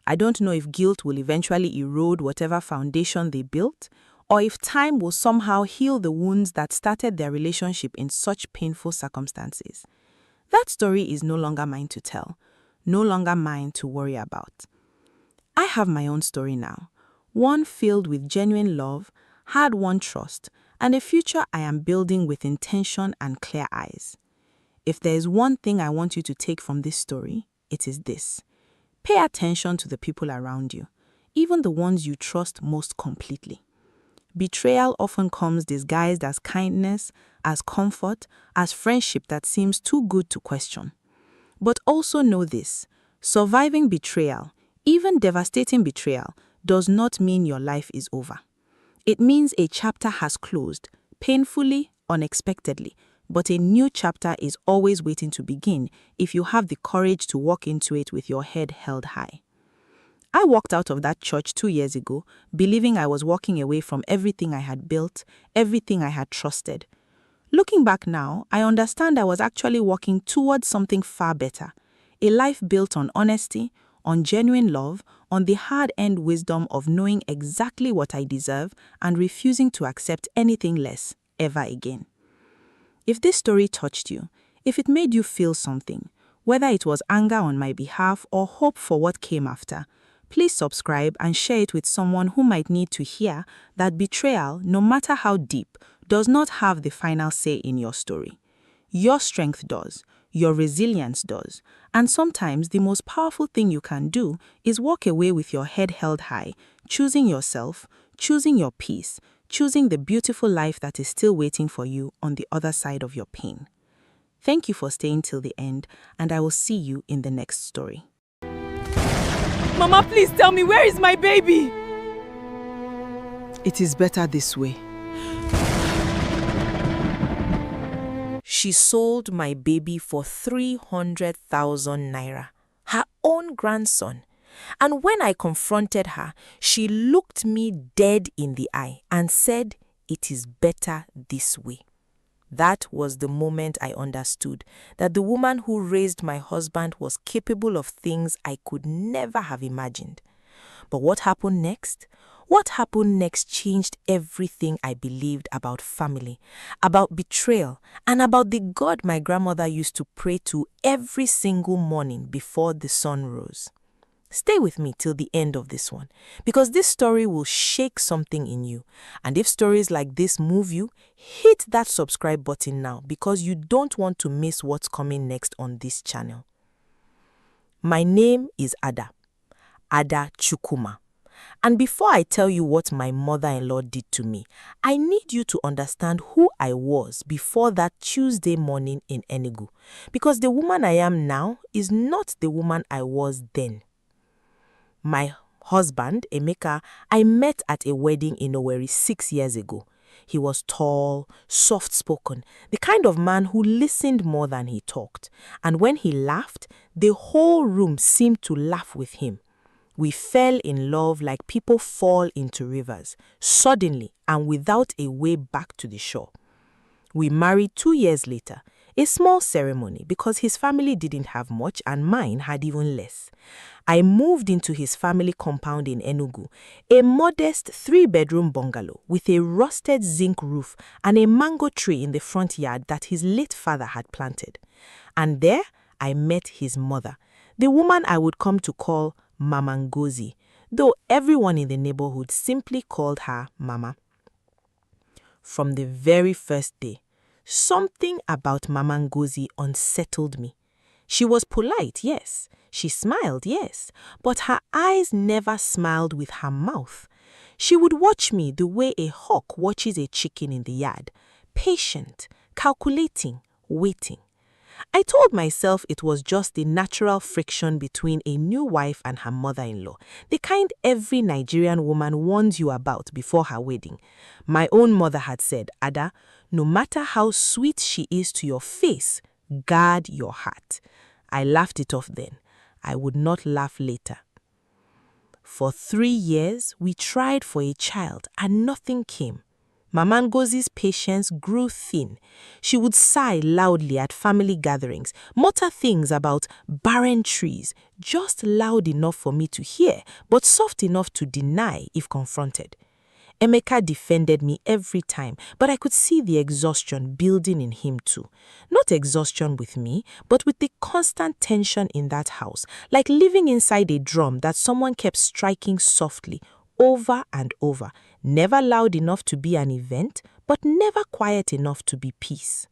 Speaker 5: I don't know if guilt will eventually erode whatever foundation they built, or if time will somehow heal the wounds that started their relationship in such painful circumstances. That story is no longer mine to tell, no longer mine to worry about. I have my own story now, one filled with genuine love, hard-won trust, and a future I am building with intention and clear eyes. If there is one thing I want you to take from this story, it is this. Pay attention to the people around you, even the ones you trust most completely. Betrayal often comes disguised as kindness, as comfort, as friendship that seems too good to question. But also know this, surviving betrayal, even devastating betrayal, does not mean your life is over. It means a chapter has closed, painfully, unexpectedly,
Speaker 3: but a new chapter is always waiting to begin if you have the courage to walk into it with your head held high. I walked out of that church 2 years ago, believing I was walking away from everything I had built, everything I had trusted. Looking back now, I understand I was actually walking towards something far better, a life built on honesty, on genuine love, on the hard-earned wisdom of knowing exactly what I deserve and refusing to accept anything less, ever again. If this story touched you, if it made you feel something, whether it was anger on my behalf or hope for what came after, please subscribe and share it with someone who might need to hear that betrayal, no matter how deep, does not have the final say in your story. Your strength does, your resilience does, and sometimes the most powerful thing you can do is walk away with your head held high, choosing yourself, choosing your peace, choosing the beautiful life that is still waiting for you on the other side of your pain. Thank you for staying till the end, and I will see you in the next story.
Speaker 1: Mama, please tell me, where is my baby?
Speaker 3: It is better this way.
Speaker 4: She sold my baby for 300,000 naira, her own grandson. And when I confronted her, she looked me dead in the eye and said, "It is better this way." That was the moment I understood that the woman who raised my husband was capable of things I could never have imagined. But what happened next? What happened next changed everything I believed about family, about betrayal, and about the God my grandmother used to pray to every single morning before the sun rose. Stay with me till the end of this one, because this story will shake something in you. And if stories like this move you, hit that subscribe button now, because you don't want to miss what's coming next on this channel. My name is Ada Chukuma. And before I tell you what my mother-in-law did to me, I need you to understand who I was before that Tuesday morning in Enugu, because the woman I am now is not the woman I was then. My husband, Emeka, I met at a wedding in Owerri 6 years ago. He was tall, soft-spoken, the kind of man who listened more than he talked. And when he laughed, the whole room seemed to laugh with him. We fell in love like people fall into rivers, suddenly and without a way back to the shore. We married 2 years later, a small ceremony because his family didn't have much and mine had even less. I moved into his family compound in Enugu, a modest 3-bedroom bungalow with a rusted zinc roof and a mango tree in the front yard that his late father had planted. And there I met his mother, the woman I would come to call Mama Ngozi, though everyone in the neighborhood simply called her Mama. From the very first day, something about Mama Ngozi unsettled me. She was polite, yes. She smiled, yes. But her eyes never smiled with her mouth. She would watch me the way a hawk watches a chicken in the yard, patient, calculating, waiting. I told myself it was just the natural friction between a new wife and her mother-in-law, the kind every Nigerian woman warns you about before her wedding. My own mother had said, "Ada, no matter how sweet she is to your face, guard your heart." I laughed it off then. I would not laugh later. For 3 years, we tried for a child and nothing came. Mama Ngozi's patience grew thin. She would sigh loudly at family gatherings, mutter things about barren trees, just loud enough for me to hear, but soft enough to deny if confronted. Emeka defended me every time, but I could see the exhaustion building in him too. Not exhaustion with me, but with the constant tension in that house, like living inside a drum that someone kept striking softly, over and over, never loud enough to be an event, but never quiet enough to be peace.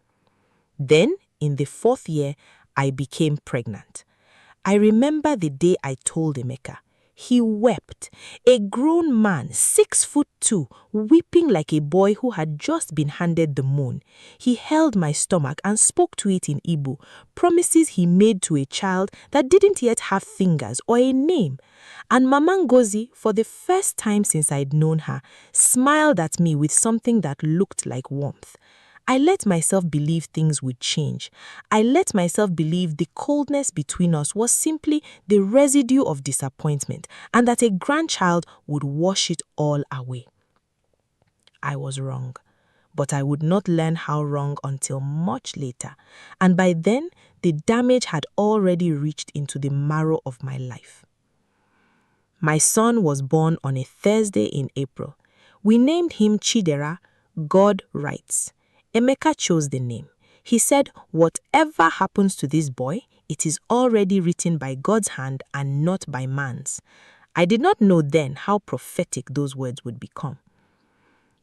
Speaker 4: Then, in the 4th year, I became pregnant. I remember the day I told Emeka. He wept, a grown man, 6'2", weeping like a boy who had just been handed the moon. He held my stomach and spoke to it in Igbo, promises he made to a child that didn't yet have fingers or a name. And Mama Ngozi, for the first time since I'd known her, smiled at me with something that looked like warmth. I let myself believe things would change. I let myself believe the coldness between us was simply the residue of disappointment and that a grandchild would wash it all away. I was wrong, but I would not learn how wrong until much later, and by then the damage had already reached into the marrow of my life. My son was born on a Thursday in April. We named him Chidera, God writes. Emeka chose the name. He said, "Whatever happens to this boy, it is already written by God's hand and not by man's." I did not know then how prophetic those words would become.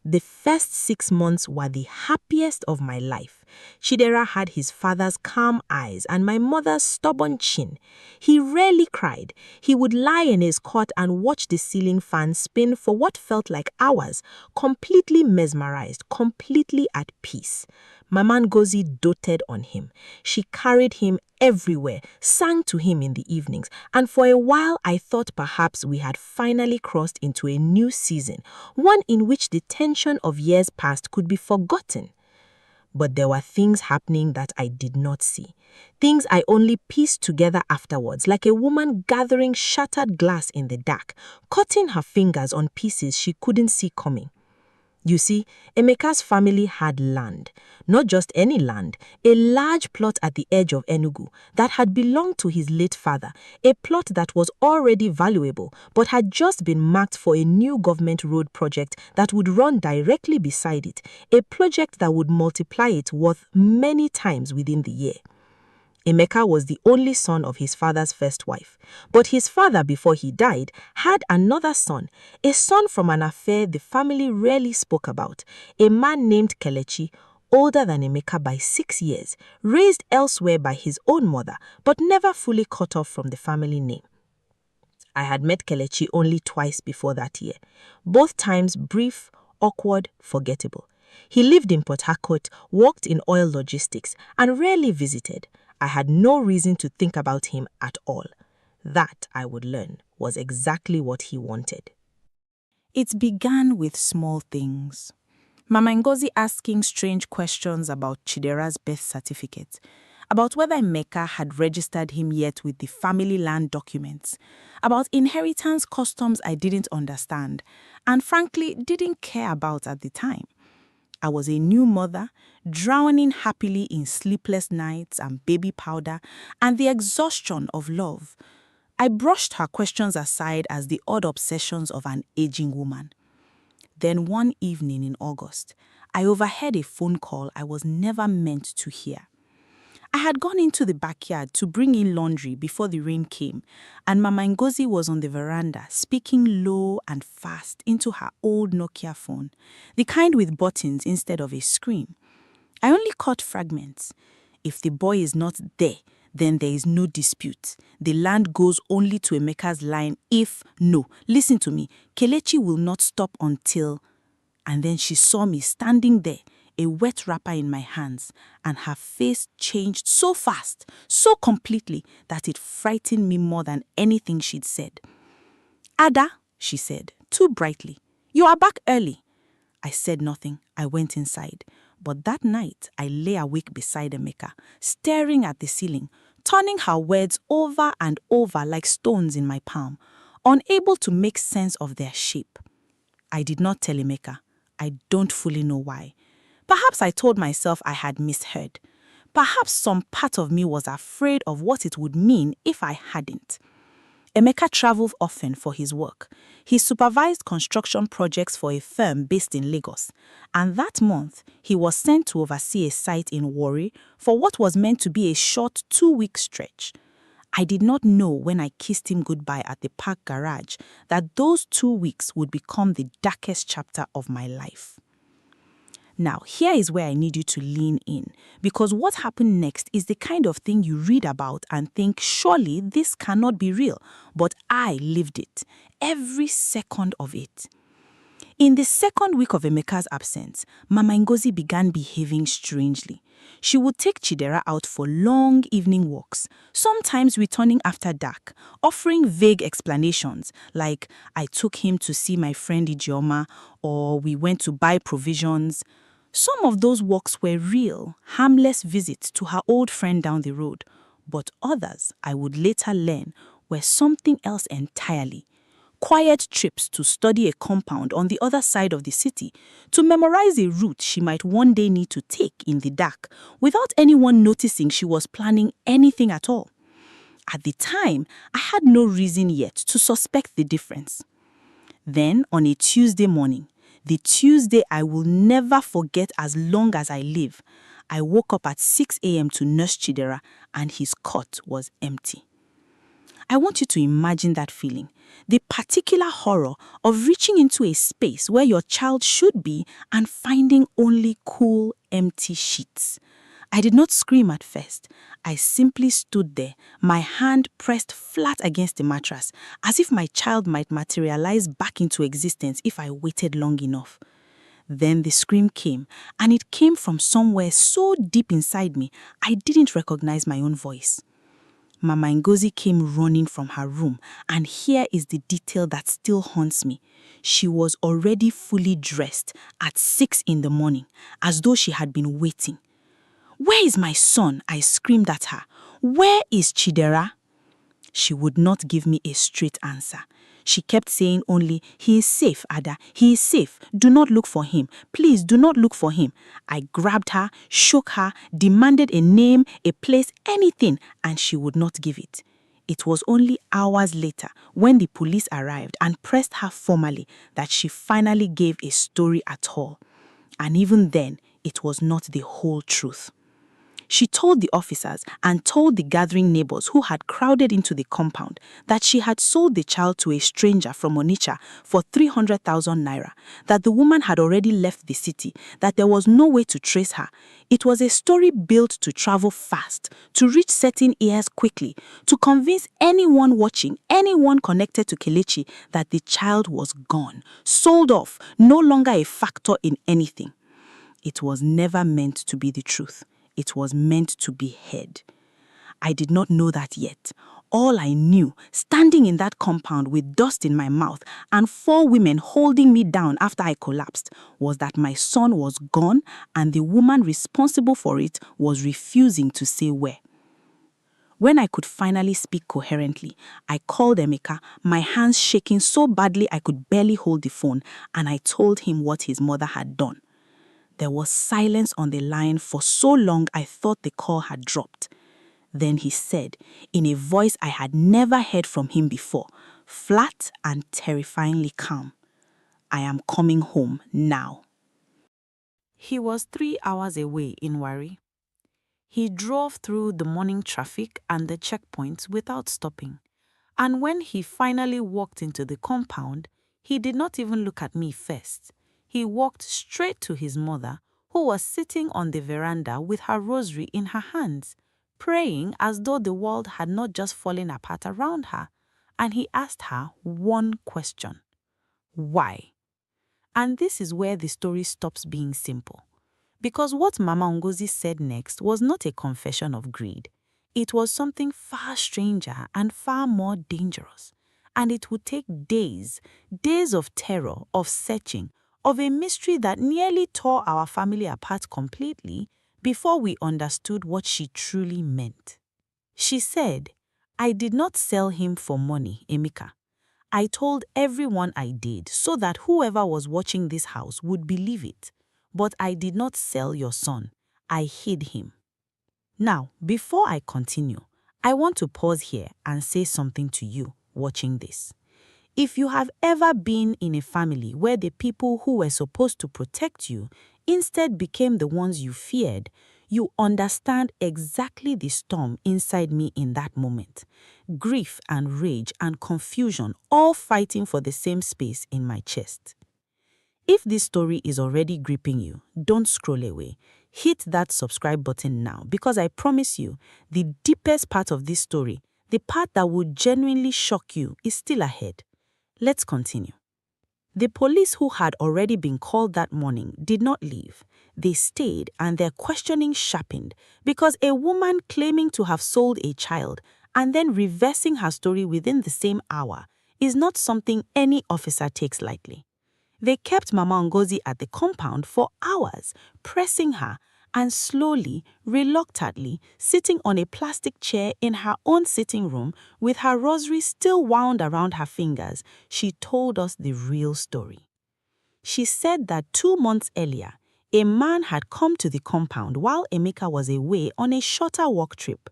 Speaker 4: The first 6 months were the happiest of my life. Chidera had his father's calm eyes and my mother's stubborn chin. He rarely cried. He would lie in his cot and watch the ceiling fan spin for what felt like hours, completely mesmerized, completely at peace. Mama Ngozi doted on him. She carried him everywhere, sang to him in the evenings, and for a while I thought perhaps we had finally crossed into a new season, one in which the tension of years past could be forgotten. But there were things happening that I did not see. Things I only pieced together afterwards, like a woman gathering shattered glass in the dark, cutting her fingers on pieces she couldn't see coming. You see, Emeka's family had land, not just any land, a large plot at the edge of Enugu that had belonged to his late father, a plot that was already valuable but had just been marked for a new government road project that would run directly beside it, a project that would multiply its worth many times within the year. Emeka was the only son of his father's first wife, but his father, before he died, had another son, a son from an affair the family rarely spoke about, a man named Kelechi, older than Emeka by 6 years, raised elsewhere by his own mother, but never fully cut off from the family name. I had met Kelechi only twice before that year, both times brief, awkward, forgettable. He lived in Port Harcourt, worked in oil logistics, and rarely visited. I had no reason to think about him at all. That, I would learn, was exactly what he wanted.
Speaker 5: It began with small things. Mama Ngozi asking strange questions about Chidera's birth certificate, about whether Emeka had registered him yet with the family land documents, about inheritance customs I didn't understand, and frankly didn't care about at the time. I was a new mother, drowning happily in sleepless nights and baby powder and the exhaustion of love. I brushed her questions aside as the odd obsessions of an aging woman. Then one evening in August, I overheard a phone call I was never meant to hear. I had gone into the backyard to bring in laundry before the rain came, and Mama Ngozi was on the veranda speaking low and fast into her old Nokia phone, the kind with buttons instead of a screen. I only caught fragments. If the boy is not there, then there is no dispute. The land goes only to Emeka's line if, no, listen to me, Kelechi will not stop until... And then she saw me standing there, a wet wrapper in my hands, and her face changed so fast, so completely, that it frightened me more than anything she'd said. "Ada," she said, too brightly, "you are back early." I said nothing. I went inside. But that night, I lay awake beside Emeka, staring at the ceiling, turning her words over and over like stones in my palm, unable to make sense of their shape. I did not tell Emeka. I don't fully know why. Perhaps I told myself I had misheard. Perhaps some part of me was afraid of what it would mean if I hadn't. Emeka traveled often for his work. He supervised construction projects for a firm based in Lagos, and that month he was sent to oversee a site in Warri for what was meant to be a short 2-week stretch. I did not know when I kissed him goodbye at the park garage that those 2 weeks would become the darkest chapter of my life. Now, here is where I need you to lean in, because what happened next is the kind of thing you read about and think, surely this cannot be real, but I lived it, every second of it. In the second week of Emeka's absence, Mama Ngozi began behaving strangely. She would take Chidera out for long evening walks, sometimes returning after dark, offering vague explanations like, "I took him to see my friend Ijeoma," or "we went to buy provisions."
Speaker 3: Some of those walks were real, harmless visits to her old friend down the road, but others, I would later learn, were something else entirely. Quiet trips to study a compound on the other side of the city, to memorize a route she might one day need to take in the dark, without anyone noticing she was planning anything at all. At the time, I had no reason yet to suspect the difference. Then, on a Tuesday morning, the Tuesday I will never forget as long as I live, I woke up at 6 a.m. to nurse Chidera, and his cot was empty. I want you to imagine that feeling, the particular horror of reaching into a space where your child should be and finding only cool, empty sheets. I did not scream at first. I simply stood there, my hand pressed flat against the mattress, as if my child might materialize back into existence if I waited long enough. Then the scream came, and it came from somewhere so deep inside me, I didn't recognize my own voice. Mama Ngozi came running from her room, and here is the detail that still haunts me. She was already fully dressed at 6 in the morning, as though she had been waiting. "Where is my son?" I screamed at her. "Where is Chidera?" She would not give me a straight answer. She kept saying only, "He is safe, Ada. He is safe. Do not look for him. Please do not look for him." I grabbed her, shook her, demanded a name, a place, anything, and she would not give it. It was only hours later, when the police arrived and pressed her formally, that she finally gave a story at all. And even then, it was not the whole truth. She told the officers and told the gathering neighbors who had crowded into the compound that she had sold the child to a stranger from Onitsha for 300,000 naira, that the woman had already left the city, that there was no way to trace her. It was a story built to travel fast, to reach certain ears quickly, to convince anyone watching, anyone connected to Kelechi, that the child was gone, sold off, no longer a factor in anything. It was never meant to be the truth. It was meant to be heard. I did not know that yet. All I knew, standing in that compound with dust in my mouth and 4 women holding me down after I collapsed, was that my son was gone and the woman responsible for it was refusing to say where. When I could finally speak coherently, I called Emeka, my hands shaking so badly I could barely hold the phone, and I told him what his mother had done. There was silence on the line for so long I thought the call had dropped. Then he said, in a voice I had never heard from him before, flat and terrifyingly calm, "I am coming home now."
Speaker 5: He was 3 hours away in Wari. He drove through the morning traffic and the checkpoints without stopping. And when he finally walked into the compound, he did not even look at me first. He walked straight to his mother, who was sitting on the veranda with her rosary in her hands, praying as though the world had not just fallen apart around her. And he asked her one question: why? And this is where the story stops being simple. Because what Mama Ngozi said next was not a confession of greed. It was something far stranger and far more dangerous. And it would take days, days of terror, of searching, of a mystery that nearly tore our family apart completely before we understood what she truly meant. She said, "I did not sell him for money, Emeka. I told everyone I did so that whoever was watching this house would believe it. But I did not sell your son. I hid him." Now, before I continue, I want to pause here and say something to you watching this. If you have ever been in a family where the people who were supposed to protect you instead became the ones you feared, you understand exactly the storm inside me in that moment. Grief and rage and confusion all fighting for the same space in my chest. If this story is already gripping you, don't scroll away. Hit that subscribe button now, because I promise you, the deepest part of this story, the part that would genuinely shock you, is still ahead. Let's continue. The police who had already been called that morning did not leave. They stayed, and their questioning sharpened, because a woman claiming to have sold a child and then reversing her story within the same hour is not something any officer takes lightly.
Speaker 3: They kept Mama Ngozi at the compound for hours, pressing her, and slowly, reluctantly, sitting on a plastic chair in her own sitting room with her rosary still wound around her fingers, she told us the real story. She said that 2 months earlier, a man had come to the compound while Emeka was away on a shorter work trip.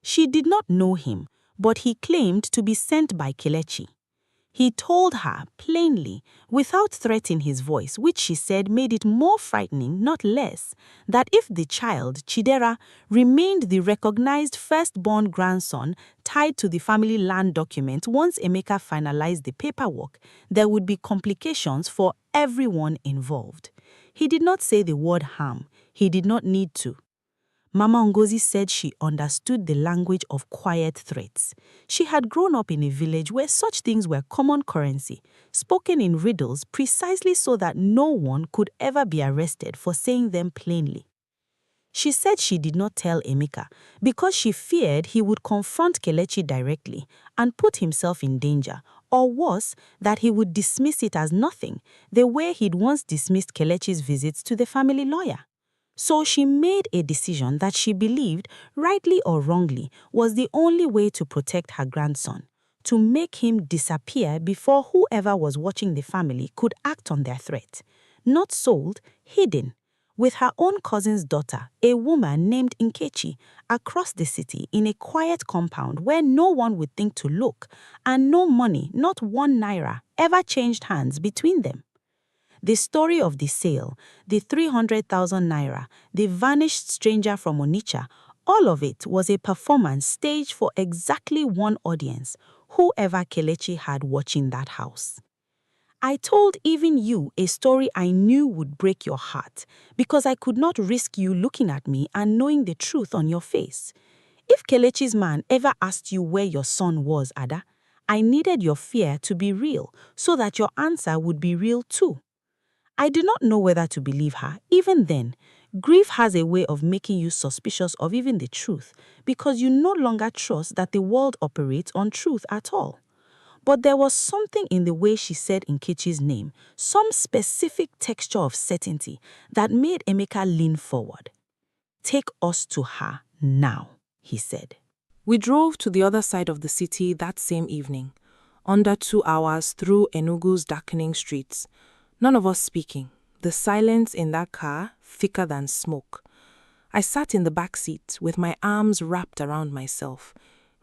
Speaker 3: She did not know him, but he claimed to be sent by Kelechi. He told her plainly, without threat in his voice, which she said made it more frightening, not less, that if the child, Chidera, remained the recognized firstborn grandson tied to the family land document once Emeka finalized the paperwork, there would be complications for everyone involved. He did not say the word harm. He did not need to. Mama Ngozi said she understood the language of quiet threats. She had grown up in a village where such things were common currency, spoken in riddles precisely so that no one could ever be arrested for saying them plainly. She said she did not tell Emeka because she feared he would confront Kelechi directly and put himself in danger, or worse, that he would dismiss it as nothing, the way he'd once dismissed Kelechi's visits to the family lawyer. So she made a decision that she believed, rightly or wrongly, was the only way to protect her grandson, to make him disappear before whoever was watching the family could act on their threat. Not sold, hidden, with her own cousin's daughter, a woman named Nkechi, across the city in a quiet compound where no one would think to look, and no money, not 1 naira, ever changed hands between them. The story of the sale, the 300,000 naira, the vanished stranger from Onitsha, all of it was a performance staged for exactly one audience, whoever Kelechi had watching that house. I told even you a story I knew would break your heart because I could not risk you looking at me and knowing the truth on your face. If Kelechi's man ever asked you where your son was, Ada, I needed your fear to be real so that your answer would be real too. I do not know whether to believe her. Even then, grief has a way of making you suspicious of even the truth because you no longer trust that the world operates on truth at all. But there was something in the way she said Nkechi's name, some specific texture of certainty that made Emeka lean forward. "Take us to her now," he said.
Speaker 5: We drove to the other side of the city that same evening, under 2 hours through Enugu's darkening streets. None of us speaking, the silence in that car thicker than smoke. I sat in the back seat with my arms wrapped around myself,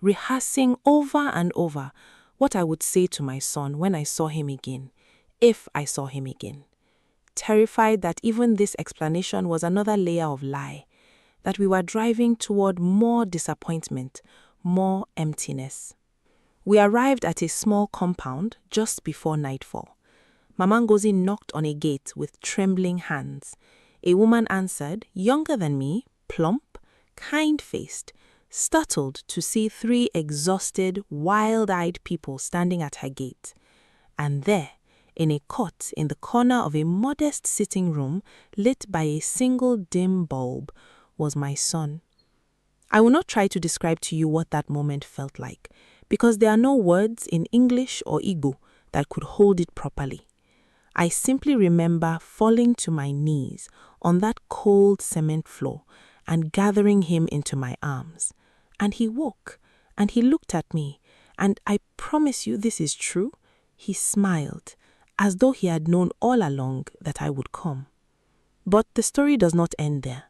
Speaker 5: rehearsing over and over what I would say to my son when I saw him again, if I saw him again. Terrified that even this explanation was another layer of lie, that we were driving toward more disappointment, more emptiness. We arrived at a small compound just before nightfall. Mama Ngozi knocked on a gate with trembling hands. A woman answered, younger than me, plump, kind-faced, startled to see 3 exhausted, wild-eyed people standing at her gate. And there, in a cot in the corner of a modest sitting room lit by a single dim bulb, was my son. I will not try to describe to you what that moment felt like, because there are no words in English or Igbo that could hold it properly. I simply remember falling to my knees on that cold cement floor and gathering him into my arms. And he woke, and he looked at me, and I promise you this is true, he smiled, as though he had known all along that I would come. But the story does not end there,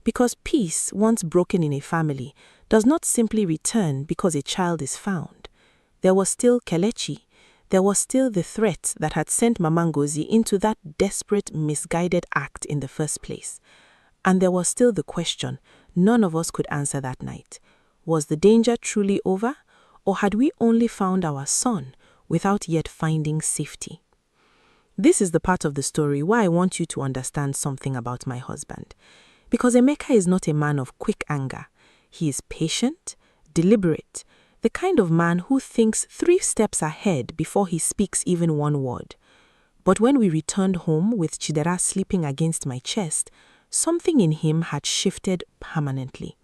Speaker 5: because peace, once broken in a family, does not simply return because a child is found. There was still Kelechi. There was still the threat that had sent Mama Ngozi into that desperate, misguided act in the first place. And there was still the question none of us could answer that night. Was the danger truly over, or had we only found our son without yet finding safety? This is the part of the story where I want you to understand something about my husband. Because Emeka is not a man of quick anger. He is patient, deliberate, the kind of man who thinks 3 steps ahead before he speaks even one word. But when we returned home with Chidera sleeping against my chest, something in him had shifted permanently.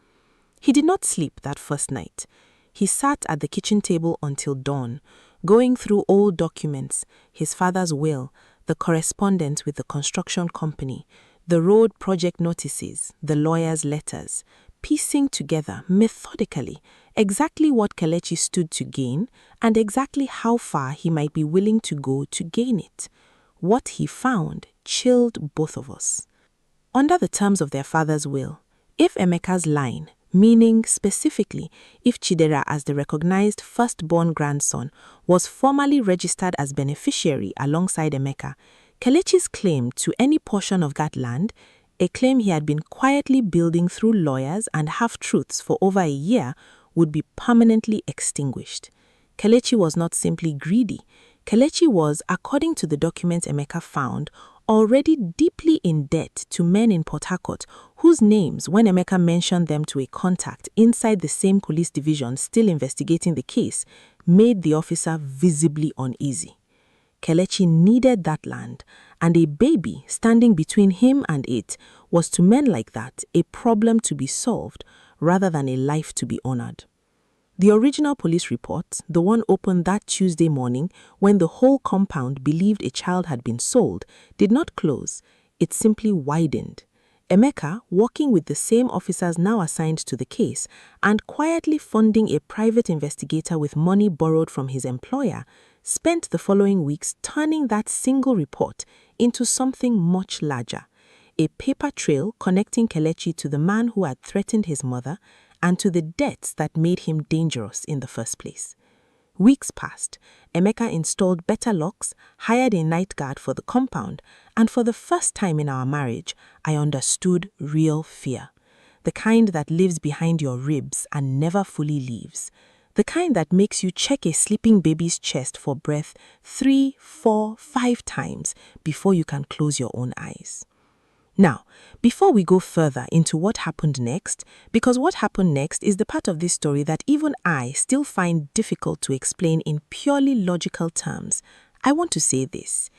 Speaker 5: He did not sleep that first night. He sat at the kitchen table until dawn, going through old documents, his father's will,
Speaker 1: the correspondence with the construction company, the road project notices, the lawyer's letters, piecing together methodically exactly what Kelechi stood to gain and exactly how far he might be willing to go to gain it. What he found chilled both of us. Under the terms of their father's will, if Emeka's line, meaning specifically if Chidera as the recognized firstborn grandson was formally registered as beneficiary alongside Emeka, Kelechi's claim to any portion of that land, a claim he had been quietly building through lawyers and half-truths for over a year, would be permanently extinguished. Kelechi was not simply greedy. Kelechi was, according to the documents Emeka found, already deeply in debt to men in Port Harcourt whose names, when Emeka mentioned them to a contact inside the same police division still investigating the case, made the officer visibly uneasy. Kelechi needed that land, and a baby standing between him and it was to men like that a problem to be solved rather than a life to be honored. The original police report, the one opened that Tuesday morning when the whole compound believed a child had been sold, did not close. It simply widened. Emeka, working with the same officers now assigned to the case and quietly funding a private investigator with money borrowed from his employer, spent the following weeks turning that single report into something much larger. A paper trail connecting Kelechi to the man who had threatened his mother and to the debts that made him dangerous in the first place. Weeks passed. Emeka installed better locks, hired a night guard for the compound, and for the first time in our marriage, I understood real fear. The kind that lives behind your ribs and never fully leaves. The kind that makes you check a sleeping baby's chest for breath 3, 4, 5 times before you can close your own eyes. Now, before we go further into what happened next, because what happened next is the part of this story that even I still find difficult to explain in purely logical terms, I want to say this.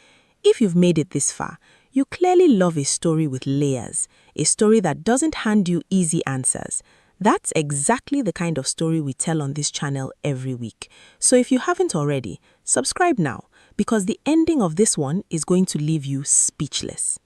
Speaker 1: If you've made it this far, you clearly love a story with layers, a story that doesn't hand you easy answers. That's exactly the kind of story we tell on this channel every week. So if you haven't already, subscribe now, because the ending of this one is going to leave you speechless.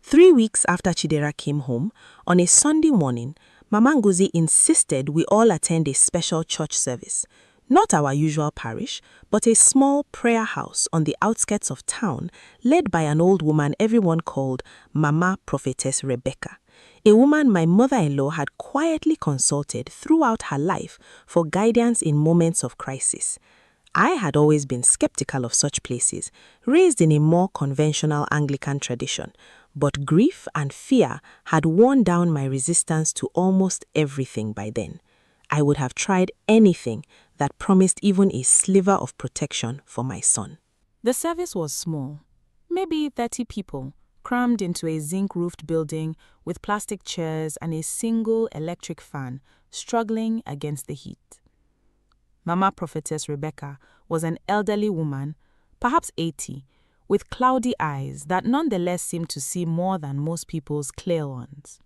Speaker 1: 3 weeks after Chidera came home, on a Sunday morning, Mama Ngozi insisted we all attend a special church service. Not our usual parish, but a small prayer house on the outskirts of town, led by an old woman everyone called Mama Prophetess Rebecca, a woman my mother-in-law had quietly consulted throughout her life for guidance in moments of crisis. I had always been skeptical of such places, raised in a more conventional Anglican tradition, but grief and fear had worn down my resistance to almost everything by then. I would have tried anything that promised even a sliver of protection for my son.
Speaker 5: The service was small, maybe 30 people, crammed into a zinc-roofed building with plastic chairs and a single electric fan struggling against the heat. Mama Prophetess Rebecca was an elderly woman, perhaps 80, with cloudy eyes that nonetheless seemed to see more than most people's clear ones.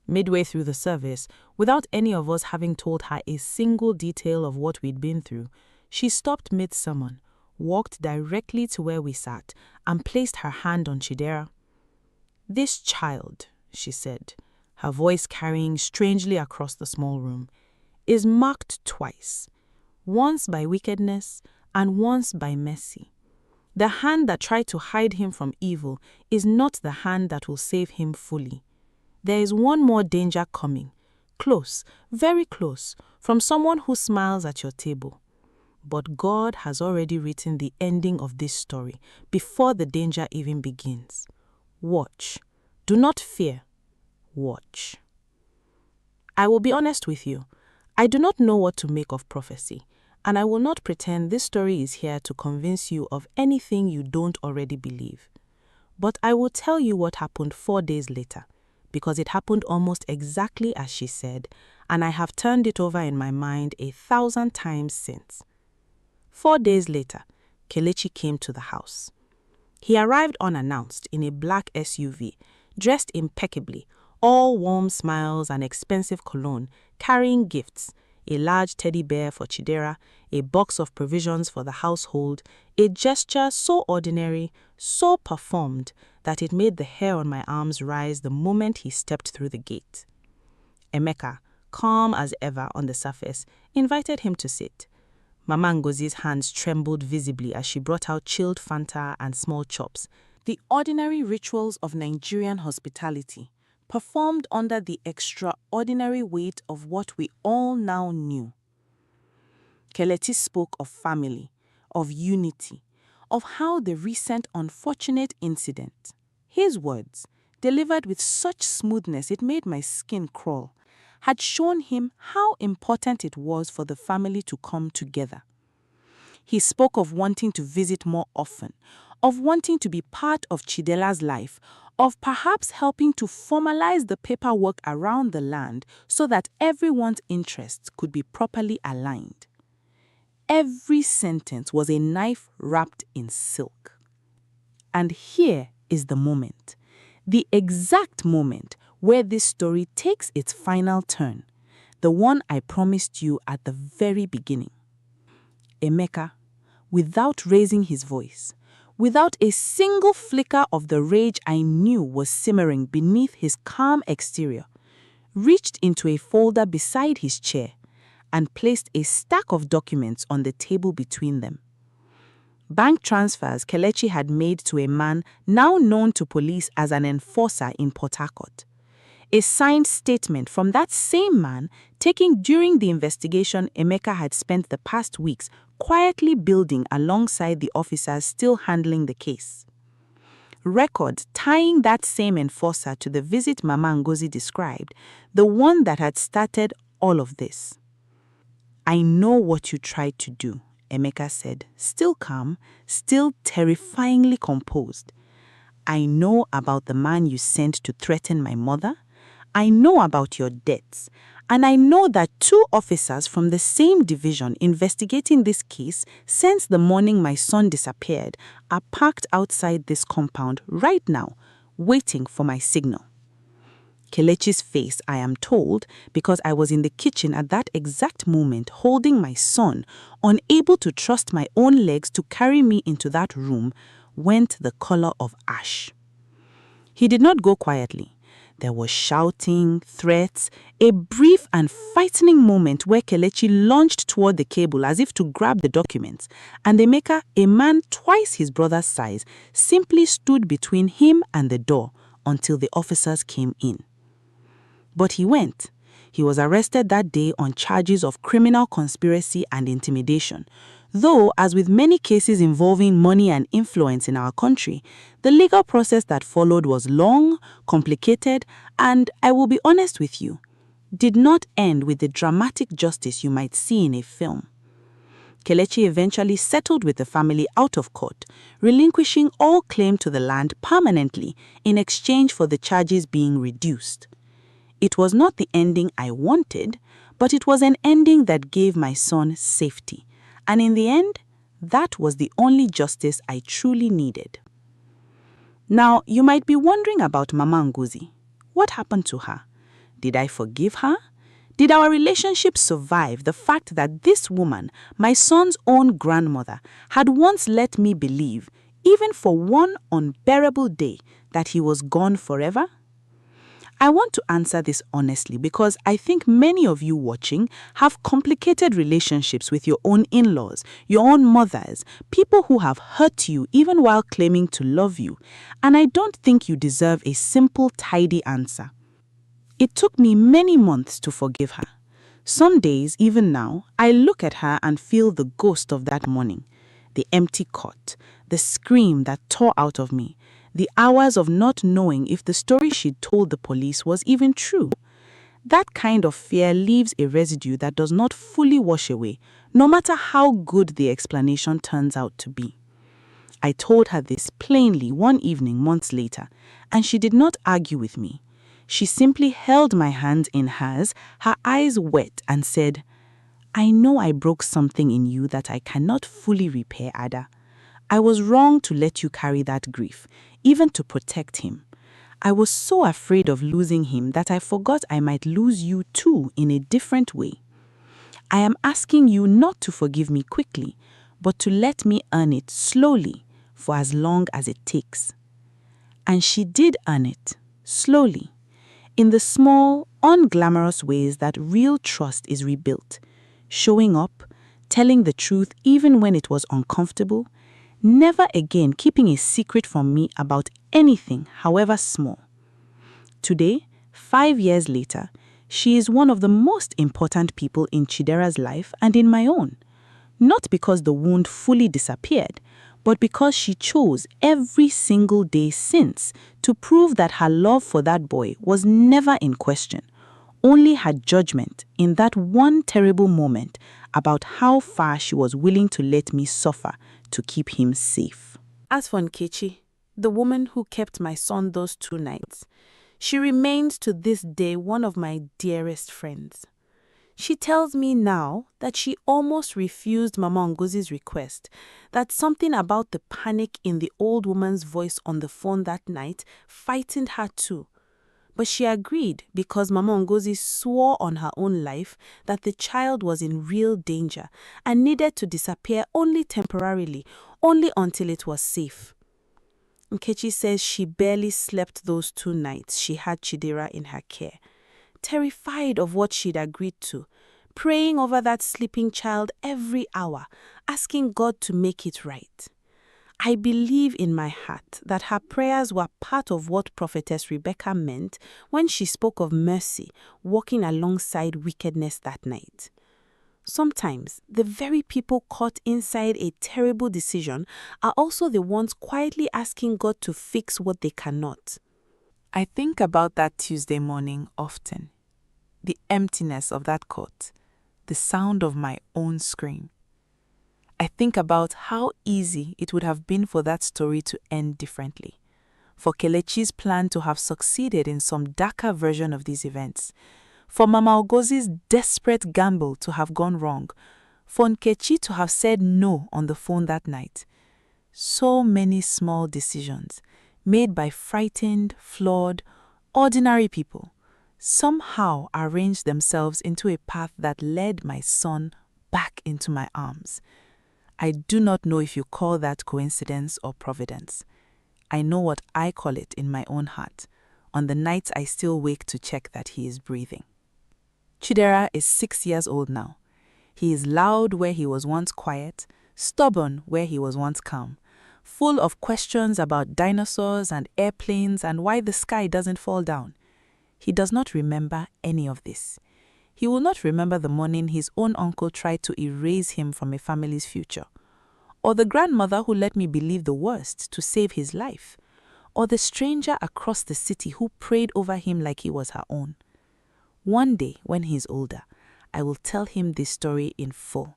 Speaker 5: Midway through the service, without any of us having told her a single detail of what we'd been through, she stopped mid-sermon, walked directly to where we sat, and placed her hand on Chidera. "This child," she said, her voice carrying strangely across the small room, "is marked twice, once by wickedness and once by mercy. The hand that tried to hide him from evil is not the hand that will save him fully. There is one more danger coming, close, very close, from someone who smiles at your table. But God has already written the ending of this story before the danger even begins. Watch. Do not fear. Watch." I will be honest with you. I do not know what to make of prophecy, and I will not pretend this story is here to convince you of anything you don't already believe. But I will tell you what happened 4 days later, because it happened almost exactly as she said, and I have turned it over in my mind 1,000 times since. 4 days later, Kelechi came to the house. He arrived unannounced in a black SUV, dressed impeccably, all warm smiles and expensive cologne, carrying gifts,
Speaker 1: a large teddy bear for Chidera, a box of provisions for the household, a gesture so ordinary, so performed, that it made the hair on my arms rise the moment he stepped through the gate. Emeka, calm as ever on the surface, invited him to sit. Mama Ngozi's hands trembled visibly as she brought out chilled Fanta and small chops, the ordinary rituals of Nigerian hospitality, performed under the extraordinary weight of what we all now knew. Kelechi spoke of family, of unity, of how the recent unfortunate incident, his words, delivered with such smoothness it made my skin crawl, had shown him how important it was for the family to come together. He spoke of wanting to visit more often, of wanting to be part of Chidela's life, of perhaps helping to formalize the paperwork around the land so that everyone's interests could be properly aligned. Every sentence was a knife wrapped in silk. And here is the moment, the exact moment where this story takes its final turn, the one I promised you at the very beginning. Emeka, without raising his voice, without a single flicker of the rage I knew was simmering beneath his calm exterior, reached into a folder beside his chair and placed a stack of documents on the table between them. Bank transfers Kelechi had made to a man now known to police as an enforcer in Port Harcourt. A signed statement from that same man taken during the investigation Emeka had spent the past weeks quietly building alongside the officers still handling the case. Records tying that same enforcer to the visit Mama Ngozi described, the one that had started all of this. "I know what you tried to do," Emeka said, still calm, still terrifyingly composed. "I know about the man you sent to threaten my mother. I know about your debts. And I know that 2 officers from the same division investigating this case since the morning my son disappeared are parked outside this compound right now, waiting for my signal." Kelechi's face, I am told, because I was in the kitchen at that exact moment holding my son, unable to trust my own legs to carry me into that room, went the color of ash. He did not go quietly. There was shouting, threats, a brief and frightening moment where Kelechi lunged toward the cable as if to grab the documents, and Emeka, a man twice his brother's size, simply stood between him and the door until the officers came in. But he went. He was arrested that day on charges of criminal conspiracy and intimidation. Though, as with many cases involving money and influence in our country, the legal process that followed was long, complicated, and, I will be honest with you, did not end with the dramatic justice you might see in a film. Kelechi eventually settled with the family out of court, relinquishing all claim to the land permanently in exchange for the charges being reduced. It was not the ending I wanted, but it was an ending that gave my son safety. And in the end, that was the only justice I truly needed. Now, you might be wondering about Mama Ngozi. What happened to her? Did I forgive her? Did our relationship survive the fact that this woman, my son's own grandmother, had once let me believe, even for one unbearable day, that he was gone forever? I want to answer this honestly because I think many of you watching have complicated relationships with your own in-laws, your own mothers, people who have hurt you even while claiming to love you, and I don't think you deserve a simple, tidy answer. It took me many months to forgive her. Some days, even now, I look at her and feel the ghost of that morning, the empty cot, the scream that tore out of me, the hours of not knowing if the story she'd told the police was even true. That kind of fear leaves a residue that does not fully wash away, no matter how good the explanation turns out to be. I told her this plainly one evening months later, and she did not argue with me. She simply held my hand in hers, her eyes wet, and said, "I know I broke something in you that I cannot fully repair, Ada. I was wrong to let you carry that grief, even to protect him. I was so afraid of losing him that I forgot I might lose you too in a different way.
Speaker 3: I am asking you not to forgive me quickly, but to let me earn it slowly for as long as it takes. And she did earn it, slowly, in the small, unglamorous ways that real trust is rebuilt, showing up, telling the truth even when it was uncomfortable, never again keeping a secret from me about anything, however small. Today, 5 years later, she is one of the most important people in Chidera's life and in my own. Not because the wound fully disappeared, but because she chose every single day since to prove that her love for that boy was never in question, only her judgment in that one terrible moment about how far she was willing to let me suffer to keep him safe. As for Nkechi, the woman who kept my son those 2 nights, she remains to this day one of my dearest friends. She tells me now that she almost refused Mama Ngozi's request, that something about the panic in the old woman's voice on the phone that night frightened her too. But she agreed because Mama Ngozi swore on her own life that the child was in real danger and needed to disappear only temporarily, only until it was safe. Nkechi says she barely slept those 2 nights she had Chidera in her care, terrified of what she'd agreed to, praying over that sleeping child every hour, asking God to make it right. I believe in my heart that her prayers were part of what Prophetess Rebecca meant when she spoke of mercy walking alongside wickedness that night. Sometimes, the very people caught inside a terrible decision are also the ones quietly asking God to fix what they cannot.
Speaker 1: I think about that Tuesday morning often. The emptiness of that court, the sound of my own scream. I think about how easy it would have been for that story to end differently, for Kelechi's plan to have succeeded in some darker version of these events, for Mama Ogozi's desperate gamble to have gone wrong, for Nkechi to have said no on the phone that night. So many small decisions made by frightened, flawed, ordinary people somehow arranged themselves into a path that led my son back into my arms. I do not know if you call that coincidence or providence. I know what I call it in my own heart, on the nights I still wake to check that he is breathing. Chidera is 6 years old now. He is loud where he was once quiet, stubborn where he was once calm, full of questions about dinosaurs and airplanes and why the sky doesn't fall down. He does not remember any of this. He will not remember the morning his own uncle tried to erase him from a family's future, or the grandmother who let me believe the worst to save his life, or the stranger across the city who prayed over him like he was her own. One day, when he's older, I will tell him this story in full,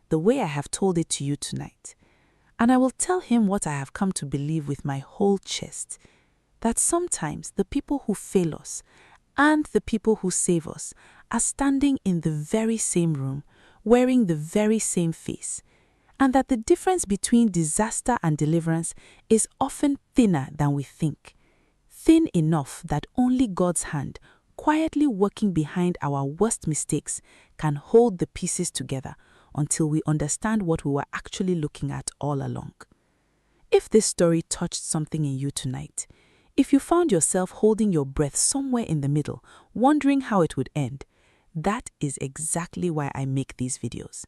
Speaker 1: the way I have told it to you tonight. And I will tell him what I have come to believe with my whole chest, that sometimes the people who fail us and the people who save us are standing in the very same room, wearing the very same face, and that the difference between disaster and deliverance is often thinner than we think, thin enough that only God's hand, quietly working behind our worst mistakes, can hold the pieces together until we understand what we were actually looking at all along. If this story touched something in you tonight, if you found yourself holding your breath somewhere in the middle, wondering how it would end, that is exactly why I make these videos.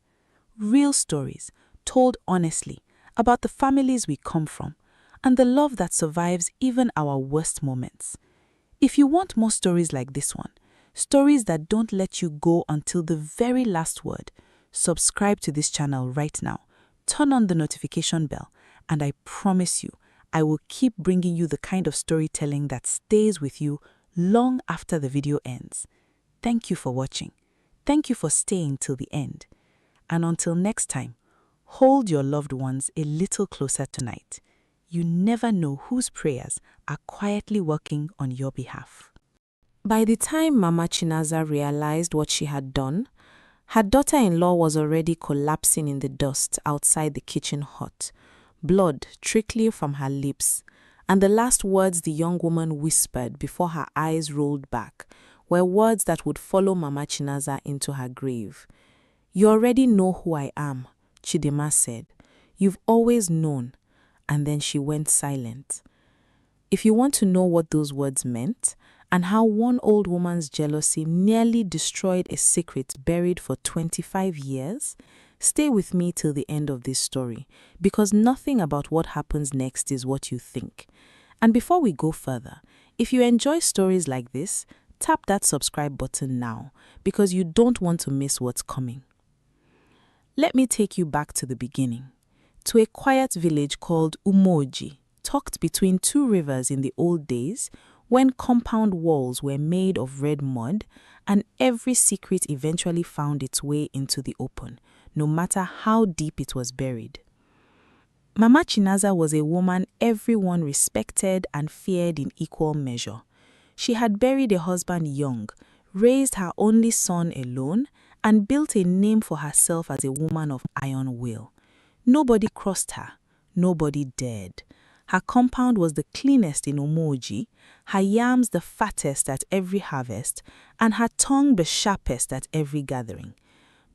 Speaker 1: Real stories, told honestly, about the families we come from, and the love that survives even our worst moments. If you want more stories like this one, stories that don't let you go until the very last word, subscribe to this channel right now, turn on the notification bell, and I promise you, I will keep bringing you the kind of storytelling that stays with you long after the video ends. Thank you for watching. Thank you for staying till the end. And until next time, hold your loved ones a little closer tonight. You never know whose prayers are quietly working on your behalf.
Speaker 3: By the time Mama Chinaza realized what she had done, her daughter-in-law was already collapsing in the dust outside the kitchen hut, blood trickling from her lips, and the last words the young woman whispered before her eyes rolled back were words that would follow Mama Chinaza into her grave. "You already know who I am," Chidima said. "You've always known." And then she went silent. If you want to know what those words meant, and how one old woman's jealousy nearly destroyed a secret buried for 25 years, stay with me till the end of this story, because nothing about what happens next is what you think. And before we go further, if you enjoy stories like this, tap that subscribe button now, because you don't want to miss what's coming. Let me take you back to the beginning, to a quiet village called Umoji, tucked between two rivers in the old days, when compound walls were made of red mud and every secret eventually found its way into the open, no matter how deep it was buried. Mama Chinaza was a woman everyone respected and feared in equal measure. She had buried a husband young, raised her only son alone, and built a name for herself as a woman of iron will. Nobody crossed her, nobody dared. Her compound was the cleanest in Umoji, her yams the fattest at every harvest, and her tongue the sharpest at every gathering.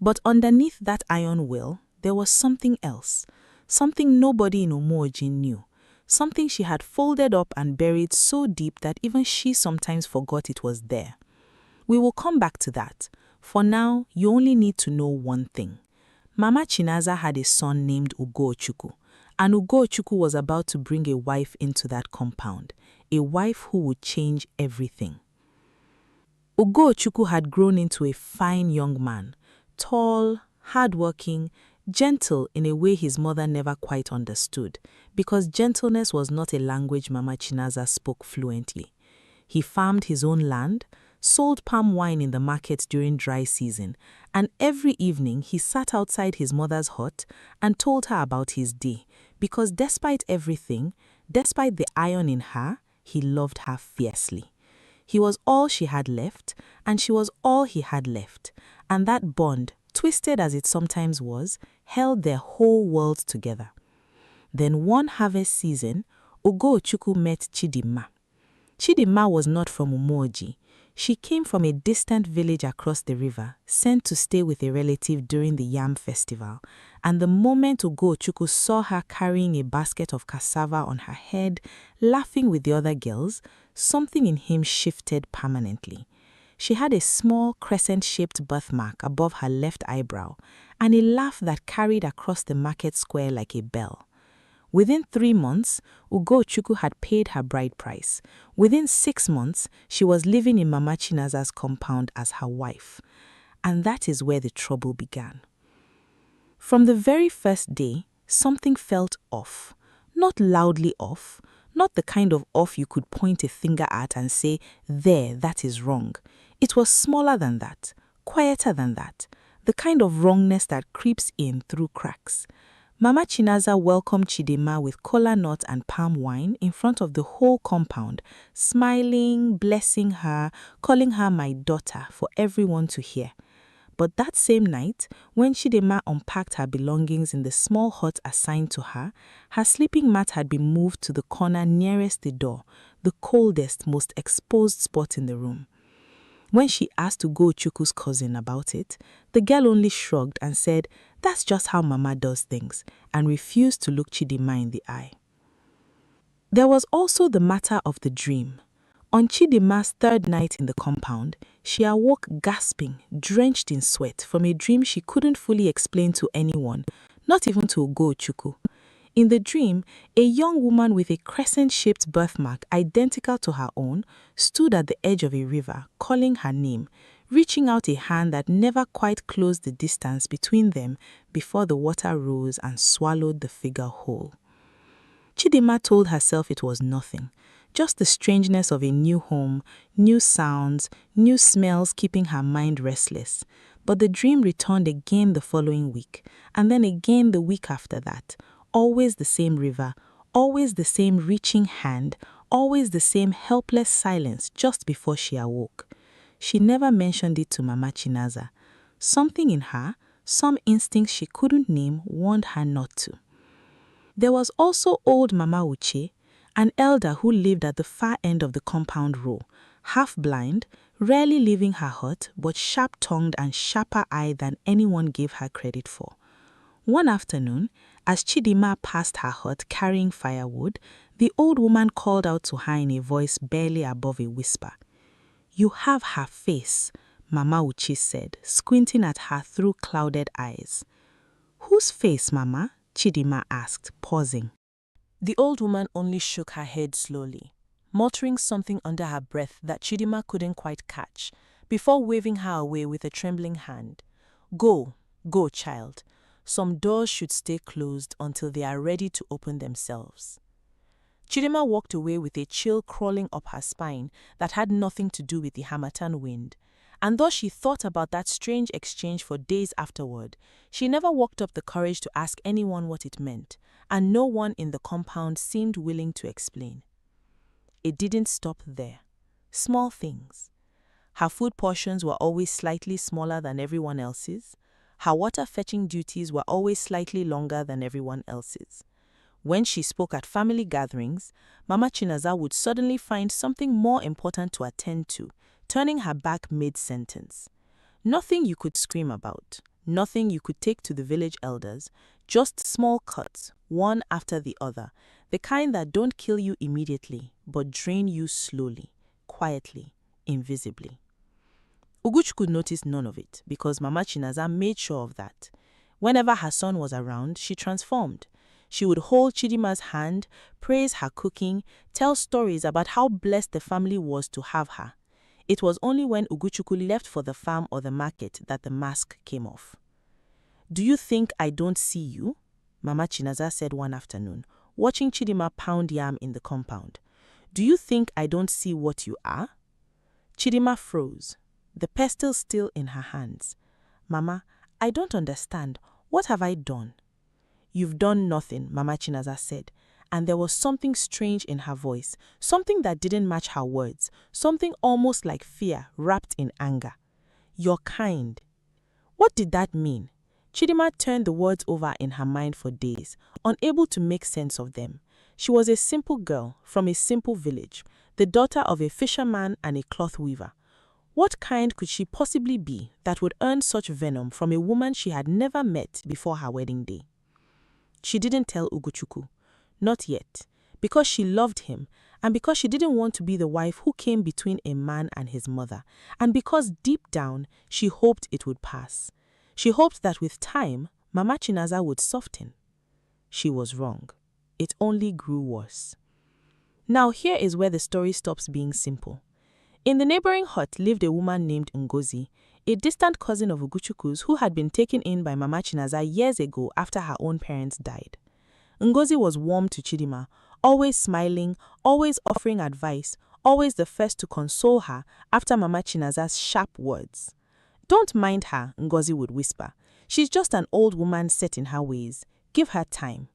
Speaker 3: But underneath that iron will, there was something else, something nobody in Umoji knew, something she had folded up and buried so deep that even she sometimes forgot it was there. We will come back to that. For now, you only need to know one thing. Mama Chinaza had a son named Ugochukwu, and Ugochukwu was about to bring a wife into that compound, a wife who would change everything. Ugochukwu had grown into a fine young man, tall, hardworking, gentle in a way his mother never quite understood, because gentleness was not a language Mama Chinaza spoke fluently. He farmed his own land, sold palm wine in the market during dry season, and every evening he sat outside his mother's hut and told her about his day, because despite everything, despite the iron in her, he loved her fiercely. He was all she had left, and she was all he had left, and that bond, twisted as it sometimes was, held their whole world together. Then one harvest season, Ugochukwu met Chidima. Chidima was not from Umoji. She came from a distant village across the river, sent to stay with a relative during the yam festival, and the moment Ugochukwu saw her carrying a basket of cassava on her head, laughing with the other girls, something in him shifted permanently. She had a small crescent-shaped birthmark above her left eyebrow, and a laugh that carried across the market square like a bell. Within 3 months, Ugochukwu had paid her bride price. Within 6 months, she was living in Mama Chinaza's compound as her wife. And that is where the trouble began. From the very first day, something felt off. Not loudly off, not the kind of off you could point a finger at and say, "There, that is wrong." It was smaller than that, quieter than that, the kind of wrongness that creeps in through cracks. Mama Chinaza welcomed Chidima with kola nut and palm wine in front of the whole compound, smiling, blessing her, calling her my daughter for everyone to hear. But that same night, when Chidima unpacked her belongings in the small hut assigned to her, her sleeping mat had been moved to the corner nearest the door, the coldest, most exposed spot in the room. When she asked Ugochukwu's cousin about it, the girl only shrugged and said, "That's just how Mama does things," and refused to look Chidima in the eye. There was also the matter of the dream. On Chidima's 3rd night in the compound, she awoke gasping, drenched in sweat, from a dream she couldn't fully explain to anyone, not even to Ugochukwu. In the dream, a young woman with a crescent-shaped birthmark identical to her own stood at the edge of a river, calling her name, reaching out a hand that never quite closed the distance between them before the water rose and swallowed the figure whole. Chidima told herself it was nothing, just the strangeness of a new home, new sounds, new smells keeping her mind restless. But the dream returned again the following week, and then again the week after that. Always the same river, always the same reaching hand, always the same helpless silence just before she awoke. She never mentioned it to Mama Chinaza. Something in her, some instinct she couldn't name, warned her not to. There was also old Mama Uche, an elder who lived at the far end of the compound row, half blind, rarely leaving her hut, but sharp-tongued and sharper-eyed than anyone gave her credit for. One afternoon, as Chidima passed her hut carrying firewood, the old woman called out to her in a voice barely above a whisper. "You have her face," Mama Uchi said, squinting at her through clouded eyes. "Whose face, Mama?" Chidima asked, pausing.
Speaker 4: The old woman only shook her head slowly, muttering something under her breath that Chidima couldn't quite catch, before waving her away with a trembling hand. "Go, go, child. Some doors should stay closed until they are ready to open themselves." Chidima walked away with a chill crawling up her spine that had nothing to do with the harmattan wind. And though she thought about that strange exchange for days afterward, she never walked up the courage to ask anyone what it meant, and no one in the compound seemed willing to explain. It didn't stop there. Small things. Her food portions were always slightly smaller than everyone else's. Her water-fetching duties were always slightly longer than everyone else's. When she spoke at family gatherings, Mama Chinaza would suddenly find something more important to attend to, turning her back mid-sentence. Nothing you could scream about, nothing you could take to the village elders, just small cuts, one after the other, the kind that don't kill you immediately, but drain you slowly, quietly, invisibly. Uguchukwu noticed none of it because Mama Chinaza made sure of that. Whenever her son was around, she transformed. She would hold Chidima's hand, praise her cooking, tell stories about how blessed the family was to have her. It was only when Uguchukwu left for the farm or the market that the mask came off. "Do you think I don't see you?" Mama Chinaza said one afternoon, watching Chidima pound yam in the compound. "Do you think I don't see what you are?" Chidima froze, the pestle still in her hands. "Mama, I don't understand. What have I done?" "You've done nothing," Mama Chinaza said, and there was something strange in her voice, something that didn't match her words, something almost like fear wrapped in anger. "You're kind." What did that mean? Chidima turned the words over in her mind for days, unable to make sense of them. She was a simple girl from a simple village, the daughter of a fisherman and a cloth weaver. What kind could she possibly be that would earn such venom from a woman she had never met before her wedding day? She didn't tell Uguchukwu, not yet, because she loved him and because she didn't want to be the wife who came between a man and his mother, and because deep down she hoped it would pass. She hoped that with time, Mama Chinaza would soften. She was wrong. It only grew worse. Now here is where the story stops being simple. In the neighboring hut lived a woman named Ngozi, a distant cousin of Uguchukwu's who had been taken in by Mama Chinaza years ago after her own parents died. Ngozi was warm to Chidima, always smiling, always offering advice, always the first to console her after Mama Chinaza's sharp words. "Don't mind her," Ngozi would whisper. "She's just an old woman set in her ways. Give her time."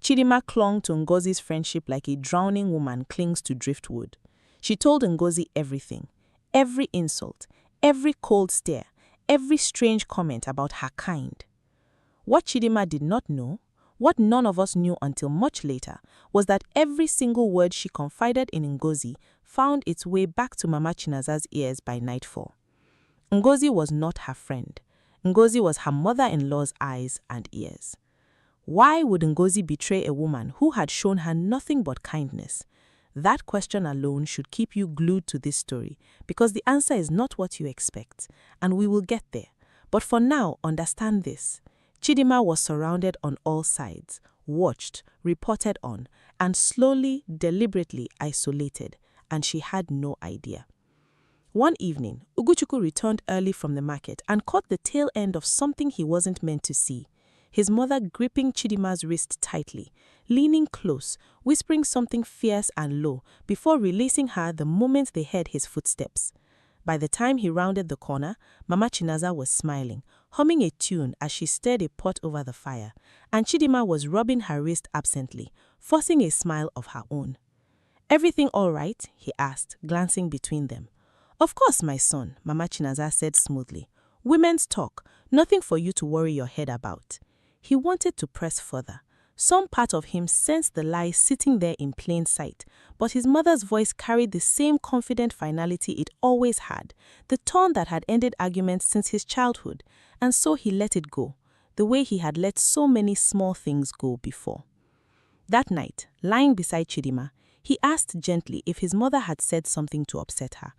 Speaker 4: Chidima clung to Ngozi's friendship like a drowning woman clings to driftwood. She told Ngozi everything, every insult, every cold stare, every strange comment about her kind. What Chidima did not know, what none of us knew until much later, was that every single word she confided in Ngozi found its way back to Mama Chinaza's ears by nightfall. Ngozi was not her friend. Ngozi was her mother-in-law's eyes and ears. Why would Ngozi betray a woman who had shown her nothing but kindness? That question alone should keep you glued to this story, because the answer is not what you expect, and we will get there. But for now, understand this. Chidima was surrounded on all sides, watched, reported on, and slowly, deliberately isolated, and she had no idea. One evening, Uguchukwu returned early from the market and caught the tail end of something he wasn't meant to see. His mother gripping Chidima's wrist tightly, leaning close, whispering something fierce and low before releasing her the moment they heard his footsteps. By the time he rounded the corner, Mama Chinaza was smiling, humming a tune as she stirred a pot over the fire, and Chidima was rubbing her wrist absently, forcing a smile of her own. "Everything all right?" he asked, glancing between them. "Of course, my son," Mama Chinaza said smoothly. "Women's talk, nothing for you to worry your head about." He wanted to press further.
Speaker 3: Some part of him sensed the lie sitting there in plain sight, but his mother's voice carried the same confident finality it always had, the tone that had ended arguments since his childhood, and so he let it go, the way he had let so many small things go before. That night, lying beside Chidima, he asked gently if his mother had said something to upset her.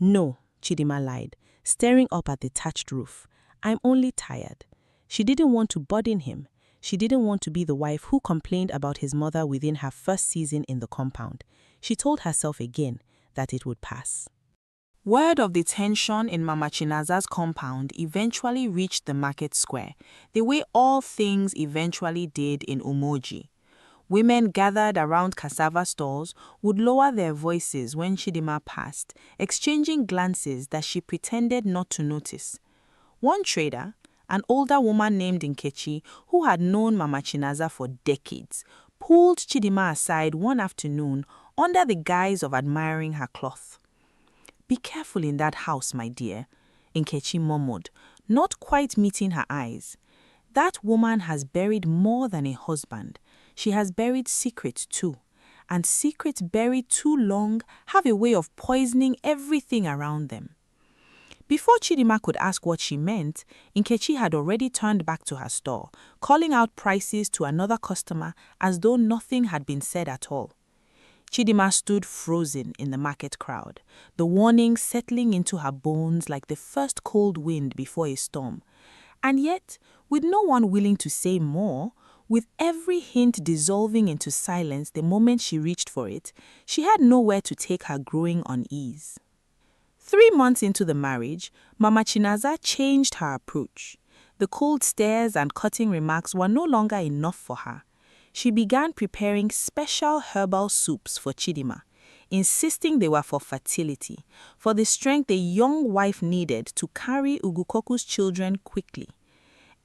Speaker 3: No, Chidima lied, staring up at the thatched roof. I'm only tired. She didn't want to burden him. She didn't want to be the wife who complained about his mother within her first season in the compound. She told herself again that it would pass.
Speaker 1: Word of the tension in Mama Chinaza's compound eventually reached the market square, the way all things eventually did in Umoji. Women gathered around cassava stalls would lower their voices when Chidima passed, exchanging glances that she pretended not to notice. One trader, an older woman named Nkechi, who had known Mama Chinaza for decades, pulled Chidima aside one afternoon under the guise of admiring her cloth. "Be careful in that house, my dear," Nkechi murmured, not quite meeting her eyes. "That woman has buried more than a husband. She has buried secrets too. And secrets buried too long have a way of poisoning everything around them." Before Chidima could ask what she meant, Nkechi had already turned back to her store, calling out prices to another customer as though nothing had been said at all. Chidima stood frozen in the market crowd, the warning settling into her bones like the first cold wind before a storm. And yet, with no one willing to say more, with every hint dissolving into silence the moment she reached for it, she had nowhere to take her growing unease. 3 months into the marriage, Mama Chinaza changed her approach. The cold stares and cutting remarks were no longer enough for her. She began preparing special herbal soups for Chidima, insisting they were for fertility, for the strength a young wife needed to carry Ugukoku's children quickly.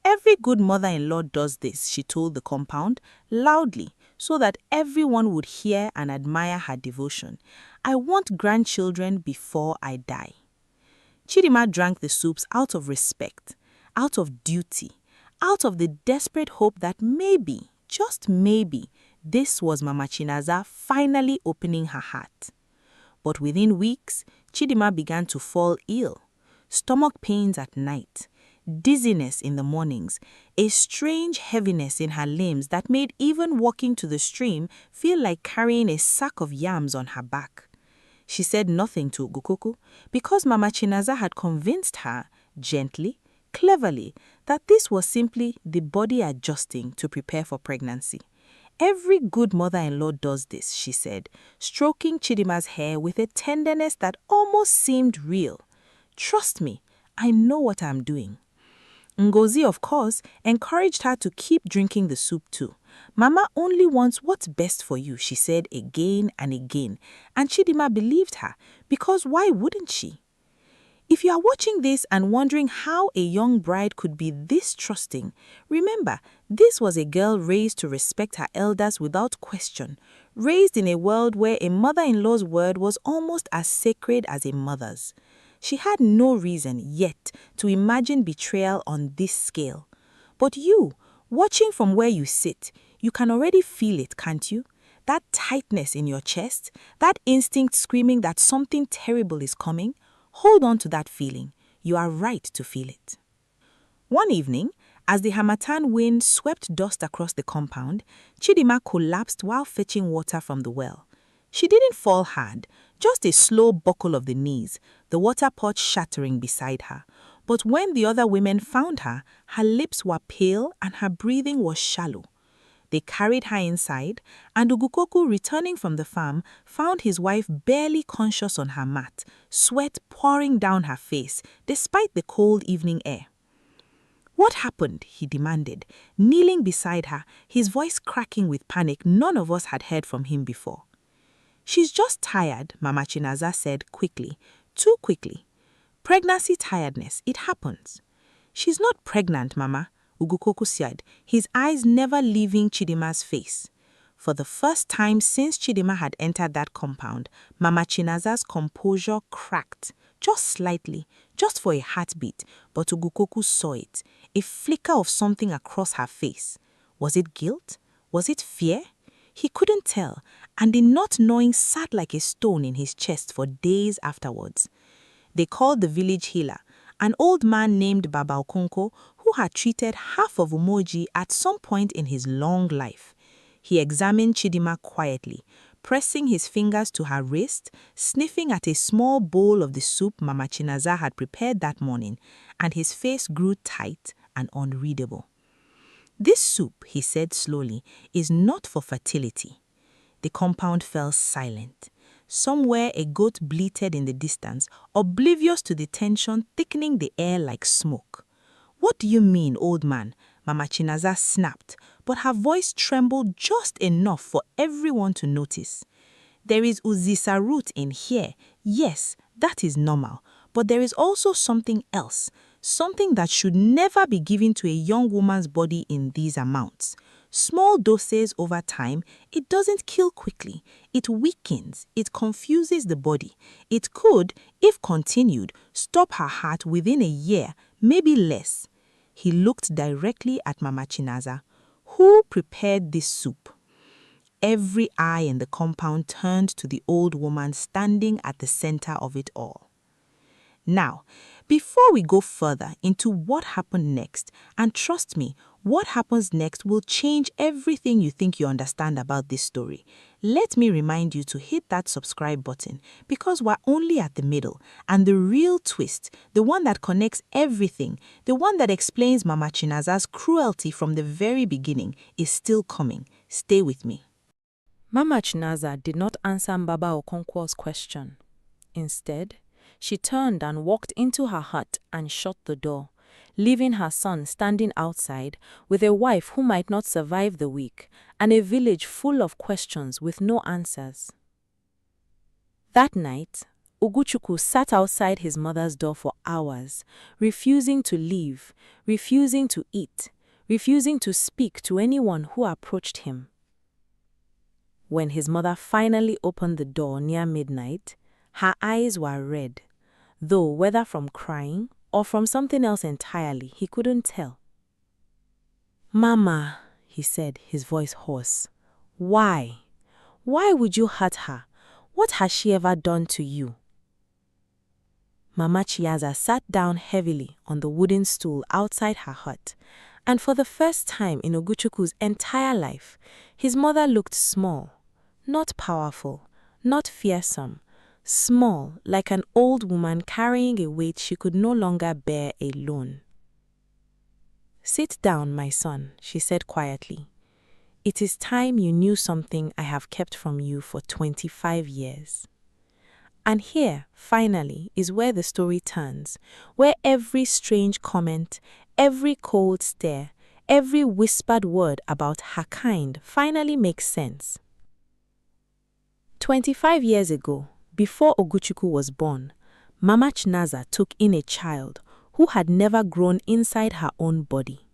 Speaker 1: "Every good mother-in-law does this," she told the compound, loudly, so that everyone would hear and admire her devotion. "I want grandchildren before I die." Chidima drank the soups out of respect, out of duty, out of the desperate hope that maybe, just maybe, this was Mama Chinaza finally opening her heart. But within weeks, Chidima began to fall ill. Stomach pains at night, dizziness in the mornings, a strange heaviness in her limbs that made even walking to the stream feel like carrying a sack of yams on her back. She said nothing to Ugukoku because Mama Chinaza had convinced her, gently, cleverly, that this was simply the body adjusting to prepare for pregnancy. "Every good mother-in-law does this," she said, stroking Chidima's hair with a tenderness that almost seemed real. "Trust me, I know what I'm doing." Ngozi, of course, encouraged her to keep drinking the soup too. "Mama only wants what's best for you," she said again and again, and Chidima believed her, because why wouldn't she? If you are watching this and wondering how a young bride could be this trusting, remember, this was a girl raised to respect her elders without question, raised in a world where a mother-in-law's word was almost as sacred as a mother's. She had no reason yet to imagine betrayal on this scale. But you, watching from where you sit, you can already feel it, can't you? That tightness in your chest, that instinct screaming that something terrible is coming. Hold on to that feeling. You are right to feel it. One evening, as the Hamatan wind swept dust across the compound, Chidima collapsed while fetching water from the well. She didn't fall hard, just a slow buckle of the knees, the water pot shattering beside her. But when the other women found her, her lips were pale and her breathing was shallow. They carried her inside, and Ugukoku, returning from the farm, found his wife barely conscious on her mat, sweat pouring down her face, despite the cold evening air. "What happened?" he demanded, kneeling beside her, his voice cracking with panic none of us had heard from him before. "She's just tired," Mama Chinaza said quickly, too quickly. "Pregnancy tiredness, it happens." "She's not pregnant, Mama," Ugukoku said, his eyes never leaving Chidima's face. For the first time since Chidima had entered that compound, Mama Chinaza's composure cracked, just slightly, just for a heartbeat, but Ugukoku saw it, a flicker of something across her face. Was it guilt? Was it fear? He couldn't tell, and the not knowing sat like a stone in his chest for days afterwards. They called the village healer, an old man named Baba Okonko, who had treated half of Umoji at some point in his long life. He examined Chidima quietly, pressing his fingers to her wrist, sniffing at a small bowl of the soup Mama Chinaza had prepared that morning, and his face grew tight and unreadable. "This soup," he said slowly, "is not for fertility." The compound fell silent. Somewhere a goat bleated in the distance, oblivious to the tension thickening the air like smoke. "What do you mean, old man?" Mama Chinaza snapped, but her voice trembled just enough for everyone to notice. "There is Uzisa root in here. Yes, that is normal. But there is also something else, something that should never be given to a young woman's body in these amounts. Small doses over time, it doesn't kill quickly. It weakens, it confuses the body. It could, if continued, stop her heart within a year, maybe less." He looked directly at Mama Chinaza. "Who prepared this soup?" Every eye in the compound turned to the old woman standing at the center of it all. Now, before we go further into what happened next, and trust me, what happens next will change everything you think you understand about this story, let me remind you to hit that subscribe button, because we're only at the middle, and the real twist, the one that connects everything, the one that explains Mama Chinaza's cruelty from the very beginning, is still coming. Stay with me.
Speaker 3: Mama Chinaza did not answer Mbaba Okonkwo's question. Instead, she turned and walked into her hut and shut the door, leaving her son standing outside with a wife who might not survive the week and a village full of questions with no answers. That night, Uguchukwu sat outside his mother's door for hours, refusing to leave, refusing to eat, refusing to speak to anyone who approached him. When his mother finally opened the door near midnight, her eyes were red, though whether from crying or from something else entirely, he couldn't tell. "Mama," he said, his voice hoarse, "why? Why would you hurt her? What has she ever done to you?" Mama Chiaza sat down heavily on the wooden stool outside her hut, and for the first time in Oguchukwu's entire life, his mother looked small, not powerful, not fearsome, small like an old woman carrying a weight she could no longer bear alone. "Sit down, my son," she said quietly. "It is time you knew something I have kept from you for 25 years. And here, finally, is where the story turns, where every strange comment, every cold stare, every whispered word about her kind finally makes sense. 25 years ago, before Oguchukwu was born, Mama Chinaza took in a child who had never grown inside her own body.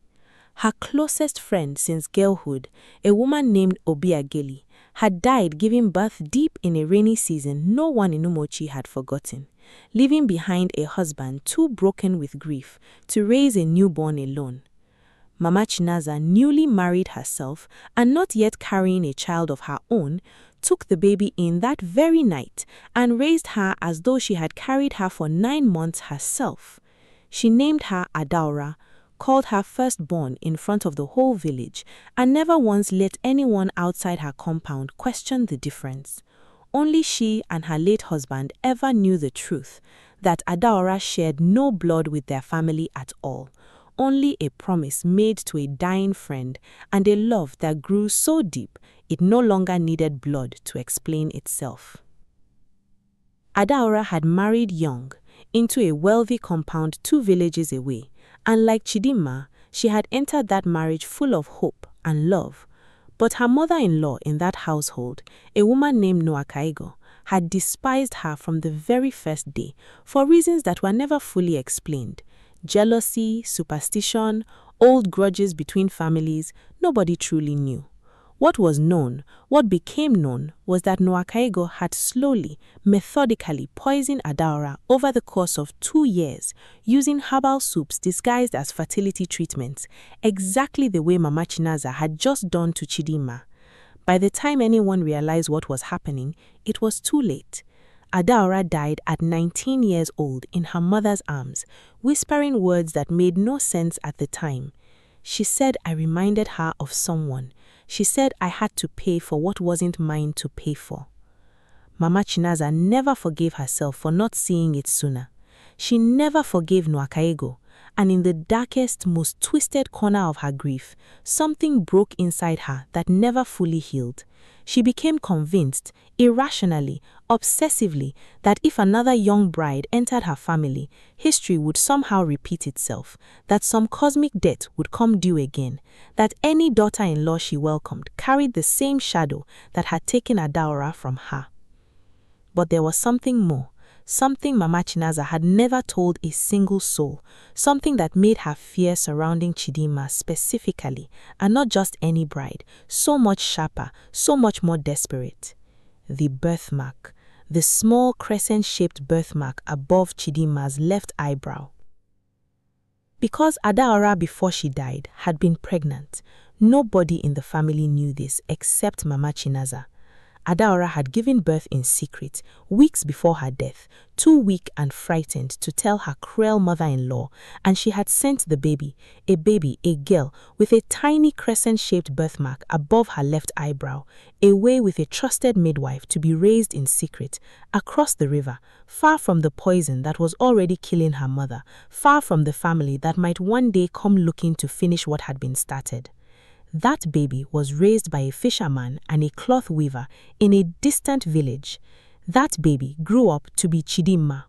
Speaker 3: Her closest friend since girlhood, a woman named Obiageli, had died giving birth deep in a rainy season no one in Umochi had forgotten, leaving behind a husband too broken with grief to raise a newborn alone. Mama Chinaza, newly married herself and not yet carrying a child of her own, took the baby in that very night and raised her as though she had carried her for 9 months herself. She named her Adaora, called her firstborn in front of the whole village, and never once let anyone outside her compound question the difference. Only she and her late husband ever knew the truth, that Adaora shared no blood with their family at all, only a promise made to a dying friend and a love that grew so deep it no longer needed blood to explain itself. Adaora had married young, into a wealthy compound 2 villages away, and like Chidima, she had entered that marriage full of hope and love. But her mother-in-law in that household, a woman named Noakaigo, had despised her from the very first day for reasons that were never fully explained. Jealousy, superstition, old grudges between families, nobody truly knew. What was known, what became known, was that Nwakaego had slowly, methodically poisoned Adaora over the course of 2 years, using herbal soups disguised as fertility treatments, exactly the way Mama Chinaza had just done to Chidinma. By the time anyone realized what was happening, it was too late. Adaora died at 19 years old in her mother's arms, whispering words that made no sense at the time. She said I reminded her of someone. She said I had to pay for what wasn't mine to pay for. Mama Chinaza never forgave herself for not seeing it sooner. She never forgave Nwakaego, and in the darkest, most twisted corner of her grief, something broke inside her that never fully healed. She became convinced, irrationally, obsessively, that if another young bride entered her family, history would somehow repeat itself, that some cosmic debt would come due again, that any daughter-in-law she welcomed carried the same shadow that had taken Adaora from her. But there was something more, something Mama Chinaza had never told a single soul, something that made her fear surrounding Chidinma specifically, and not just any bride, so much sharper, so much more desperate. The birthmark, the small crescent-shaped birthmark above Chidinma's left eyebrow. Because Adaora before she died had been pregnant, nobody in the family knew this except Mama Chinaza. Adaora had given birth in secret, weeks before her death, too weak and frightened to tell her cruel mother-in-law, and she had sent the baby, a girl, with a tiny crescent-shaped birthmark above her left eyebrow, away with a trusted midwife to be raised in secret, across the river, far from the poison that was already killing her mother, far from the family that might one day come looking to finish what had been started. That baby was raised by a fisherman and a cloth weaver in a distant village. That baby grew up to be Chidinma.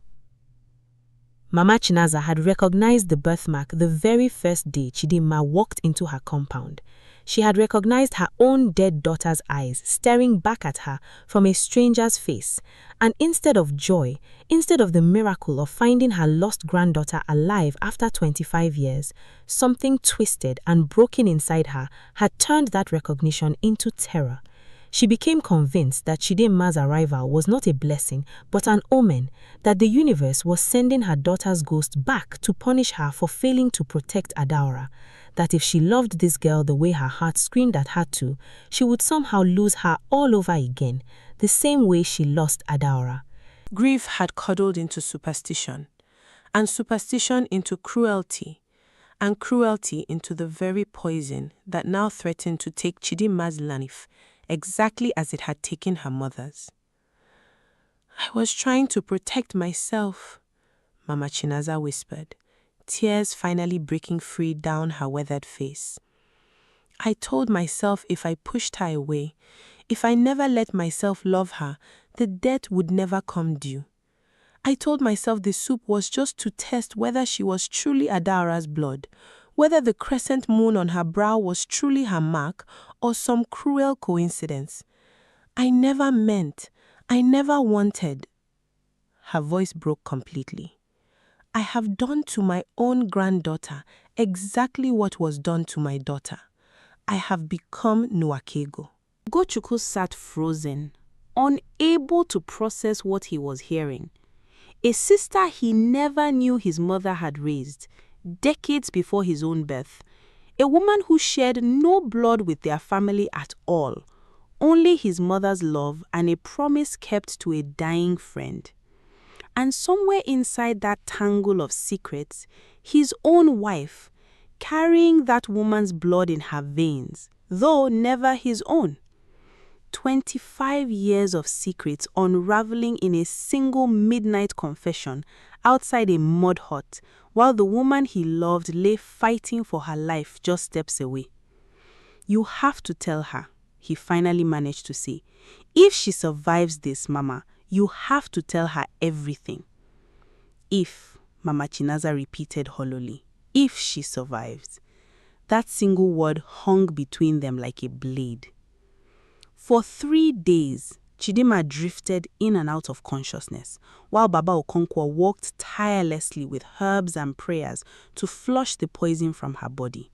Speaker 3: Mama Chinaza had recognized the birthmark the very first day Chidinma walked into her compound. She had recognized her own dead daughter's eyes staring back at her from a stranger's face, and instead of joy, instead of the miracle of finding her lost granddaughter alive after 25 years, something twisted and broken inside her had turned that recognition into terror. She became convinced that Chidinma's arrival was not a blessing but an omen, that the universe was sending her daughter's ghost back to punish her for failing to protect Adaora, that if she loved this girl the way her heart screamed at her to, she would somehow lose her all over again, the same way she lost Adaora.
Speaker 1: Grief had cuddled into superstition, and superstition into cruelty, and cruelty into the very poison that now threatened to take Chidinma's life, exactly as it had taken her mother's. I was trying to protect myself, Mama Chinaza whispered, tears finally breaking free down her weathered face. I told myself if I pushed her away, if I never let myself love her, the debt would never come due. I told myself the soup was just to test whether she was truly Adaora's blood, whether the crescent moon on her brow was truly her mark or some cruel coincidence. I never meant, I never wanted. Her voice broke completely. I have done to my own granddaughter exactly what was done to my daughter. I have become Nwakaego.
Speaker 3: Ugochukwu sat frozen, unable to process what he was hearing. A sister he never knew his mother had raised, decades before his own birth. A woman who shared no blood with their family at all, only his mother's love and a promise kept to a dying friend. And somewhere inside that tangle of secrets, his own wife, carrying that woman's blood in her veins, though never his own. 25 years of secrets unraveling in a single midnight confession outside a mud hut, while the woman he loved lay fighting for her life just steps away. You have to tell her, he finally managed to say. If she survives this, Mama, you have to tell her everything. If, Mama Chinaza repeated hollowly, if she survives. That single word hung between them like a blade. For 3 days, Chidinma drifted in and out of consciousness, while Baba Okonkwo walked tirelessly with herbs and prayers to flush the poison from her body.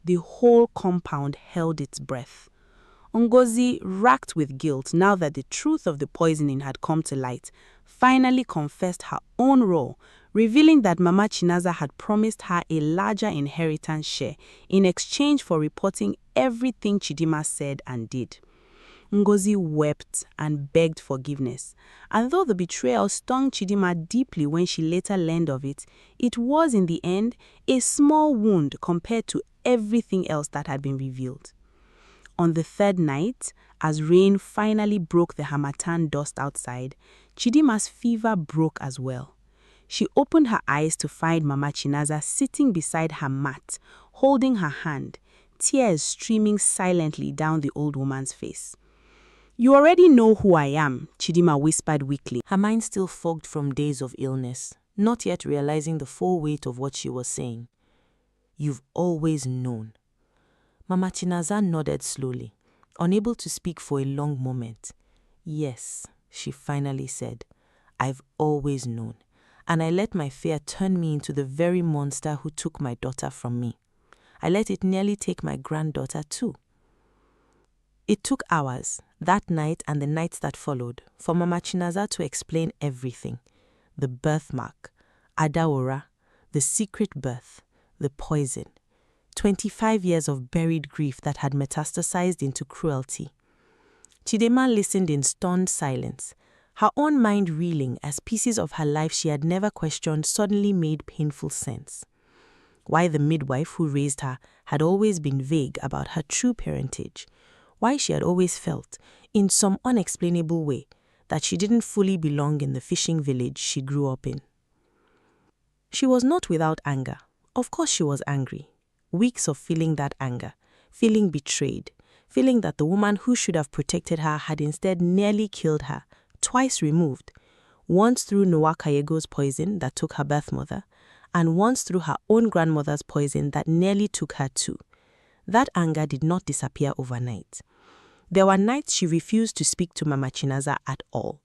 Speaker 3: The whole compound held its breath. Ngozi, racked with guilt now that the truth of the poisoning had come to light, finally confessed her own role, revealing that Mama Chinaza had promised her a larger inheritance share in exchange for reporting everything Chidima said and did. Ngozi wept and begged forgiveness, and though the betrayal stung Chidima deeply when she later learned of it, it was in the end a small wound compared to everything else that had been revealed. On the third night, as rain finally broke the harmattan dust outside, Chidima's fever broke as well. She opened her eyes to find Mama Chinaza sitting beside her mat, holding her hand, tears streaming silently down the old woman's face. "You already know who I am," Chidima whispered weakly,
Speaker 1: her mind still fogged from days of illness, not yet realizing the full weight of what she was saying. "You've always known." Mama Chinaza nodded slowly, unable to speak for a long moment. "Yes," she finally said, "I've always known, and I let my fear turn me into the very monster who took my daughter from me. I let it nearly take my granddaughter too." It took hours, that night and the nights that followed, for Mama Chinaza to explain everything. The birthmark, Adaora, the secret birth, the poison. 25 years of buried grief that had metastasized into cruelty. Chidema listened in stunned silence, her own mind reeling as pieces of her life she had never questioned suddenly made painful sense. Why the midwife who raised her had always been vague about her true parentage. Why she had always felt, in some unexplainable way, that she didn't fully belong in the fishing village she grew up in. She was not without anger. Of course she was angry. Weeks of feeling that anger, feeling betrayed, feeling that the woman who should have protected her had instead nearly killed her, twice removed, once through Nwakayego's poison that took her birth mother, and once through her own grandmother's poison that nearly took her too. That anger did not disappear overnight. There were nights she refused to speak to Mama Chinaza at all.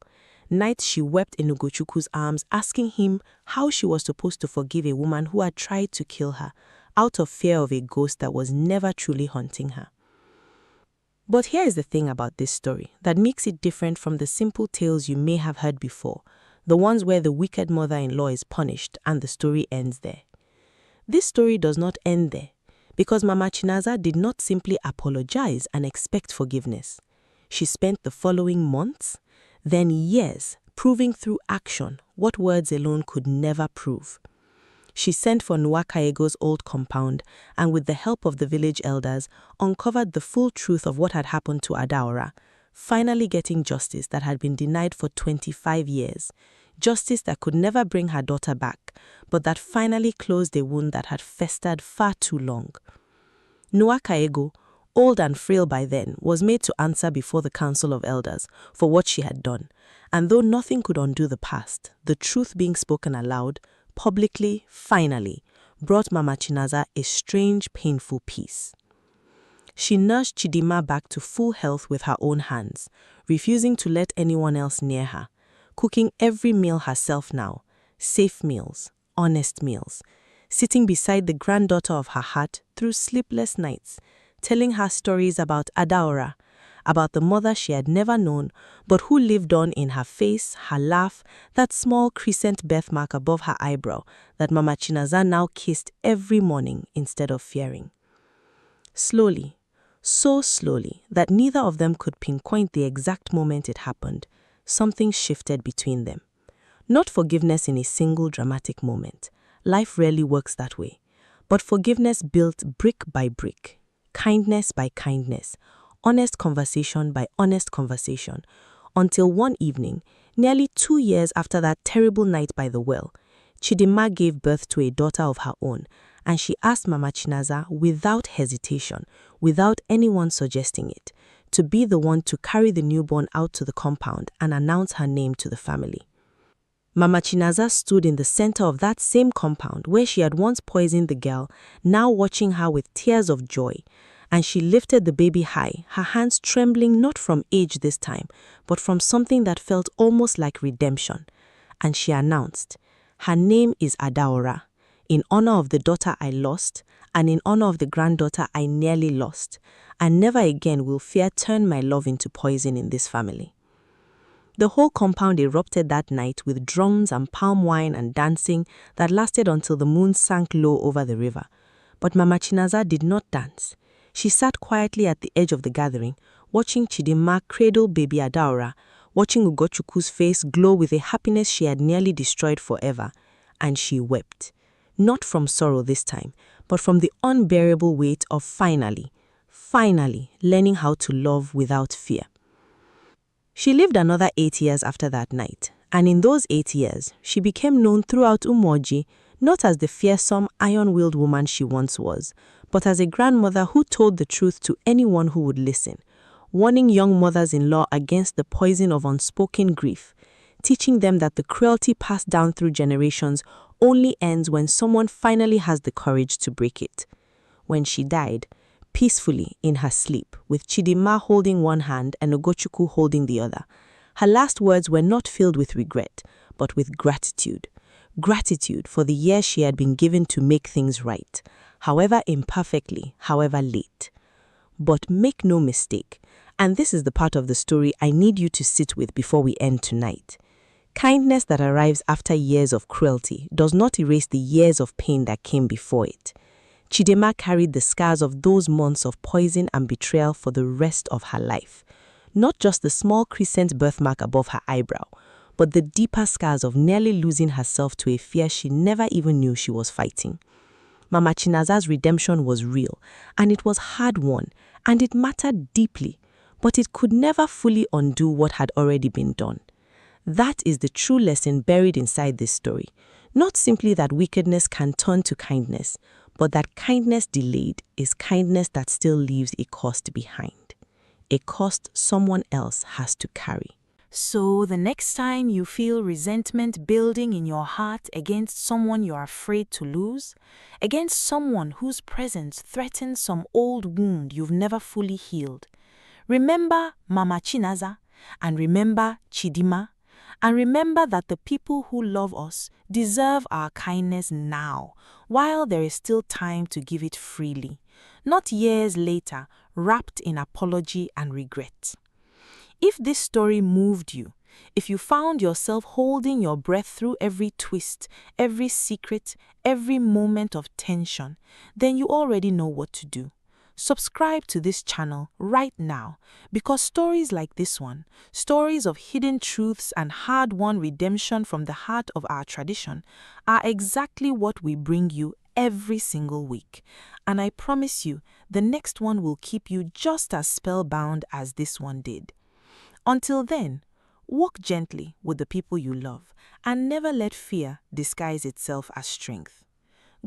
Speaker 1: Nights she wept in Ugochukwu's arms, asking him how she was supposed to forgive a woman who had tried to kill her, out of fear of a ghost that was never truly haunting her. But here is the thing about this story that makes it different from the simple tales you may have heard before, the ones where the wicked mother-in-law is punished and the story ends there. This story does not end there, because Mama Chinaza did not simply apologize and expect forgiveness. She spent the following months, then years, proving through action what words alone could never prove. She sent for Nwakayego's old compound and with the help of the village elders, uncovered the full truth of what had happened to Adaora, finally getting justice that had been denied for 25 years. Justice that could never bring her daughter back, but that finally closed a wound that had festered far too long. Nwakayego, old and frail by then, was made to answer before the Council of Elders for what she had done, and though nothing could undo the past, the truth being spoken aloud, publicly, finally, brought Mama Chinaza a strange, painful peace. She nursed Chidima back to full health with her own hands, refusing to let anyone else near her, cooking every meal herself now, safe meals, honest meals, sitting beside the granddaughter of her heart through sleepless nights, telling her stories about Adaora, about the mother she had never known, but who lived on in her face, her laugh, that small crescent birthmark above her eyebrow that Mama Chinaza now kissed every morning instead of fearing. Slowly, so slowly that neither of them could pinpoint the exact moment it happened, something shifted between them. Not forgiveness in a single dramatic moment. Life rarely works that way. But forgiveness built brick by brick, kindness by kindness, honest conversation by honest conversation, until one evening, nearly 2 years after that terrible night by the well, Chidima gave birth to a daughter of her own, and she asked Mama Chinaza without hesitation, without anyone suggesting it, to be the one to carry the newborn out to the compound and announce her name to the family. Mama Chinaza stood in the center of that same compound where she had once poisoned the girl, now watching her with tears of joy, and she lifted the baby high, her hands trembling not from age this time, but from something that felt almost like redemption. And she announced, "Her name is Adaora. In honor of the daughter I lost,
Speaker 4: and in honor of the granddaughter I nearly lost, and never again will fear turn my love into poison in this family. The whole compound erupted that night with drums and palm wine and dancing that lasted until the moon sank low over the river. But Mama Chinaza did not dance. She sat quietly at the edge of the gathering, watching Chidinma cradle baby Adaora, watching Ugochukwu's face glow with a happiness she had nearly destroyed forever, and she wept. Not from sorrow this time, but from the unbearable weight of finally learning how to love without fear. She lived another 8 years after that night, and in those 8 years, she became known throughout Umoji not as the fearsome, iron-willed woman she once was, but as a grandmother who told the truth to anyone who would listen, warning young mothers-in-law against the poison of unspoken grief, teaching them that the cruelty passed down through generations only ends when someone finally has the courage to break it. When she died, peacefully in her sleep, with Chidinma holding one hand and Ugochukwu holding the other, her last words were not filled with regret, but with gratitude. Gratitude for the years she had been given to make things right, however imperfectly, however late. But make no mistake, and this is the part of the story I need you to sit with before we end tonight. Kindness that arrives after years of cruelty does not erase the years of pain that came before it. Chidinma carried the scars of those months of poison and betrayal for the rest of her life. Not just the small crescent birthmark above her eyebrow, but the deeper scars of nearly losing herself to a fear she never even knew she was fighting. Mama Chinaza's redemption was real, and it was hard-won, and it mattered deeply, but it could never fully undo what had already been done. That is the true lesson buried inside this story. Not simply that wickedness can turn to kindness, but that kindness delayed is kindness that still leaves a cost behind. A cost someone else has to carry.
Speaker 3: So the next time you feel resentment building in your heart against someone you're afraid to lose, against someone whose presence threatens some old wound you've never fully healed, remember Mama Chinaza, and remember Chidinma, and remember that the people who love us deserve our kindness now, while there is still time to give it freely, not years later, wrapped in apology and regret. If this story moved you, if you found yourself holding your breath through every twist, every secret, every moment of tension, then you already know what to do. Subscribe to this channel right now, because stories like this one, stories of hidden truths and hard-won redemption from the heart of our tradition, are exactly what we bring you every single week. And I promise you, the next one will keep you just as spellbound as this one did. Until then, walk gently with the people you love and never let fear disguise itself as strength.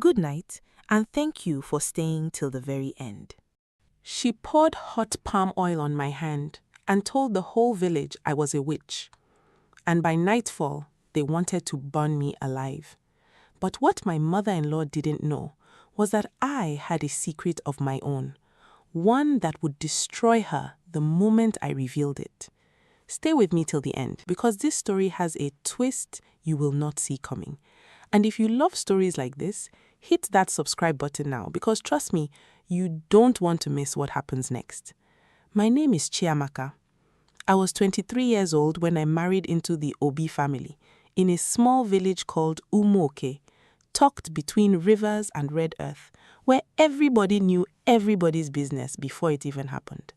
Speaker 3: Good night, and thank you for staying till the very end.
Speaker 1: She poured hot palm oil on my hand and told the whole village I was a witch. And by nightfall, they wanted to burn me alive. But what my mother-in-law didn't know was that I had a secret of my own, one that would destroy her the moment I revealed it. Stay with me till the end, because this story has a twist you will not see coming. And if you love stories like this, hit that subscribe button now, because trust me, you don't want to miss what happens next. My name is Chiamaka. I was 23 years old when I married into the Obi family in a small village called Umoke, tucked between rivers and red earth, where everybody knew everybody's business before it even happened.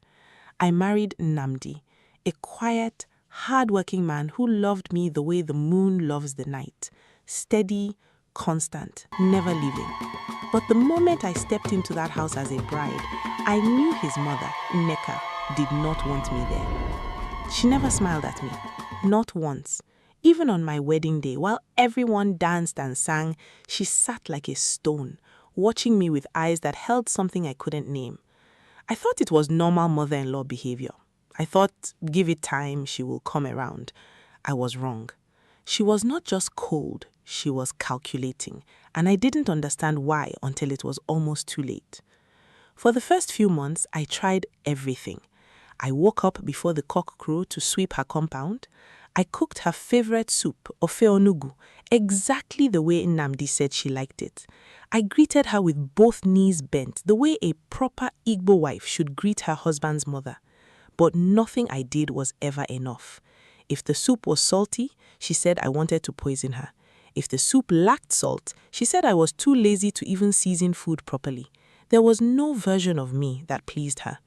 Speaker 1: I married Namdi, a quiet, hard-working man who loved me the way the moon loves the night, steady, constant, never leaving. But the moment I stepped into that house as a bride, I knew his mother, Nneka, did not want me there. She never smiled at me, not once. Even on my wedding day, while everyone danced and sang, she sat like a stone, watching me with eyes that held something I couldn't name. I thought it was normal mother-in-law behavior. I thought, give it time, she will come around. I was wrong. She was not just cold, she was calculating, and I didn't understand why until it was almost too late. For the first few months, I tried everything. I woke up before the cock crowed to sweep her compound. I cooked her favorite soup, ofe onugu, exactly the way Nnamdi said she liked it. I greeted her with both knees bent, the way a proper Igbo wife should greet her husband's mother. But nothing I did was ever enough. If the soup was salty, she said I wanted to poison her. If the soup lacked salt, she said I was too lazy to even season food properly. There was no version of me that pleased her.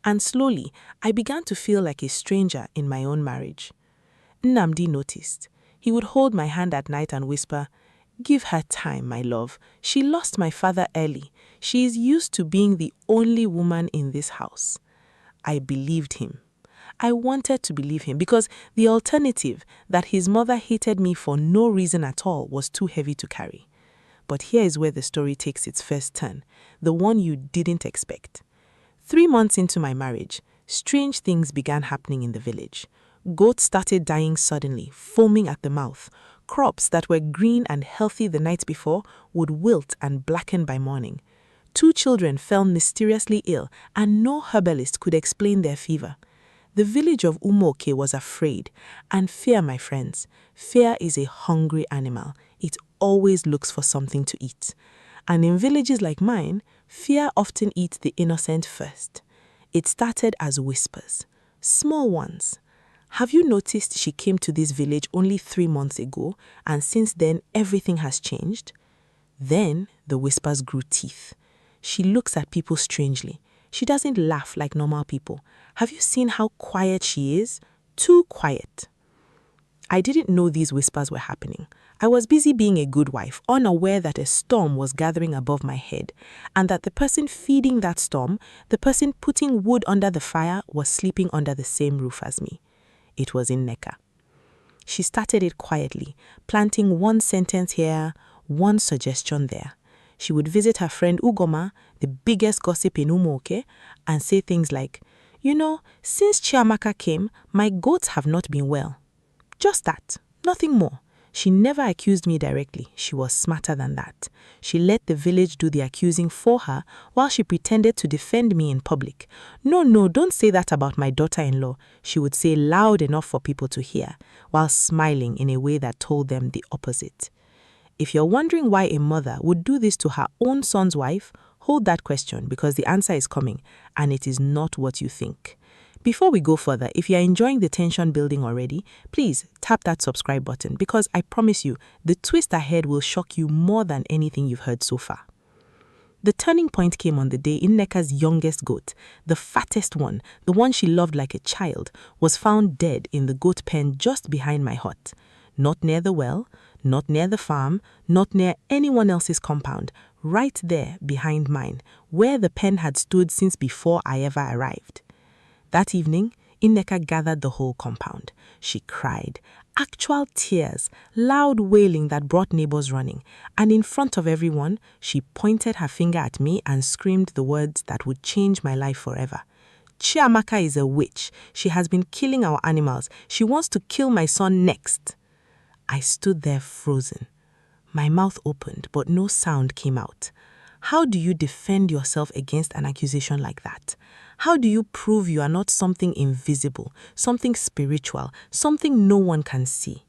Speaker 1: And slowly, I began to feel like a stranger in my own marriage. Nnamdi noticed. He would hold my hand at night and whisper, "Give her time, my love. She lost my father early. She is used to being the only woman in this house." I believed him. I wanted to believe him because the alternative, that his mother hated me for no reason at all, was too heavy to carry. But here is where the story takes its first turn, the one you didn't expect. 3 months into my marriage, strange things began happening in the village. Goats started dying suddenly, foaming at the mouth. Crops that were green and healthy the night before would wilt and blacken by morning. 2 children fell mysteriously ill, and no herbalist could explain their fever. The village of Umoke was afraid, and fear, my friends, fear is a hungry animal. It always looks for something to eat. And in villages like mine, fear often eats the innocent first. It started as whispers, small ones. Have you noticed she came to this village only 3 months ago, and since then everything has changed? Then the whispers grew teeth. She looks at people strangely. She doesn't laugh like normal people. Have you seen how quiet she is? Too quiet. I didn't know these whispers were happening. I was busy being a good wife, unaware that a storm was gathering above my head, and that the person feeding that storm, the person putting wood under the fire, was sleeping under the same roof as me. It was Nneka. She started it quietly, planting one sentence here, one suggestion there. She would visit her friend Ugoma, the biggest gossip in Umoke, and say things like, since Chiamaka came, my goats have not been well. Just that, nothing more. She never accused me directly. She was smarter than that. She let the village do the accusing for her while she pretended to defend me in public. No, don't say that about my daughter-in-law, she would say loud enough for people to hear, while smiling in a way that told them the opposite. If you're wondering why a mother would do this to her own son's wife, hold that question because the answer is coming, and it is not what you think. Before we go further, if you're enjoying the tension building already, please tap that subscribe button because I promise you, the twist ahead will shock you more than anything you've heard so far. The turning point came on the day Nneka's youngest goat, the fattest one, the one she loved like a child, was found dead in the goat pen just behind my hut. Not near the well, not near the farm, not near anyone else's compound, right there behind mine, where the pen had stood since before I ever arrived. That evening, Nneka gathered the whole compound. She cried, actual tears, loud wailing that brought neighbors running, and in front of everyone, she pointed her finger at me and screamed the words that would change my life forever. Chiamaka is a witch. She has been killing our animals. She wants to kill my son next. I stood there frozen. My mouth opened, but no sound came out. How do you defend yourself against an accusation like that? How do you prove you are not something invisible, something spiritual, something no one can see?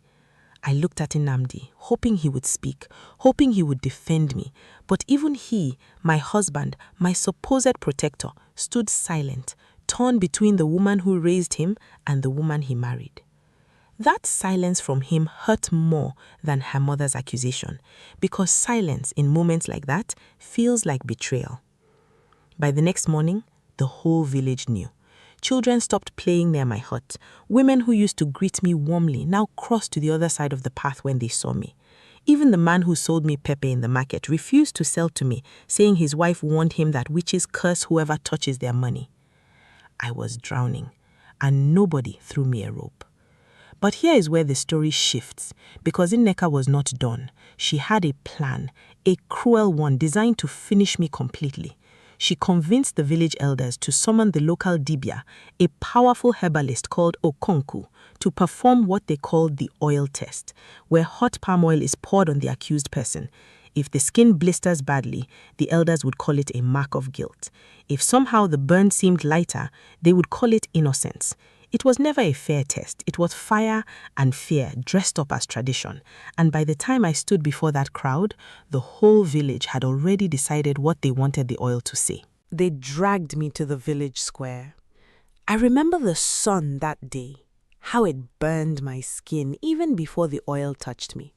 Speaker 1: I looked at Nnamdi, hoping he would speak, hoping he would defend me. But even he, my husband, my supposed protector, stood silent, torn between the woman who raised him and the woman he married. That silence from him hurt more than her mother's accusation, because silence in moments like that feels like betrayal. By the next morning, the whole village knew. Children stopped playing near my hut. Women who used to greet me warmly now crossed to the other side of the path when they saw me. Even the man who sold me pepper in the market refused to sell to me, saying his wife warned him that witches curse whoever touches their money. I was drowning, and nobody threw me a rope. But here is where the story shifts, because Nneka was not done. She had a plan, a cruel one designed to finish me completely. She convinced the village elders to summon the local dibia, a powerful herbalist called Okonku, to perform what they called the oil test, where hot palm oil is poured on the accused person.
Speaker 4: If the skin blisters badly, the elders would call it a mark of guilt. If somehow the burn seemed lighter, they would call it innocence. It was never a fair test. It was fire and fear dressed up as tradition. And by the time I stood before that crowd, the whole village had already decided what they wanted the oil to say.
Speaker 1: They dragged me to the village square. I remember the sun that day, how it burned my skin even before the oil touched me.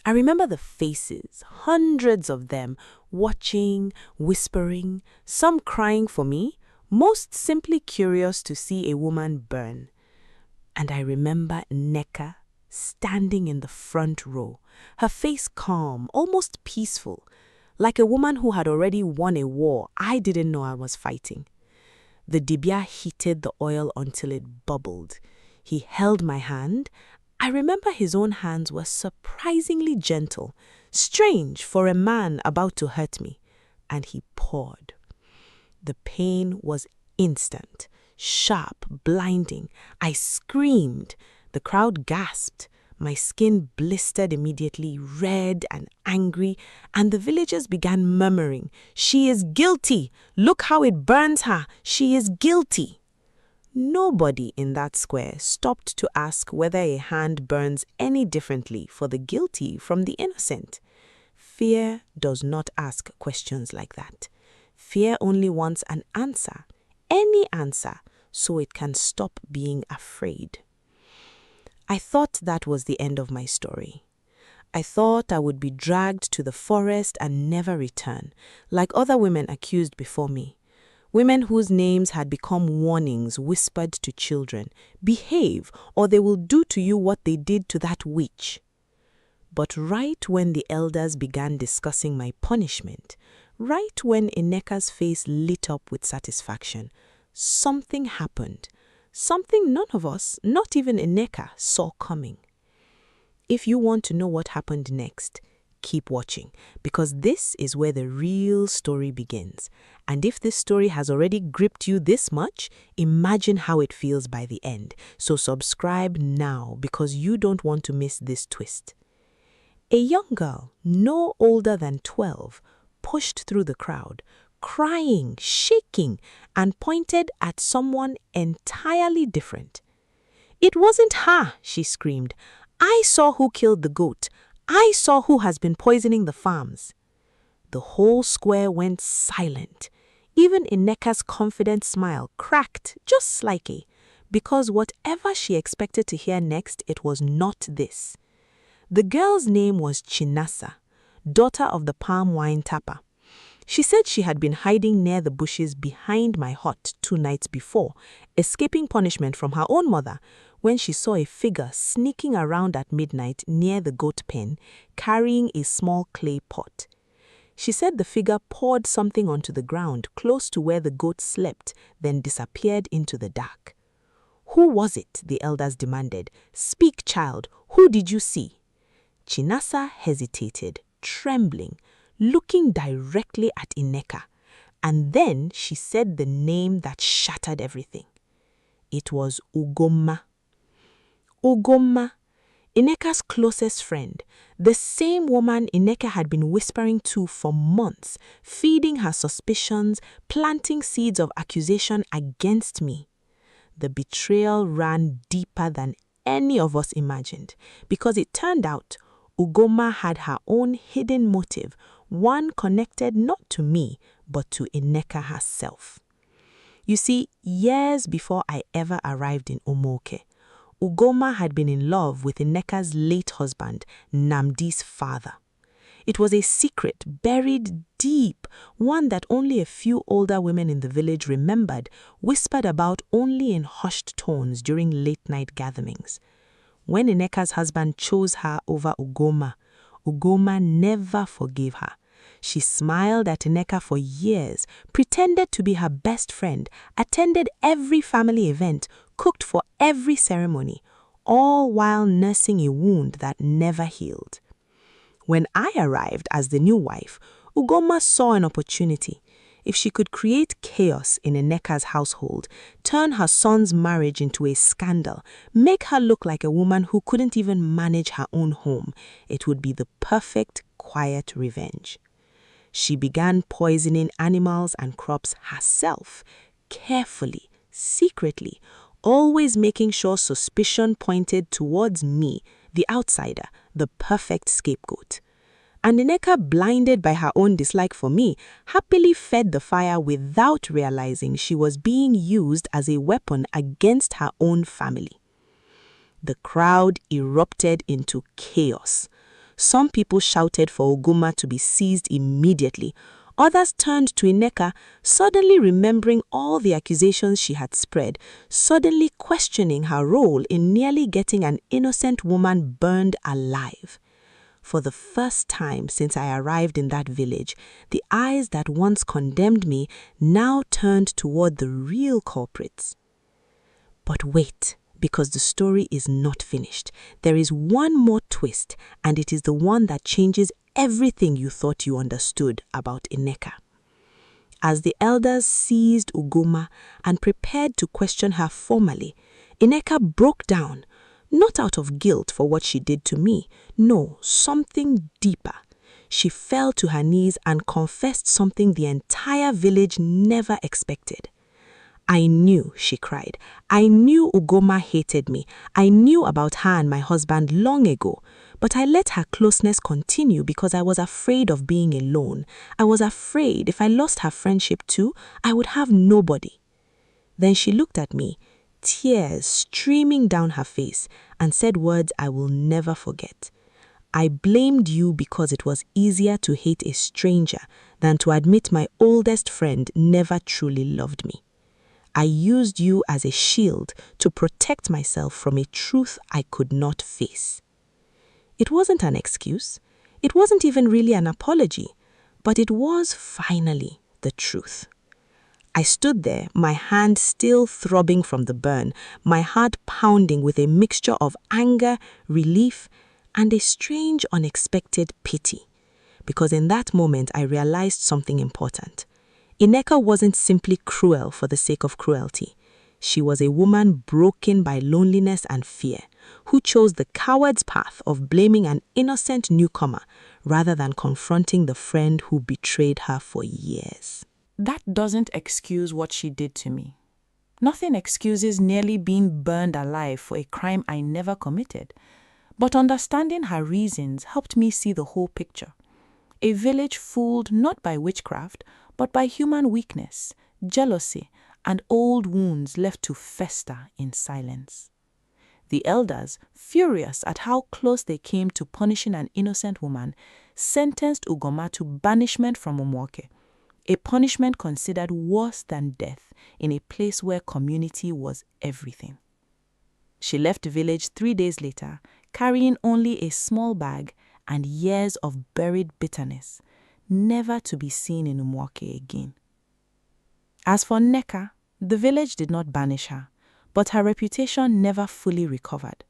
Speaker 1: I remember the faces, hundreds of them, watching, whispering, some crying for me, most simply curious to see a woman burn. And I remember Nneka standing in the front row, her face calm, almost peaceful, like a woman who had already won a war I didn't know I was fighting. The dibia heated the oil until it bubbled. He held my hand. I remember his own hands were surprisingly gentle, strange for a man about to hurt me, and he poured. The pain was instant, sharp, blinding. I screamed. The crowd gasped. My skin blistered immediately, red and angry, and the villagers began murmuring, "She is guilty! Look how it burns her! She is guilty!" Nobody in that square stopped to ask whether a hand burns any differently for the guilty from the innocent. Fear does not ask questions like that. Fear only wants an answer, any answer, so it can stop being afraid. I thought that was the end of my story. I thought I would be dragged to the forest and never return, like other women accused before me. Women whose names had become warnings whispered to children, "Behave, or they will do to you what they did to that witch." But right when the elders began discussing my punishment, right when Nneka's face lit up with satisfaction, something happened. Something none of us, not even Nneka, saw coming. If you want to know what happened next, keep watching, because this is where the real story begins. And if this story has already gripped you this much, imagine how it feels by the end. So subscribe now, because you don't want to miss this twist. A young girl, no older than 12, pushed through the crowd, crying, shaking, and pointed at someone entirely different. "It wasn't her," she screamed. "I saw who killed the goat. I saw who has been poisoning the farms." The whole square went silent. Even Nneka's confident smile cracked just slightly, because whatever she expected to hear next, it was not this. The girl's name was Chinasa, daughter of the palm wine tapper. She said she had been hiding near the bushes behind my hut 2 nights before, escaping punishment from her own mother, when she saw a figure sneaking around at midnight near the goat pen, carrying a small clay pot. She said the figure poured something onto the ground close to where the goat slept, then disappeared into the dark. "Who was it?" the elders demanded. "Speak, child. Who did you see?" Chinasa hesitated, trembling, looking directly at Nneka, and then she said the name that shattered everything. It was Ugomma. Ugomma, Nneka's closest friend, the same woman Nneka had been whispering to for months, feeding her suspicions, planting seeds of accusation against me. The betrayal ran deeper than any of us imagined, because it turned out Ugomma had her own hidden motive, one connected not to me, but to Nneka herself. You see, years before I ever arrived in Omoke, Ugomma had been in love with Nneka's late husband, Namdi's father. It was a secret buried deep, one that only a few older women in the village remembered, whispered about only in hushed tones during late-night gatherings. When Nneka's husband chose her over Ugomma, Ugomma never forgave her. She smiled at Nneka for years, pretended to be her best friend, attended every family event, cooked for every ceremony, all while nursing a wound that never healed. When I arrived as the new wife, Ugomma saw an opportunity.
Speaker 4: If she could create chaos in Eneka's household, turn her son's marriage into a scandal, make her look like a woman who couldn't even manage her own home, it would be the perfect, quiet revenge. She began poisoning animals and crops herself, carefully, secretly, always making sure suspicion pointed towards me, the outsider, the perfect scapegoat. And Nneka, blinded by her own dislike for me, happily fed the fire without realizing she was being used as a weapon against her own family. The crowd erupted into chaos. Some people shouted for Oguma to be seized immediately. Others turned to Nneka, suddenly remembering all the accusations she had spread, suddenly questioning her role in nearly getting an innocent woman burned alive. For the first time since I arrived in that village, the eyes that once condemned me now turned toward the real culprits. But wait, because the story is not finished. There is one more twist, and it is the one that changes everything you thought you understood about Nneka. As the elders seized Ugoma and prepared to question her formally, Nneka broke down, not out of guilt for what she did to me. No, something deeper. She fell to her knees and confessed something the entire village never expected. I knew, she cried. I knew Ugoma hated me. I knew about her and my husband long ago. But I let her closeness continue because I was afraid of being alone. I was afraid if I lost her friendship too, I would have nobody. Then she looked at me, tears streaming down her face, and said words I will never forget. I blamed you because it was easier to hate a stranger than to admit my oldest friend never truly loved me. I used you as a shield to protect myself from a truth I could not face. It wasn't an excuse. It wasn't even really an apology, but it was finally the truth. I stood there, my hand still throbbing from the burn, my heart pounding with a mixture of anger, relief, and a strange, unexpected pity. Because in that moment, I realized something important. Nneka wasn't simply cruel for the sake of cruelty. She was a woman broken by loneliness and fear, who chose the coward's path of blaming an innocent newcomer rather than confronting the friend who betrayed her for years.
Speaker 5: That doesn't excuse what she did to me. Nothing excuses nearly being burned alive for a crime I never committed. But understanding her reasons helped me see the whole picture. A village fooled not by witchcraft, but by human weakness, jealousy, and old wounds left to fester in silence. The elders, furious at how close they came to punishing an innocent woman, sentenced Ugoma to banishment from Umuoke, a punishment considered worse than death in a place where community was everything. She left the village 3 days later, carrying only a small bag and years of buried bitterness, never to be seen in Umuoke again. As for Nneka, the village did not banish her, but her reputation never fully recovered.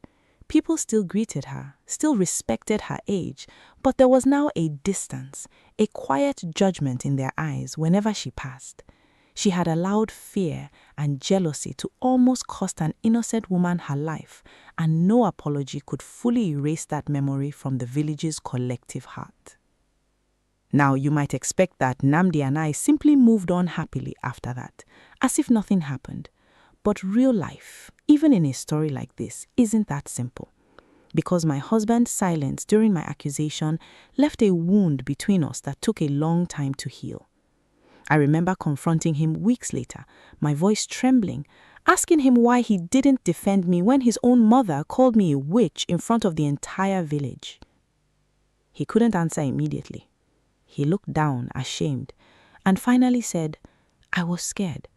Speaker 5: People still greeted her, still respected her age, but there was now a distance, a quiet judgment in their eyes whenever she passed. She had allowed fear and jealousy to almost cost an innocent woman her life, and no apology could fully erase that memory from the village's collective heart. Now, you might expect that Namdi and I simply moved on happily after that, as if nothing happened. But real life, even in a story like this, isn't that simple. Because my husband's silence during my accusation left a wound between us that took a long time to heal. I remember confronting him weeks later, my voice trembling, asking him why he didn't defend me when his own mother called me a witch in front of the entire village. He couldn't answer immediately. He looked down, ashamed, and finally said, "I was scared.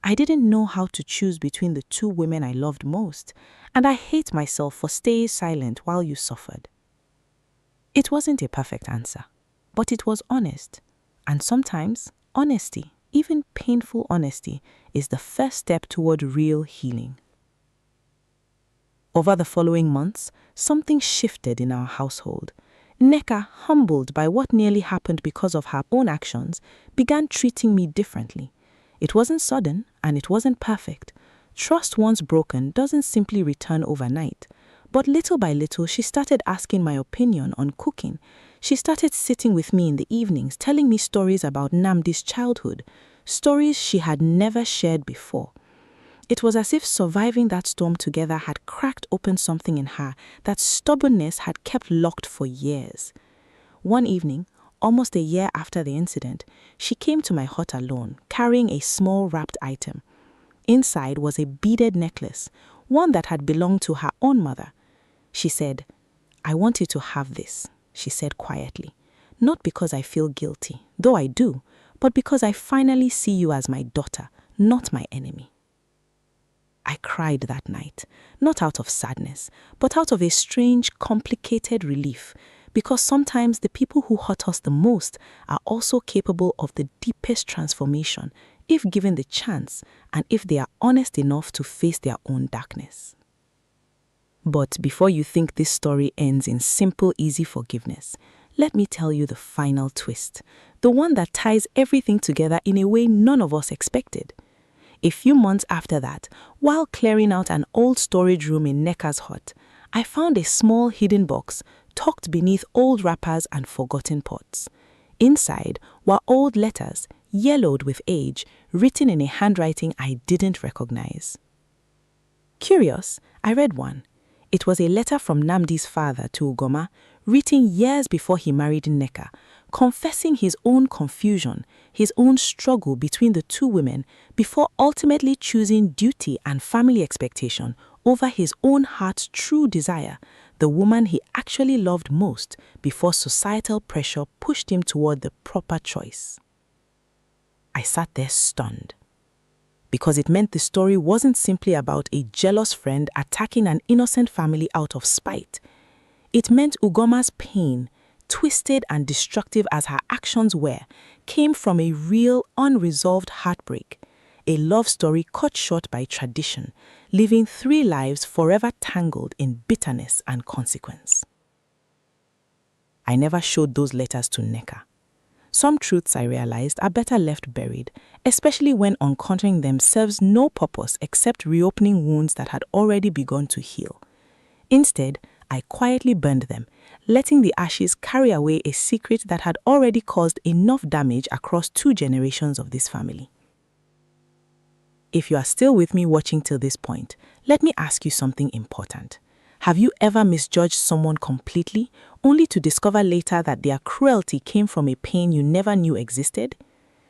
Speaker 5: I didn't know how to choose between the two women I loved most, and I hate myself for staying silent while you suffered." It wasn't a perfect answer, but it was honest. And sometimes, honesty, even painful honesty, is the first step toward real healing. Over the following months, something shifted in our household.
Speaker 4: Nneka, humbled by what nearly happened because of her own actions, began treating me differently. It wasn't sudden and it wasn't perfect. Trust once broken doesn't simply return overnight. But little by little, she started asking my opinion on cooking. She started sitting with me in the evenings, telling me stories about Nnamdi's childhood, stories she had never shared before. It was as if surviving that storm together had cracked open something in her that stubbornness had kept locked for years. One evening, almost a year after the incident, she came to my hut alone, carrying a small wrapped item. Inside was a beaded necklace, one that had belonged to her own mother. She said, "I want you to have this," she said quietly. "Not because I feel guilty, though I do, but because I finally see you as my daughter, not my enemy." I cried that night, not out of sadness, but out of a strange, complicated relief, because sometimes the people who hurt us the most are also capable of the deepest transformation if given the chance and if they are honest enough to face their own darkness. But before you think this story ends in simple, easy forgiveness, let me tell you the final twist, the one that ties everything together in a way none of us expected. A few months after that, while clearing out an old storage room in Nneka's hut, I found a small hidden box tucked beneath old wrappers and forgotten pots. Inside were old letters, yellowed with age, written in a handwriting I didn't recognize. Curious, I read one. It was a letter from Nnamdi's father to Ugoma, written years before he married Nneka, confessing his own confusion, his own struggle between the two women before ultimately choosing duty and family expectation over his own heart's true desire, the woman he actually loved most, before societal pressure pushed him toward the proper choice. I sat there stunned, because it meant the story wasn't simply about a jealous friend attacking an innocent family out of spite. It meant Ugoma's pain, twisted and destructive as her actions were, came from a real, unresolved heartbreak, a love story cut short by tradition, living 3 lives forever tangled in bitterness and consequence. I never showed those letters to Nneka. Some truths, I realized, are better left buried, especially when uncovering them serves no purpose except reopening wounds that had already begun to heal. Instead, I quietly burned them, letting the ashes carry away a secret that had already caused enough damage across 2 generations of this family. If you are still with me watching till this point, let me ask you something important. Have you ever misjudged someone completely, only to discover later that their cruelty came from a pain you never knew existed?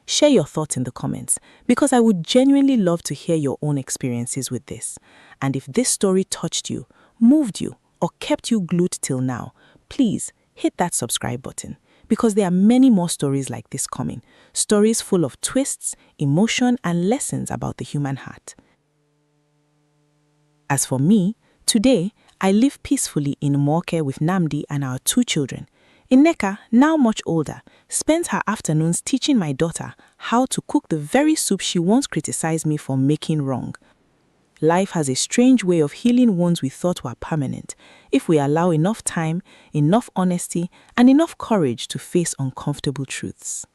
Speaker 4: Share your thoughts in the comments, because I would genuinely love to hear your own experiences with this. And if this story touched you, moved you, or kept you glued till now, please hit that subscribe button, because there are many more stories like this coming, stories full of twists, emotion, and lessons about the human heart. As for me, today, I live peacefully in Umoke with Nnamdi and our 2 children. Nneka, now much older, spends her afternoons teaching my daughter how to cook the very soup she once criticized me for making wrong. Life has a strange way of healing wounds we thought were permanent, if we allow enough time, enough honesty, and enough courage to face uncomfortable truths.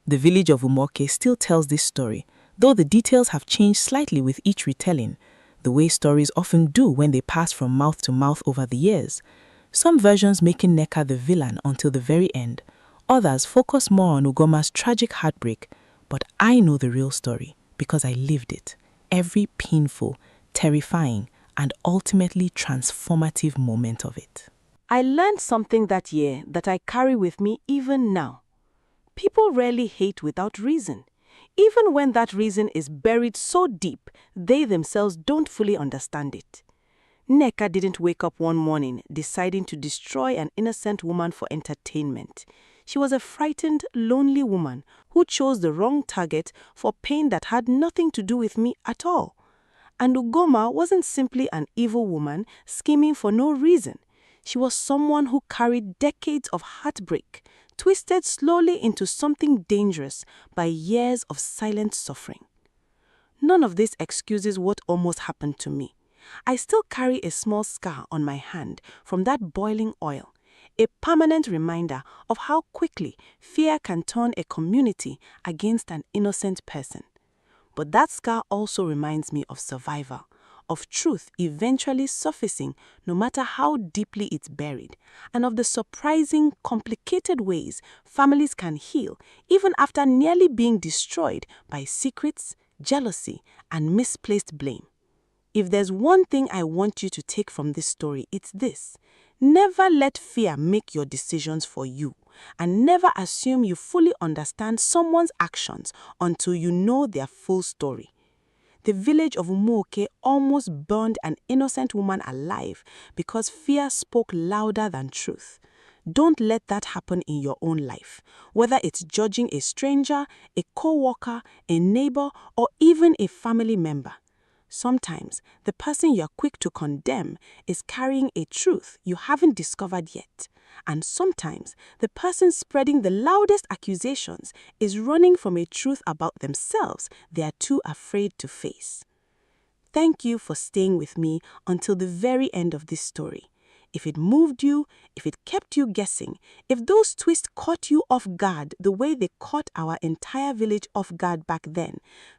Speaker 4: The village of Umoke still tells this story, though the details have changed slightly with each retelling, the way stories often do when they pass from mouth to mouth over the years. Some versions making Nneka the villain until the very end, others focus more on Ugoma's tragic heartbreak, but I know the real story because I lived it, every painful, terrifying, and ultimately transformative moment of it.
Speaker 1: I learned something that year that I carry with me even now. People rarely hate without reason, even when that reason is buried so deep they themselves don't fully understand it. Nneka didn't wake up one morning deciding to destroy an innocent woman for entertainment. She was a frightened, lonely woman who chose the wrong target for pain that had nothing to do with me at all. And Ugoma wasn't simply an evil woman scheming for no reason. She was someone who carried decades of heartbreak, twisted slowly into something dangerous by years of silent suffering. None of this excuses what almost happened to me. I still carry a small scar on my hand from that boiling oil,
Speaker 3: a permanent reminder of how quickly fear can turn a community against an innocent person. But that scar also reminds me of survival, of truth eventually surfacing no matter how deeply it's buried, and of the surprising, complicated ways families can heal even after nearly being destroyed by secrets, jealousy, and misplaced blame. If there's one thing I want you to take from this story, it's this. Never let fear make your decisions for you, and never assume you fully understand someone's actions until you know their full story. The village of Umuoke almost burned an innocent woman alive because fear spoke louder than truth. Don't let that happen in your own life, whether it's judging a stranger, a co-worker, a neighbor, or even a family member. Sometimes the person you're quick to condemn is carrying a truth you haven't discovered yet. And sometimes the person spreading the loudest accusations is running from a truth about themselves they are too afraid to face. Thank you for staying with me until the very end of this story. If it moved you, if it kept you guessing, if those twists caught you off guard the way they caught our entire village off guard back then,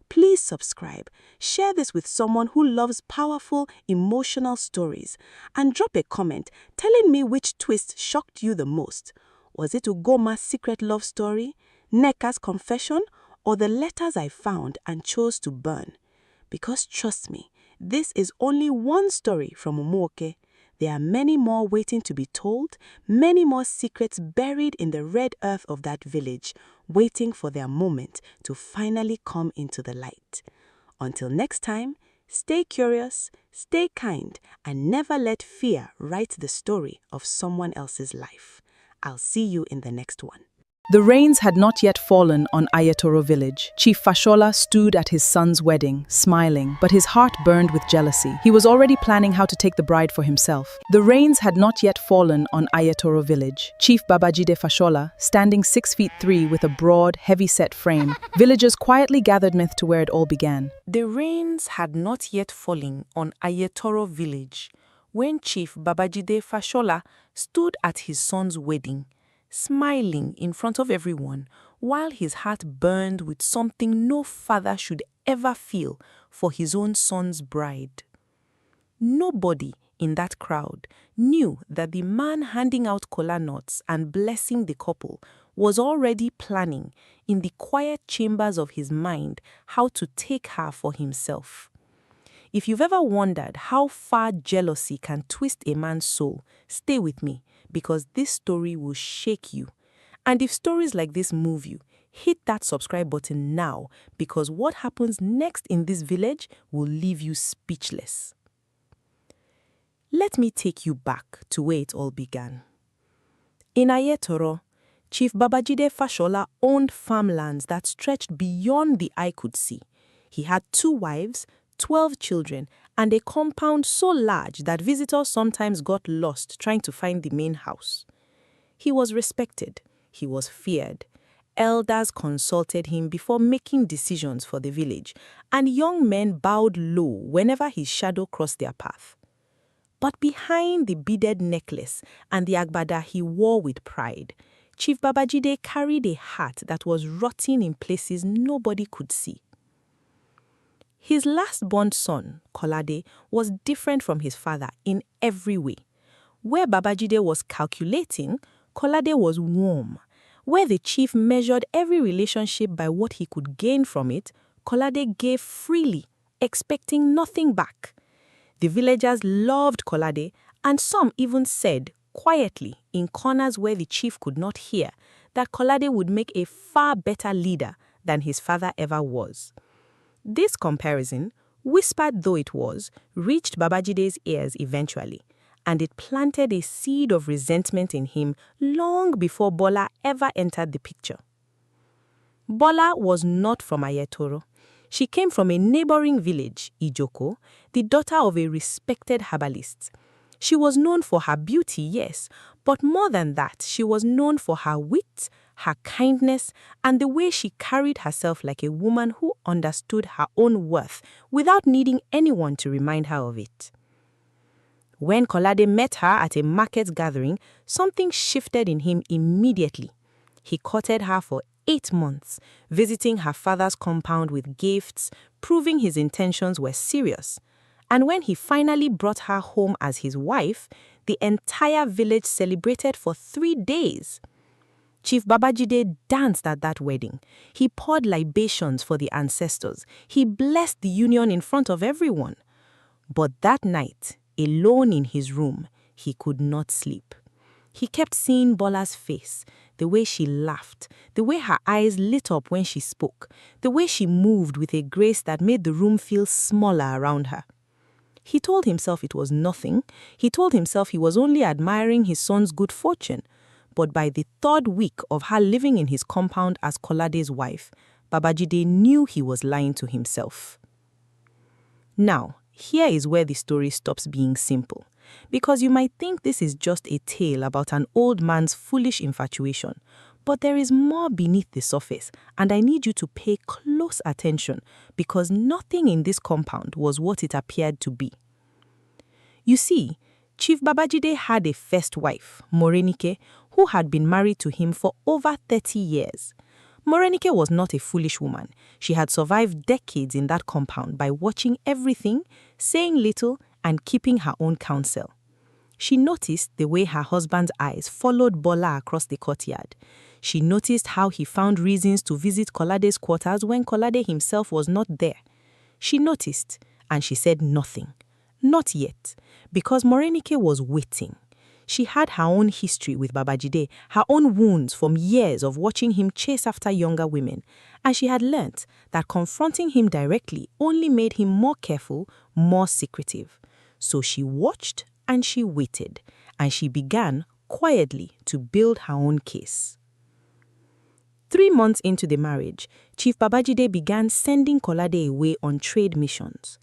Speaker 3: please subscribe, share this with someone who loves powerful, emotional stories, and drop a comment telling me which twist shocked you the most. Was it Ugoma's secret love story, Neka's confession, or the letters I found and chose to burn? Because trust me, this is only one story from Umuoke. There are many more waiting to be told, many more secrets buried in the red earth of that village, waiting for their moment to finally come into the light. Until next time, stay curious, stay kind, and never let fear write the story of someone else's life. I'll see you in the next one.
Speaker 5: The rains had not yet fallen on Ayatoro village. Chief Fashola stood at his son's wedding, smiling, but his heart burned with jealousy. He was already planning how to take the bride for himself. The rains had not yet fallen on Ayatoro village. Chief Babajide Fashola, standing 6'3" with a broad, heavy-set frame, villagers quietly gathered myth to where it all began.
Speaker 3: The rains had not yet fallen on Ayatoro village when Chief Babajide Fashola stood at his son's wedding, smiling in front of everyone, while his heart burned with something no father should ever feel for his own son's bride. Nobody in that crowd knew that the man handing out kola nuts and blessing the couple was already planning in the quiet chambers of his mind how to take her for himself. If you've ever wondered how far jealousy can twist a man's soul, stay with me, because this story will shake you. And if stories like this move you, hit that subscribe button now, because what happens next in this village will leave you speechless. Let me take you back to where it all began. In Ayetoro, Chief Babajide Fashola owned farmlands that stretched beyond the eye could see. He had 2 wives, 12 children, and a compound so large that visitors sometimes got lost trying to find the main house. He was respected. He was feared. Elders consulted him before making decisions for the village, and young men bowed low whenever his shadow crossed their path. But behind the beaded necklace and the agbada he wore with pride, Chief Babajide carried a heart that was rotting in places nobody could see. His last-born son, Kolade, was different from his father in every way. Where Babajide was calculating, Kolade was warm. Where the chief measured every relationship by what he could gain from it, Kolade gave freely, expecting nothing back. The villagers loved Kolade, and some even said, quietly, in corners where the chief could not hear, that Kolade would make a far better leader than his father ever was. This comparison, whispered though it was, reached Babajide's ears eventually, and it planted a seed of resentment in him long before Bola ever entered the picture. Bola was not from Ayetoro. She came from a neighboring village, Ijoko, the daughter of a respected herbalist. She was known for her beauty, yes, but more than that, she was known for her wit, her kindness, and the way she carried herself like a woman who understood her own worth without needing anyone to remind her of it.
Speaker 4: When Kolade met her at a market gathering, something shifted in him immediately. He courted her for 8 months, visiting her father's compound with gifts, proving his intentions were serious. And when he finally brought her home as his wife, the entire village celebrated for 3 days. Chief Babajide danced at that wedding. He poured libations for the ancestors. He blessed the union in front of everyone. But that night, alone in his room, he could not sleep. He kept seeing Bola's face, the way she laughed, the way her eyes lit up when she spoke, the way she moved with a grace that made the room feel smaller around her. He told himself it was nothing. He told himself he was only admiring his son's good fortune. But by the 3rd week of her living in his compound as Kolade's wife, Babajide knew he was lying to himself. Now, here is where the story stops being simple. Because you might think this is just a tale about an old man's foolish infatuation. But there is more beneath the surface, and I need you to pay close attention because nothing in this compound was what it appeared to be. You see, Chief Babajide had a first wife, Morenike, who had been married to him for over 30 years. Morenike was not a foolish woman. She had survived decades in that compound by watching everything, saying little, and keeping her own counsel. She noticed the way her husband's eyes followed Bola across the courtyard. She noticed how he found reasons to visit Kolade's quarters when Kolade himself was not there. She noticed, and she said nothing. Not yet, because Morenike was waiting. She had her own history with Babajide, her own wounds from years of watching him chase after younger women, and she had learnt that confronting him directly only made him more careful, more secretive. So she watched and she waited, and she began quietly to build her own case. 3 months into the marriage, Chief Babajide began sending Kolade away on trade missions.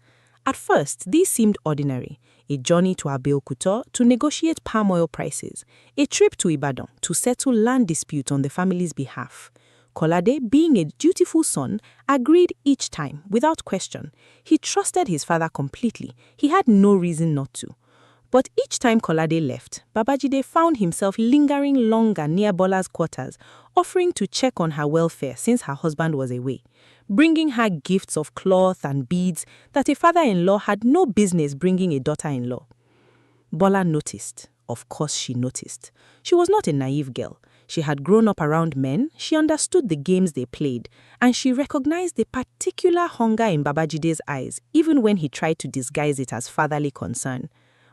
Speaker 4: At first, these seemed ordinary: a journey to Abeokuta to negotiate palm oil prices, a trip to Ibadan to settle land disputes on the family's behalf. Kolade, being a dutiful son, agreed each time, without question. He trusted his father completely. He had no reason not to. But each time Kolade left, Babajide found himself lingering longer near Bola's quarters, offering to check on her welfare since her husband was away, bringing her gifts of cloth and beads that a father-in-law had no business bringing a daughter-in-law. Bola noticed. Of course she noticed. She was not a naive girl. She had grown up around men, she understood the games they played, and she recognized the particular hunger in Babajide's eyes, even when he tried to disguise it as fatherly concern.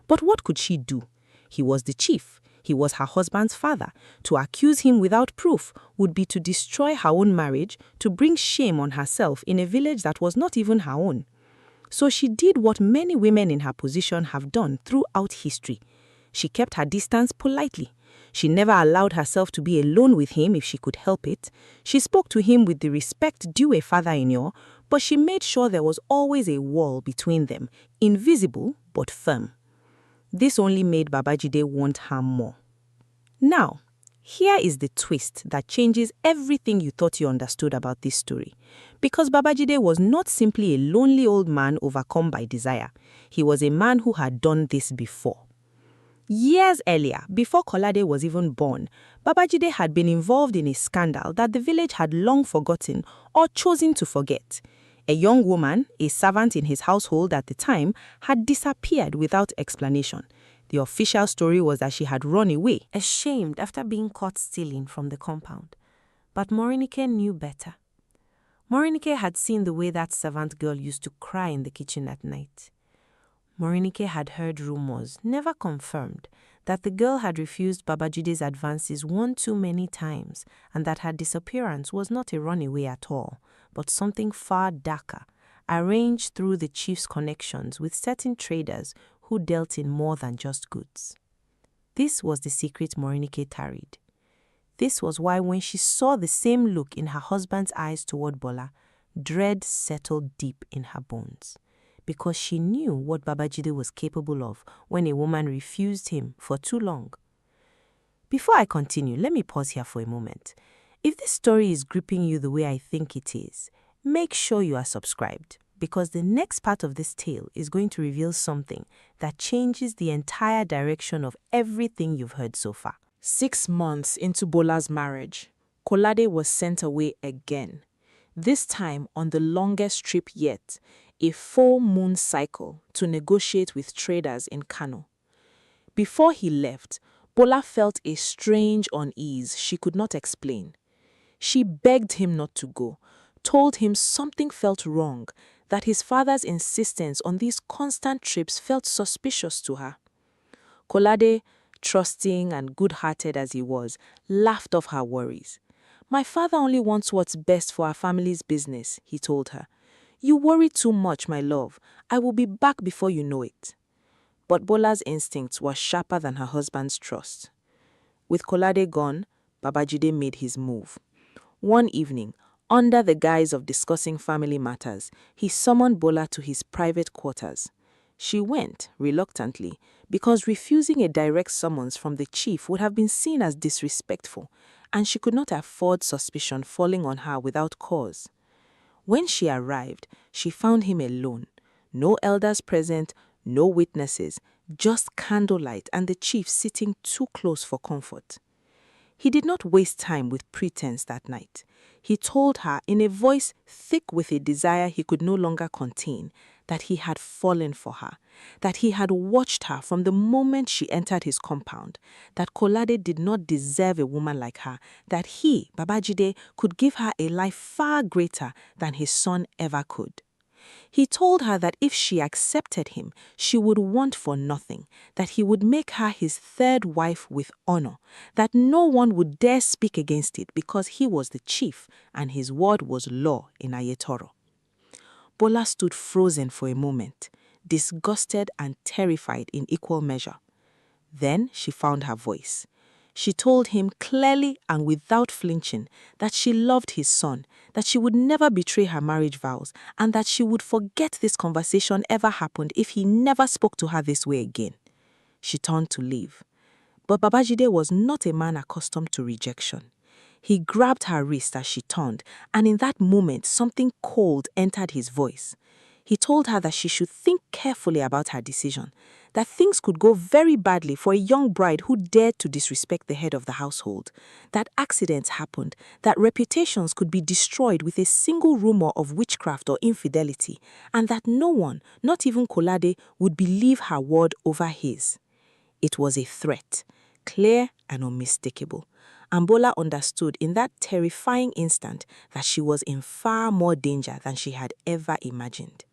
Speaker 4: But what could she do? He was the chief. He was her husband's father. To accuse him without proof would be to destroy her own marriage, to bring shame on herself in a village that was not even her own. So she did what many women in her position have done throughout history. She kept her distance politely. She never allowed herself to be alone with him if she could help it. She spoke to him with the respect due a father-in-law, but she made sure there was always a wall between them, invisible but firm. This only made Babajide want her more. Now, here is the twist that changes everything you thought you understood about this story. Because Babajide was not simply a lonely old man overcome by desire. He was a man who had done this before. Years earlier, before Kolade was even born, Babajide had been involved in a scandal that the village had long forgotten or chosen to forget. A young woman, a servant in his household at the time, had disappeared without explanation. The official story was that she had run away, ashamed after being caught stealing from the compound. But Morenike knew better. Morenike had seen the way that servant girl used to cry in the kitchen at night. Morenike had heard rumors, never confirmed, that the girl had refused Babajide's advances one too many times, and that her disappearance was not a runaway at all, but something far darker, arranged through the chief's connections with certain traders who dealt in more than just goods. This was the secret Morenike tarried. This was why when she saw the same look in her husband's eyes toward Bola, dread settled deep in her bones. Because she knew what Babajide was capable of when a woman refused him for too long. Before I continue, let me pause here for a moment. If this story is gripping you the way I think it is, make sure you are subscribed. because the next part of this tale is going to reveal something that changes the entire direction of everything you've heard so far.
Speaker 1: 6 months into Bola's marriage, Kolade was sent away again. This time on the longest trip yet, a 4-moon cycle to negotiate with traders in Kano. Before he left, Bola felt a strange unease she could not explain. She begged him not to go, told him something felt wrong, that his father's insistence on these constant trips felt suspicious to her. Kolade, trusting and good-hearted as he was, laughed off her worries. "My father only wants what's best for our family's business," he told her. "You worry too much, my love. I will be back before you know it." But Bola's instincts were sharper than her husband's trust. With Kolade gone, Babajide made his move. One evening, under the guise of discussing family matters, he summoned Bola to his private quarters. She went, reluctantly, because refusing a direct summons from the chief would have been seen as disrespectful, and she could not afford suspicion falling on her without cause. When she arrived, she found him alone. No elders present, no witnesses, just candlelight and the chief sitting too close for comfort. He did not waste time with pretense that night. He told her in a voice thick with a desire he could no longer contain that he had fallen for her, that he had watched her from the moment she entered his compound, that Kolade did not deserve a woman like her, that he, Babajide, could give her a life far greater than his son ever could. He told her that if she accepted him, she would want for nothing, that he would make her his third wife with honor, that no one would dare speak against it because he was the chief and his word was law in Ayetoro. Bola stood frozen for a moment, disgusted and terrified in equal measure. Then she found her voice. She told him clearly and without flinching that she loved his son, that she would never betray her marriage vows, and that she would forget this conversation ever happened if he never spoke to her this way again. She turned to leave. But Babajide was not a man accustomed to rejection. He grabbed her wrist as she turned, and in that moment something cold entered his voice. He told her that she should think carefully about her decision, that things could go very badly for a young bride who dared to disrespect the head of the household, that accidents happened, that reputations could be destroyed with a single rumor of witchcraft or infidelity, and that no one, not even Kolade, would believe her word over his. It was a threat, clear and unmistakable. Bola understood in that terrifying instant that she was in far more danger than she had ever imagined.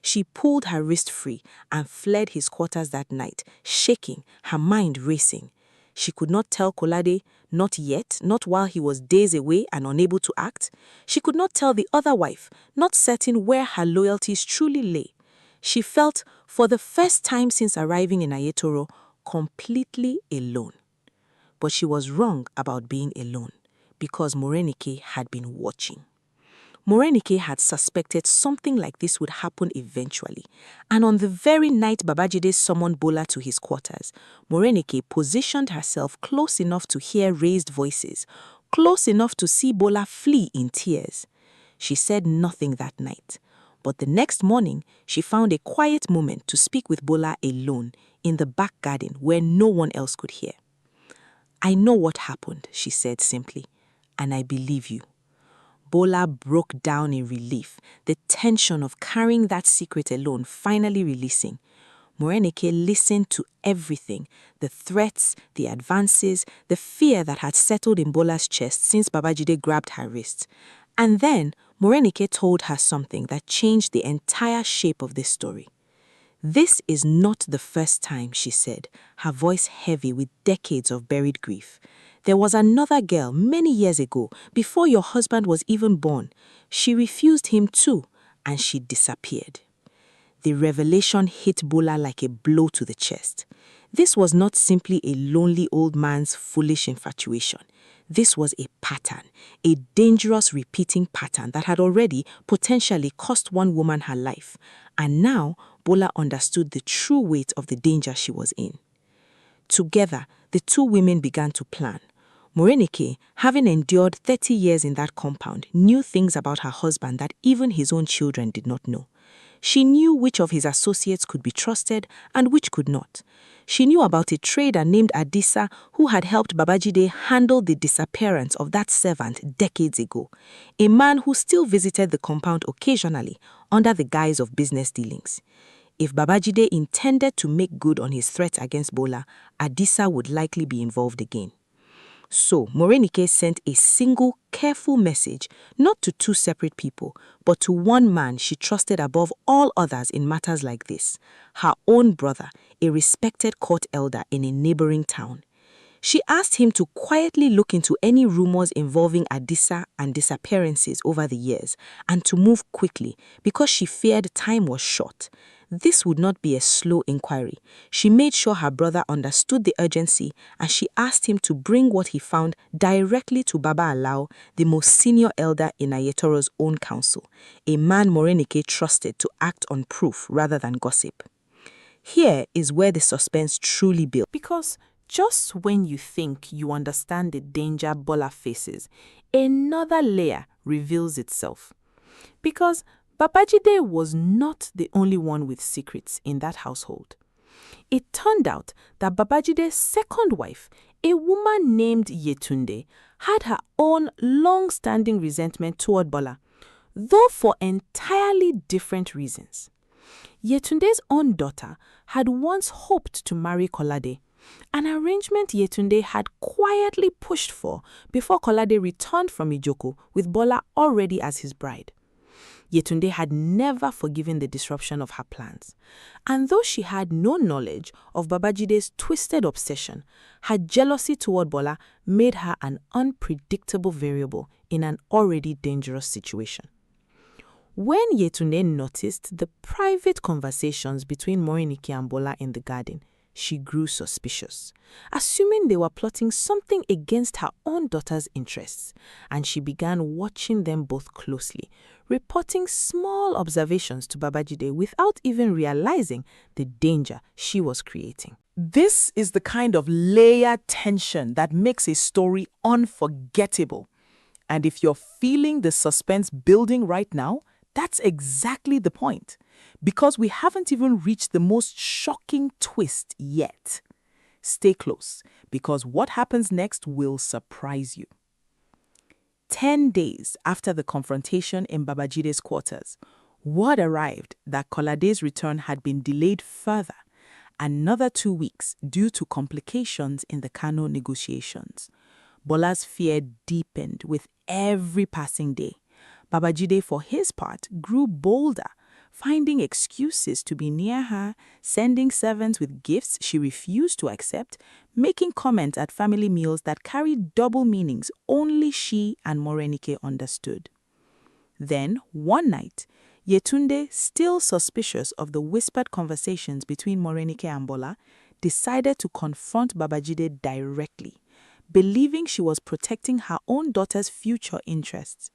Speaker 1: She pulled her wrist free and fled his quarters that night, shaking, her mind racing. She could not tell Kolade, not yet, not while he was days away and unable to act. She could not tell the other wife, not certain where her loyalties truly lay. She felt, for the first time since arriving in Ayetoro, completely alone. But she was wrong about being alone, because Morenike had been watching. Morenike had suspected something like this would happen eventually, and on the very night Babajide summoned Bola to his quarters, Morenike positioned herself close enough to hear raised voices, close enough to see Bola flee in tears. She said nothing that night, but the next morning she found a quiet moment to speak with Bola alone in the back garden where no one else could hear. "I know what happened," she said simply, "and I believe you." Bola broke down in relief, the tension of carrying that secret alone finally releasing. Morenike listened to everything, the threats, the advances, the fear that had settled in Bola's chest since Babajide grabbed her wrist. And then Morenike told her something that changed the entire shape of this story. "This is not the first time," she said, her voice heavy with decades of buried grief. "There was another girl many years ago, before your husband was even born. She refused him too, and she disappeared." The revelation hit Bola like a blow to the chest. This was not simply a lonely old man's foolish infatuation. This was a pattern, a dangerous repeating pattern that had already potentially cost one woman her life. And now Bola understood the true weight of the danger she was in. Together, the two women began to plan. Morenike, having endured 30 years in that compound, knew things about her husband that even his own children did not know.
Speaker 3: She knew which of his associates could be trusted and which could not. She knew about a trader named Adisa who had helped Babajide handle the disappearance of that servant decades ago, a man who still visited the compound occasionally under the guise of business dealings. If Babajide intended to make good on his threat against Bola, Adisa would likely be involved again. So, Morenike sent a single, careful message, not to two separate people, but to one man she trusted above all others in matters like this, her own brother, a respected court elder in a neighboring town. She asked him to quietly look into any rumors involving Adisa and disappearances over the years, and to move quickly because she feared time was short. This would not be a slow inquiry. She made sure her brother understood the urgency, and she asked him to bring what he found directly to Baba Alao, the most senior elder in Ayetoro's own council, a man Morenike trusted to act on proof rather than gossip. Here is where the suspense truly builds.
Speaker 1: Because just when you think you understand the danger Bola faces, another layer reveals itself. Because Babajide was not the only one with secrets in that household. It turned out that Babajide's second wife, a woman named Yetunde, had her own long-standing resentment toward Bola, though for entirely different reasons. Yetunde's own daughter had once hoped to marry Kolade, an arrangement Yetunde had quietly pushed for before Kolade returned from Ijoko with Bola already as his bride. Yetunde had never forgiven the disruption of her plans, and though she had no knowledge of Babajide's twisted obsession, her jealousy toward Bola made her an unpredictable variable in an already dangerous situation. When Yetunde noticed the private conversations between Morenike and Bola in the garden, she grew suspicious, assuming they were plotting something against her own daughter's interests, and she began watching them both closely, reporting small observations to Babajide without even realizing the danger she was creating.
Speaker 5: This is the kind of layered tension that makes a story unforgettable. And if you're feeling the suspense building right now, that's exactly the point. Because we haven't even reached the most shocking twist yet. Stay close, because what happens next will surprise you. 10 days after the confrontation in Babajide's quarters, word arrived that Kolade's return had been delayed further, another 2 weeks due to complications in the Kano negotiations. Bola's fear deepened with every passing day. Babajide, for his part, grew bolder, finding excuses to be near her, sending servants with gifts she refused to accept, making comments at family meals that carried double meanings only she and Morenike understood. Then, one night, Yetunde, still suspicious of the whispered conversations between Morenike and Bola, decided to confront Babajide directly, believing she was protecting her own daughter's future interests.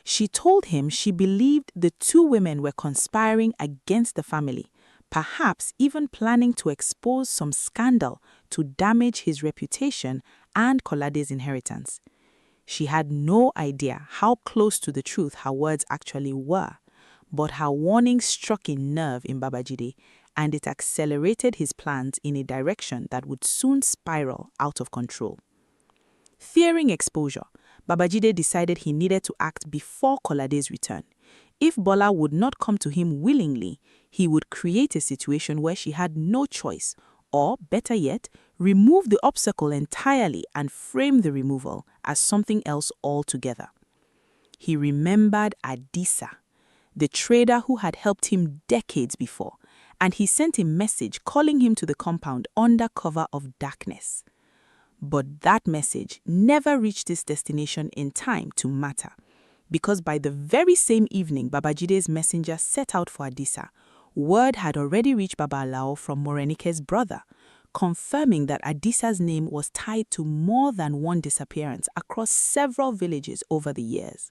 Speaker 5: She told him she believed the two women were conspiring against the family, perhaps even planning to expose some scandal to damage his reputation and Kolade's inheritance. She had no idea how close to the truth her words actually were, but her warning struck a nerve in Babajide, and it accelerated his plans in a direction that would soon spiral out of control. Fearing exposure, Babajide decided he needed to act before Kolade's return. If Bola would not come to him willingly, he would create a situation where she had no choice, or, better yet, remove the obstacle entirely and frame the removal as something else altogether. He remembered Adisa, the trader who had helped him decades before, and he sent a message calling him to the compound under cover of darkness. But that message never reached its destination in time to matter, because by the very same evening Babajide's messenger set out for Adisa, word had already reached Baba Alao from Morenike's brother, confirming that Adisa's name was tied to more than one disappearance across several villages over the years.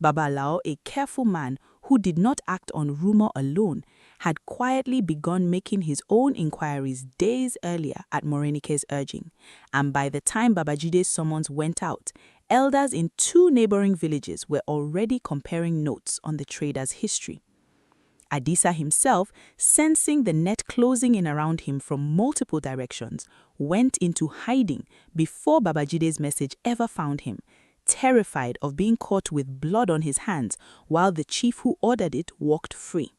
Speaker 5: Baba Alao, a careful man who did not act on rumor alone, had quietly begun making his own inquiries days earlier at Morenike's urging, and by the time Babajide's summons went out, elders in 2 neighboring villages were already comparing notes on the trader's history.
Speaker 3: Adisa himself, sensing the net closing in around him from multiple directions, went into hiding before Babajide's message ever found him, terrified of being caught with blood on his hands while the chief who ordered it walked free.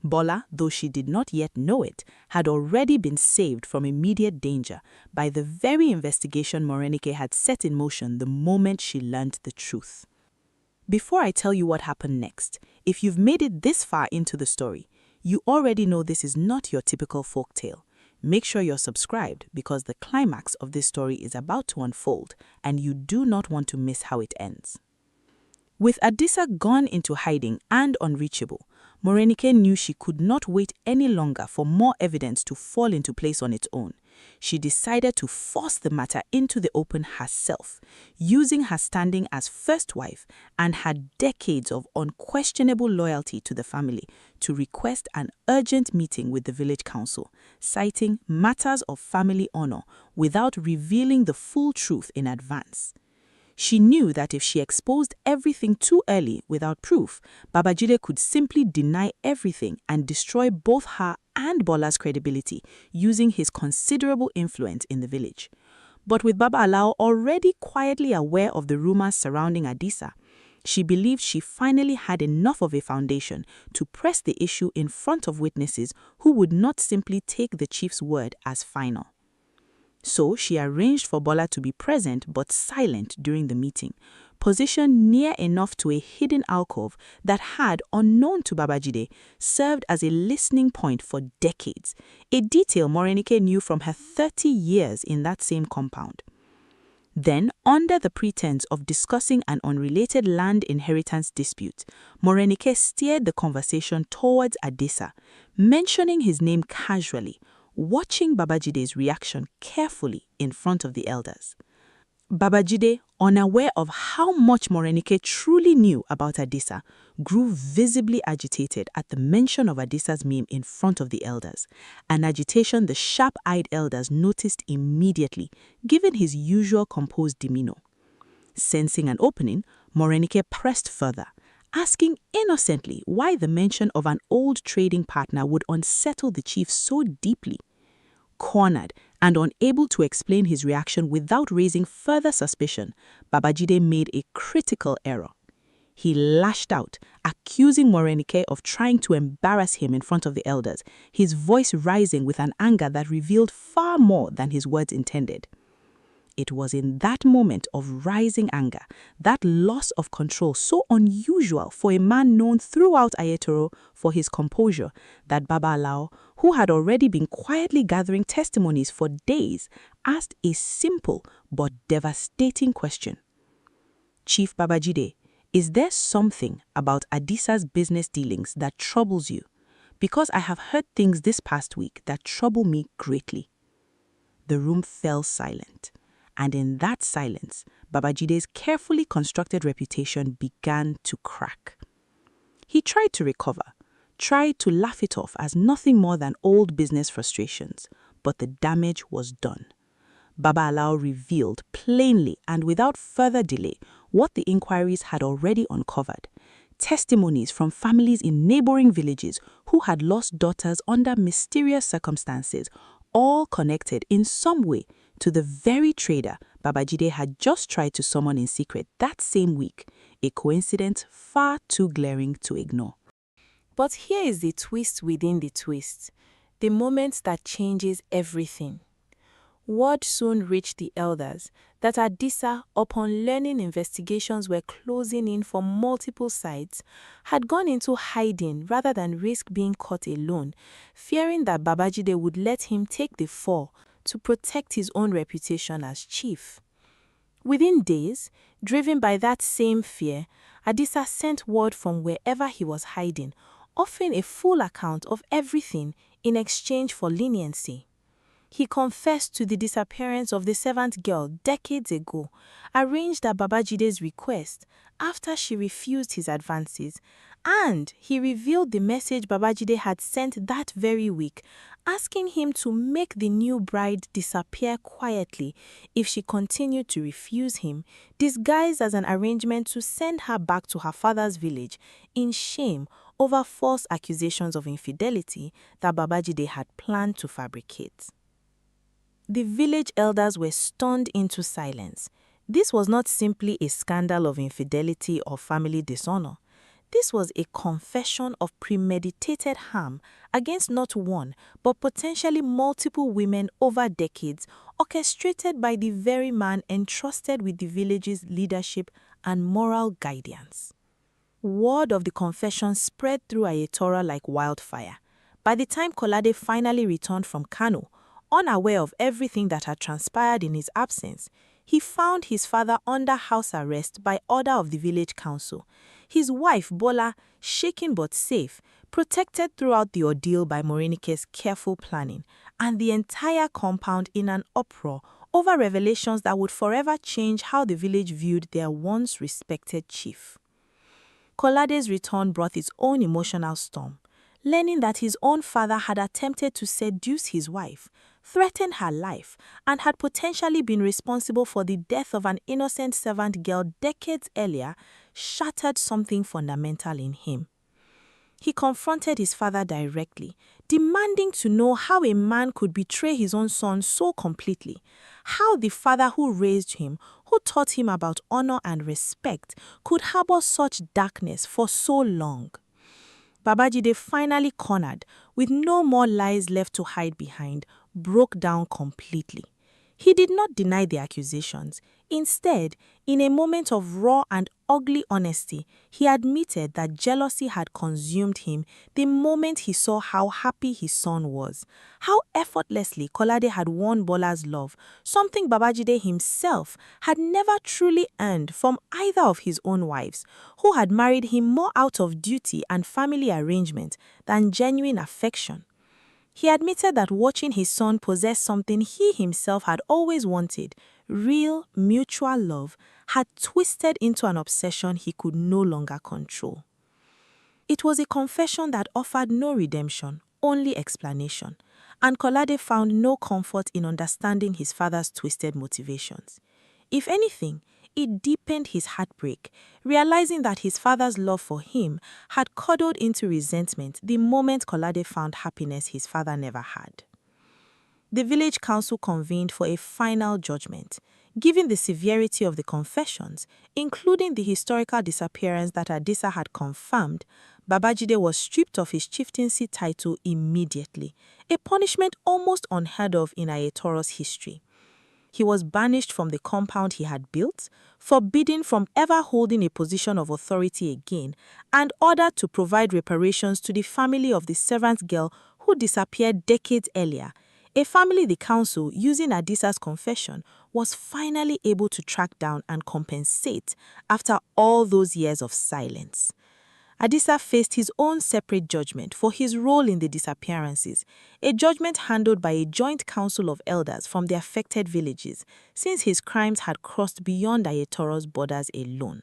Speaker 3: Bola, though she did not yet know it, had already been saved from immediate danger by the very investigation Morenike had set in motion the moment she learned the truth. Before I tell you what happened next, if you've made it this far into the story, you already know this is not your typical folktale. Make sure you're subscribed because the climax of this story is about to unfold and you do not want to miss how it ends. With Adisa gone into hiding and unreachable, Morenike knew she could not wait any longer for more evidence to fall into place on its own. She decided to force the matter into the open herself, using her standing as first wife and her decades of unquestionable loyalty to the family to request an urgent meeting with the village council, citing matters of family honor without revealing the full truth in advance. She knew that if she exposed everything too early without proof, Babajide could simply deny everything and destroy both her and Bola's credibility using his considerable influence in the village. But with Baba Alao already quietly aware of the rumors surrounding Adisa, she believed she finally had enough of a foundation to press the issue in front of witnesses who would not simply take the chief's word as final. So she arranged for Bola to be present but silent during the meeting, positioned near enough to a hidden alcove that had, unknown to Babajide, served as a listening point for decades, a detail Morenike knew from her 30 years in that same compound. Then, under the pretense of discussing an unrelated land inheritance dispute, Morenike steered the conversation towards Adisa, mentioning his name casually, watching Babajide's reaction carefully in front of the elders. Babajide, unaware of how much Morenike truly knew about Adisa, grew visibly agitated at the mention of Adisa's name in front of the elders, an agitation the sharp-eyed elders noticed immediately, given his usual composed demeanor. Sensing an opening, Morenike pressed further, asking innocently why the mention of an old trading partner would unsettle the chief so deeply. Cornered and unable to explain his reaction without raising further suspicion, Babajide made a critical error. He lashed out, accusing Morenike of trying to embarrass him in front of the elders, his voice rising with an anger that revealed far more than his words intended. It was in that moment of rising anger, that loss of control so unusual for a man known throughout Ayetoro for his composure, that Baba Alao, who had already been quietly gathering testimonies for days, asked a simple but devastating question. Chief Babajide, is there something about Adisa's business dealings that troubles you? Because I have heard things this past week that trouble me greatly. The room fell silent. And in that silence, Babajide's carefully constructed reputation began to crack. He tried to recover, tried to laugh it off as nothing more than old business frustrations, but the damage was done. Baba Alao revealed plainly and without further delay what the inquiries had already uncovered. Testimonies from families in neighboring villages who had lost daughters under mysterious circumstances, all connected in some way to the very trader Babajide had just tried to summon in secret that same week, a coincidence far too glaring to ignore.
Speaker 5: But here is the twist within the twist, the moment that changes everything. Word soon reached the elders that Adisa, upon learning investigations were closing in from multiple sides, had gone into hiding rather than risk being caught alone, fearing that Babajide would let him take the fall to protect his own reputation as chief. Within days, driven by that same fear, Adisa sent word from wherever he was hiding, offering a full account of everything in exchange for leniency. He confessed to the disappearance of the servant girl decades ago, arranged at Babajide's request after she refused his advances, and he revealed the message Babajide had sent that very week, asking him to make the new bride disappear quietly if she continued to refuse him, disguised as an arrangement to send her back to her father's village in shame
Speaker 3: over false accusations of infidelity that Babajide had planned to fabricate. The village elders were stunned into silence. This was not simply a scandal of infidelity or family dishonor. This was a confession of premeditated harm against not one, but potentially multiple women over decades, orchestrated by the very man entrusted with the village's leadership and moral guidance. Word of the confession spread through Ayetora like wildfire. By the time Kolade finally returned from Kano, unaware of everything that had transpired in his absence, he found his father under house arrest by order of the village council. His wife, Bola, shaken but safe, protected throughout the ordeal by Morenike's careful planning, and the entire compound in an uproar over revelations that would forever change how the village viewed their once respected chief. Kolade's return brought its own emotional storm. Learning that his own father had attempted to seduce his wife, threatened her life, and had potentially been responsible for the death of an innocent servant girl decades earlier, shattered something fundamental in him. He confronted his father directly, demanding to know how a man could betray his own son so completely, how the father who raised him, who taught him about honor and respect, could harbor such darkness for so long. Babajide, finally cornered, with no more lies left to hide behind, broke down completely. He did not deny the accusations. Instead, in a moment of raw and ugly honesty, he admitted that jealousy had consumed him the moment he saw how happy his son was, how effortlessly Kolade had won Bola's love, something Babajide himself had never truly earned from either of his own wives, who had married him more out of duty and family arrangement than genuine affection. He admitted that watching his son possess something he himself had always wanted, real, mutual love, had twisted into an obsession he could no longer control. It was a confession that offered no redemption, only explanation, and Kolade found no comfort in understanding his father's twisted motivations. If anything, it deepened his heartbreak, realizing that his father's love for him had curdled into resentment the moment Kolade found happiness his father never had. The village council convened for a final judgment. Given the severity of the confessions, including the historical disappearance that Adisa had confirmed, Babajide was stripped of his chieftaincy title immediately, a punishment almost unheard of in Ayetoro's history. He was banished from the compound he had built, forbidden from ever holding a position of authority again, and ordered to provide reparations to the family of the servant girl who disappeared decades earlier, a family the council, using Adisa's confession, was finally able to track down and compensate after all those years of silence. Adisa faced his own separate judgment for his role in the disappearances, a judgment handled by a joint council of elders from the affected villages, since his crimes had crossed beyond Ayetoro's borders alone.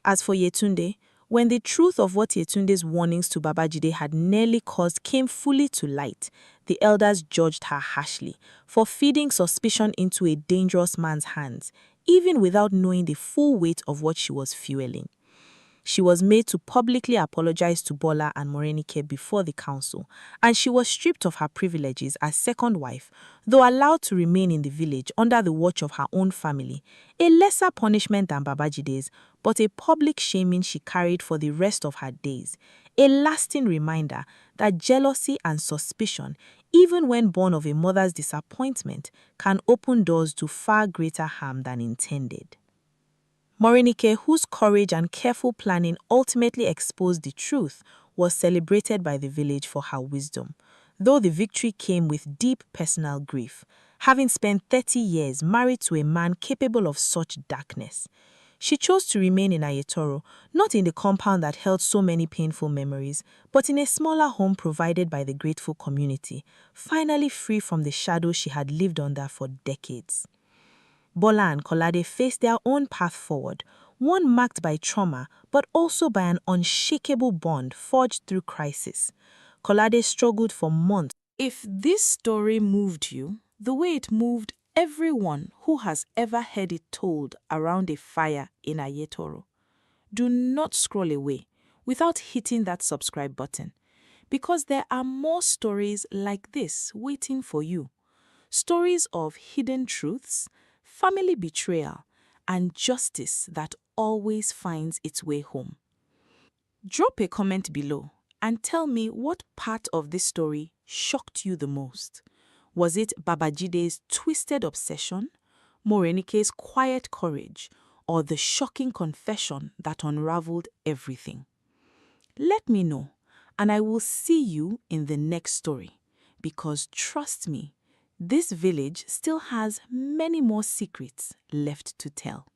Speaker 3: As for Yetunde, when the truth of what Yetunde's warnings to Babajide had nearly caused came fully to light, the elders judged her harshly for feeding suspicion into a dangerous man's hands, even without knowing the full weight of what she was fueling. She was made to publicly apologize to Bola and Morenike before the council, and she was stripped of her privileges as second wife, though allowed to remain in the village under the watch of her own family, a lesser punishment than Babajide's, but a public shaming she carried for the rest of her days, a lasting reminder that jealousy and suspicion, even when born of a mother's disappointment, can open doors to far greater harm than intended. Morenike, whose courage and careful planning ultimately exposed the truth, was celebrated by the village for her wisdom, though the victory came with deep personal grief, having spent 30 years married to a man capable of such darkness. She chose to remain in Ayetoro, not in the compound that held so many painful memories, but in a smaller home provided by the grateful community, finally free from the shadow she had lived under for decades. Bola and Kolade faced their own path forward, one marked by trauma, but also by an unshakable bond forged through crisis. Kolade struggled for months.
Speaker 5: If this story moved you the way it moved everyone who has ever heard it told around a fire in Ayetoro, do not scroll away.
Speaker 1: without hitting that subscribe button, because there are more stories like this waiting for you. Stories of hidden truths, family betrayal, and justice that always finds its way home. Drop a comment below and tell me what part of this story shocked you the most. Was it Babajide's twisted obsession, Morenike's quiet courage, or the shocking confession that unraveled everything? Let me know, and I will see you in the next story, because trust me, this village still has many more secrets left to tell.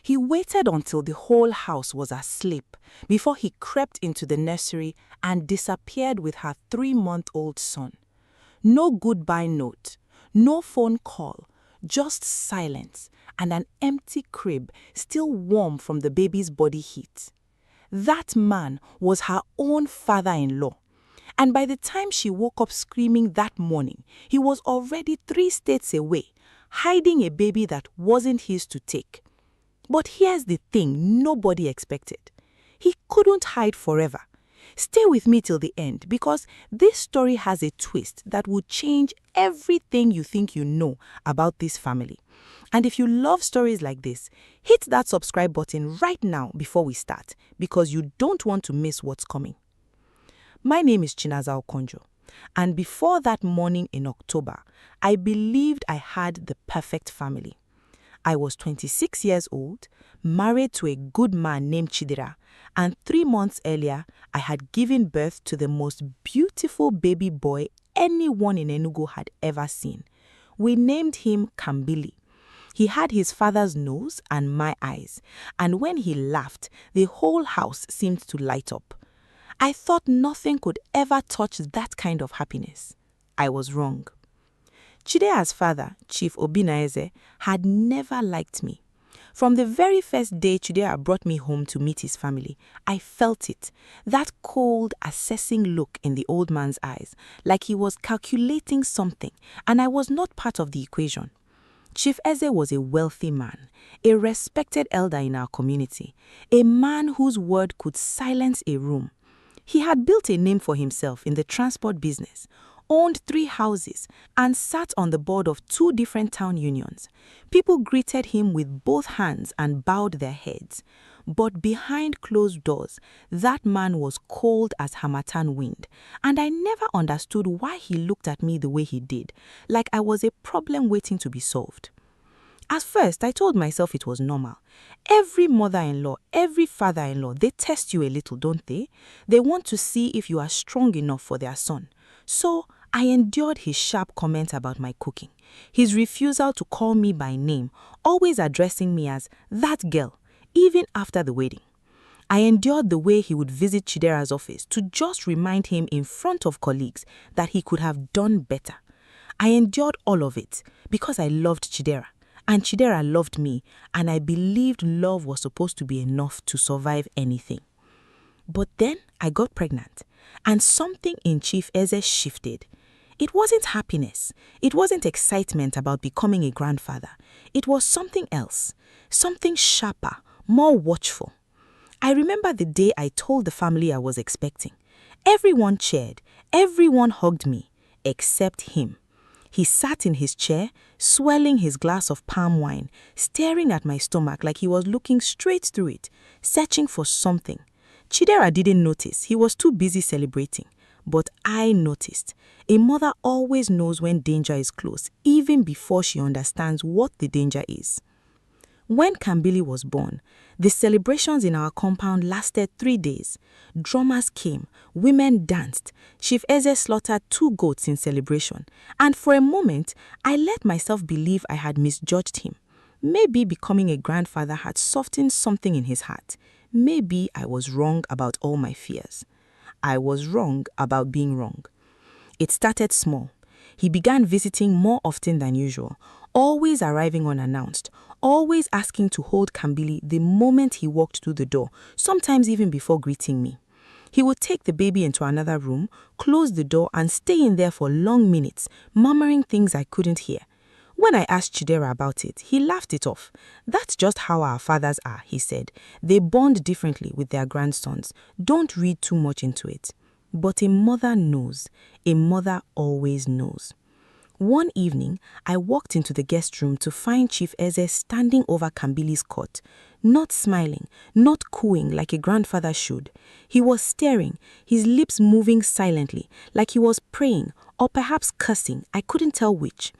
Speaker 1: He waited until the whole house was asleep before he crept into the nursery and disappeared with her 3-month-old son. No goodbye note, no phone call, just silence and an empty crib still warm from the baby's body heat. That man was her own father-in-law. And by the time she woke up screaming that morning, he was already 3 states away, hiding a baby that wasn't his to take. But here's the thing nobody expected. He couldn't hide forever. Stay with me till the end, because this story has a twist that will change everything you think you know about this family. And if you love stories like this, hit that subscribe button right now before we start, because you don't want to miss what's coming. My name is Chinaza Okonjo, and before that morning in October, I believed I had the perfect family. I was 26 years old, married to a good man named Chidera, and 3 months earlier, I had given birth to the most beautiful baby boy anyone in Enugu had ever seen. We named him Kambili. He had his father's nose and my eyes, and when he laughed, the whole house seemed to light up. I thought nothing could ever touch that kind of happiness. I was wrong. Chidea's father, Chief Obinaeze, had never liked me. From the very first day Chidea brought me home to meet his family, I felt it, that cold, assessing look in the old man's eyes, like he was calculating something, and I was not part of the equation. Chief Eze was a wealthy man, a respected elder in our community, a man whose word could silence a room. He had built a name for himself in the transport business, owned 3 houses, and sat on the board of 2 different town unions. People greeted him with both hands and bowed their heads. But behind closed doors, that man was cold as Hamatan wind, and I never understood why he looked at me the way he did, like I was a problem waiting to be solved. At first, I told myself it was normal. Every mother-in-law, every father-in-law, they test you a little, don't they? They want to see if you are strong enough for their son. So, I endured his sharp comment about my cooking, his refusal to call me by name, always addressing me as that girl, even after the wedding. I endured the way he would visit Chidera's office to just remind him in front of colleagues that he could have done better. I endured all of it because I loved Chidera, and Chidera loved me, and I believed love was supposed to be enough to survive anything. But then I got pregnant, and something in Chief Eze shifted. It wasn't happiness. It wasn't excitement about becoming a grandfather. It was something else, something sharper, more watchful. I remember the day I told the family I was expecting. Everyone cheered, everyone hugged me, except him. He sat in his chair, swelling his glass of palm wine, staring at my stomach like he was looking straight through it, searching for something. Chidera didn't notice. He was too busy celebrating. But I noticed. A mother always knows when danger is close, even before she understands what the danger is. When Kambili was born, the celebrations in our compound lasted 3 days. Drummers came, women danced. Chief Eze slaughtered 2 goats in celebration. And for a moment, I let myself believe I had misjudged him. Maybe becoming a grandfather had softened something in his heart. Maybe I was wrong about all my fears. I was wrong about being wrong.
Speaker 3: It started small. He began visiting more often than usual, always arriving unannounced, always asking to hold Kambili the moment he walked through the door, sometimes even before greeting me. He would take the baby into another room, close the door, and stay in there for long minutes, murmuring things I couldn't hear. When I asked Chidera about it, he laughed it off. That's just how our fathers are, he said. They bond differently with their grandsons. Don't read too much into it. But a mother knows. A mother always knows. One evening, I walked into the guest room to find Chief Eze standing over Kambili's cot, not smiling, not cooing like a grandfather should. He was staring, his lips moving silently, like he was praying, or perhaps cursing, I couldn't tell which.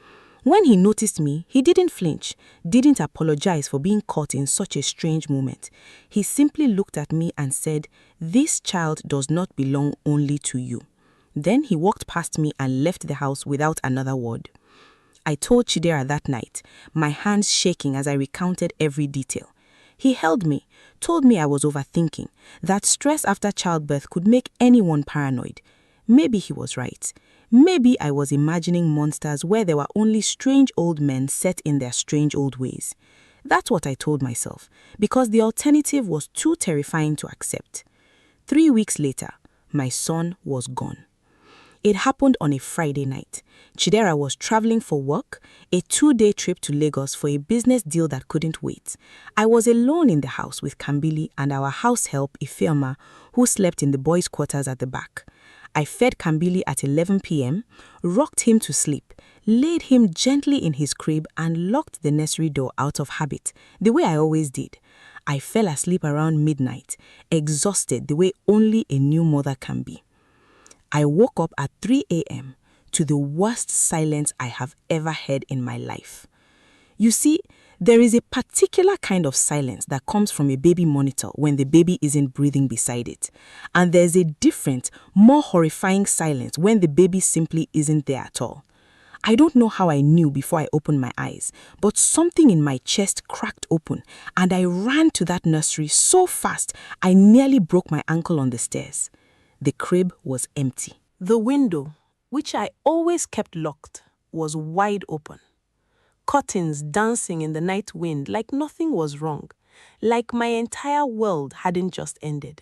Speaker 3: When he noticed me, he didn't flinch, didn't apologize for being caught in such a strange moment. He simply looked at me and said, "This child does not belong only to you." Then he walked past me and left the house without another word. I told Chidera that night, my hands shaking as I recounted every detail. He held me, told me I was overthinking, that stress after childbirth could make anyone paranoid. Maybe he was right. Maybe I was imagining monsters where there were only strange old men set in their strange old ways. That's what I told myself, because the alternative was too terrifying to accept. 3 weeks later, my son was gone. It happened on a Friday night. Chidera was traveling for work, a 2-day trip to Lagos for a business deal that couldn't wait. I was alone in the house with Kambili and our house help, Ifeoma, who slept in the boys' quarters at the back. I fed Kambili at 11 p.m., rocked him to sleep, laid him gently in his crib and locked the nursery door out of habit, the way I always did. I fell asleep around midnight, exhausted the way only a new mother can be. I woke up at 3 a.m. to the worst silence I have ever heard in my life. You see, there is a particular kind of silence that comes from a baby monitor when the baby isn't breathing beside it. And there's a different, more horrifying silence when the baby simply isn't there at all. I don't know how I knew before I opened my eyes, but something in my chest cracked open and I ran to that nursery so fast I nearly broke my ankle on the stairs. The crib was empty.
Speaker 1: The window, which I always kept locked, was wide open. Curtains dancing in the night wind like nothing was wrong, like my entire world hadn't just ended.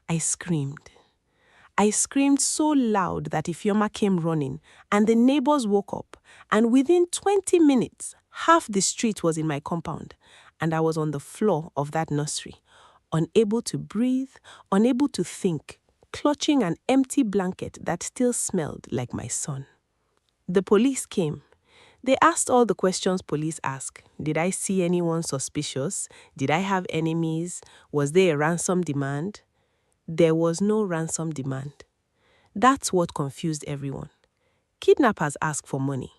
Speaker 1: I screamed. I screamed so loud that Ifeoma came running and the neighbors woke up, and within 20 minutes, half the street was in my compound and I was on the floor of that nursery, unable to breathe, unable to think, clutching an empty blanket that still smelled like my son. The police came. They asked all the questions police ask. Did I see anyone suspicious? Did I have enemies? Was there a ransom demand? There was no ransom demand. That's what confused everyone. Kidnappers ask for money.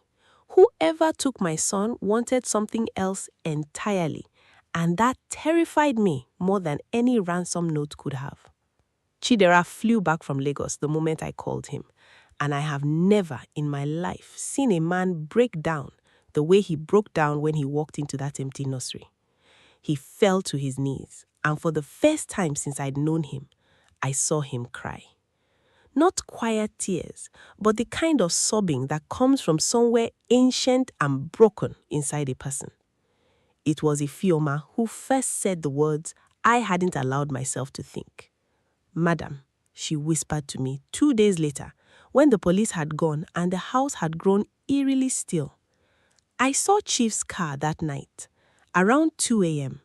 Speaker 1: Whoever took my son wanted something else entirely, and that terrified me more than any ransom note could have. Chidera flew back from Lagos the moment I called him, and I have never in my life seen a man break down the way he broke down when he walked into that empty nursery. He fell to his knees, and for the first time since I'd known him, I saw him cry. Not quiet tears, but the kind of sobbing that comes from somewhere ancient and broken inside a person. It was Ifeoma who first said the words I hadn't allowed myself to think. "Madam," she whispered to me 2 days later, when the police had gone and the house had grown eerily still. I saw Chief's car that night, around 2 a.m.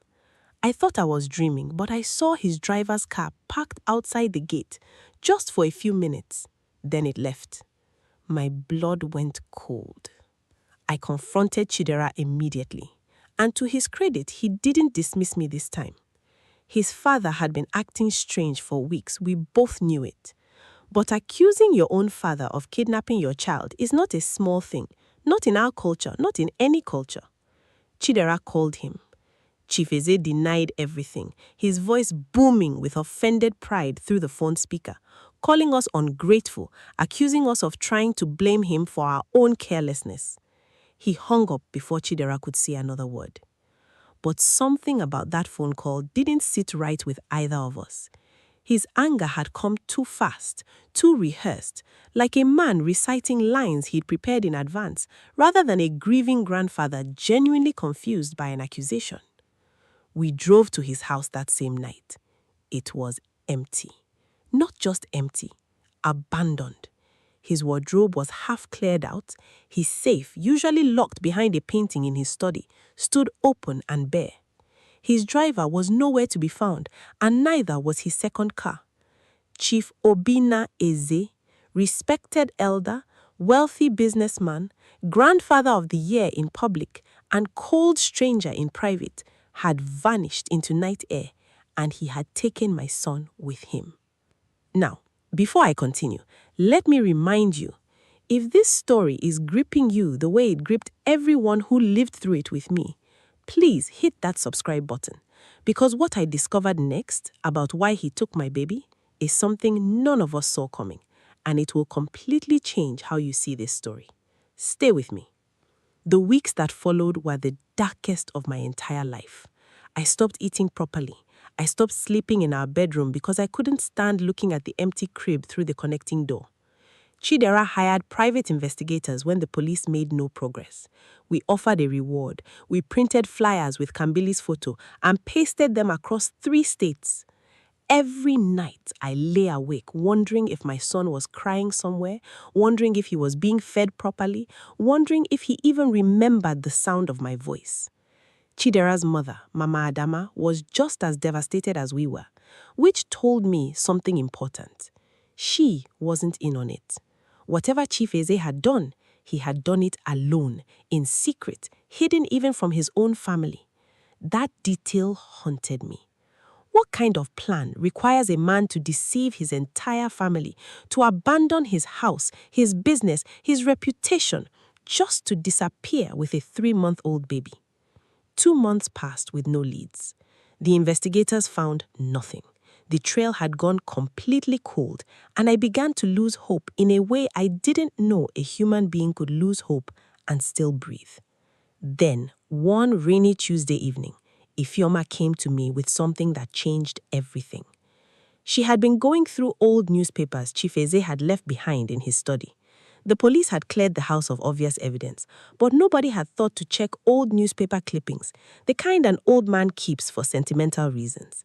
Speaker 1: I thought I was dreaming, but I saw his driver's car parked outside the gate, just for a few minutes. Then it left. My blood went cold. I confronted Chidera immediately, and to his credit, he didn't dismiss me this time. His father had been acting strange for weeks, we both knew it. But accusing your own father of kidnapping your child is not a small thing, not in our culture, not in any culture. Chidera called him. Chief Eze denied everything, his voice booming with offended pride through the phone speaker, calling us ungrateful, accusing us of trying to blame him for our own carelessness. He hung up before Chidera could say another word. But something about that phone call didn't sit right with either of us.
Speaker 4: His anger had come too fast, too rehearsed, like a man reciting lines he'd prepared in advance, rather than a grieving grandfather genuinely confused by an accusation. We drove to his house that same night. It was empty. Not just empty, abandoned. His wardrobe was half cleared out. His safe, usually locked behind a painting in his study, stood open and bare. His driver was nowhere to be found, and neither was his second car. Chief Obina Eze, respected elder, wealthy businessman, grandfather of the year in public, and cold stranger in private, had vanished into night air, and he had taken my son with him. Now, before I continue, let me remind you, if this story is gripping you the way it gripped everyone who lived through it with me, please hit that subscribe button, because what I discovered next about why he took my baby is something none of us saw coming, and it will completely change how you see this story. Stay with me. The weeks that followed were the darkest of my entire life. I stopped eating properly. I stopped sleeping in our bedroom because I couldn't stand looking at the empty crib through the connecting door. Chidera hired private investigators when the police made no progress. We offered a reward. We printed flyers with Kambili's photo and pasted them across 3 states. Every night, I lay awake wondering if my son was crying somewhere, wondering if he was being fed properly, wondering if he even remembered the sound of my voice. Chidera's mother, Mama Adama, was just as devastated as we were, which told me something important. She wasn't in on it. Whatever Chief Eze had done, he had done it alone, in secret, hidden even from his own family. That detail haunted me. What kind of plan requires a man to deceive his entire family, to abandon his house, his business, his reputation, just to disappear with a 3-month-old baby? 2 months passed with no leads. The investigators found nothing. The trail had gone completely cold, and I began to lose hope in a way I didn't know a human being could lose hope and still breathe. Then, one rainy Tuesday evening, Ifeoma came to me with something that changed everything. She had been going through old newspapers Chief Eze had left behind in his study. The police had cleared the house of obvious evidence, but nobody had thought to check old newspaper clippings, the kind an old man keeps for sentimental reasons.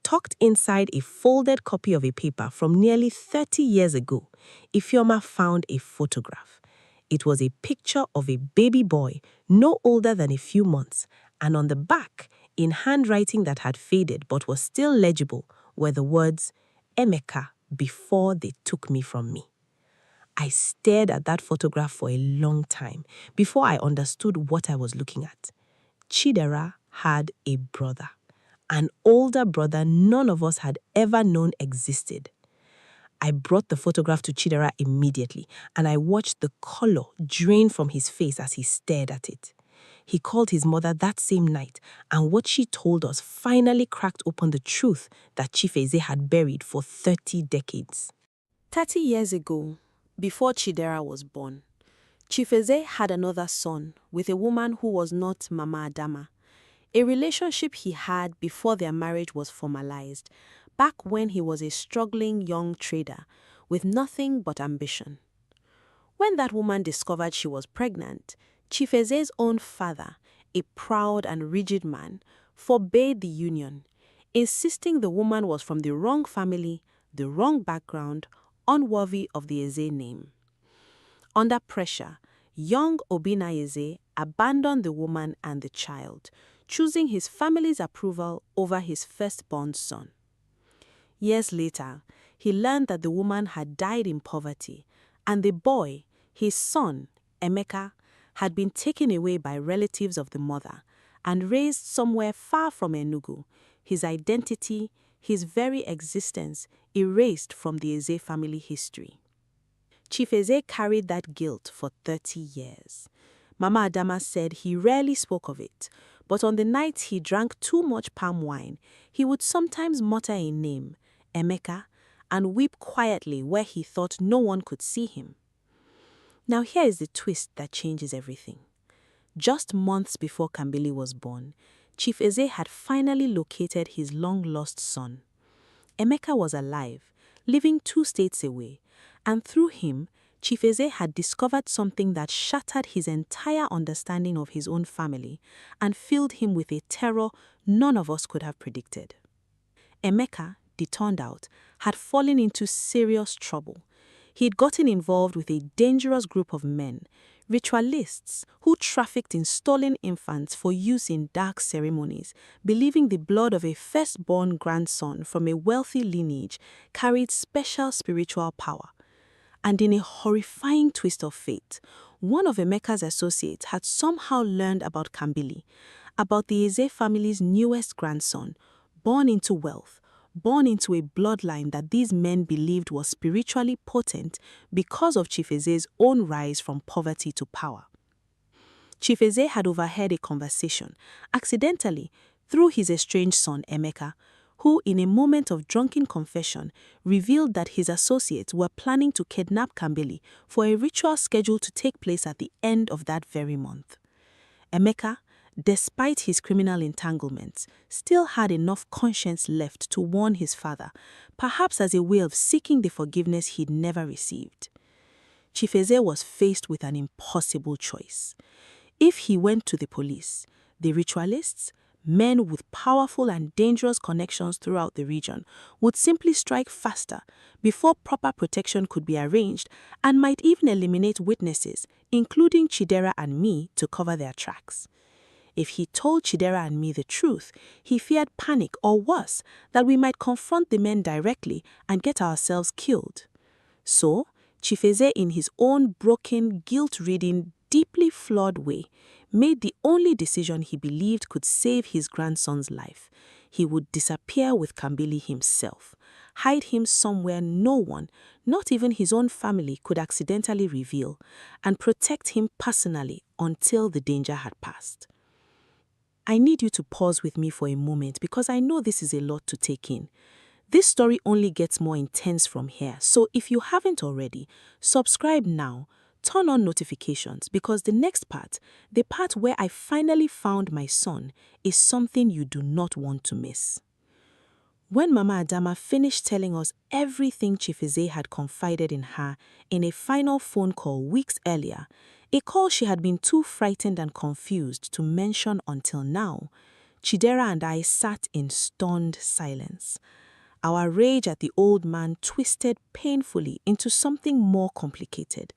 Speaker 4: Tucked inside a folded copy of a paper from nearly 30 years ago, Ifeoma found a photograph. It was a picture of a baby boy no older than a few months, and on the back, in handwriting that had faded but was still legible, were the words, "Emeka, before they took me from me." I stared at that photograph for a long time before I understood what I was looking at. Chidera had a brother, an older brother none of us had ever known existed. I brought the photograph to Chidera immediately, and I watched the color drain from his face as he stared at it. He called his mother that same night, and what she told us finally cracked open the truth that Chief Eze had buried for 30 decades.
Speaker 3: 30 years ago, before Chidera was born, Chief Eze had another son with a woman who was not Mama Adama, a relationship he had before their marriage was formalized, back when he was a struggling young trader with nothing but ambition. When that woman discovered she was pregnant, Chief Eze's own father, a proud and rigid man, forbade the union, insisting the woman was from the wrong family, the wrong background, unworthy of the Eze name. Under pressure, young Obina Eze abandoned the woman and the child, choosing his family's approval over his firstborn son. Years later, he learned that the woman had died in poverty, and the boy, his son, Emeka, had been taken away by relatives of the mother and raised somewhere far from Enugu, his identity, his very existence erased from the Eze family history. Chief Eze carried that guilt for 30 years. Mama Adama said he rarely spoke of it, but on the nights he drank too much palm wine, he would sometimes mutter a name, Emeka, and weep quietly where he thought no one could see him. Now here is the twist that changes everything. Just months before Kambili was born, Chief Eze had finally located his long-lost son. Emeka was alive, living 2 states away, and through him, Chief Eze had discovered something that shattered his entire understanding of his own family and filled him with a terror none of us could have predicted. Emeka, it turned out, had fallen into serious trouble. He had gotten involved with a dangerous group of men, ritualists who trafficked in stolen infants for use in dark ceremonies, believing the blood of a firstborn grandson from a wealthy lineage carried special spiritual power. And in a horrifying twist of fate, one of Emeka's associates had somehow learned about Kambili, about the Eze family's newest grandson, born into wealth, born into a bloodline that these men believed was spiritually potent because of Chief Eze's own rise from poverty to power. Chief Eze had overheard a conversation, accidentally, through his estranged son Emeka, who, in a moment of drunken confession, revealed that his associates were planning to kidnap Kambili for a ritual scheduled to take place at the end of that very month. Emeka, despite his criminal entanglements, still had enough conscience left to warn his father, perhaps as a way of seeking the forgiveness he'd never received. Chief Eze was faced with an impossible choice. If he went to the police, the ritualists, men with powerful and dangerous connections throughout the region, would simply strike faster before proper protection could be arranged and might even eliminate witnesses, including Chidera and me, to cover their tracks. If he told Chidera and me the truth, he feared panic or worse, that we might confront the men directly and get ourselves killed. So, Chief Eze, in his own broken, guilt-ridden, deeply flawed way, made the only decision he believed could save his grandson's life. He would disappear with Kambili himself, hide him somewhere no one, not even his own family, could accidentally reveal, and protect him personally until the danger had passed. I need you to pause with me for a moment because I know this is a lot to take in. This story only gets more intense from here, so if you haven't already, subscribe now, turn on notifications because the next part, the part where I finally found my son, is something you do not want to miss. When Mama Adama finished telling us everything Chief Eze had confided in her in a final phone call weeks earlier, a call she had been too frightened and confused to mention until now, Chidera and I sat in stunned silence. Our rage at the old man twisted painfully into something more complicated.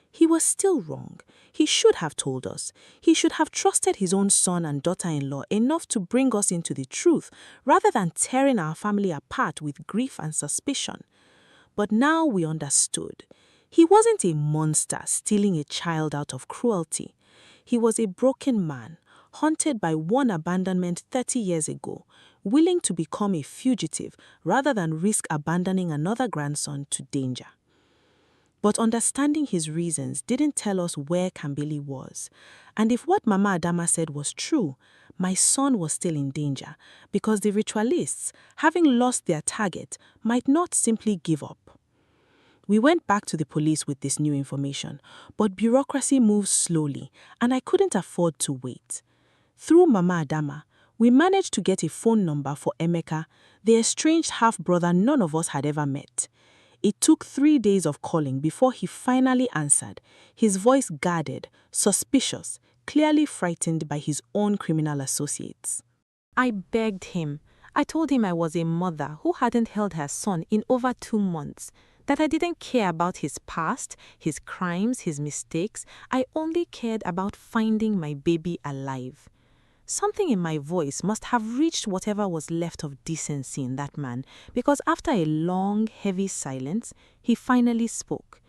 Speaker 3: He was still wrong. He should have told us. He should have trusted his own son and daughter-in-law enough to bring us into the truth, rather than tearing our family apart with grief and suspicion. But now we understood. He wasn't a monster stealing a child out of cruelty. He was a broken man, haunted by one abandonment 30 years ago, willing to become a fugitive rather than risk abandoning another grandson to danger. But understanding his reasons didn't tell us where Kambili was. And if what Mama Adama said was true, my son was still in danger because the ritualists, having lost their target, might not simply give up. We went back to the police with this new information, but bureaucracy moves slowly and I couldn't afford to wait. Through Mama Adama, we managed to get a phone number for Emeka, the estranged half-brother none of us had ever met. It took 3 days of calling before he finally answered, his voice guarded, suspicious, clearly frightened by his own criminal associates.
Speaker 1: I begged him. I told him I was a mother who hadn't held her son in over 2 months, that I didn't care about his past, his crimes, his mistakes. I only cared about finding my baby alive. Something in my voice must have reached whatever was left of decency in that man, because after a long, heavy silence, he finally spoke.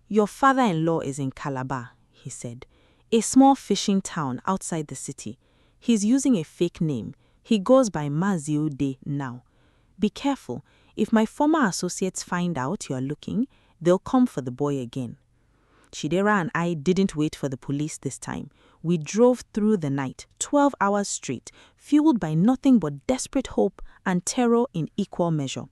Speaker 1: "Your father-in-law is in Calabar," he said, "a small fishing town outside the city. He's using a fake name. He goes by Maziude now. Be careful. If my former associates find out you're looking, they'll come for the boy again." Chidera and I didn't wait for the police this time. We drove through the night, 12 hours straight, fueled by nothing but desperate hope and terror in equal measure.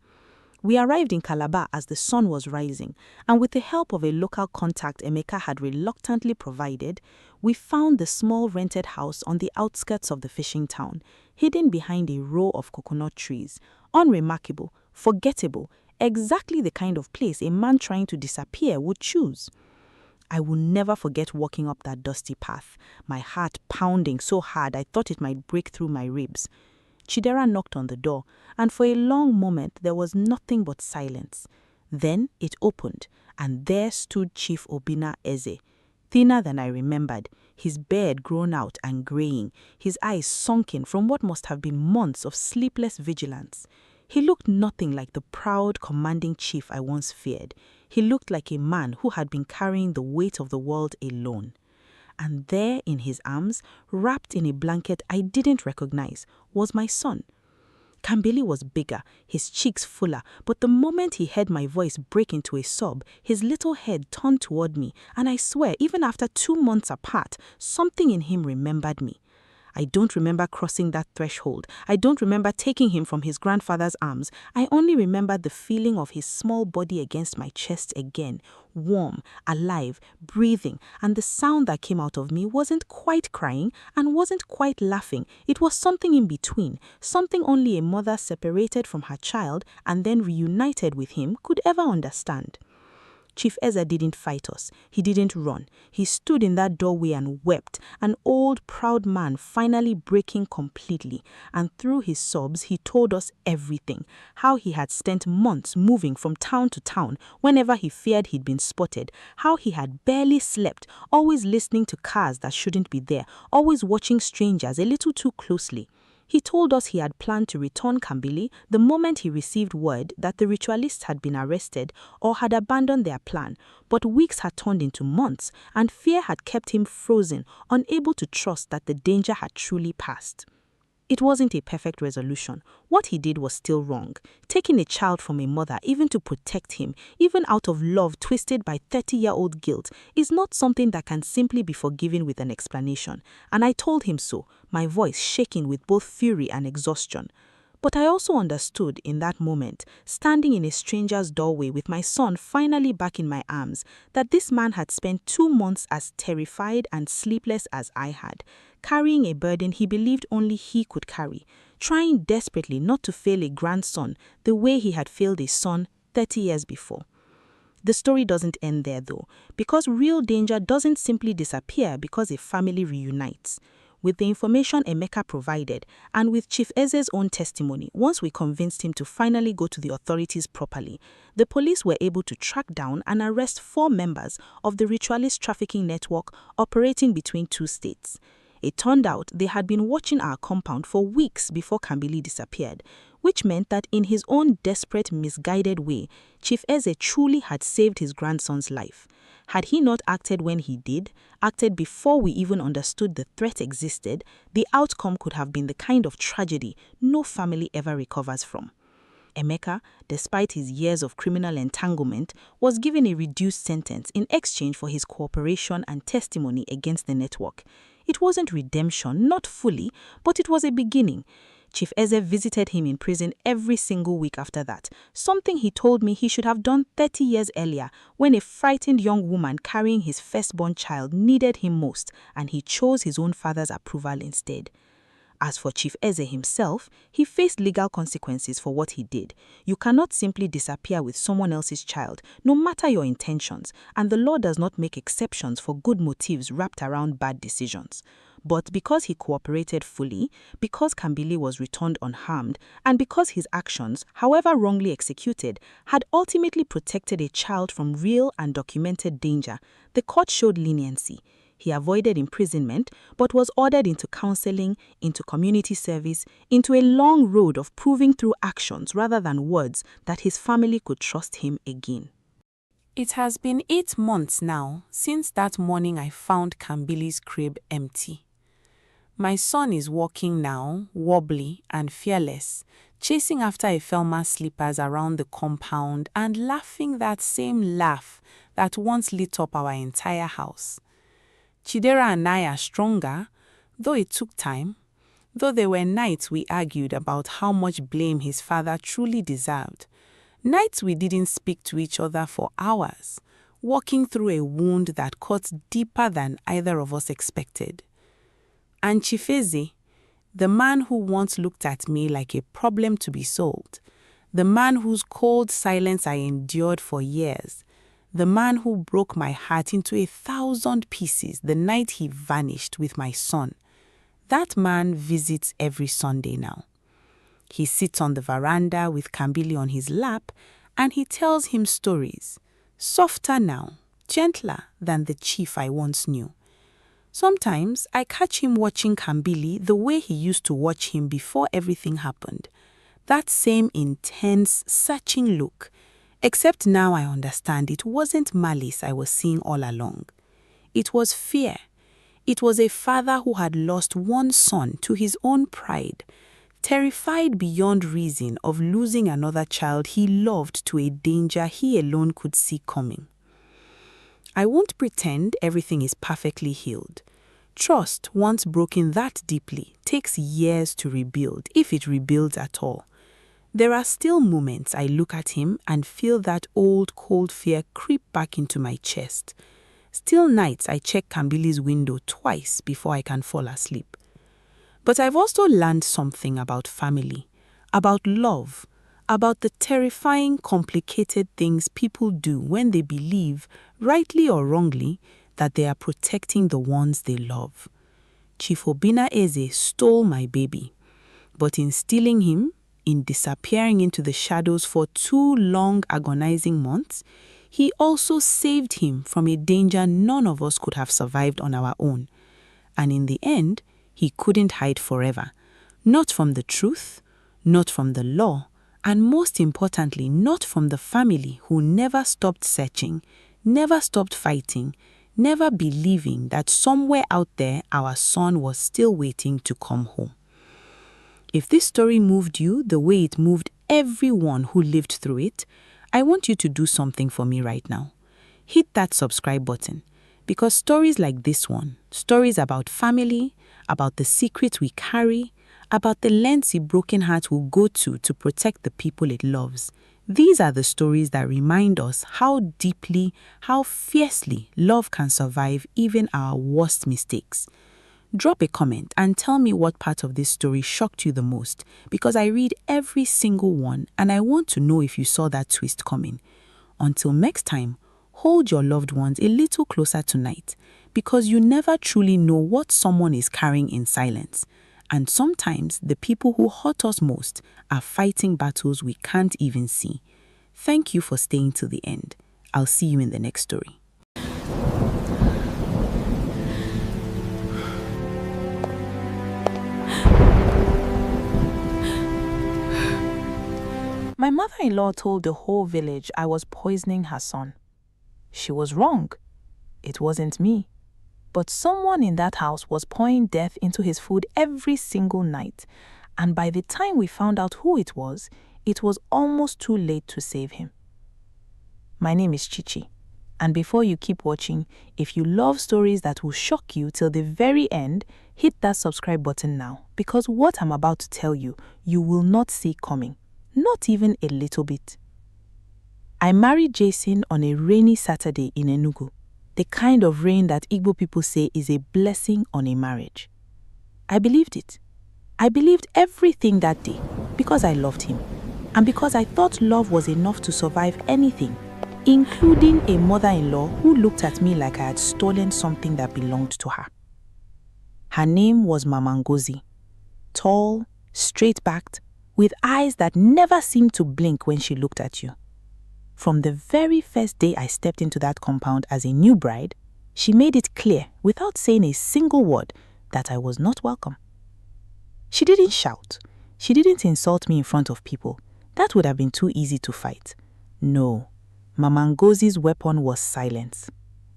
Speaker 1: We arrived in Calabar as the sun was rising, and with the help of a local contact Emeka had reluctantly provided, we found the small rented house on the outskirts of the fishing town, hidden behind a row of coconut trees, unremarkable,
Speaker 3: forgettable, exactly the kind of place a man trying to disappear would choose. I will never forget walking up that dusty path, my heart pounding so hard I thought it might break through my ribs. Chidera knocked on the door, and for a long moment there was nothing but silence. Then it opened, and there stood Chief Obinna Eze, thinner than I remembered, his beard grown out and graying, his eyes sunken from what must have been months of sleepless vigilance. He looked nothing like the proud, commanding chief I once feared. He looked like a man who had been carrying the weight of the world alone. And there in his arms, wrapped in a blanket I didn't recognize, was my son. Kambili was bigger, his cheeks fuller, but the moment he heard my voice break into a sob, his little head turned toward me, and I swear, even after 2 months apart, something in him remembered me. I don't remember crossing that threshold. I don't remember taking him from his grandfather's arms. I only remember the feeling of his small body against my chest again, warm, alive, breathing, and the sound that came out of me wasn't quite crying and wasn't quite laughing. It was something in between, something only a mother separated from her child and then reunited with him could ever understand. Chief Eze didn't fight us. He didn't run. He stood in that doorway and wept, an old, proud man finally breaking completely. And through his sobs, he told us everything. How he had spent months moving from town to town whenever he feared he'd been spotted. How he had barely slept, always listening to cars that shouldn't be there, always watching strangers a little too closely. He told us he had planned to return Kambili the moment he received word that the ritualists had been arrested or had abandoned their plan, but weeks had turned into months, and fear had kept him frozen, unable to trust that the danger had truly passed. It wasn't a perfect resolution. What he did was still wrong. Taking a child from a mother, even to protect him, even out of love twisted by 30-year-old guilt, is not something that can simply be forgiven with an explanation. And I told him so, my voice shaking with both fury and exhaustion. But I also understood in that moment, standing in a stranger's doorway with my son finally back in my arms, that this man had spent 2 months as terrified and sleepless as I had, carrying a burden he believed only he could carry, trying desperately not to fail a grandson the way he had failed a son 30 years before. The story doesn't end there though, because real danger doesn't simply disappear because a family reunites. With the information Emeka provided, and with Chief Eze's own testimony, once we convinced him to finally go to the authorities properly, the police were able to track down and arrest 4 members of the ritualist trafficking network operating between 2 states. It turned out they had been watching our compound for weeks before Kambili disappeared, which meant that in his own desperate, misguided way, Chief Eze truly had saved his grandson's life. Had he not acted when he did, acted before we even understood the threat existed, the outcome could have been the kind of tragedy no family ever recovers from. Emeka, despite his years of criminal entanglement, was given a reduced sentence in exchange for his cooperation and testimony against the network. It wasn't redemption, not fully, but it was a beginning. Chief Eze visited him in prison every single week after that, something he told me he should have done 30 years earlier when a frightened young woman carrying his firstborn child needed him most, and he chose his own father's approval instead. As for Chief Eze himself, he faced legal consequences for what he did. You cannot simply disappear with someone else's child, no matter your intentions, and the law does not make exceptions for good motives wrapped around bad decisions. But because he cooperated fully, because Kambili was returned unharmed, and because his actions, however wrongly executed, had ultimately protected a child from real and documented danger, the court showed leniency. He avoided imprisonment, but was ordered into counseling, into community service, into a long road of proving through actions rather than words that his family could trust him again.
Speaker 5: It has been 8 months now since that morning I found Kambili's crib empty. My son is walking now, wobbly and fearless, chasing after Efelma's slippers around the compound and laughing that same laugh that once lit up our entire house. Chidera and I are stronger, though it took time, though there were nights we argued about how much blame his father truly deserved, nights we didn't speak to each other for hours, walking through a wound that cut deeper than either of us expected. And Chief Eze, the man who once looked at me like a problem to be solved,
Speaker 3: The man whose cold silence I endured for years. The man who broke my heart into 1,000 pieces the night he vanished with my son. That man visits every Sunday now. He sits on the veranda with Kambili on his lap, and he tells him stories, softer now, gentler than the chief I once knew. Sometimes I catch him watching Kambili the way he used to watch him before everything happened. That same intense, searching look, except now I understand it wasn't malice I was seeing all along. It was fear. It was a father who had lost one son to his own pride, terrified beyond reason of losing another child he loved to a danger he alone could see coming. I won't pretend everything is perfectly healed. Trust, once broken that deeply, takes years to rebuild, if it rebuilds at all. There are still moments I look at him and feel that old cold fear creep back into my chest. Still nights I check Kambili's window twice before I can fall asleep. But I've also learned something about family, about love, about the terrifying, complicated things people do when they believe, rightly or wrongly, that they are protecting the ones they love. Chief Obina Eze stole my baby, but in stealing him, in disappearing into the shadows for 2 long agonizing months, he also saved him from a danger none of us could have survived on our own. And in the end, he couldn't hide forever, not from the truth, not from the law, and most importantly, not from the family who never stopped searching, never stopped fighting, never believing that somewhere out there our son was still waiting to come home. If this story moved you the way it moved everyone who lived through it, I want you to do something for me right now. Hit that subscribe button, because stories like this one, stories about family, about the secrets we carry, about the lengths a broken heart will go to protect the people it loves, these are the stories that remind us how deeply, how fiercely love can survive even our worst mistakes. Drop a comment and tell me what part of this story shocked you the most, because I read every single one and I want to know if you saw that twist coming. Until next time, hold your loved ones a little closer tonight, because you never truly know what someone is carrying in silence. And sometimes the people who hurt us most are fighting battles we can't even see. Thank you for staying till the end. I'll see you in the next story.
Speaker 1: My mother-in-law told the whole village I was poisoning her son. She was wrong. It wasn't me. But someone in that house was pouring death into his food every single night, and by the time we found out who it was almost too late to save him. My name is Chichi, and before you keep watching, if you love stories that will shock you till the very end, hit that subscribe button now, because what I'm about to tell you, you will not see coming, not even a little bit. I married Jason on a rainy Saturday in Enugu. The kind of rain that Igbo people say is a blessing on a marriage. I believed it. I believed everything that day because I loved him and because I thought love was enough to survive anything, including a mother-in-law who looked at me like I had stolen something that belonged to her. Her name was Mama Ngozi, tall, straight-backed, with eyes that never seemed to blink when she looked at you. From the very first day I stepped into that compound as a new bride, she made it clear, without saying a single word, that I was not welcome. She didn't shout. She didn't insult me in front of people. That would have been too easy to fight. No, Mama Ngozi's weapon was silence.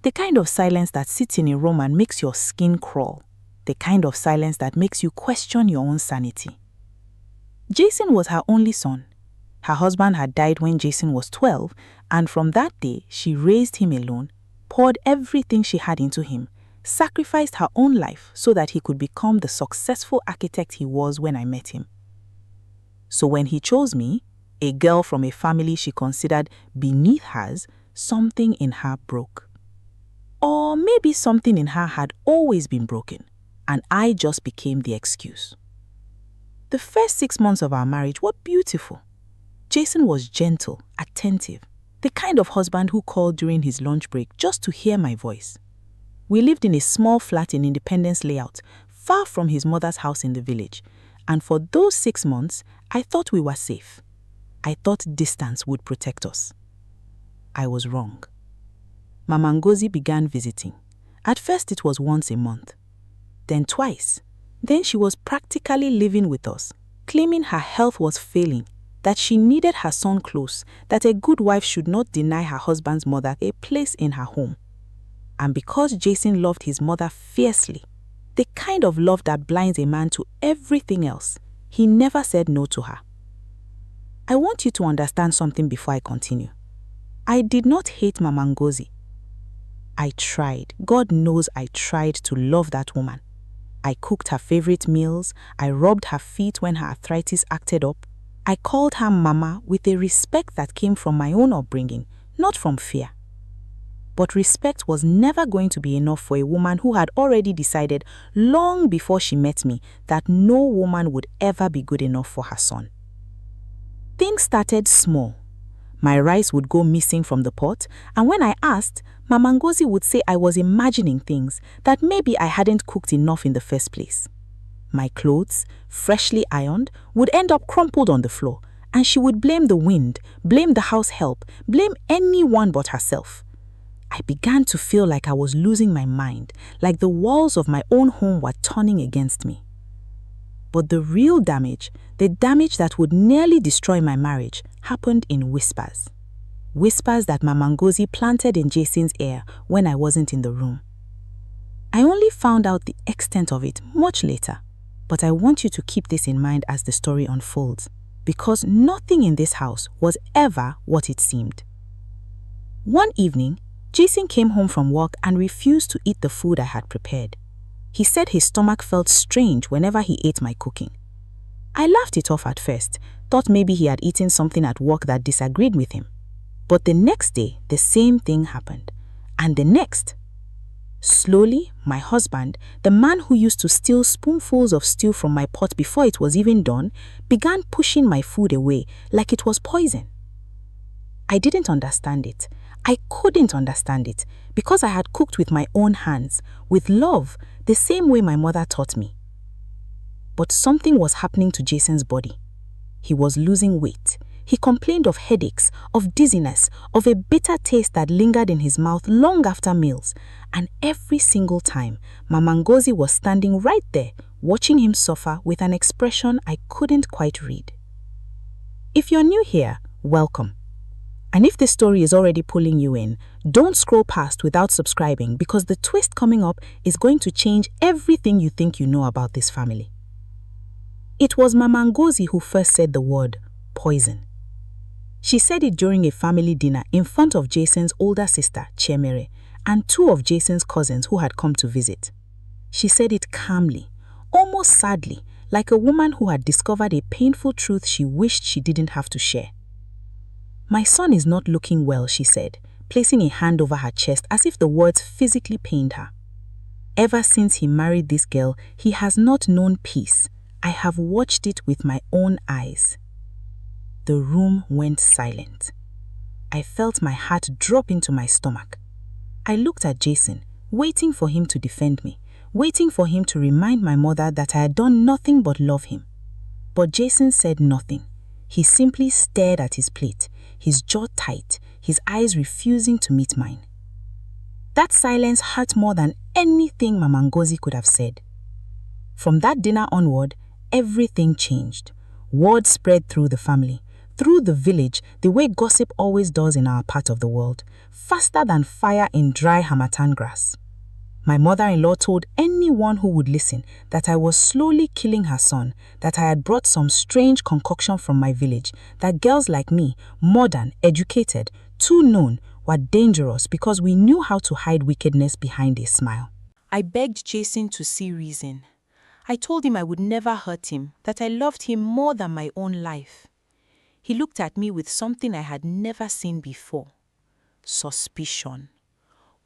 Speaker 1: The kind of silence that sits in a room and makes your skin crawl. The kind of silence that makes you question your own sanity. Jason was her only son. Her husband had died when Jason was 12, and from that day, she raised him alone, poured everything she had into him, sacrificed her own life so that he could become the successful architect he was when I met him. So when he chose me, a girl from a family she considered beneath hers, something in her broke. Or maybe something in her had always been broken, and I just became the excuse. The first 6 months of our marriage were beautiful. Jason was gentle, attentive, the kind of husband who called during his lunch break just to hear my voice. We lived in a small flat in Independence Layout, far from his mother's house in the village, and for those 6 months, I thought we were safe. I thought distance would protect us. I was wrong. Mama Ngozi began visiting. At first it was once a month, then twice. Then she was practically living with us, claiming her health was failing, that she needed her son close, that a good wife should not deny her husband's mother a place in her home. And because Jason loved his mother fiercely, the kind of love that blinds a man to everything else, he never said no to her. I want you to understand something before I continue. I did not hate Mama Ngozi. I tried, God knows I tried to love that woman. I cooked her favorite meals, I rubbed her feet when her arthritis acted up. I called her Mama with a respect that came from my own upbringing, not from fear. But respect was never going to be enough for a woman who had already decided long before she met me that no woman would ever be good enough for her son. Things started small. My rice would go missing from the pot, and when I asked, Mama Ngozi would say I was imagining things, that maybe I hadn't cooked enough in the first place. My clothes, freshly ironed, would end up crumpled on the floor, and she would blame the wind, blame the house help, blame anyone but herself. I began to feel like I was losing my mind, like the walls of my own home were turning against me. But the real damage, the damage that would nearly destroy my marriage, happened in whispers. Whispers that Mama Ngozi planted in Jason's ear when I wasn't in the room. I only found out the extent of it much later, but I want you to keep this in mind as the story unfolds, because nothing in this house was ever what it seemed. One evening, Jason came home from work and refused to eat the food I had prepared. He said his stomach felt strange whenever he ate my cooking. I laughed it off at first, thought maybe he had eaten something at work that disagreed with him. But the next day, the same thing happened. And the next. Slowly, my husband, the man who used to steal spoonfuls of stew from my pot before it was even done, began pushing my food away like it was poison. I didn't understand it. I couldn't understand it because I had cooked with my own hands, with love, the same way my mother taught me. But something was happening to Jason's body. He was losing weight. He complained of headaches, of dizziness, of a bitter taste that lingered in his mouth long after meals. And every single time, Mama Ngozi was standing right there, watching him suffer with an expression I couldn't quite read. If you're new here, welcome. And if this story is already pulling you in, don't scroll past without subscribing because the twist coming up is going to change everything you think you know about this family. It was Mama Ngozi who first said the word poison. She said it during a family dinner in front of Jason's older sister, Chiemere, and 2 of Jason's cousins who had come to visit. She said it calmly, almost sadly, like a woman who had discovered a painful truth she wished she didn't have to share. "My son is not looking well," she said, placing a hand over her chest as if the words physically pained her. "Ever since he married this girl, he has not known peace. I have watched it with my own eyes." The room went silent. I felt my heart drop into my stomach. I looked at Jason, waiting for him to defend me, waiting for him to remind my mother that I had done nothing but love him. But Jason said nothing. He simply stared at his plate, his jaw tight, his eyes refusing to meet mine. That silence hurt more than anything Mama Ngozi could have said. From that dinner onward, everything changed. Word spread through the family, through the village, the way gossip always does in our part of the world, faster than fire in dry harmattan grass. My mother-in-law told anyone who would listen that I was slowly killing her son, that I had brought some strange concoction from my village, that girls like me, modern, educated, too known, were dangerous because we knew how to hide wickedness behind a smile. I begged Jason to see reason. I told him I would never hurt him, that I loved him more than my own life. He looked at me with something I had never seen before. Suspicion.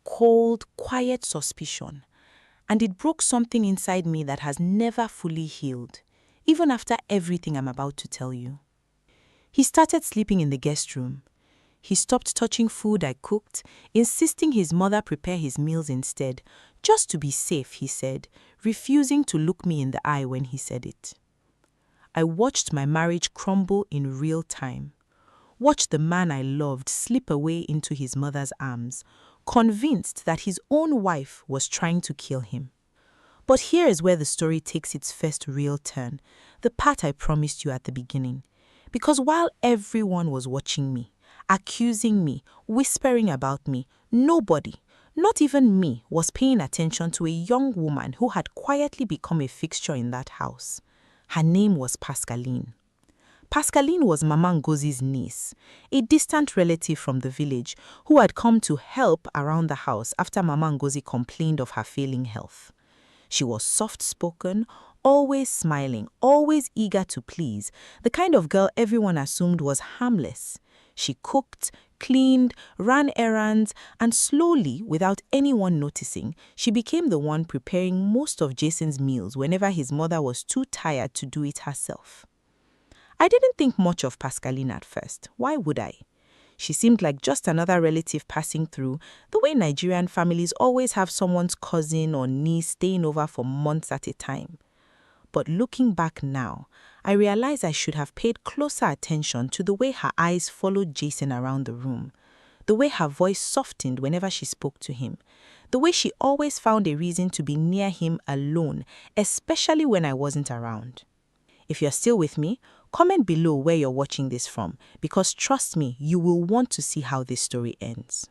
Speaker 1: Cold, quiet suspicion. And it broke something inside me that has never fully healed, even after everything I'm about to tell you. He started sleeping in the guest room. He stopped touching food I cooked, insisting his mother prepare his meals instead, just to be safe, he said, refusing to look me in the eye when he said it. I watched my marriage crumble in real time. Watched the man I loved slip away into his mother's arms, convinced that his own wife was trying to kill him. But here is where the story takes its first real turn, the part I promised you at the beginning. Because while everyone was watching me, accusing me, whispering about me, nobody, not even me, was paying attention to a young woman who had quietly become a fixture in that house. Her name was Pascaline. Pascaline was Mama Ngozi's niece, a distant relative from the village who had come to help around the house after Mama Ngozi complained of her failing health. She was soft-spoken, always smiling, always eager to please, the kind of girl everyone assumed was harmless. She cooked, cleaned, ran errands, and slowly, without anyone noticing, she became the one preparing most of Jason's meals whenever his mother was too tired to do it herself. I didn't think much of Pascaline at first. Why would I? She seemed like just another relative passing through, the way Nigerian families always have someone's cousin or niece staying over for months at a time. But looking back now, I realize I should have paid closer attention to the way her eyes followed Jason around the room, the way her voice softened whenever she spoke to him, the way she always found a reason to be near him alone, especially when I wasn't around. If you're still with me, comment below where you're watching this from, because trust me, you will want to see how this story ends.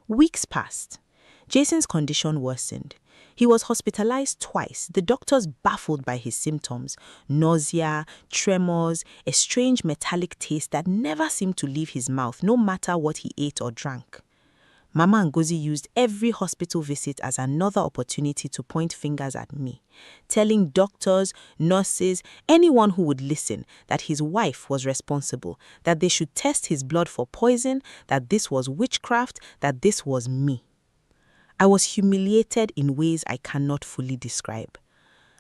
Speaker 1: Weeks passed. Jason's condition worsened. He was hospitalized twice, the doctors baffled by his symptoms: nausea, tremors, a strange metallic taste that never seemed to leave his mouth no matter what he ate or drank. Mama Ngozi used every hospital visit as another opportunity to point fingers at me, telling doctors, nurses, anyone who would listen that his wife was responsible, that they should test his blood for poison, that this was witchcraft, that this was me. I was humiliated in ways I cannot fully describe.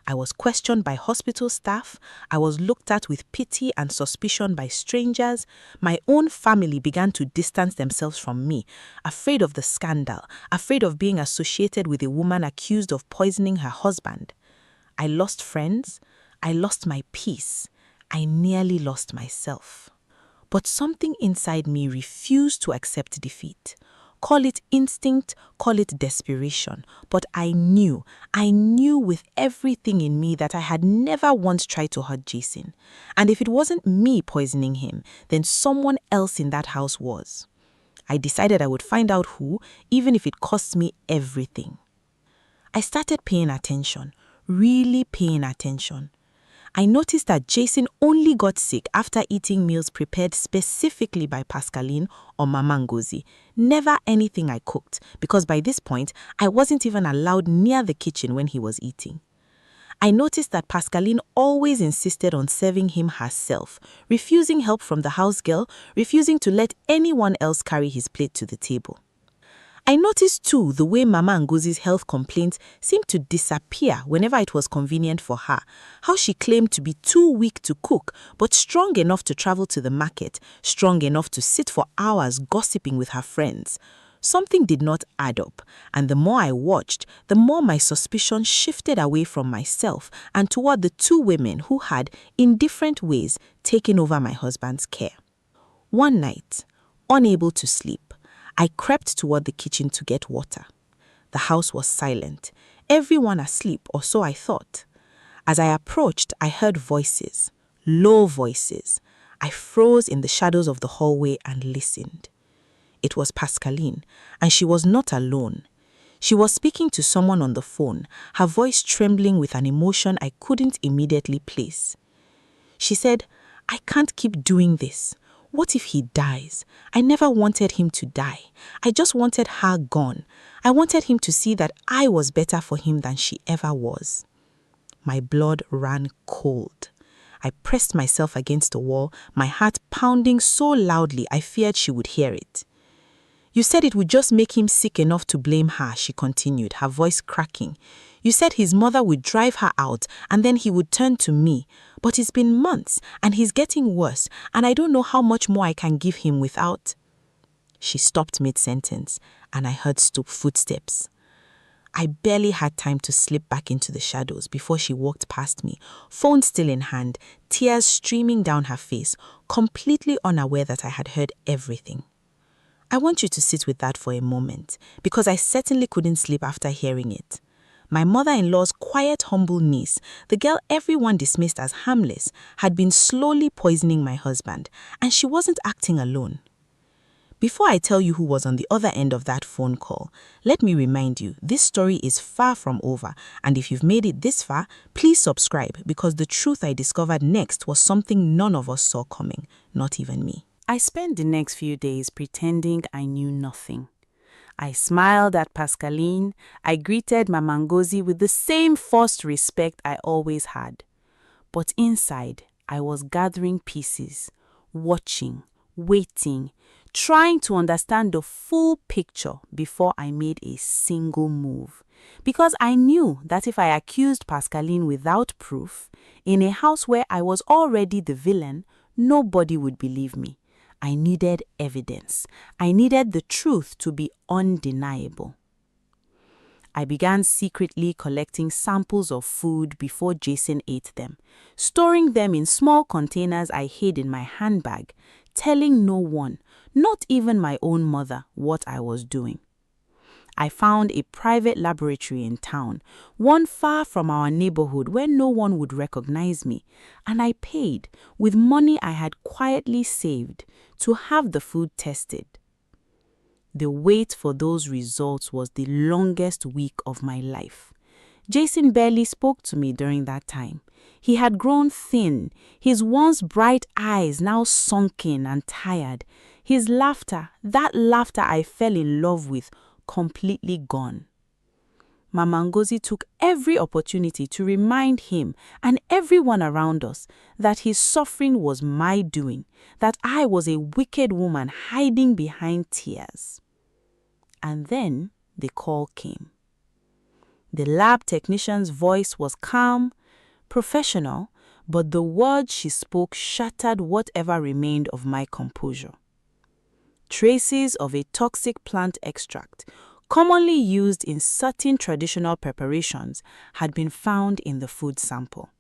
Speaker 1: I was questioned by hospital staff. I was looked at with pity and suspicion by strangers. My own family began to distance themselves from me, afraid of the scandal, afraid of being associated with a woman accused of poisoning her husband. I lost friends. I lost my peace. I nearly lost myself. But something inside me refused to accept defeat. Call it instinct, call it desperation, but I knew with everything in me that I had never once tried to hurt Jason. And if it wasn't me poisoning him, then someone else in that house was. I decided I would find out who, even if it cost me everything. I started paying attention, really paying attention. I noticed that Jason only got sick after eating meals prepared specifically by Pascaline or Mama Ngozi, never anything I cooked, because by this point, I wasn't even allowed near the kitchen when he was eating. I noticed that Pascaline always insisted on serving him herself, refusing help from the house girl, refusing to let anyone else carry his plate to the table. I noticed too the way Mama Ngozi's health complaints seemed to disappear whenever it was convenient for her, how she claimed to be too weak to cook, but strong enough to travel to the market, strong enough to sit for hours gossiping with her friends. Something did not add up, and the more I watched, the more my suspicion shifted away from myself and toward the two women who had, in different ways, taken over my husband's care. One night, unable to sleep, I crept toward the kitchen to get water. The house was silent, everyone asleep, or so I thought. As I approached, I heard voices, low voices. I froze in the shadows of the hallway and listened. It was Pascaline, and she was not alone. She was speaking to someone on the phone, her voice trembling with an emotion I couldn't immediately place. She said, "I can't keep doing this. What if he dies? I never wanted him to die. I just wanted her gone. I wanted him to see that I was better for him than she ever was." My blood ran cold. I pressed myself against the wall, my heart pounding so loudly I feared she would hear it. You said it would just make him sick enough to blame her, she continued, her voice cracking. You said his mother would drive her out and then he would turn to me. But it's been months and he's getting worse and I don't know how much more I can give him without... She stopped mid-sentence and I heard footsteps. I barely had time to slip back into the shadows before she walked past me, phone still in hand, tears streaming down her face, completely unaware that I had heard everything. I want you to sit with that for a moment, because I certainly couldn't sleep after hearing it. My mother-in-law's quiet, humble niece, the girl everyone dismissed as harmless, had been slowly poisoning my husband, and she wasn't acting alone. Before I tell you who was on the other end of that phone call, let me remind you, this story is far from over, and if you've made it this far, please subscribe, because the truth I discovered next was something none of us saw coming, not even me.
Speaker 3: I spent the next few days pretending I knew nothing. I smiled at Pascaline. I greeted Mama Ngozi with the same forced respect I always had. But inside, I was gathering pieces, watching, waiting, trying to understand the full picture before I made a single move. Because I knew that if I accused Pascaline without proof, in a house where I was already the villain, nobody would believe me. I needed evidence. I needed the truth to be undeniable. I began secretly collecting samples of food before Jason ate them, storing them in small containers I hid in my handbag, telling no one, not even my own mother, what I was doing. I found a private laboratory in town, one far from our neighborhood where no one would recognize me, and I paid, with money I had quietly saved, to have the food tested. The wait for those results was the longest week of my life. Jason barely spoke to me during that time. He had grown thin, his once bright eyes now sunken and tired, his laughter, that laughter I fell in love with, completely gone. Mama Ngozi took every opportunity to remind him and everyone around us that his suffering was my doing, that I was a wicked woman hiding behind tears. And then the call came. The lab technician's voice was calm, professional, but the words she spoke shattered whatever remained of my composure. Traces of a toxic plant extract, commonly used in certain traditional preparations, had been found in the food sample.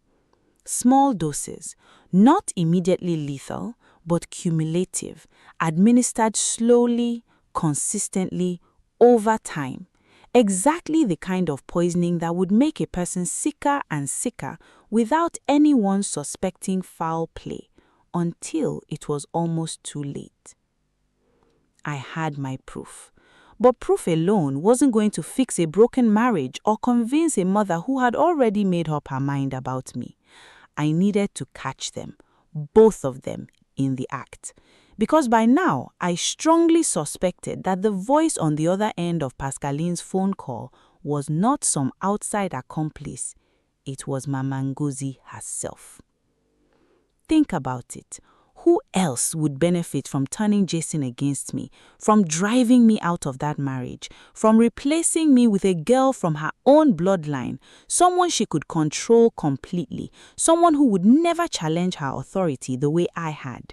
Speaker 3: Small doses, not immediately lethal, but cumulative, administered slowly, consistently, over time. Exactly the kind of poisoning that would make a person sicker and sicker without anyone suspecting foul play, until it was almost too late. I had my proof. But proof alone wasn't going to fix a broken marriage or convince a mother who had already made up her mind about me. I needed to catch them, both of them, in the act. Because by now, I strongly suspected that the voice on the other end of Pascaline's phone call was not some outside accomplice. It was Mama Ngozi herself. Think about it. Who else would benefit from turning Jason against me, from driving me out of that marriage, from replacing me with a girl from her own bloodline, someone she could control completely, someone who would never challenge her authority the way I had?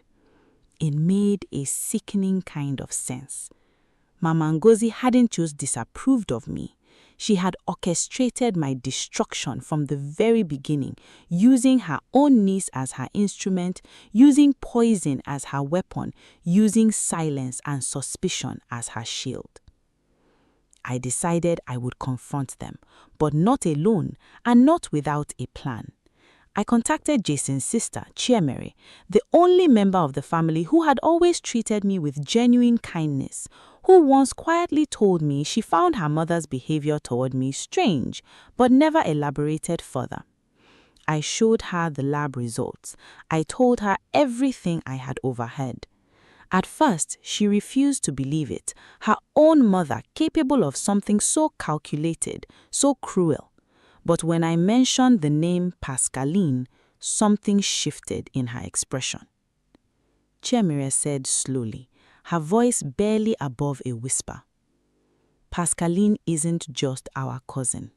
Speaker 3: It made a sickening kind of sense. Mama Ngozi hadn't just disapproved of me. She had orchestrated my destruction from the very beginning, using her own niece as her instrument, using poison as her weapon, using silence and suspicion as her shield. I decided I would confront them, but not alone and not without a plan. I contacted Jason's sister, Chiemere, the only member of the family who had always treated me with genuine kindness, who once quietly told me she found her mother's behavior toward me strange, but never elaborated further. I showed her the lab results. I told her everything I had overheard. At first, she refused to believe it, her own mother capable of something so calculated, so cruel. But when I mentioned the name Pascaline, something shifted in her expression. Chiemere said slowly, her voice barely above a whisper. Pascaline isn't just our cousin.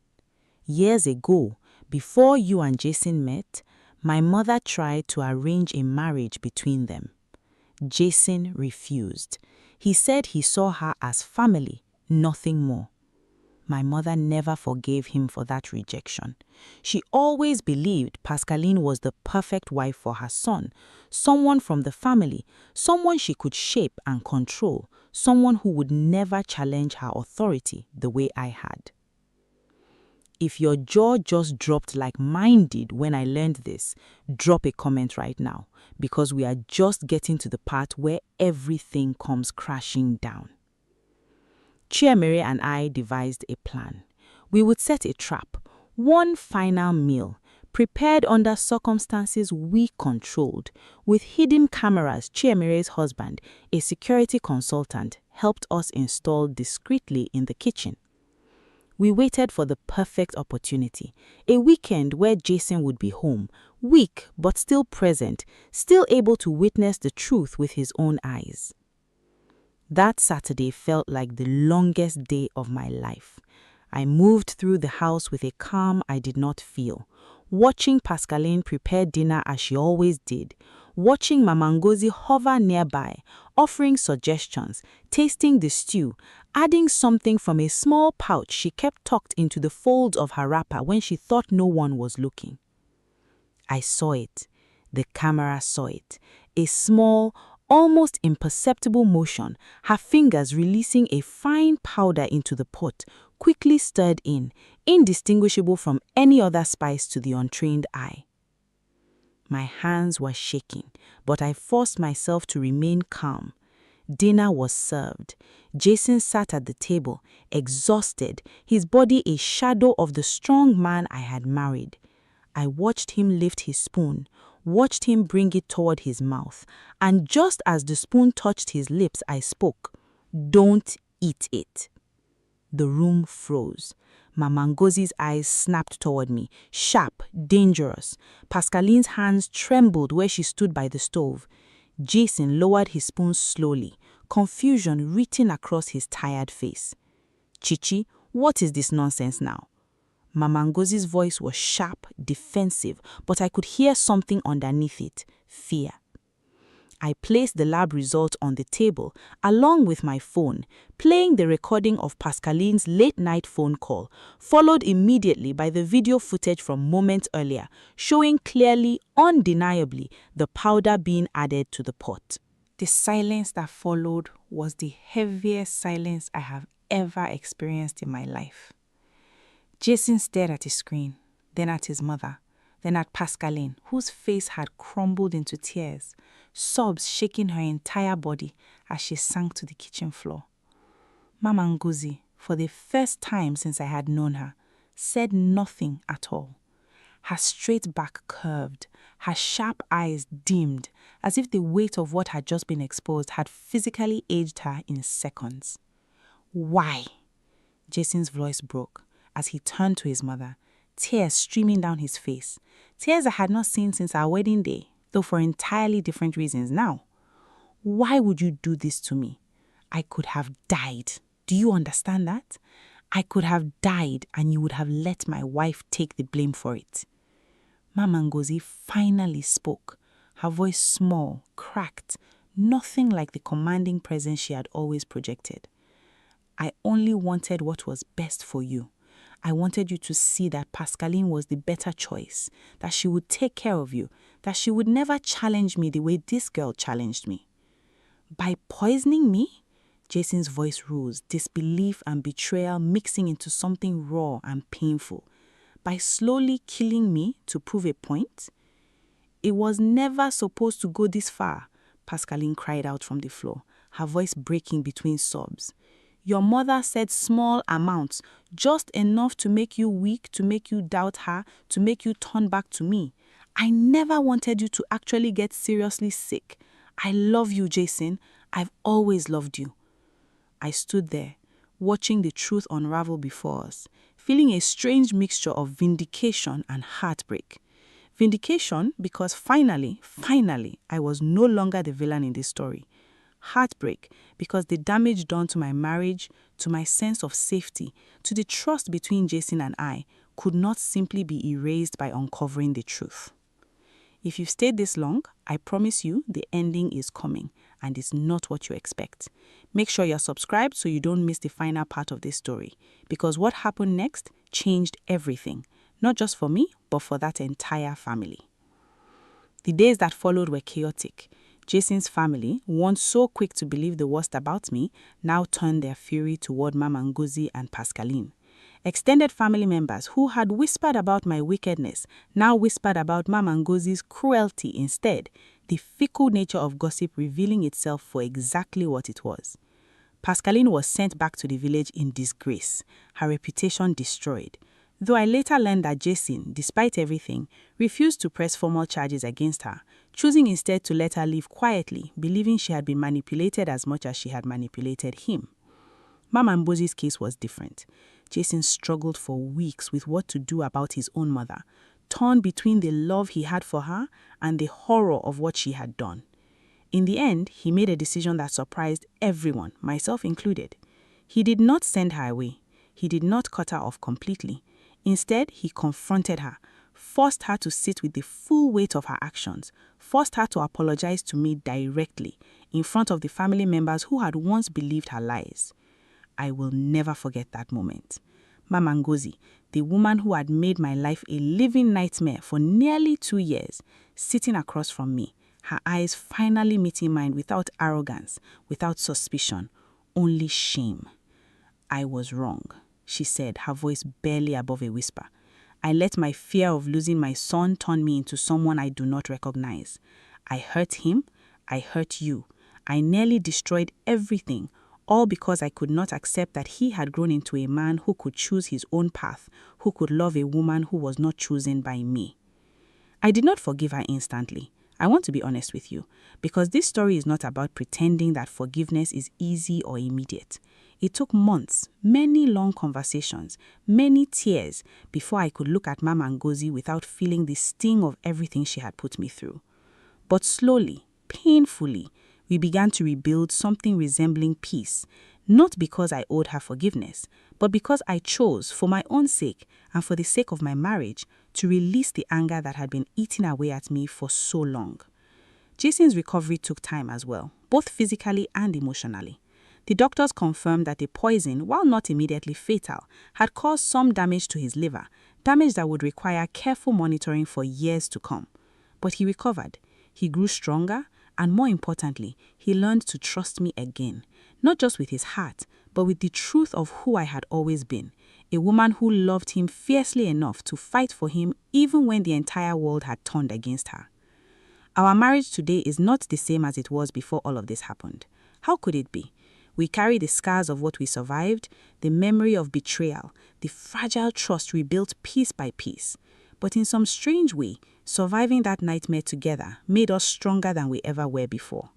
Speaker 3: Years ago, before you and Jason met, my mother tried to arrange a marriage between them. Jason refused. He said he saw her as family, nothing more. My mother never forgave him for that rejection. She always believed Pascaline was the perfect wife for her son, someone from the family, someone she could shape and control, someone who would never challenge her authority the way I had. If your jaw just dropped like mine did when I learned this, drop a comment right now, because we are just getting to the part where everything comes crashing down. Chiemere and I devised a plan. We would set a trap, one final meal, prepared under circumstances we controlled. With hidden cameras, Chiemere's husband, a security consultant, helped us install discreetly in the kitchen. We waited for the perfect opportunity, a weekend where Jason would be home, weak but still present, still able to witness the truth with his own eyes. That Saturday felt like the longest day of my life. I moved through the house with a calm I did not feel, watching Pascaline prepare dinner as she always did, watching Mama Ngozi hover nearby, offering suggestions, tasting the stew, adding something from a small pouch she kept tucked into the folds of her wrapper when she thought no one was looking. I saw it. The camera saw it. A small, almost imperceptible motion, her fingers releasing a fine powder into the pot, quickly stirred in, indistinguishable from any other spice to the untrained eye. My hands were shaking, but I forced myself to remain calm. Dinner was served. Jason sat at the table, exhausted, his body a shadow of the strong man I had married. I watched him lift his spoon, watched him bring it toward his mouth, and just as the spoon touched his lips, I spoke, "Don't eat it." The room froze. Mama Ngozi's eyes snapped toward me, sharp, dangerous. Pascaline's hands trembled where she stood by the stove. Jason lowered his spoon slowly, confusion written across his tired face. "Chichi, what is this nonsense now?" Mama Ngozi's voice was sharp, defensive, but I could hear something underneath it, fear. I placed the lab result on the table, along with my phone, playing the recording of Pascaline's late-night phone call, followed immediately by the video footage from moments earlier, showing clearly, undeniably, the powder being added to the pot.
Speaker 1: The silence that followed was the heaviest silence I have ever experienced in my life. Jason stared at his screen, then at his mother, then at Pascaline, whose face had crumbled into tears, sobs shaking her entire body as she sank to the kitchen floor. Mama Ngozi, for the first time since I had known her, said nothing at all. Her straight back curved, her sharp eyes dimmed, as if the weight of what had just been exposed had physically aged her in seconds. "Why?" Jason's voice broke as he turned to his mother, tears streaming down his face, tears I had not seen since our wedding day, though for entirely different reasons now. "Why would you do this to me? I could have died. Do you understand that? I could have died and you would have let my wife take the blame for it." Mama Ngozi finally spoke, her voice small, cracked, nothing like the commanding presence she had always projected. "I only wanted what was best for you. I wanted you to see that Pascaline was the better choice, that she would take care of you, that she would never challenge me the way this girl challenged me." "By poisoning me?" Jason's voice rose, disbelief and betrayal mixing into something raw and painful. "By slowly killing me to prove a point?" "It was never supposed to go this far," Pascaline cried out from the floor, her voice breaking between sobs. "Your mother said small amounts, just enough to make you weak, to make you doubt her, to make you turn back to me. I never wanted you to actually get seriously sick. I love you, Jason. I've always loved you." I stood there, watching the truth unravel before us, feeling a strange mixture of vindication and heartbreak. Vindication because finally, I was no longer the villain in this story.
Speaker 3: heartbreak, because the damage done to my marriage, to my sense of safety, to the trust between Jason and I, could not simply be erased by uncovering the truth. If you've stayed this long, I promise you the ending is coming, and it's not what you expect. Make sure you're subscribed so you don't miss the final part of this story, because what happened next changed everything, not just for me, but for that entire family. The days that followed were chaotic. Jason's family, once so quick to believe the worst about me, now turned their fury toward Mama Ngozi and Pascaline. Extended family members who had whispered about my wickedness now whispered about Mama Ngozi's cruelty instead, the fickle nature of gossip revealing itself for exactly what it was. Pascaline was sent back to the village in disgrace, her reputation destroyed, though I later learned that Jason, despite everything, refused to press formal charges against her, choosing instead to let her leave quietly, believing she had been manipulated as much as she had manipulated him. Mama Ngozi's case was different. Jason struggled for weeks with what to do about his own mother, torn between the love he had for her and the horror of what she had done. In the end, he made a decision that surprised everyone, myself included. He did not send her away. He did not cut her off completely. Instead, he confronted her, forced her to sit with the full weight of her actions, forced her to apologize to me directly, in front of the family members who had once believed her lies. I will never forget that moment. Mama Ngozi, the woman who had made my life a living nightmare for nearly 2 years, sitting across from me, her eyes finally meeting mine without arrogance, without suspicion, only shame. I was wrong, she said, her voice barely above a whisper. I let my fear of losing my son turn me into someone I do not recognize. I hurt him, I hurt you. I nearly destroyed everything, all because I could not accept that he had grown into a man who could choose his own path, who could love a woman who was not chosen by me. I did not forgive her instantly. I want to be honest with you, because this story is not about pretending that forgiveness is easy or immediate. It took months, many long conversations, many tears before I could look at Mama Ngozi without feeling the sting of everything she had put me through. But slowly, painfully, we began to rebuild something resembling peace, not because I owed her forgiveness, but because I chose, for my own sake and for the sake of my marriage, to release the anger that had been eating away at me for so long. Jason's recovery took time as well, both physically and emotionally. The doctors confirmed that the poison, while not immediately fatal, had caused some damage to his liver, damage that would require careful monitoring for years to come. But he recovered. He grew stronger, and more importantly, he learned to trust me again, not just with his heart, but with the truth of who I had always been, a woman who loved him fiercely enough to fight for him even when the entire world had turned against her. Our marriage today is not the same as it was before all of this happened. How could it be? We carry the scars of what we survived, the memory of betrayal, the fragile trust rebuilt piece by piece. But in some strange way, surviving that nightmare together made us stronger than we ever were before.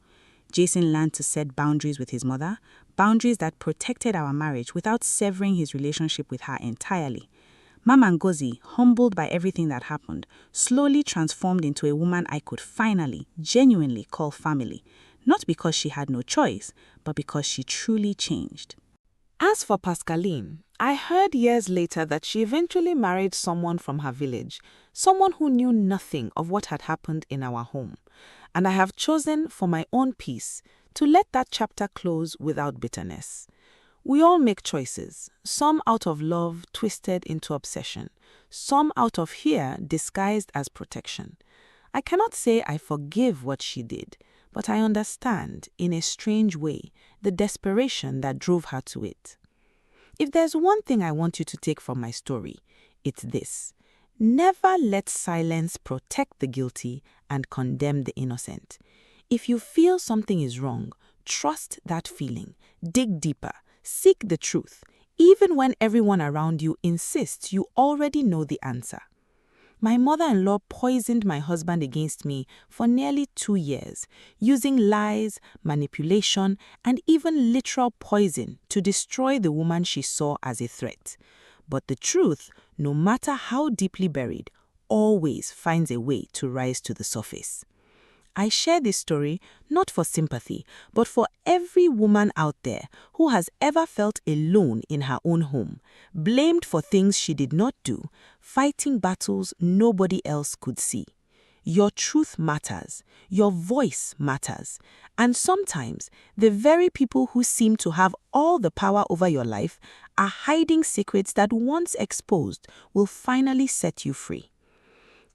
Speaker 3: Jason learned to set boundaries with his mother, boundaries that protected our marriage without severing his relationship with her entirely. Mama Ngozi, humbled by everything that happened, slowly transformed into a woman I could finally, genuinely call family, not because she had no choice, but because she truly changed.
Speaker 5: As for Pascaline, I heard years later that she eventually married someone from her village, someone who knew nothing of what had happened in our home. And I have chosen, for my own peace, to let that chapter close without bitterness. We all make choices, some out of love twisted into obsession, some out of fear disguised as protection. I cannot say I forgive what she did, but I understand, in a strange way, the desperation that drove her to it. If there's one thing I want you to take from my story, it's this. Never let silence protect the guilty and condemn the innocent. If you feel something is wrong, trust that feeling, dig deeper, seek the truth, even when everyone around you insists you already know the answer. My mother-in-law poisoned my husband against me for nearly 2 years, using lies, manipulation, and even literal poison to destroy the woman she saw as a threat. But the truth, no matter how deeply buried, always finds a way to rise to the surface.
Speaker 1: I share this story not for sympathy, but for every woman out there who has ever felt alone in her own home, blamed for things she did not do, fighting battles nobody else could see. Your truth matters, your voice matters, and sometimes the very people who seem to have all the power over your life are hiding secrets that once exposed will finally set you free.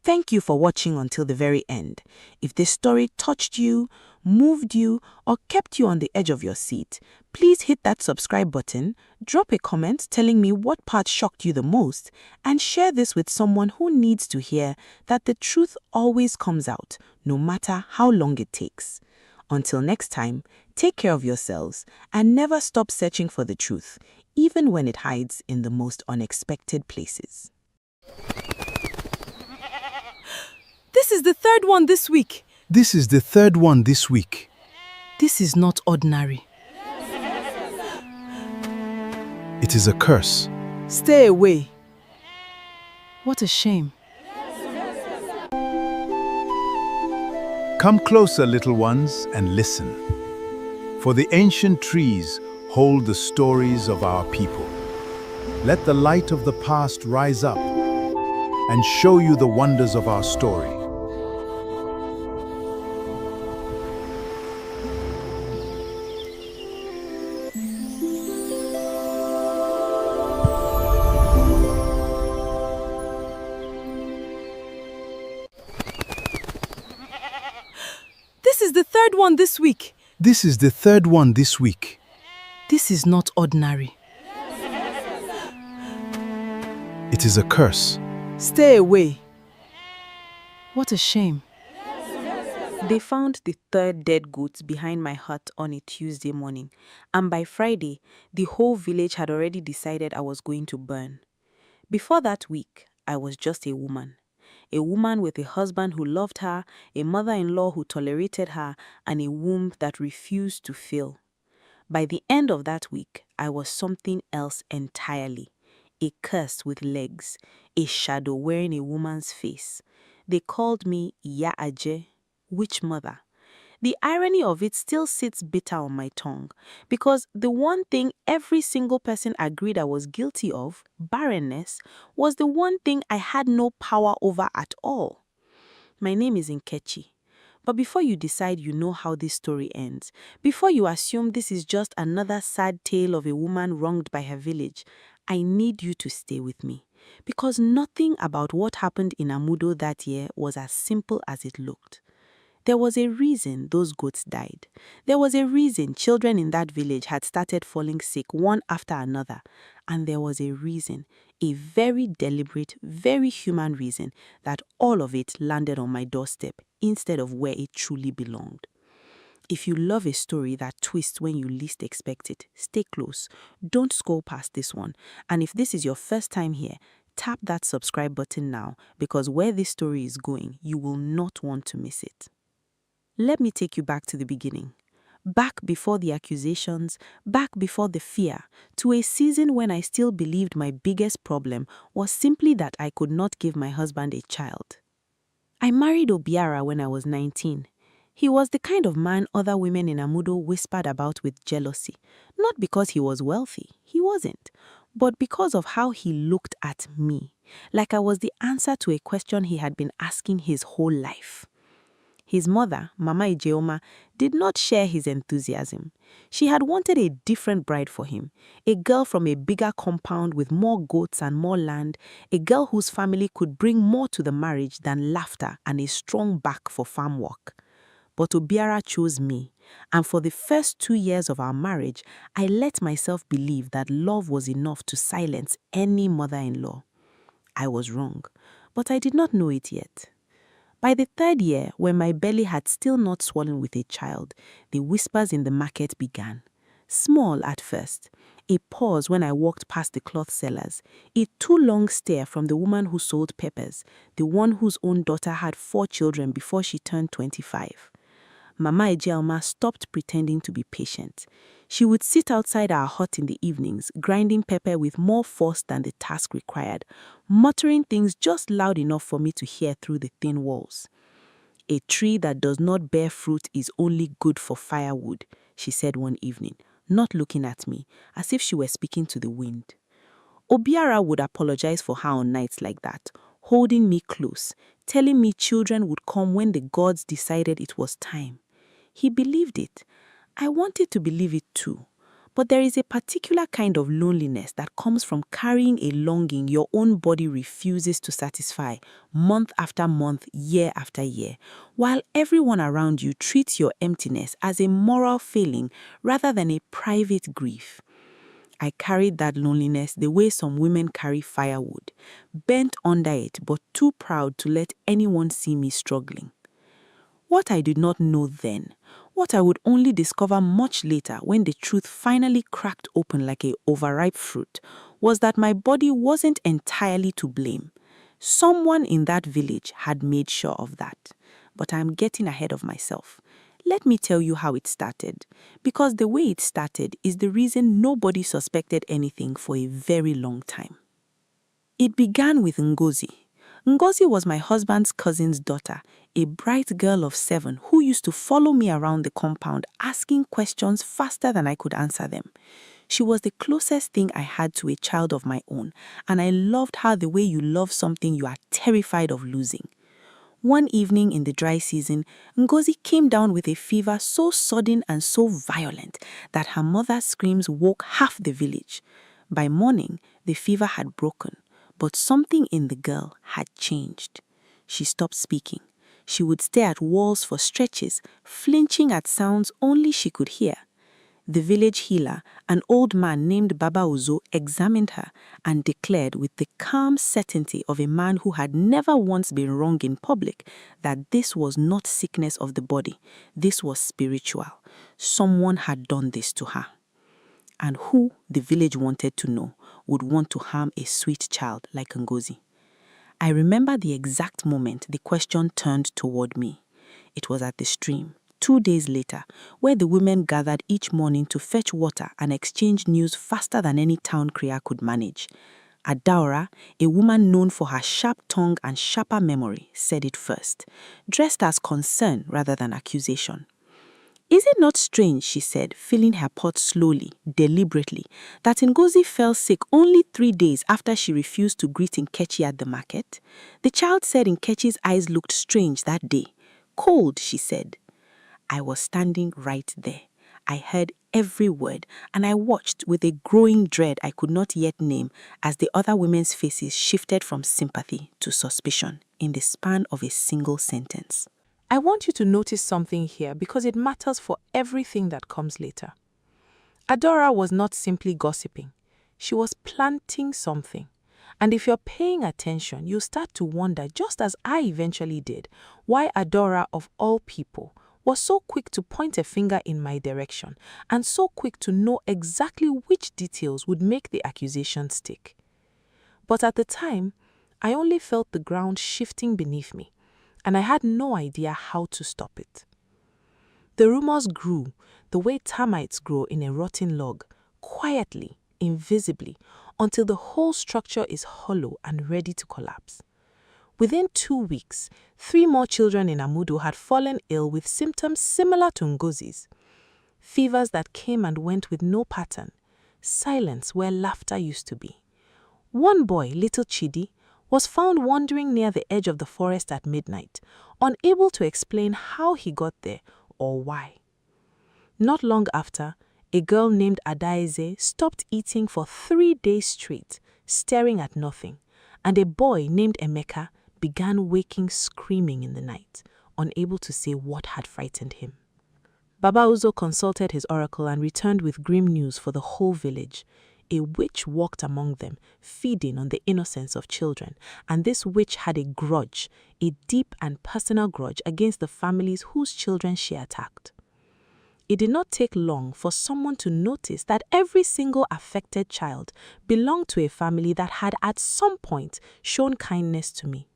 Speaker 1: Thank you for watching until the very end. If this story touched you, moved you, or kept you on the edge of your seat, please hit that subscribe button, drop a comment telling me what part shocked you the most, and share this with someone who needs to hear that the truth always comes out, no matter how long it takes. Until next time, take care of yourselves and never stop searching for the truth, even when it hides in the most unexpected places.
Speaker 4: This is the third one this week.
Speaker 2: This is the third one this week.
Speaker 4: This is not ordinary.
Speaker 2: It is a curse.
Speaker 4: Stay away. What a shame.
Speaker 2: Come closer, little ones, and listen. For the ancient trees hold the stories of our people. Let the light of the past rise up and show you the wonders of our story.
Speaker 4: This is the third one this week.
Speaker 2: This is the third one this week.
Speaker 4: This is not ordinary.
Speaker 2: It is a curse.
Speaker 4: Stay away. What a shame.
Speaker 3: They found the third dead goat behind my hut on a Tuesday morning, and by Friday, the whole village had already decided I was going to burn. Before that week, I was just a woman with a husband who loved her, a mother-in-law who tolerated her, and a womb that refused to fill. By the end of that week, I was something else entirely. A curse with legs, a shadow wearing a woman's face. They called me Iya Aje, witch mother. The irony of it still sits bitter on my tongue, because the one thing every single person agreed I was guilty of, barrenness, was the one thing I had no power over at all. My name is Nkechi. But before you decide you know how this story ends, before you assume this is just another sad tale of a woman wronged by her village, I need you to stay with me. Because nothing about what happened in Amudo that year was as simple as it looked. There was a reason those goats died. There was a reason children in that village had started falling sick one after another. And there was a reason, a very deliberate, very human reason, that all of it landed on my doorstep instead of where it truly belonged. If you love a story that twists when you least expect it, stay close. Don't scroll past this one. And if this is your first time here, tap that subscribe button now, because where this story is going, you will not want to miss it. Let me take you back to the beginning. Back before the accusations, back before the fear, to a season when I still believed my biggest problem was simply that I could not give my husband a child. I married Obiara when I was 19. He was the kind of man other women in Amudo whispered about with jealousy, not because he was wealthy, he wasn't, but because of how he looked at me, like I was the answer to a question he had been asking his whole life. His mother, Mama Ijeoma, did not share his enthusiasm. She had wanted a different bride for him, a girl from a bigger compound with more goats and more land, a girl whose family could bring more to the marriage than laughter and a strong back for farm work. But Obiara chose me, and for the first 2 years of our marriage, I let myself believe that love was enough to silence any mother-in-law. I was wrong, but I did not know it yet. By the 3rd year, when my belly had still not swollen with a child, the whispers in the market began. Small at first, a pause when I walked past the cloth sellers, a too long stare from the woman who sold peppers, the one whose own daughter had 4 children before she turned 25. Mama Ejeoma stopped pretending to be patient. She would sit outside our hut in the evenings, grinding pepper with more force than the task required, muttering things just loud enough for me to hear through the thin walls. "A tree that does not bear fruit is only good for firewood," she said one evening, not looking at me, as if she were speaking to the wind. Obiara would apologize for her on nights like that, holding me close, telling me children would come when the gods decided it was time. He believed it. I wanted to believe it too. But there is a particular kind of loneliness that comes from carrying a longing your own body refuses to satisfy month after month, year after year, while everyone around you treats your emptiness as a moral failing rather than a private grief. I carried that loneliness the way some women carry firewood, bent under it but too proud to let anyone see me struggling. What I did not know then, what I would only discover much later when the truth finally cracked open like a overripe fruit, was that my body wasn't entirely to blame. Someone in that village had made sure of that. But I'm getting ahead of myself. Let me tell you how it started, because the way it started is the reason nobody suspected anything for a very long time. It began with Ngozi. Ngozi was my husband's cousin's daughter, a bright girl of 7 who used to follow me around the compound asking questions faster than I could answer them. She was the closest thing I had to a child of my own, and I loved her the way you love something you are terrified of losing. One evening in the dry season, Ngozi came down with a fever so sudden and so violent that her mother's screams woke half the village. By morning, the fever had broken, but something in the girl had changed. She stopped speaking. She would stare at walls for stretches, flinching at sounds only she could hear. The village healer, an old man named Baba Uzo, examined her and declared with the calm certainty of a man who had never once been wrong in public that this was not sickness of the body, this was spiritual. Someone had done this to her. And who, the village wanted to know, would want to harm a sweet child like Ngozi? I remember the exact moment the question turned toward me. It was at the stream. 2 days later, where the women gathered each morning to fetch water and exchange news faster than any town crier could manage. Adaora, a woman known for her sharp tongue and sharper memory, said it first, dressed as concern rather than accusation. "Is it not strange," she said, filling her pot slowly, deliberately, that Ngozi fell sick only 3 days after she refused to greet Nkechi at the market? The child said Nkechi's eyes looked strange that day. "Cold," she said. I was standing right there. I heard every word, and I watched with a growing dread I could not yet name as the other women's faces shifted from sympathy to suspicion in the span of a single sentence.
Speaker 1: I want you to notice something here because it matters for everything that comes later. Adora was not simply gossiping. She was planting something. And if you're paying attention, you start to wonder, just as I eventually did, why Adora, of all people, was so quick to point a finger in my direction and so quick to know exactly which details would make the accusation stick. But at the time, I only felt the ground shifting beneath me, and I had no idea how to stop it. The rumors grew the way termites grow in a rotten log, quietly, invisibly, until the whole structure is hollow and ready to collapse. Within 2 weeks, 3 more children in Amudo had fallen ill with symptoms similar to Ngozi's. Fevers that came and went with no pattern, silence where laughter used to be. One boy, little Chidi, was found wandering near the edge of the forest at midnight, unable to explain how he got there or why. Not long after, a girl named Adaize stopped eating for 3 days straight, staring at nothing, and a boy named Emeka began waking screaming in the night, unable to say what had frightened him. Baba Uzo consulted his oracle and returned with grim news for the whole village. A witch walked among them, feeding on the innocence of children, and this witch had a grudge, a deep and personal grudge against the families whose children she attacked. It did not take long for someone to notice that every single affected child belonged to a family that had at some point shown kindness to me.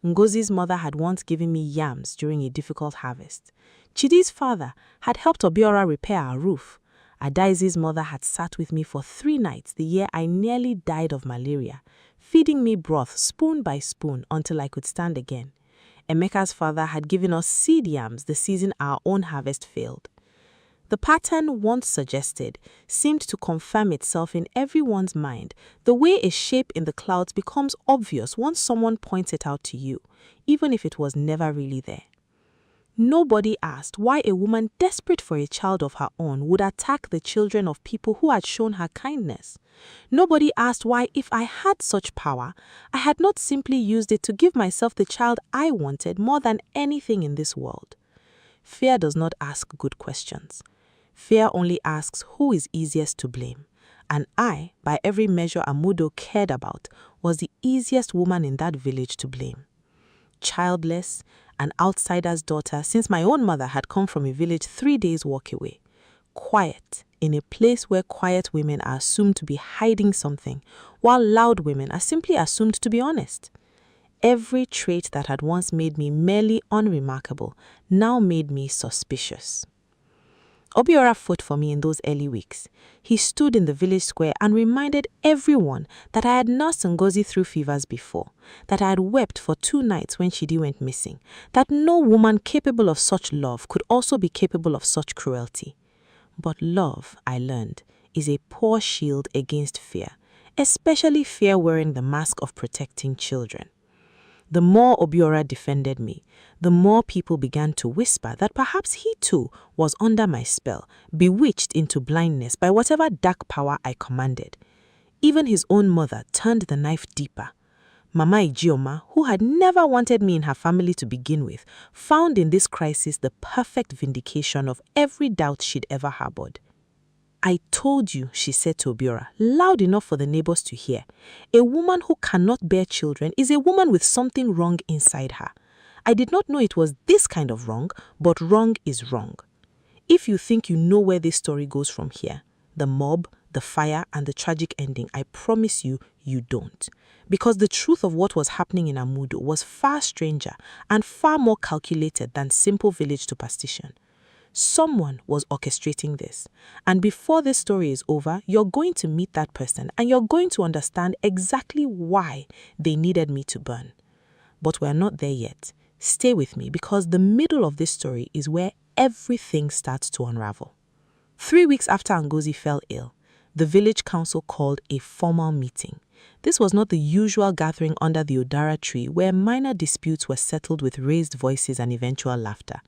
Speaker 1: Ngozi's mother had once given me yams during a difficult harvest. Chidi's father had helped Obiora repair our roof. Adaize's mother had sat with me for 3 nights the year I nearly died of malaria, feeding me broth spoon by spoon until I could stand again. Emeka's father had given us seed yams the season our own harvest failed. The pattern once suggested seemed to confirm itself in everyone's mind, the way a shape in the clouds becomes obvious once someone points it out to you, even if it was never really there. Nobody asked why a woman desperate for a child of her own would attack the children of people who had shown her kindness. Nobody asked why, if I had such power, I had not simply used it to give myself the child I wanted more than anything in this world. Fear does not ask good questions. Fear only asks who is easiest to blame. And I, by every measure Amudo cared about, was the easiest woman in that village to blame. Childless, an outsider's daughter, since my own mother had come from a village 3 days' walk away. Quiet, in a place where quiet women are assumed to be hiding something, while loud women are simply assumed to be honest. Every trait that had once made me merely unremarkable now made me suspicious. Obiora fought for me in those early weeks. He stood in the village square and reminded everyone that I had nursed Ngozi through fevers before, that I had wept for 2 nights when Chidi went missing, that no woman capable of such love could also be capable of such cruelty. But love, I learned, is a poor shield against fear, especially fear wearing the mask of protecting children. The more Obiora defended me, the more people began to whisper that perhaps he too was under my spell, bewitched into blindness by whatever dark power I commanded. Even his own mother turned the knife deeper. Mama Ijeoma, who had never wanted me in her family to begin with, found in this crisis the perfect vindication of every doubt she'd ever harbored. I told you, she said to Obiora, loud enough for the neighbors to hear. A woman who cannot bear children is a woman with something wrong inside her. I did not know it was this kind of wrong, but wrong is wrong. If you think you know where this story goes from here, the mob, the fire, and the tragic ending, I promise you, you don't. Because the truth of what was happening in Amudo was far stranger and far more calculated than simple village superstition. Someone was orchestrating this, and before this story is over, you're going to meet that person and you're going to understand exactly why they needed me to burn. But we're not there yet. Stay with me, because the middle of this story is where everything starts to unravel. 3 weeks after Ngozi fell ill, the village council called a formal meeting. This was not the usual gathering under the Odara tree where minor disputes were settled with raised voices and eventual laughter.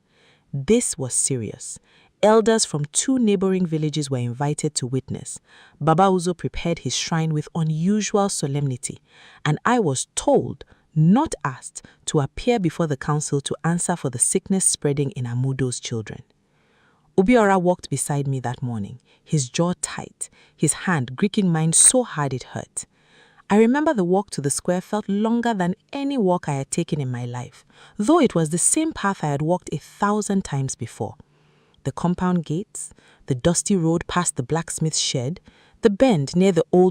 Speaker 1: This was serious. Elders from 2 neighboring villages were invited to witness. Baba Uzo prepared his shrine with unusual solemnity, and I was told, not asked, to appear before the council to answer for the sickness spreading in Amudo's children. Obiora walked beside me that morning, his jaw tight, his hand gripping mine so hard it hurt. I remember the walk to the square felt longer than any walk I had taken in my life, though it was the same path I had walked 1,000 times before. The compound gates, the dusty road past the blacksmith's shed, the bend near the old